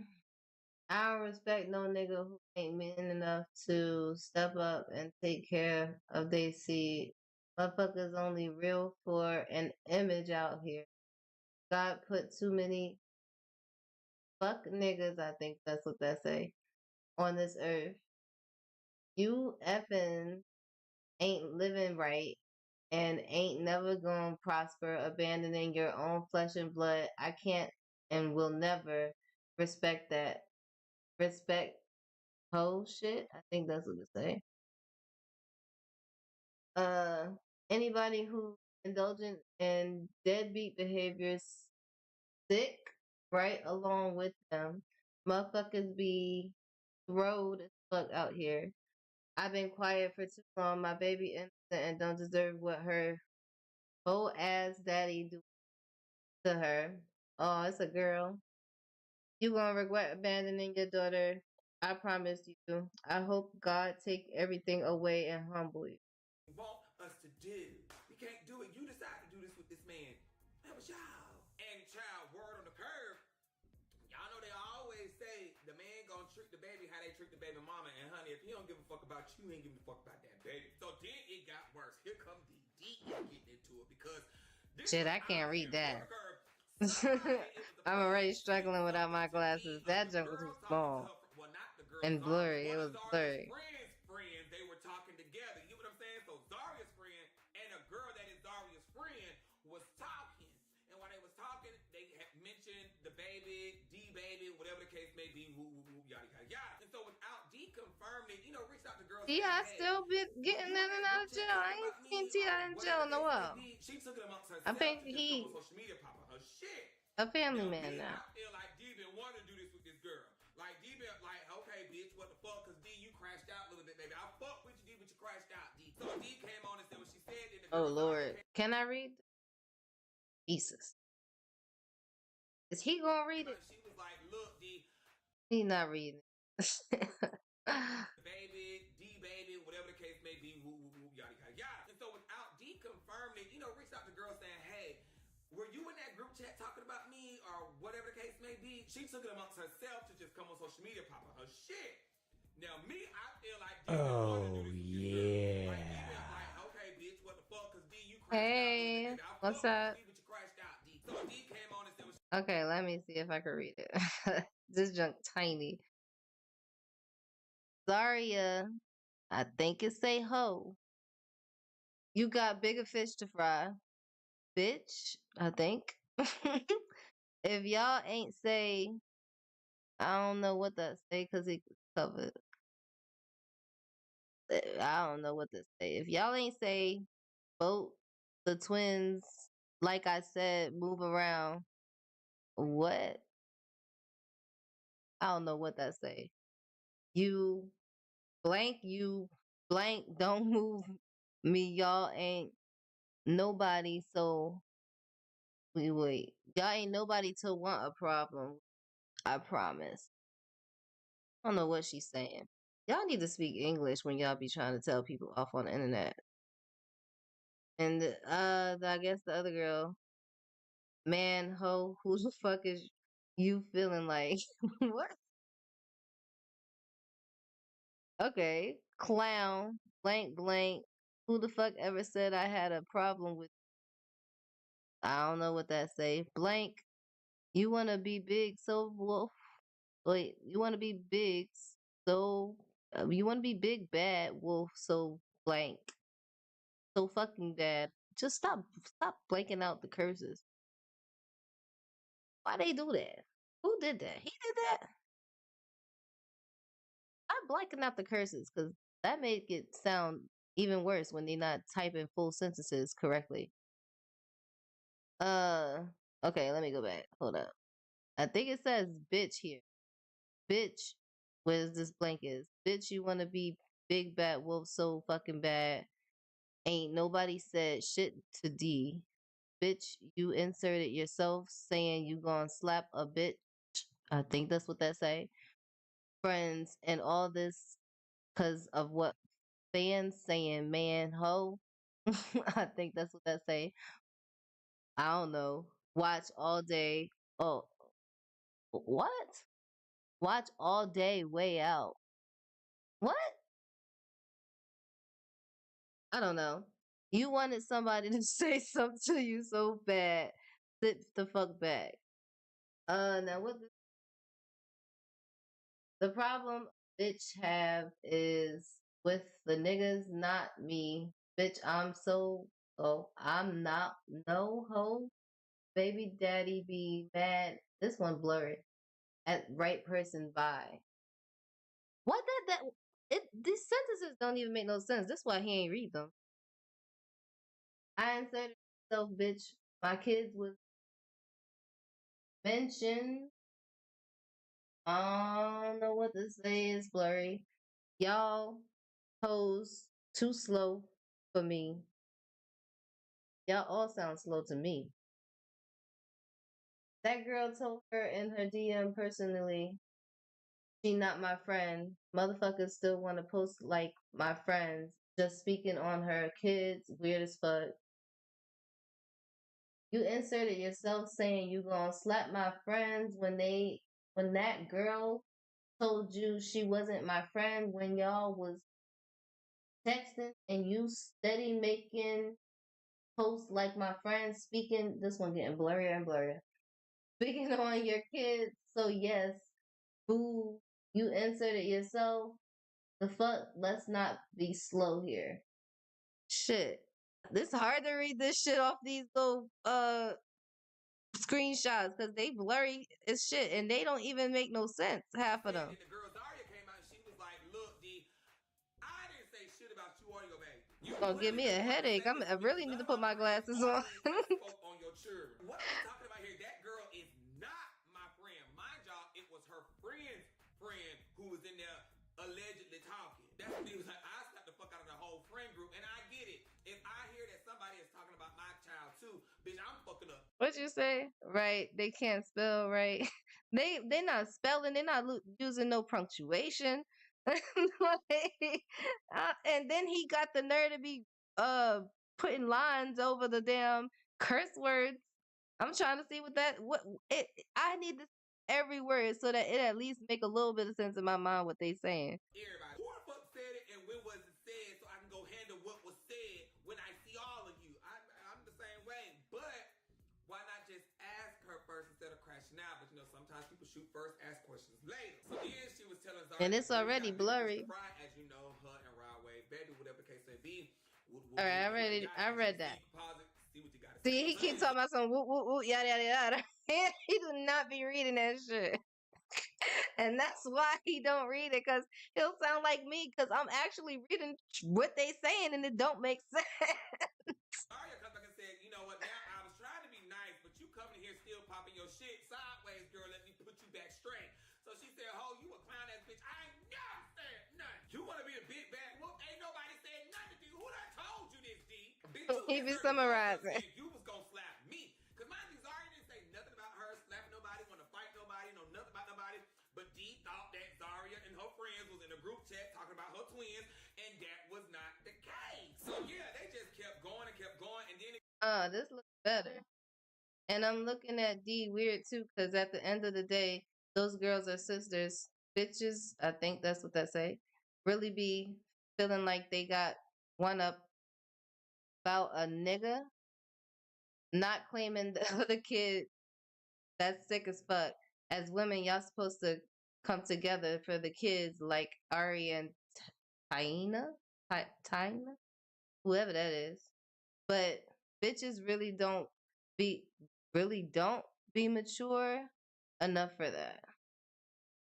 I don't respect no nigga who ain't man enough to step up and take care of they seed. Motherfuckers only real for an image out here. God put too many fuck niggas, I think that's what that say, on this earth. You effing ain't living right and ain't never gonna prosper, abandoning your own flesh and blood. I can't and will never respect that. Respect whole shit. I think that's what it say. Anybody who indulgent in deadbeat behaviors sick right along with them. Motherfuckers be road as fuck out here. I've been quiet for too long. My baby innocent and don't deserve what her whole ass daddy do to her. Oh, it's a girl. You gonna regret abandoning your daughter. I promise you. I hope God take everything away and humble you. Want us to do. We can't do it. You decide to do this with this man. That was y'all. And child, word on the curve. Y'all know they always say the man gonna treat the baby how they treat the baby mama. And honey, if he don't give a fuck about you, he ain't giving a fuck about that baby. So then it got worse. Here come DD getting into it because shit, I can't read that. I'm already struggling without my glasses. That junk was small and blurry. It was blurry. Friends, they were talking together. You know what I'm saying? So Zaria's friend and a girl that is baby, whatever the case may be, woo, woo, woo, yada, yada, yada. And so without D confirming it, reached out to girls saying, T.I. hey, still been getting in and out of jail. I ain't seen T.I. in jail in a while. she took it amongst herself I think to just come on social media popping her shit. a family Now, man me, now. I feel like D been wanting to do this with this girl. Like, D been like, okay, bitch, what the fuck? Because D, you crashed out a little bit, baby. I fuck with you, D, but you crashed out, D. So D came on and said what she said. In the Oh, Lord. Can I read? Jesus. Is he gonna read it? She was like, look, D. He not reading. Baby, D baby, whatever the case may be, woo, woo, woo, yada, yada, yada. And so without D confirming it, reached out to girls saying, hey, were you in that group chat talking about me or whatever the case may be? She took it amongst herself to just come on social media popping her shit. Now, me, I feel like D Oh, yeah. like, okay, bitch, what the fuck? Because D, you crashed Hey, what's up? D, but you crashed out, D. So D came on and said what Okay, let me see if I can read it. This junk tiny. Zaria, I think it say ho. You got bigger fish to fry. Bitch, I think. If y'all ain't say, I don't know what that say because it covered. I don't know what to say. If y'all ain't say, both the twins, like I said, move around. What? I don't know what that say. You blank, don't move me. Y'all ain't nobody, so wait. Y'all ain't nobody to want a problem. I promise. I don't know what she's saying. Y'all need to speak English when y'all be trying to tell people off on the internet. And I guess the other girl, man, ho, who the fuck is you feeling like? What? Okay, clown, blank, blank. Who the fuck ever said I had a problem with? I don't know what that say. Blank. You want to be big, so wolf. Wait, you want to be big, so you want to be big, bad wolf, so blank, so fucking bad. Just stop blanking out the curses. Why they do that? Who did that? He did that. I'm blanking out the curses because that make it sound even worse when they're not typing full sentences correctly. Okay, let me go back. Hold up. I think it says bitch here. Bitch, where's this blank is? Bitch, you wanna be big bad wolf so fucking bad. Ain't nobody said shit to D. Bitch, you inserted yourself saying you gonna slap a bitch. I think that's what that say. Friends and all this because of what fans saying, man, ho. I think that's what that say. I don't know. Watch all day. Oh, what? Watch all day, way out. What? I don't know. You wanted somebody to say something to you so bad. Sit the fuck back. Now what the problem bitch have is with the niggas, not me. Bitch, I'm not no hoe. Baby daddy be mad. This one blurry. At right person by. What these sentences don't even make no sense. That's why he ain't read them. I inserted myself, bitch. My kids was mentioned. I don't know what to say. It's blurry. Y'all hoes too slow for me. Y'all all sound slow to me. That girl told her in her DM personally, she not my friend. Motherfuckers still want to post like my friends. Just speaking on her kids, weird as fuck. You inserted yourself saying you gonna slap my friends when that girl told you she wasn't my friend when y'all was texting and you steady making posts like my friends speaking. This one getting blurrier and blurrier. Speaking on your kids. So yes, boo, you inserted yourself. The fuck, let's not be slow here. Shit. This hard to read this shit off these little screenshots because they blurry as shit and they don't even make no sense. Half of them. And the girl Zaria came out and she was like, "Look, D, I didn't say shit about you or your baby. You Gonna give me a headache. I really need to put my glasses on. spoke on your children. What are we talking about here? That girl is not my friend. Mind y'all, it was her friend's friend who was in there allegedly talking. That's what he was like. I slapped the fuck out of the whole friend group, and I get it. If I hear that somebody is talking about my child too, bitch, I'm fucking up. What you say? Right? They can't spell right. They're not spelling. They're not using no punctuation. And then he got the nerve to be putting lines over the damn curse words. I'm trying to see I need this every word so that it at least make a little bit of sense in my mind what they saying. Everybody, who the fuck said it and when was it said so I can go handle what was said when I see all of you. I'm the same way, but why not just ask her first instead of crashing out? But you know, sometimes people shoot first, ask questions later. So then she was telling Zara, And it's already blurry. as you know, her and Rodway, Betty, whatever the case may be. All right, I read that. See what you got. See, he keeps talking about some woo woo woo yada yada yada. He do not be reading that shit. And that's why he don't read it, because he'll sound like me, because I'm actually reading what they saying and it don't make sense. Aria comes back and said, you know what, now I was trying to be nice, but you coming here still popping your shit sideways, girl, let me put you back straight. So she said, ho, you a clown ass bitch. I ain't never said nothing. You want to be a big bad whoop? Ain't nobody said nothing to you. Who done told you this, D? He be summarizing. You was gonna slap me. Because mind you, Zaria didn't say nothing about her slapping nobody, want to fight nobody, know nothing about nobody. But D thought that Zaria and her friends was in a group chat talking about her twins, and that was not the case. So yeah, they just kept going, and then This looks better. And I'm looking at D weird too, because at the end of the day, those girls are sisters. Bitches, I think that's what that say, really be feeling like they got one up about a nigga, not claiming the other kid that's sick as fuck. As women, y'all supposed to come together for the kids like Ari and Taina, whoever that is. But bitches really don't be mature enough for that.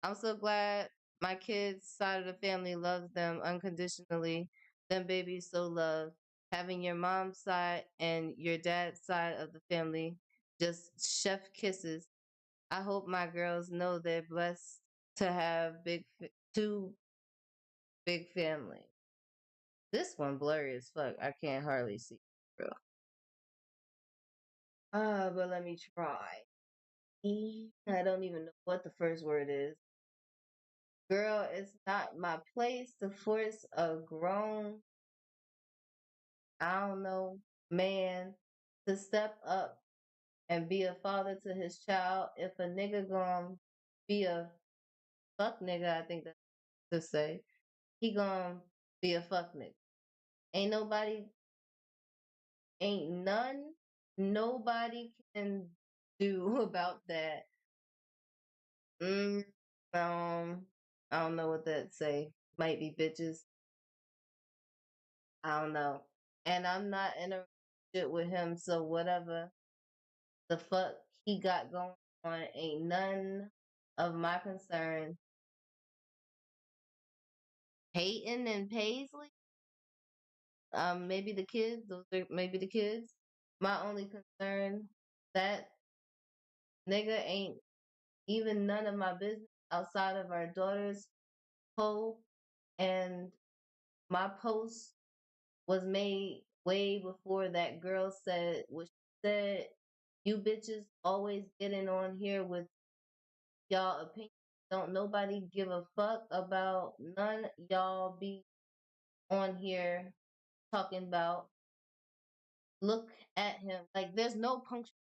I'm so glad my kids' side of the family loves them unconditionally. Them babies so loved. Having your mom's side and your dad's side of the family just chef kisses. I hope my girls know they're blessed to have two big families. This one blurry as fuck. I can't hardly see, bro. But let me try. I don't even know what the first word is. Girl, it's not my place to force a grown, I don't know, man to step up and be a father to his child. If a nigga gonna be a fuck nigga, I think that's to say, he gonna be a fuck nigga. Nobody can do about that. I don't know what that say. Might be bitches. I don't know. And I'm not in a relationship with him, so whatever the fuck he got going on ain't none of my concern. Peyton and Paisley? Maybe the kids. Maybe the kids. My only concern, that nigga ain't even none of my business outside of our daughter's poll. And my post was made way before that girl said what she said. You bitches always getting on here with y'all opinions. Don't nobody give a fuck about none. Y'all be on here talking about, look at him. Like, there's no punctuation.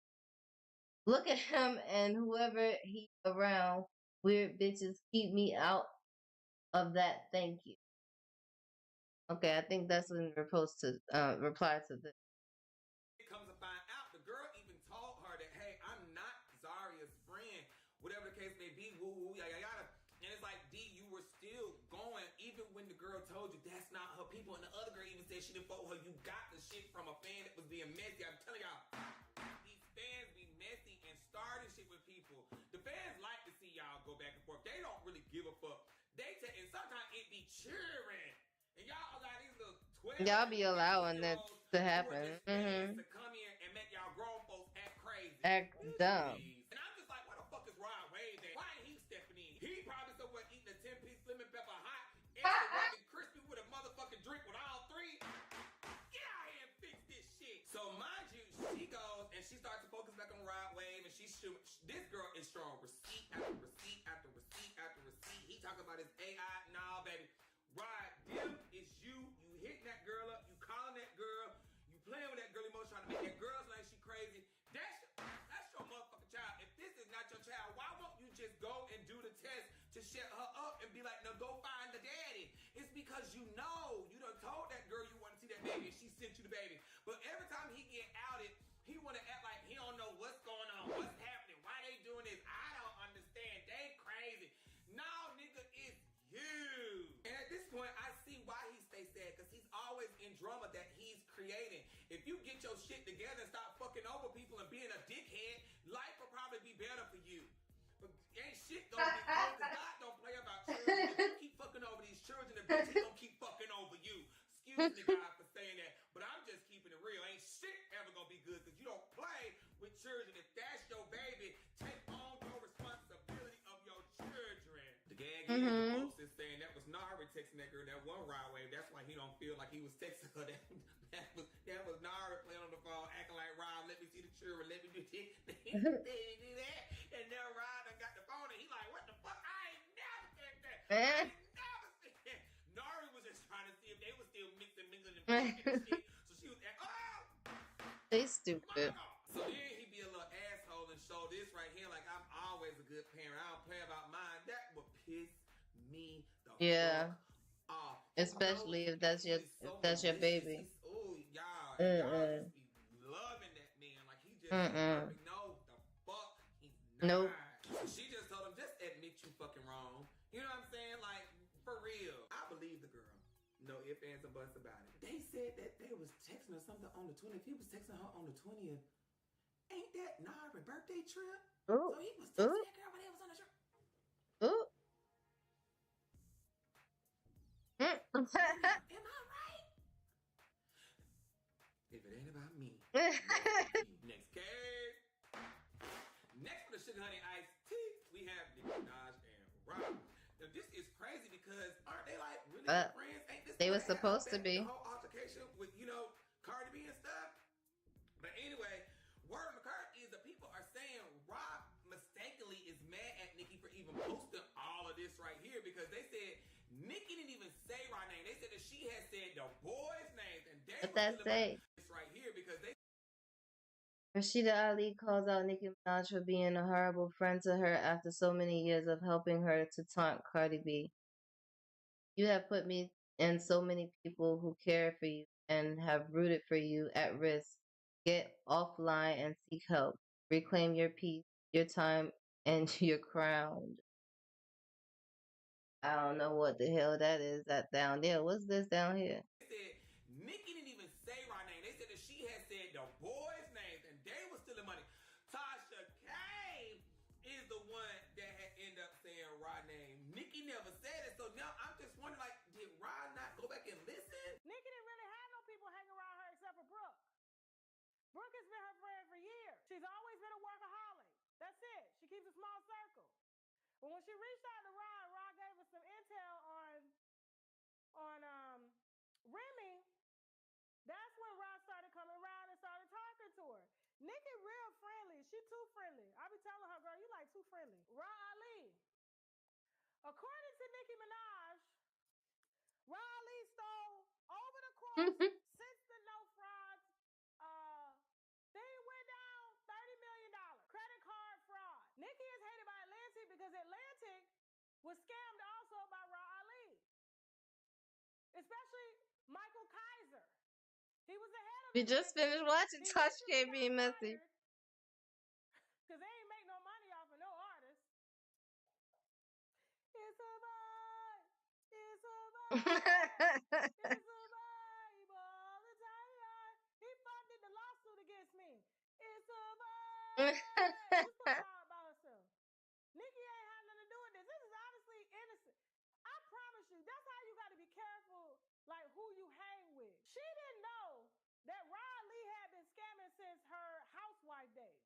Look at him and whoever he around. Weird bitches, keep me out of that. Thank you. Okay, I think that's in reply to this. it comes to find out, the girl even told her that, hey, I'm not Zaria's friend. Whatever the case may be, woo woo, yada yada. And it's like, D, you were still going, even when the girl told you that's not her people. And the other girl even said she didn't vote her. You got the shit from a fan that was being messy. I'm telling y'all, these fans be messy and sometimes it be cheering. And y'all got these little 12 Y'all be allowing that to happen. to come in and make y'all grown folks act crazy. Act dumb. And I'm just like, where the fuck is Rod Wave at? Why ain't he stepping in? He probably somewhere eating a 10-piece lemon pepper hot, extra rugged crispy with a motherfucking drink with all three. Get out here and fix this shit. So mind you, she goes and she starts to focus back on Rod Wave, and she's shooting. This girl is strong. Receipt after receipt after receipt after receipt. He talking about his AI. Nah, baby. Rod, them is you. You hitting that girl up. You calling that girl. You playing with that girl emotion, trying to make that girl like she crazy. That's your motherfucking child. If this is not your child, why won't you just go and do the test to shut her up and be like, no, go find the daddy? It's because you know. You done told that girl you want to see that baby, and she sent you the baby. But every time he get outed, he want to act like he don't know what's going on, what's happening, why they doing this. I don't understand. They crazy. No, nigga, it's you. And at this point, I see why he stays sad, because he's always in drama that he's creating. If you get your shit together and stop fucking over people and being a dickhead, life will probably be better for you. But ain't shit gonna be good, because God don't play about children. If you keep fucking over these children, the bitch is gonna keep fucking over you. Excuse me, God, for saying that, but I'm just keeping it real. Ain't shit ever gonna be good, because you don't play with children. If that's your baby, take on your responsibility of your children. The gag is the post is saying that was Nari texting that girl that one Rod Wave. That's why he don't feel like he was texting her. That was Nari playing on the phone, acting like Rod, let me see the children, let me do this, they didn't do that. And then Rod done got the phone and he like, what the fuck? I ain't never said that. I ain't never said that. Nari was just trying to see if they were still mixing, mingling, and fucking and shit. So she was like, oh! They stupid. So then he be a little asshole and show this right here like I'm always a good parent. I don't play about mine. That would piss me the fuck off. Especially if that's your baby. Oh, y'all just be loving that man like he just perfect. No, the fuck he's not. Nope. She just told him, just admit you fucking wrong. You know what I'm saying? Like, for real. I believe the girl. No ifs, ands, or buts about it. They said that they was texting her something on the 20th. He was texting her on the 20th. Ain't that Nari's birthday trip? Ooh. So he was texting that girl when they was on the trip. Ooh. Am I right? If it ain't about me. Next case. Next for the Sugar Honey Iced Tea, we have Nicki Minaj and Rob. Now this is crazy because aren't they like really good friends? Ain't this they what were supposed to had be. The whole altercation with, Cardi B and stuff. But anyway, word on the card is that people are saying Rob mistakenly is mad at Nicki for even posting all of this right here, because they said Nicki didn't even say Rod's name. They said that she had said the boys' names, and they What were that say? this right here because they. Rashida Ali calls out Nicki Minaj for being a horrible friend to her after so many years of helping her to taunt Cardi B. You have put me and so many people who care for you and have rooted for you at risk. Get offline and seek help. Reclaim your peace, your time, and your crown. I don't know what the hell that is. That down there. What's this down here? They said Nicki didn't even say Rod's name. They said that she had said the boys' names, and they were stealing money. Tasha K is the one that had ended up saying Rod's name. Nicki never said it, so now I'm just wondering, like, did Rod not go back and listen? Nicki didn't really have no people hanging around her except for Brooke. Brooke has been her friend for years. She's always been a workaholic. That's it. She keeps a small circle. But when she reached out to Rod, Rod gave us some intel on Remy. That's when Rod started coming around and started talking to her. Nicki real friendly. She too friendly. I be telling her, girl, you like too friendly. Rod Ali. According to Nicki Minaj, Rod Ali stole over the course since the no frauds thing went down $30 million. Credit card fraud. Nicki is hated by Atlantic because Atlantic was scammed also by Rod Ali. Especially Michael Kaiser. He was the head of We just finished watching Tasha K being messy. Because they ain't make no money off of no artist. It's a vibe. It's a vibe. It's a vibe all the time. He funded the lawsuit against me. It's a vibe. Just put vibe by herself. Nicki ain't had nothing to do with this. This is honestly innocent. I promise you, like who you hang with. She didn't know that Rod Lee had been scamming since her housewife days.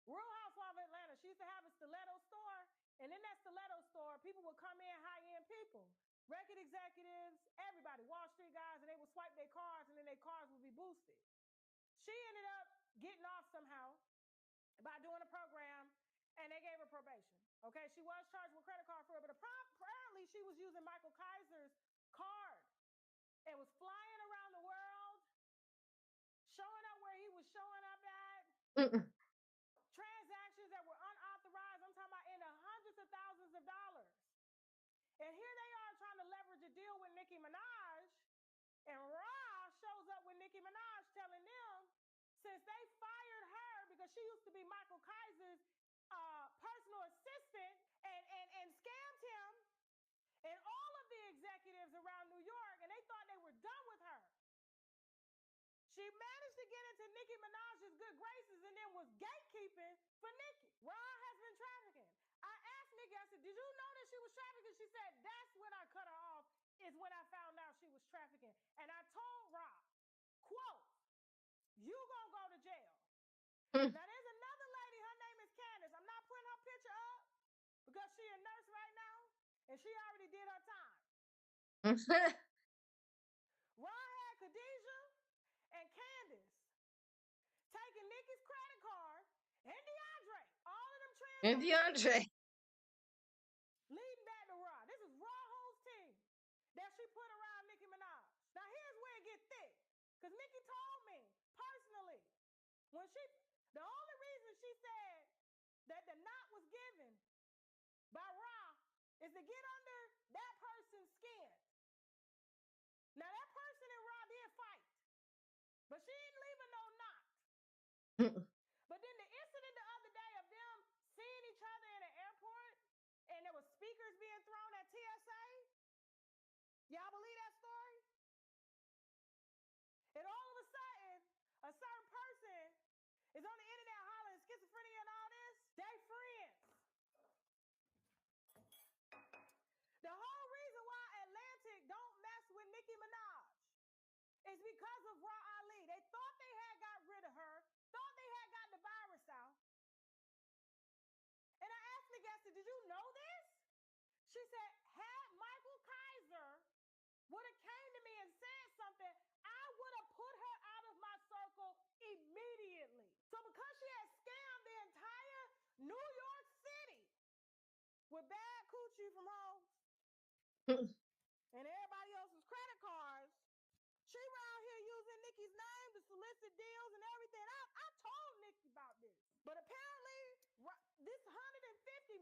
Real Housewife of Atlanta, she used to have a stiletto store, and in that stiletto store, people would come in, high-end people, record executives, everybody, Wall Street guys, and they would swipe their cards, and then their cards would be boosted. She ended up getting off somehow by doing a program, and they gave her probation. Okay, she was charged with credit card fraud, but apparently she was using Michael Kaiser's card and was flying around the world, showing up where he was showing up at. Transactions that were unauthorized, I'm talking about in the hundreds of thousands of dollars. And here they are trying to leverage a deal with Nicki Minaj, and Ra shows up with Nicki Minaj telling them, since they fired her because she used to be Michael Kaiser's personal assistant and scammed him and all of the executives around New York, and they thought they were done with her. She managed to get into Nicki Minaj's good graces and then was gatekeeping for Nicki. Ra has been trafficking. I asked Nicki, I said, did you know that she was trafficking? She said, that's when I cut her off, is when I found out she was trafficking. And I told Ra, quote, you gonna go to jail. Now there's another lady, her name is Candace. I'm not putting her picture up because she's a nurse right now, and she already did her time. Ra had Khadijah and Candace taking Nicki's credit card and DeAndre, all of them transactions. And DeAndre. Leading back to Ra. This is Ra whole team that she put around Nicki Minaj. Now here's where it gets thick. Because Nicki told me personally, the only reason she said that the knot was given by Ra is to get under that person's skin. Now that person and Ra did fight, but she ain't leaving no knot. But then the incident the other day of them seeing each other in an airport and there were speakers being thrown at TSA. Y'all believe that story? And all of a sudden, a certain person is on the internet hollering schizophrenia and all this. They friends. The whole reason why Atlantic don't mess with Nicki Minaj is because of Ra Ali. They thought they had got rid of her, thought they had got the virus out. And I asked Nicki, I said, did you know this? She said, had Michael Kaiser would have came to me and said something, I would have put her out of my circle immediately. So because she had scammed the entire New York City with bad coochie from home and everybody else's credit cards, she around here using Nicki's name to solicit deals and everything. I told Nicki about this. But apparently, this $150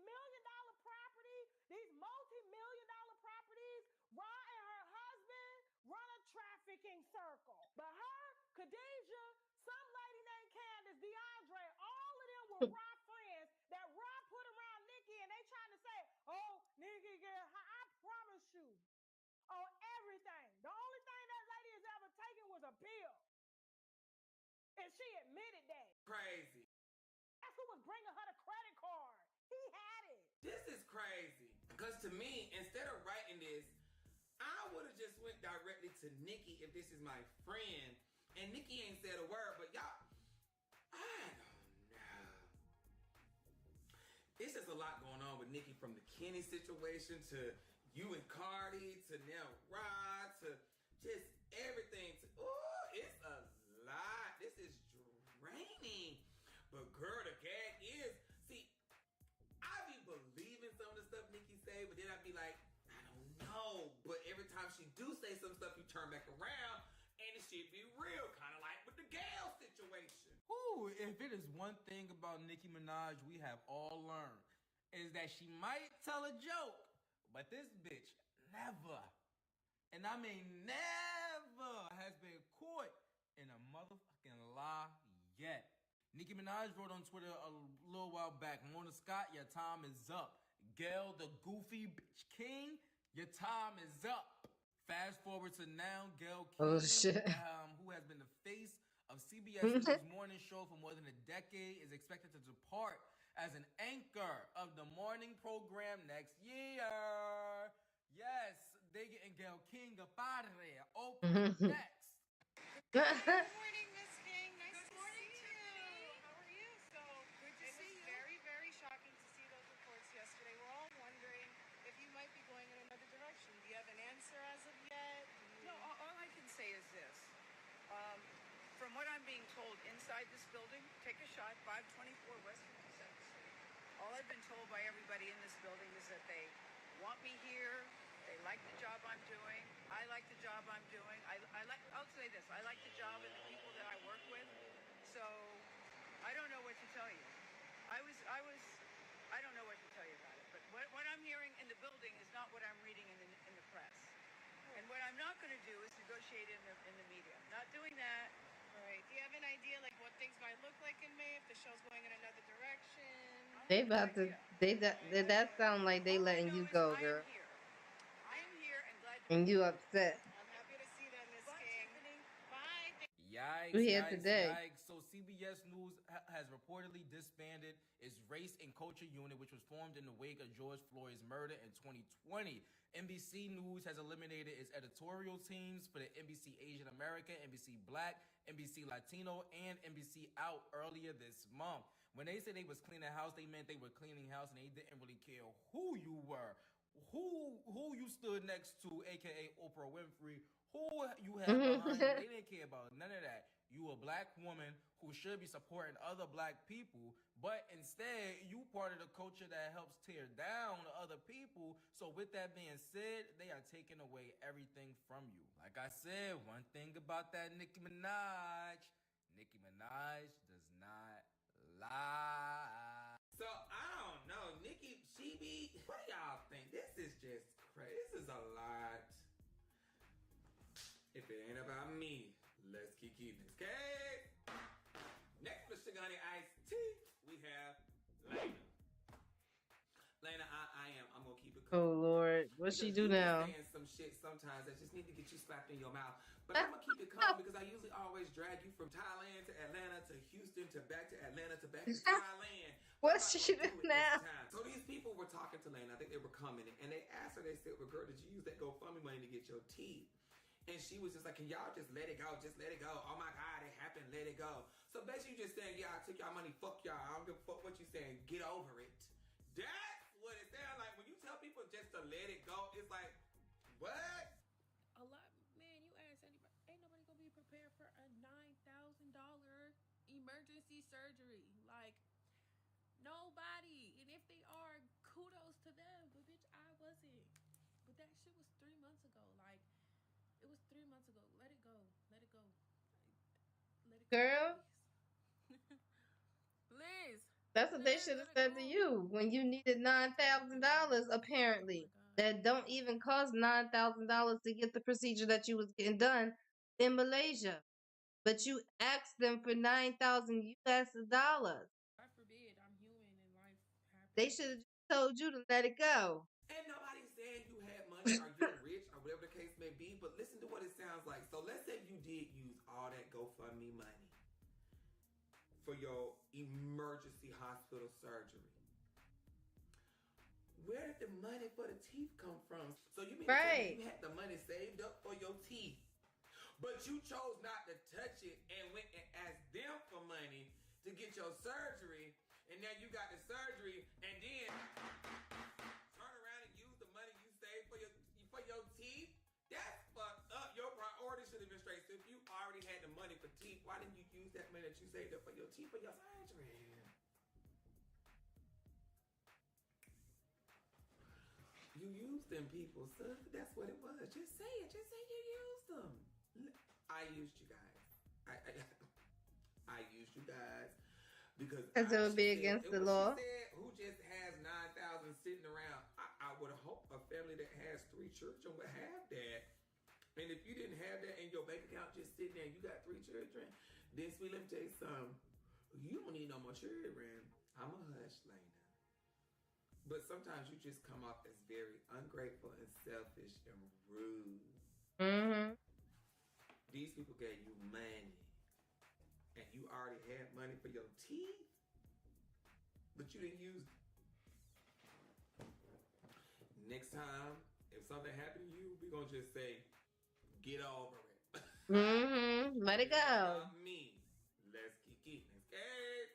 million property, these multi-million-dollar properties, Ra and her husband run a trafficking circle. But her, Khadijah, some lady named Candace, DeAndre, all of them were Ra friends that Ra put around Nicki, and they trying to say, oh, Nicki, I promise you, on everything. The only thing that lady has ever taken was a bill. And she admitted that. Crazy. That's who was bringing her the credit card. He had it. This is crazy. Because to me, instead of writing this, I would have just went directly to Nicki if this is my friend. And Nicki ain't said a word, but y'all, I don't know. It's just a lot going on with Nicki, from the Kenny situation to you and Cardi to now Rod to just everything. It's a lot. This is draining. But girl, the gag is, see, I be believing some of the stuff Nicki say, but then I be like, I don't know. But every time she do say some stuff, you turn back around and it should be real, kind of like with the Gayle situation. Ooh, if it is one thing about Nicki Minaj we have all learned, is that she might tell a joke, but this bitch never, and I mean never, has been caught in a motherfucking lie yet. Nicki Minaj wrote on Twitter a little while back, Mona Scott, your time is up. Gayle, the goofy bitch king, your time is up. Fast forward to now, Gayle King, who has been the face of CBS News morning show for more than a decade, is expected to depart as an anchor of the morning program next year. Yes, they getting Gail King up out of there. Oprah next. Good morning, Miss King. Nice to see you. How are you? So good to see you. Very, very shocking to see those reports yesterday. We're all wondering if you might be going in another direction. Do you have an answer as of yet? No, all I can say is this. From what I'm being told inside this building, take a shot, 524 West 57th Street. All I've been told by everybody in this building is that they want me here. They like the job I'm doing. I like the job I'm doing. I'll say this. I like the job and the people that I work with. So I don't know what to tell you. I don't know what to tell you about it. But what I'm hearing in the building is not what I'm reading in the press. And what I'm not going to do is negotiate in the media. Not doing that. Right. Do you have an idea like what things might look like in May if the show's going in another direction? They about to. That sound like they letting you go, girl. I am here and glad to And you upset. I'm happy to see them, Miss King. Bye. Yikes, We're here yikes, today. yikes. So CBS News has reportedly disbanded its race and culture unit, which was formed in the wake of George Floyd's murder in 2020. NBC News has eliminated its editorial teams for the NBC Asian American, NBC Black, NBC Latino, and NBC Out earlier this month. When they said they was cleaning house, they meant they were cleaning house and they didn't really care who you were, who you stood next to, aka Oprah Winfrey, who you had behind you. They didn't care about none of that. You a black woman who should be supporting other black people, but instead you part of the culture that helps tear down other people. So with that being said, they are taking away everything from you. Like I said, one thing about that Nicki Minaj does not lie. So I don't know, Nicki, she be, what do y'all think? This is just crazy. This is a lot. If it ain't about me, let's keep this, okay? Next for Sugar Honey Iced Tea, we have Lena. Lena, I'm gonna keep it cool. Oh Lord, what she do now? Saying some shit sometimes that just need to get you slapped in your mouth. But I'm gonna keep it calm because I usually always drag you from Thailand to Atlanta to Houston to back to Atlanta to back to Thailand. What's she do now? So these people were talking to Lena. I think they were commenting, and they asked her. They said, "Well, girl, did you use that GoFundMe money to get your teeth?" And she was just like, can y'all just let it go? Just let it go. Oh my God, it happened. Let it go. So basically you just saying, yeah, I took y'all money. Fuck y'all. I don't give a fuck what you saying. Get over it. That's what it sounds like. When you tell people just to let it go, it's like, what? A lot, man, you ask anybody, ain't nobody gonna be prepared for a $9,000 emergency surgery. Like, nobody. And if they are, kudos to them. But bitch, I wasn't. But that shit was 3 months ago. Like, it was 3 months ago. Let it go. Let it go. Let it go. Girl, Please. that's what they should have said to you when you needed $9,000. Apparently, that don't even cost $9,000 to get the procedure that you was getting done in Malaysia, but you asked them for $9,000 US dollars. God forbid, I'm human and life happens. They should have told you to let it go. Ain't nobody saying you had money or you're rich or whatever the case may be, but listen to what it sounds like. So let's say you did use all that GoFundMe money for your emergency hospital surgery. Where did the money for the teeth come from? So you mean to tell me you had the money saved up for your teeth, but you chose not to touch it and went and asked them for money to get your surgery, and now you got the surgery and then turn around and use the money you saved for your teeth? That's fucked up. Your priority should have been straight. So if you already had the money for teeth, why didn't you use that money that you saved up for your teeth for your surgery? You used them people, son. That's what it was. Just say it. Just say you used them. I used you guys. I used you guys because it would be against the law. Who just has 9,000 sitting around? I would hope a family that has 3 children would have that. And if you didn't have that in your bank account just sitting there and you got 3 children, then sweet, let me tell you something. You don't need no more children. I'm a hush, Lena. But sometimes you just come off as very ungrateful and selfish and rude. Mm-hmm. These people gave you money. And you already had money for your teeth. But you didn't use it. Next time, if something happened to you, we're gonna just say, get over it. Let it go. Not me. Let's kick it. Let's get.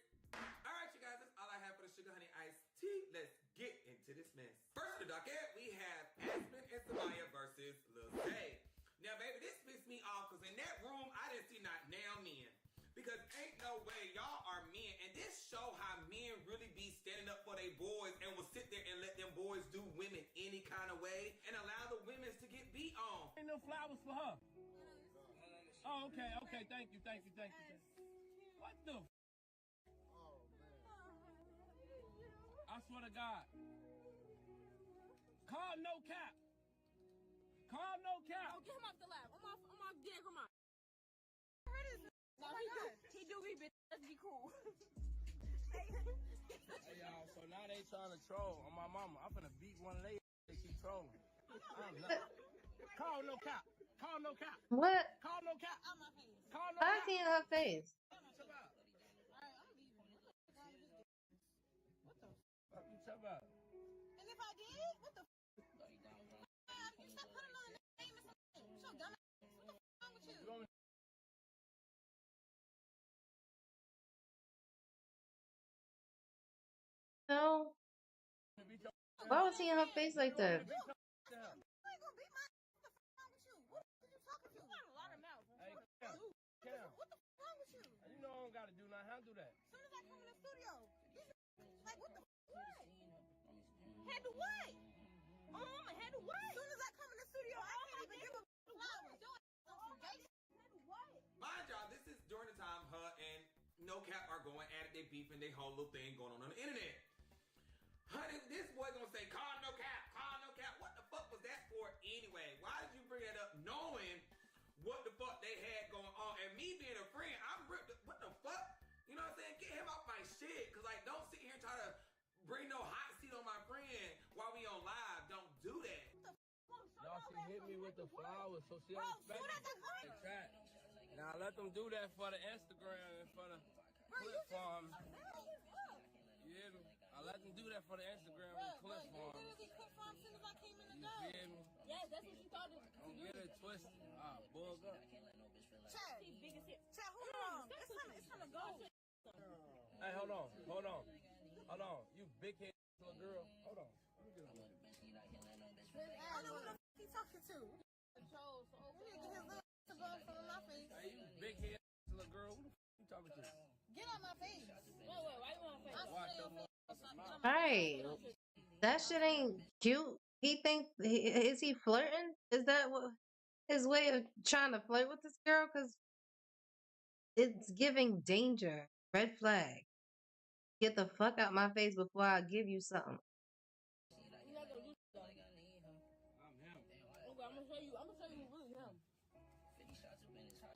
All right, you guys, that's all I have for the sugar honey iced tea. Let's get into this mess. First in the docket, we have Aspen and Samaya versus Lil Zay. Now, baby, this pissed me off because in that room, I didn't see not now men. Because ain't no way y'all are men. And this show how men really be standing up for their boys and will sit there and let them boys do women any kind of way and allow the women to get beat on. Ain't no flowers for her. Oh, okay, thank you. What the I swear to God. Call no cap. Oh, get him off the lap. I'm off dead grandma. No, he do me, bitch. Let's be cool. Hey, y'all, so now they trying to troll on my mama. I'm finna beat one of they keep trolling. Call no cap. What? Call no cap. I see in her face. What you talking about? And if I did, what the you stop putting on the name or something. So dumb. What the wrong with you? No. Why was he in her face like that? You ain't gonna beat my what the wrong with you? What are you talking to? You got a lot of mouth. Hey, Cam. What the wrong with you? You know I don't gotta do nothing. How do that? As soon as I come in the studio, like what the what? Handle what? Handle what? As soon as I come in the studio, I can't even give a flowers. Handle what? Mind y'all, this is during the time her and No Cap are going at it. They beefing, they whole little thing going on the internet. Honey, this boy gonna say, call no cap. What the fuck was that for anyway? Why did you bring that up knowing what the fuck they had going on? And me being a friend, I'm ripped. What the fuck? You know what I'm saying? Get him off my shit. Cause like, don't sit here and try to bring no hot seat on my friend while we on live. Don't do that. Y'all she hit me with the flowers, so she expected me to chat. Now let them do that for the Instagram and for the clip farm. You hear me? I let them do that for the Instagram and the clip farm. You literally clip farm as soon as I came in the door. You hear me? Yeah, that's what you thought it was. Don't get it twisted. Bug up. Chad, Chad, hold on. It's time to go. Hey, hold on. You big head little girl. Hold on. Let me get on. I don't know who the fuck he talking to. We need to get his little to go from my face. Hey, you big head little girl. Who the fuck you talking to? Get out my face. Wait, why you on my face? Watch your Right. That shit ain't cute. He think is he flirting? Is that what his way of trying to flirt with this girl? Cause it's giving danger. Red flag. Get the fuck out my face before I give you something. I'm gonna show you who really him.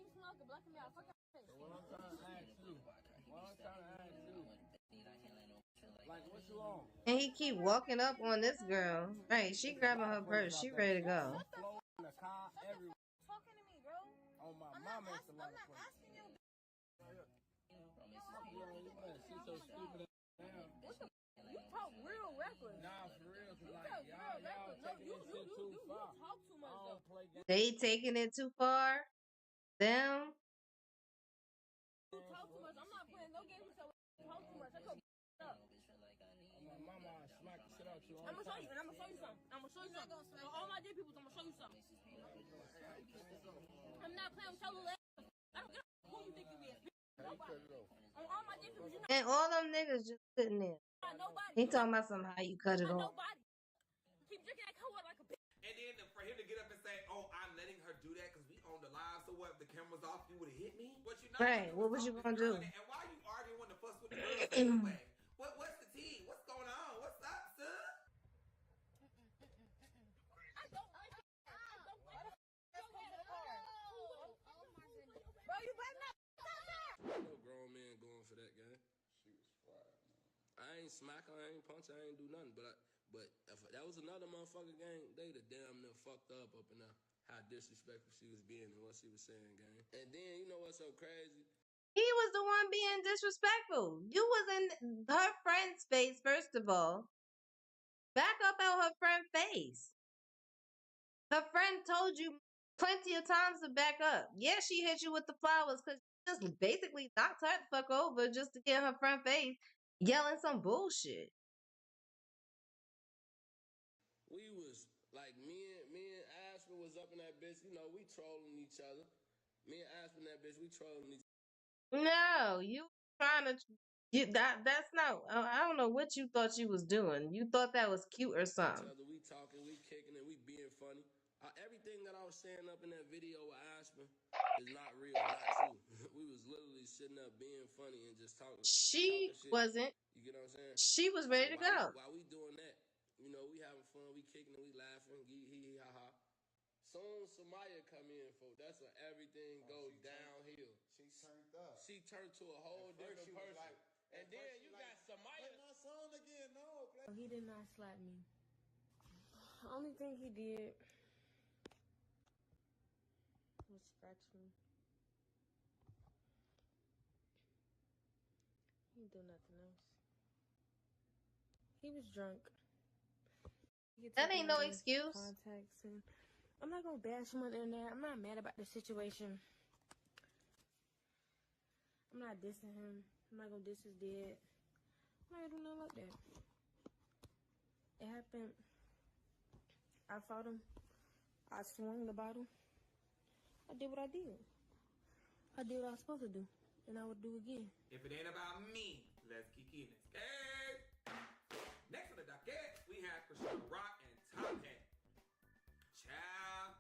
You smell like a black man. Fuck your face. What I'm trying to ask you. Like, what you on? And he keep walking up on this girl. Right, she grabbing her purse. She ready to go. In the car, everywhere. Talking to me, bro. On my mama, I'm not asking you. She's so stupid. You talk real reckless. Nah, for real. Like, y'all taking this shit too far. You talk too much, though. They taking it too far. Them. You talk too much. I'm not playing no games with you. You talk too much. That's your up. My mama smack the shit out you. I'm gonna show you, and I'm gonna show you something. All my dead people, I'm gonna show you something. I'm not playing with your little ass. I don't care who you think you is. Nobody. On all my dead people, you not. And all them niggas just sitting there. Nobody. He talking about somehow you cut it off. Nobody. Keep drinking that cola like a bitch. And then for him to get up and say, oh, I'm letting her do that because we on the live, so what, if the camera's off, you would have hit me? What you not Right, what was you gonna do? And why you arguing when the fuss with the girls anyway? What's the tea? What's going on? What's up, son? I don't like it. Bro, you better not. No grown man going for that game. She was fried, man. I ain't smack her, I ain't punch her, I ain't do nothing. But if that was another motherfucking game, they'd have damn near fucked up in there. How disrespectful she was being and what she was saying, gang. And then you know what's so crazy? He was the one being disrespectful. You was in her friend's face, first of all. Back up out her friend's face. Her friend told you plenty of times to back up. Yeah, she hit you with the flowers because you just basically knocked her the fuck over just to get her front face yelling some bullshit. We was like me and Aspen was up in that bitch. You know, we trolling each other. Me and Aspen that bitch, we trolling each other. No, you trying to that's not. I don't know what you thought you was doing. You thought that was cute or something. We talking, we kicking it, we being funny. Everything that I was saying up in that video with Aspen is not real, not true. We was literally sitting up being funny and just talking. She shit. wasn't. You get what I'm saying? She was ready to go. While we doing that, you know, we having fun, we kicking it, we laughing, hee ha ha. Soon Samaya come in, folks. That's when everything goes downhill. She turned up. She turned to a whole different person. Like, and then you got Samaya. Play my song again. No, play. He did not slap me. The only thing he did was scratch me. He didn't do nothing else. He was drunk. That ain't no excuse. Contacts and I'm not gonna bash him on the internet. I'm not mad about the situation. I'm not dissing him. I'm not gonna diss his dad. I'm not gonna do nothing like that. It happened. I fought him. I swung the bottle. I did what I did. I did what I was supposed to do. And I would do again. If it ain't about me, let's kick in this game. Next on the docket, we have Christian Rock and Top Hat. Child,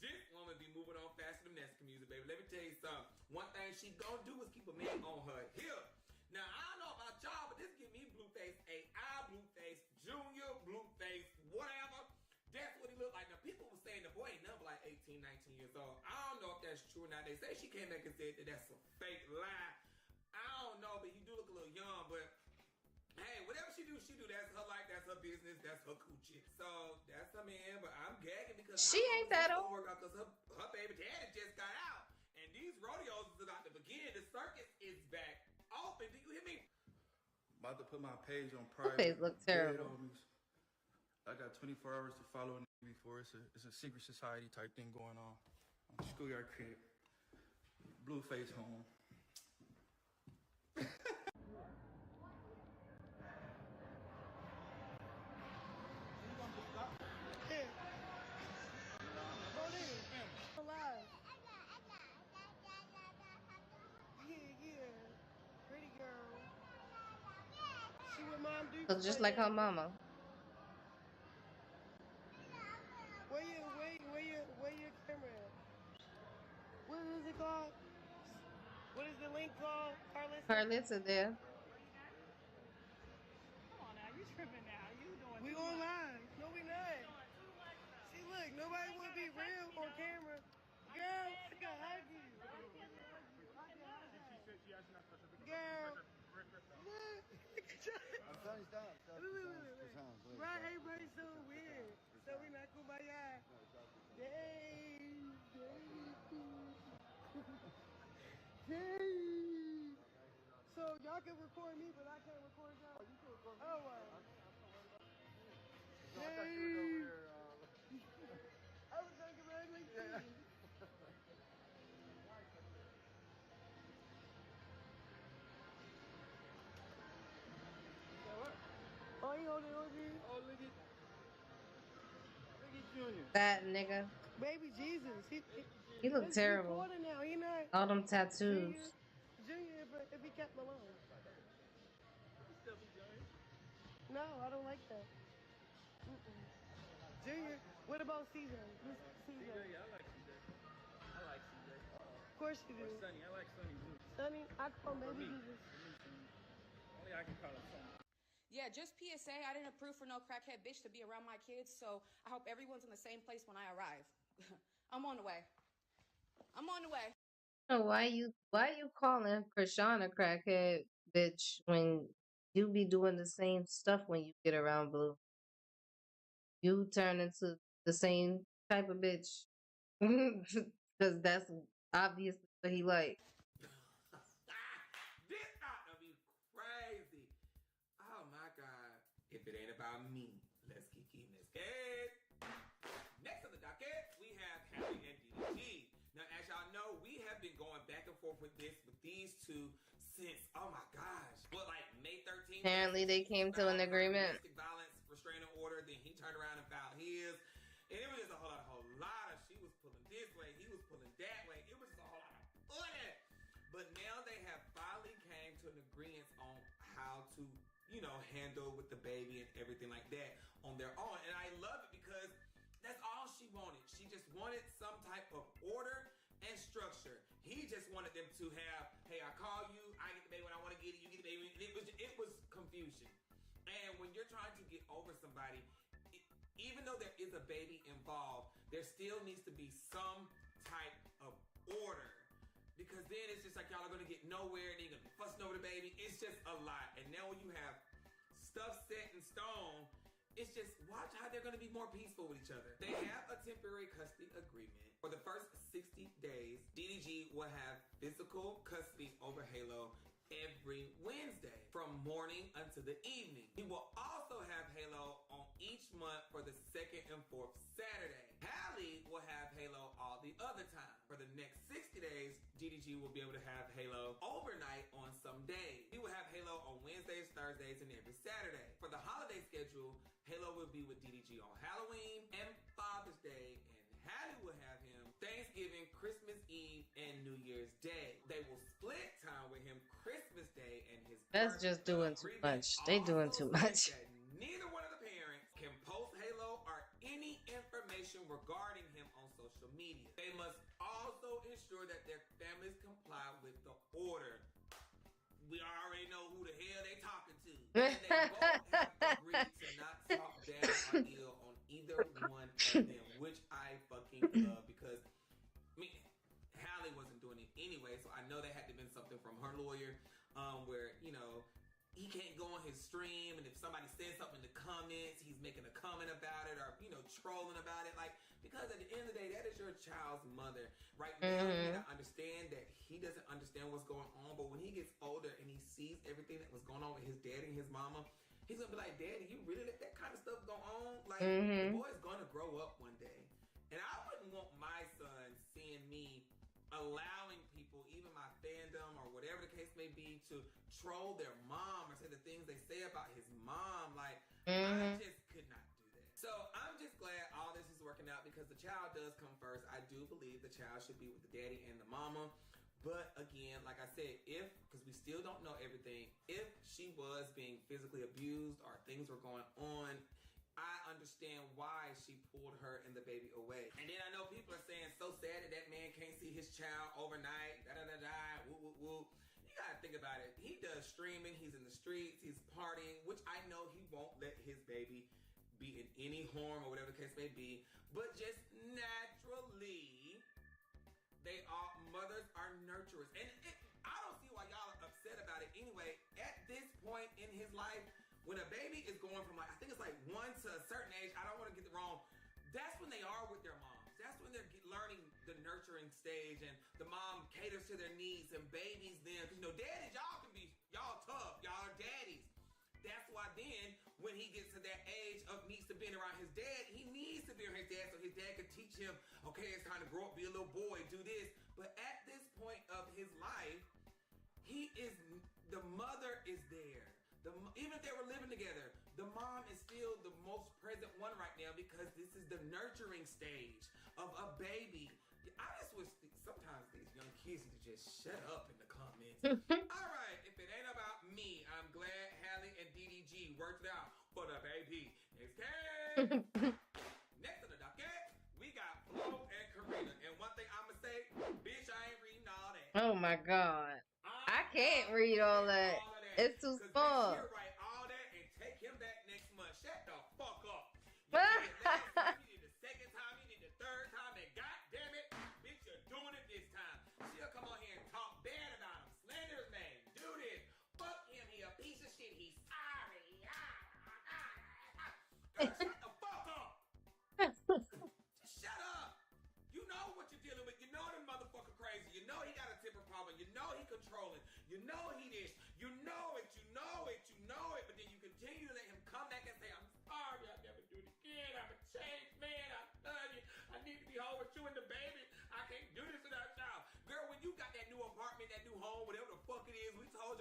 this woman be moving on faster than Mexican music, baby. Let me tell you something. One thing she gonna do is keep a man on her hip. Now, I don't know about y'all, but this give me Blueface AI, Blueface Junior, Blueface whatever. That's what he looked like. Now, people were saying the boy ain't number like 18, 19 years old. I don't know if that's true or not. They say she came back and said that that's a fake lie. I don't know, but he do look a little young, but hey, whatever she do, that's her life, that's her business, that's her coochie. So that's her man, but I'm gagging because she ain't that old. Because her baby daddy just got out. And these rodeos is about to begin. The circus is back open. Do you hear me? About to put my page on private. Face look terrible. I got 24 hours to follow before. It's a secret society type thing going on. Schoolyard crib. Blueface home. Pretty girl. She with Mom Duke. So just like her mama. Where your camera at? What is it called? What is the link called? Carlissa there. Come on now, you tripping now. You doing we on live. No, we not. See, look, nobody want to be real on camera. Girl, I can hug you. Girl. Right, everybody's so weird. So we not kumbaya. Dang. So y'all can record me, but I can't record y'all. You can record me. Oh, wow. I thought you were over here. I was thinking regularly. Oh, you holding OG? Oh, look at Junior. That nigga. Baby Jesus. He look terrible. Now. He not all them tattoos. Junior if he kept Malone. No, I don't like that. Junior, what about CJ? CJ, yeah, I like CJ. Of course you do. Or Sonny, I like Sonny too. Sonny, I call baby Jesus. Only I can call him Sonny. Yeah, just PSA, I didn't approve for no crackhead bitch to be around my kids, so I hope everyone's in the same place when I arrive. I'm on the way. So why you calling Krishan a crackhead bitch when you be doing the same stuff when you get around Blue? You turn into the same type of bitch. Because that's obviously what he like. This ought to be crazy. Oh my God. If it ain't about me, let's kick in this game. Next on the forth with these two since, oh my gosh, what, like May 13th? Apparently, they came to an agreement. Domestic violence restraining order. Then he turned around and filed his, and it was just a whole lot of. She was pulling this way, he was pulling that way. It was just a whole lot of pulling. But now they have finally came to an agreement on how to, handle with the baby and everything like that on their own. And I love it because that's all she wanted. She just wanted some type of order and structure. He just wanted them to have, hey, I call you, I get the baby when I want to get it, you get the baby. It was confusion. And when you're trying to get over somebody, even though there is a baby involved, there still needs to be some type of order. Because then it's just like y'all are going to get nowhere and you're going to be fussing over the baby. It's just a lot. And now when you have stuff set in stone, it's just watch how they're going to be more peaceful with each other. They have a temporary custody agreement. For the first 60 days, DDG will have physical custody over Halo every Wednesday from morning until the evening. He will also have Halo on each month for the second and fourth Saturday. Hallie will have Halo all the other time. For the next 60 days, DDG will be able to have Halo overnight on some days. He will have Halo on Wednesdays, Thursdays, and every Saturday. For the holiday schedule, Halo will be with DDG on Halloween and Father's Day, and Hallie will have him Thanksgiving, Christmas Eve, and New Year's Day. They will split time with him Christmas Day and his That's just doing too much. They doing too much. Neither one of the parents can post Halo or any information regarding him on social media. They must also ensure that their families comply with the order. We already know who the hell they talking to. And they both have agreed to not talk down or ill on either one of them, which I fucking love because, Hallie wasn't doing it anyway, so I know that had to have been something from her lawyer, where, he can't go on his stream, and if somebody says something in the comments, he's making a comment about it, or, trolling about it, because at the end of the day, that is your child's mother. Right now, he may not understand that he doesn't understand what's going on, but when he gets older and he sees everything that was going on with his daddy and his mama, he's gonna be like, Daddy, you really let that kind of stuff go on? The boy's gonna grow up one day. And I wouldn't want my son seeing me allowing people, even my fandom or whatever the case may be, to troll their mom or say the things they say about his mom. I just could not do that. So I'm just glad all this is working out because the child does come first. I do believe the child should be with the daddy and the mama. But again, like I said, because we still don't know everything, if she was being physically abused or things were going on, I understand why she pulled her and the baby away. And then I know people are saying, so sad that that man can't see his child overnight, da-da-da-da, woo-woo-woo. You gotta think about it. He does streaming, he's in the streets, he's partying, which I know he won't let his baby be in any harm or whatever the case may be. But just naturally, mothers are nurturers. And I don't see why y'all are upset about it anyway. At this point in his life, when a baby is going from I think it's 1 to a certain age, I don't want to get it wrong, that's when they are with their moms. That's when they're learning the nurturing stage, and the mom caters to their needs, and babies then, daddies, y'all tough, y'all are daddies. That's why then, when he gets to that age of needs to be around his dad, he needs to be around his dad so his dad can teach him, okay, it's time to grow up, be a little boy, do this. But at this point of his life, the mother is there. Even if they were living together, the mom is still the most present one right now because this is the nurturing stage of a baby. I just wish sometimes these young kids need to just shut up in the comments. All right, if it ain't about me, I'm glad Hallie and DDG worked it out for the baby. Next game. Next on the docket, we got Flo and Karina. And one thing I'ma say, bitch, I ain't reading all that. Oh my God. I can't read all that. It's too small. She'll write all that and take him back next month. Shut the fuck up. You did it last time, you did the second time, you did the third time, and goddamn it, bitch, you're doing it this time. She'll come on here and talk bad about him, slander his name, do this, fuck him, he a piece of shit, he's sorry. Girl, shut the fuck up. Just shut up. You know what you're dealing with. You know the motherfucker crazy. You know he got a temper problem. You know he controlling. You know he this. You know it. You know it. You know it. But then you continue to let him come back and say, I'm sorry. I'll never do it again. I'm a changed man. I love you. I need to be home with you and the baby. I can't do this without y'all. Girl, when you got that new apartment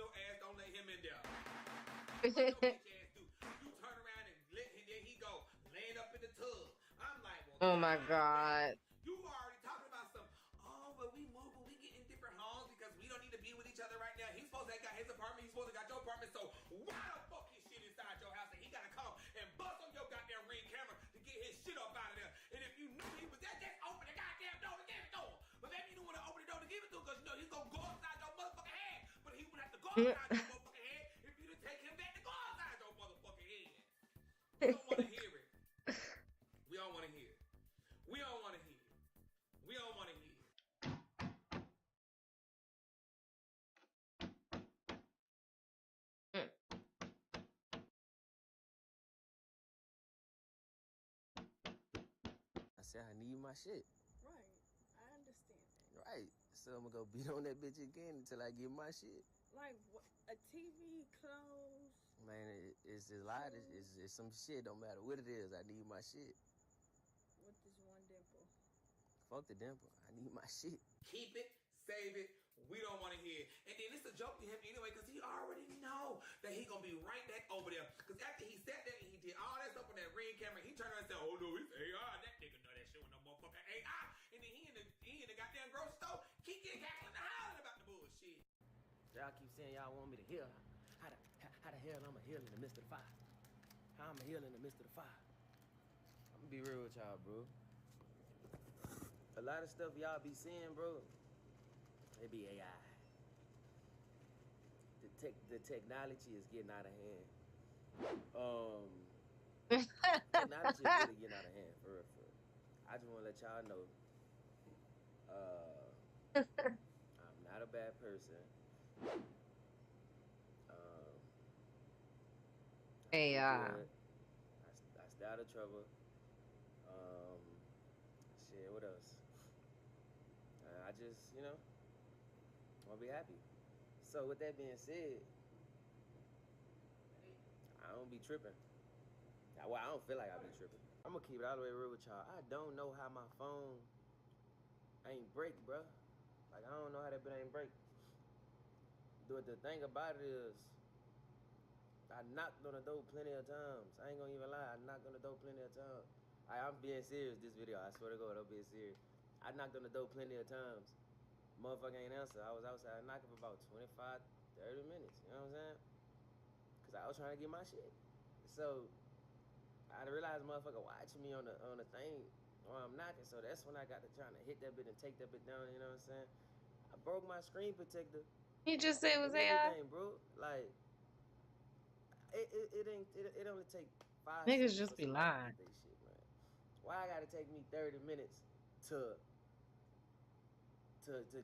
your ass don't let him in there. What your bitch ass do? You turn around and let him, there he go, laying up in the tub. I'm like, well, Oh my God. you already talking about some, oh, but we move, but we get in different homes because we don't need to be with each other right now. He's supposed to have got his apartment, he's supposed to got your apartment, so why the fuck his shit inside your house and he gotta come and bust on your goddamn Ring camera to get his shit up out of there? And if you knew he was there, just open the goddamn door to give it to him. But maybe you don't want to open the door to give it to him because you know he's gonna go outside your motherfucking head. But he would have to go outside your motherfucking head if you didn't take him back to go outside your motherfucking head. We don't want to hear it. We don't want to hear it. We don't want to hear it. We don't want to hear it. I said I need my shit. Right. I understand that. Right. So I'm gonna go beat on that bitch again until I get my shit. Like a TV, clothes. Man, it's a lot. It's some shit. Don't matter what it is. I need my shit. With this one dimple. Fuck the dimple. I need my shit. Keep it, save it. We don't want to hear it. And then it's a joke to him anyway because he already know that he going to be right back over there. Because after he sat there and he did all that stuff on that Ring camera, he turned around and said, oh, no, it's AI. That nigga know that shit with no motherfucking AI. And then he in the goddamn grocery store, keep getting cackling and hollering about the bullshit. Y'all keep saying y'all want me to heal. How the hell I'm a heal in the midst of the fire? How I'm a heal in the midst of the fire? I'm gonna be real with y'all, bro. A lot of stuff y'all be seeing, bro, it be AI. The technology is getting out of hand. Technology is really getting out of hand, for real, for real. I just wanna let y'all know, I'm not a bad person. AI. I stay out of trouble. Shit, what else? I just, you know, want to be happy. So with that being said, I don't be tripping. Well, I don't feel like I be tripping. I'm gonna keep it all the way real with y'all. I don't know how my phone ain't break, bro. Like, I don't know how that bit ain't break. But the thing about it is, I knocked on the door plenty of times. I ain't gonna even lie, I knocked on the door plenty of times. I'm being serious this video, I swear to God, I'm being serious. I knocked on the door plenty of times. Motherfucker ain't answer. I was outside knocking for about 25, 30 minutes, you know what I'm saying? Cause I was trying to get my shit. So, I realized motherfucker watching me on the thing while I'm knocking, so that's when I got to trying to hit that bit and take that bit down, you know what I'm saying? I broke my screen protector. You just say it was AI? Bro. Like, it only take 5 Niggas seconds just for be somebody to lying. get they shit, man. Why I gotta take me 30 minutes to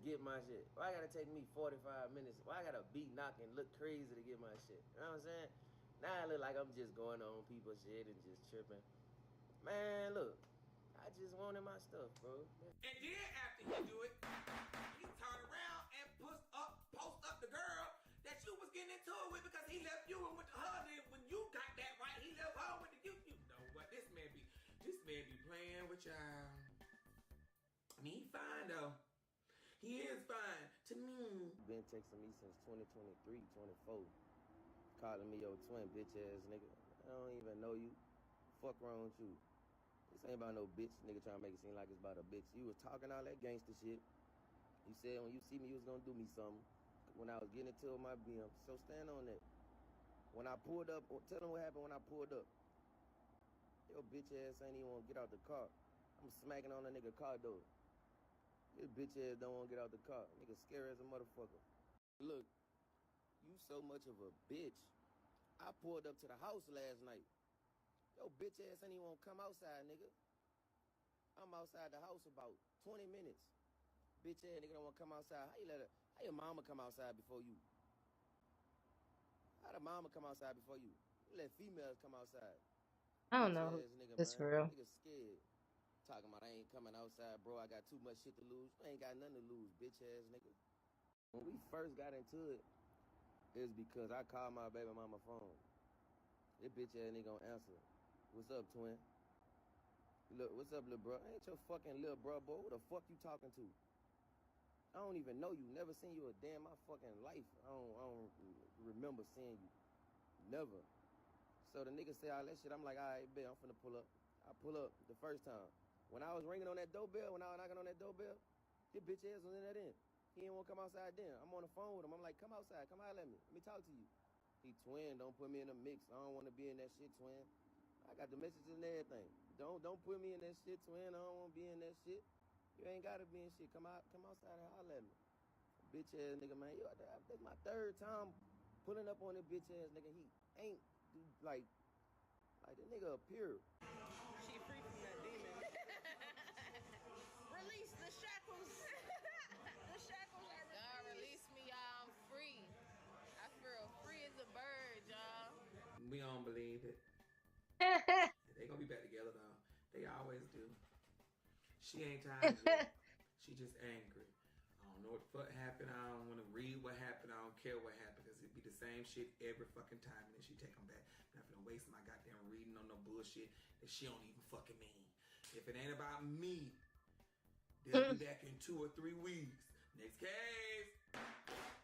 get my shit? Why I gotta take me 45 minutes? Why I gotta beat knock and look crazy to get my shit? You know what I'm saying? Now I look like I'm just going on people's shit and just tripping. Man, look, I just wanted my stuff, bro. And then after he do it, he turn around and post up the girl that you was getting into it with because he left you and went to her. And when you got that right, he left her with the you. You know what? This man be playing with y'all. I mean, he fine though. He is fine to me. Been texting me since 2023, 24. Calling me your twin, bitch ass nigga. I don't even know you. Fuck wrong with you? This ain't about no bitch, nigga trying to make it seem like it's about a bitch. You was talking all that gangster shit. You said when you see me, you was gonna do me something. When I was getting into my BM, so stand on that. When I pulled up, tell them what happened when I pulled up. Your bitch ass ain't even wanna get out the car. I'm smacking on a nigga car door. This bitch ass don't wanna get out the car. Nigga scary as a motherfucker. Look, you so much of a bitch. I pulled up to the house last night. Yo, bitch ass ain't even wanna come outside, nigga. I'm outside the house about 20 minutes. Bitch ass nigga don't wanna come outside. How your mama come outside before you? How the mama come outside before you? You let females come outside. I don't know. It's for real. Nigga scared. Talking about I ain't coming outside, bro. I got too much shit to lose. I ain't got nothing to lose, bitch ass nigga. When we first got into it, it's because I called my baby mama phone. This bitch ass nigga don't answer. What's up, twin? Look, what's up, little bro? Ain't your fucking little bro, boy. Who the fuck you talking to? I don't even know you. Never seen you a day in my fucking life. I don't remember seeing you. Never. So the nigga say all that shit. I'm like, all right, bet, I'm finna pull up. I pull up the first time. When I was ringing on that doorbell, when I was knocking on that doorbell, his bitch ass was in that in. He didn't want to come outside then. I'm on the phone with him. I'm like, come outside. Come holler at me. Let me talk to you. He twin. Don't put me in the mix. I don't want to be in that shit, twin. I got the messages and everything. Don't put me in that shit, twin. I don't want to be in that shit. You ain't got to be in shit. Come outside and holler at me. Bitch ass nigga, man. That's my third time pulling up on this bitch ass nigga. He ain't like the nigga appear. She free from that demon. Release the shackles. The shackles are released. God release me, y'all. I'm free. I feel free as a bird, y'all. We don't believe it. They gonna be back together though. They always do. She ain't tired yet. She just angry. I don't know what the fuck happened. I don't want to read what happened. I don't care what happened because it'd be the same shit every fucking time and then she take them back. I'm not gonna waste my goddamn reading on no bullshit that she don't even fucking mean. If it ain't about me, they'll be back in 2 or 3 weeks. Next case.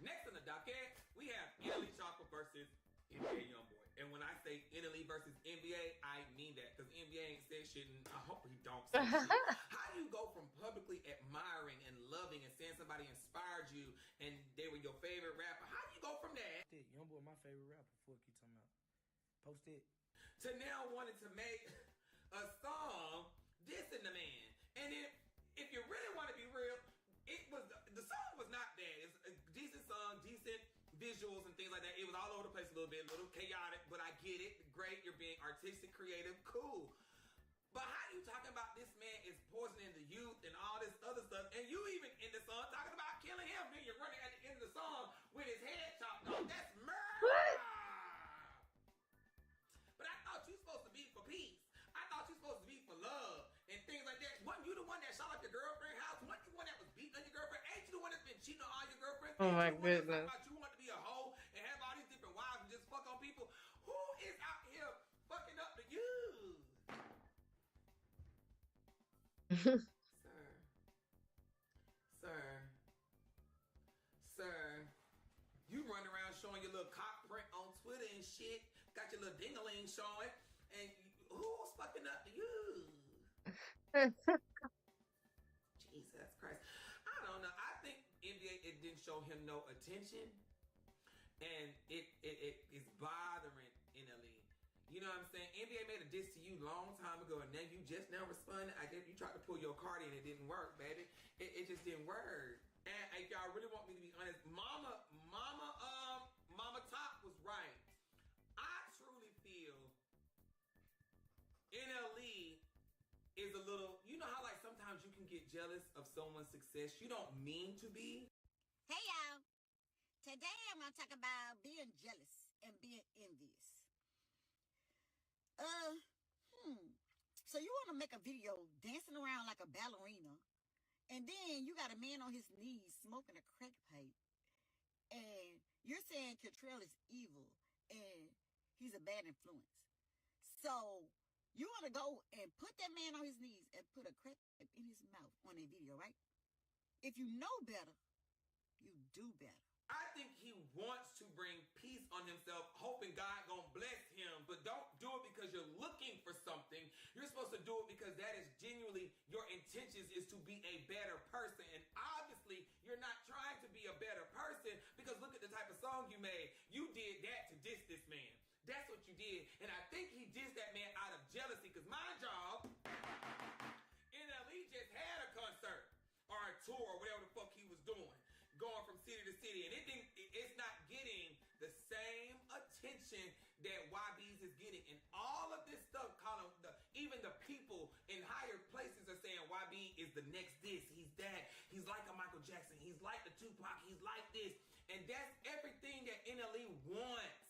Next on the docket, we have Italy Chopper versus NBA Youngboy. And when I say Italy versus NBA, I mean that. Because NBA ain't said shit, and I hope he don't say shit. How do you go from publicly admiring and loving and saying somebody inspired you and they were your favorite rapper? How do you go from that? Youngboy my favorite rapper. Fuck you talking about. Post it. To now wanting to make a song dissing the man. And if you really want to be real, the song was not bad. It's a decent song, decent visuals and things like that. It was all over the place a little bit, a little chaotic, but I get it. Great, you're being artistic, creative, cool. But how you talking about this man is poisoning the youth and all this other stuff, and you even in the song talking about killing him, then you're running at the end of the song with his head chopped off. That's murder! But I thought you supposed to be for peace. I thought you supposed to be for love and things like that. Wasn't you the one that shot up your girlfriend's house? Wasn't you the one that was beating on your girlfriend? Ain't you the one that's been cheating on all your girlfriends? Oh my goodness. You want to be a hoe and have all these different wives and just fuck on people? Who is out here fucking up the youth? Sir, you run around showing your little cock print on Twitter and shit. Got your little ding-a-ling showing, and who's fucking up the youth? Jesus Christ. I don't know. I think NBA, it didn't show him no attention, and it is bothering NLE. You know what I'm saying? NBA made a diss to you long time ago, and then you just now responded. I guess you tried to pull your card in, it didn't work, baby. It just didn't work. And if y'all really want me to be honest, Mama Top was right. I truly feel NLE is a little, you know how like sometimes you can get jealous of someone's success you don't mean to be? Hey y'all, today I'm gonna talk about being jealous and being envious. So you wanna make a video dancing around like a ballerina, and then you got a man on his knees smoking a crack pipe, and you're saying Cantrell is evil and he's a bad influence. So you want to go and put that man on his knees and put a crack pipe in his mouth on a video, right? If you know better, you do better. I think he wants to bring peace on himself, hoping God gonna bless him, but don't do it because you're looking for something. You're supposed to do it because that is genuinely your intentions is to be a better person. And obviously, you're not trying to be a better person because look at the type of song you made. You did that to diss this man. That's what you did. And I think he dissed that man out of jealousy because my job, NLE just had a concert or a tour or whatever the fuck he was doing, going from city to city, and it's not getting the same attention that YB's is getting. And all of this stuff, even the people in higher places are saying YB is the next this, he's that, he's like a Michael Jackson, he's like the Tupac, he's like this. And that's everything that NLE wants.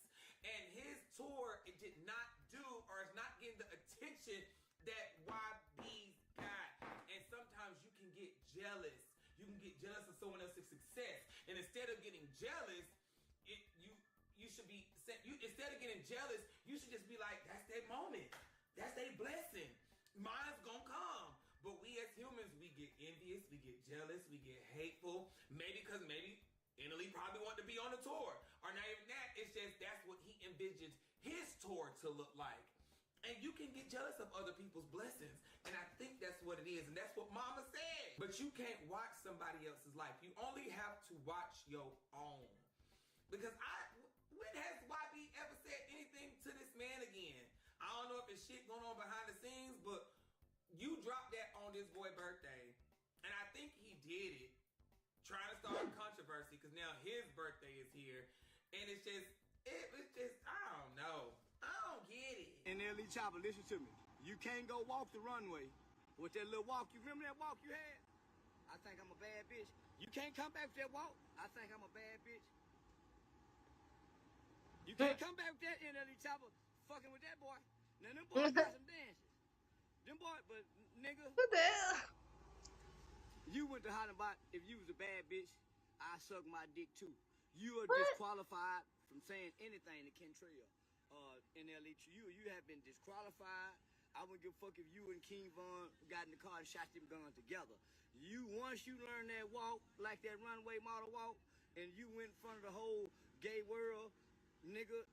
And his tour, it did not do, or it's not getting the attention that YB's got. And sometimes you can get jealous. You can get jealous of someone else's success. And instead of getting jealous, you should be, instead of getting jealous, you should just be like, that's their moment. That's their blessing. Mine's gonna come. But we as humans, we get envious, we get jealous, we get hateful. Maybe because Italy probably wanted to be on the tour. Or not even that, it's just that's what he envisions his tour to look like. And you can get jealous of other people's blessings. And I think that's what it is. And that's what Mama said. But you can't watch somebody else's life. You only have to watch your own. Because when has YB ever said anything to this man again? I don't know if it's shit going on behind the scenes, but you dropped that on this boy's birthday. And I think he did it trying to start controversy because now his birthday is here. And it's just, I don't know. I don't get it. And Ellie Chopper, listen to me. You can't go walk the runway with that little walk. You remember that walk you had? I think I'm a bad bitch. You can't come back with that walk. I think I'm a bad bitch. You can't come back with that Ellie Chopper fucking with that boy. Now them boys got some dances. Them boys, but nigga. What the hell? You went to Hollenbach. If you was a bad bitch, I suck my dick too. You are disqualified from saying anything to Kentrell. You have been disqualified. I wouldn't give a fuck if you and King Von got in the car and shot them guns together. Once you learn that walk, like that runway model walk, and you went in front of the whole gay world, nigga,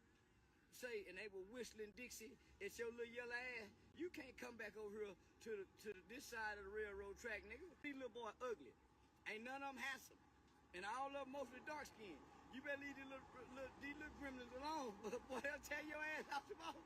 and they were whistling Dixie at your little yellow ass, you can't come back over here to this side of the railroad track, nigga. These little boy ugly. Ain't none of them handsome. And all of them mostly dark skinned. You better leave these little gremlins alone. Boy, they'll tear your ass out tomorrow.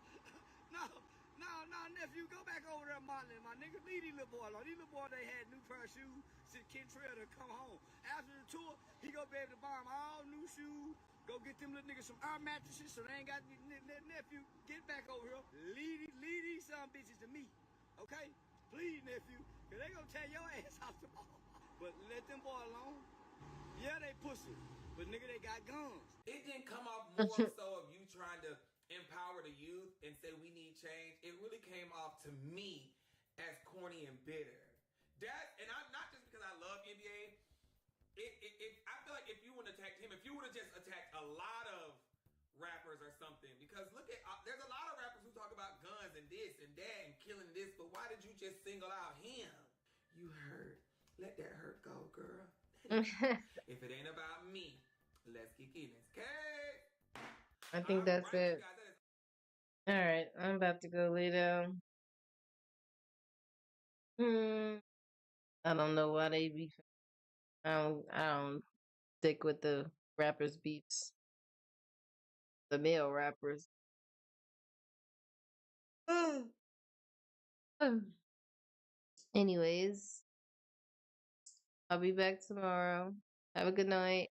No, nephew, go back over there modeling, my nigga. Leave these little boys alone. These little boys, they had new pair of shoes since Kentrell to come home. After the tour, he gonna be able to buy them all new shoes. Go get them little niggas some air mattresses so they ain't got nephew. Get back over here. Leave these some bitches to me. Okay? Please, nephew. Cause they gonna tear your ass out tomorrow. But let them boys alone. Yeah, they pussy. But nigga, they got guns. It didn't come off more so of you trying to empower the youth and say we need change. It really came off to me as corny and bitter. And I'm not just because I love NBA. I feel like if you would have attacked him, if you would have just attacked a lot of rappers or something, because look at, there's a lot of rappers who talk about guns and this and that and killing this, but why did you just single out him? You hurt. Let that hurt go, girl. If it ain't about me, let's kick in this case. I think that's it. All right, I'm about to go lay down. I don't know why they be. I don't stick with the rappers' beats. The male rappers. Anyways, I'll be back tomorrow. Have a good night.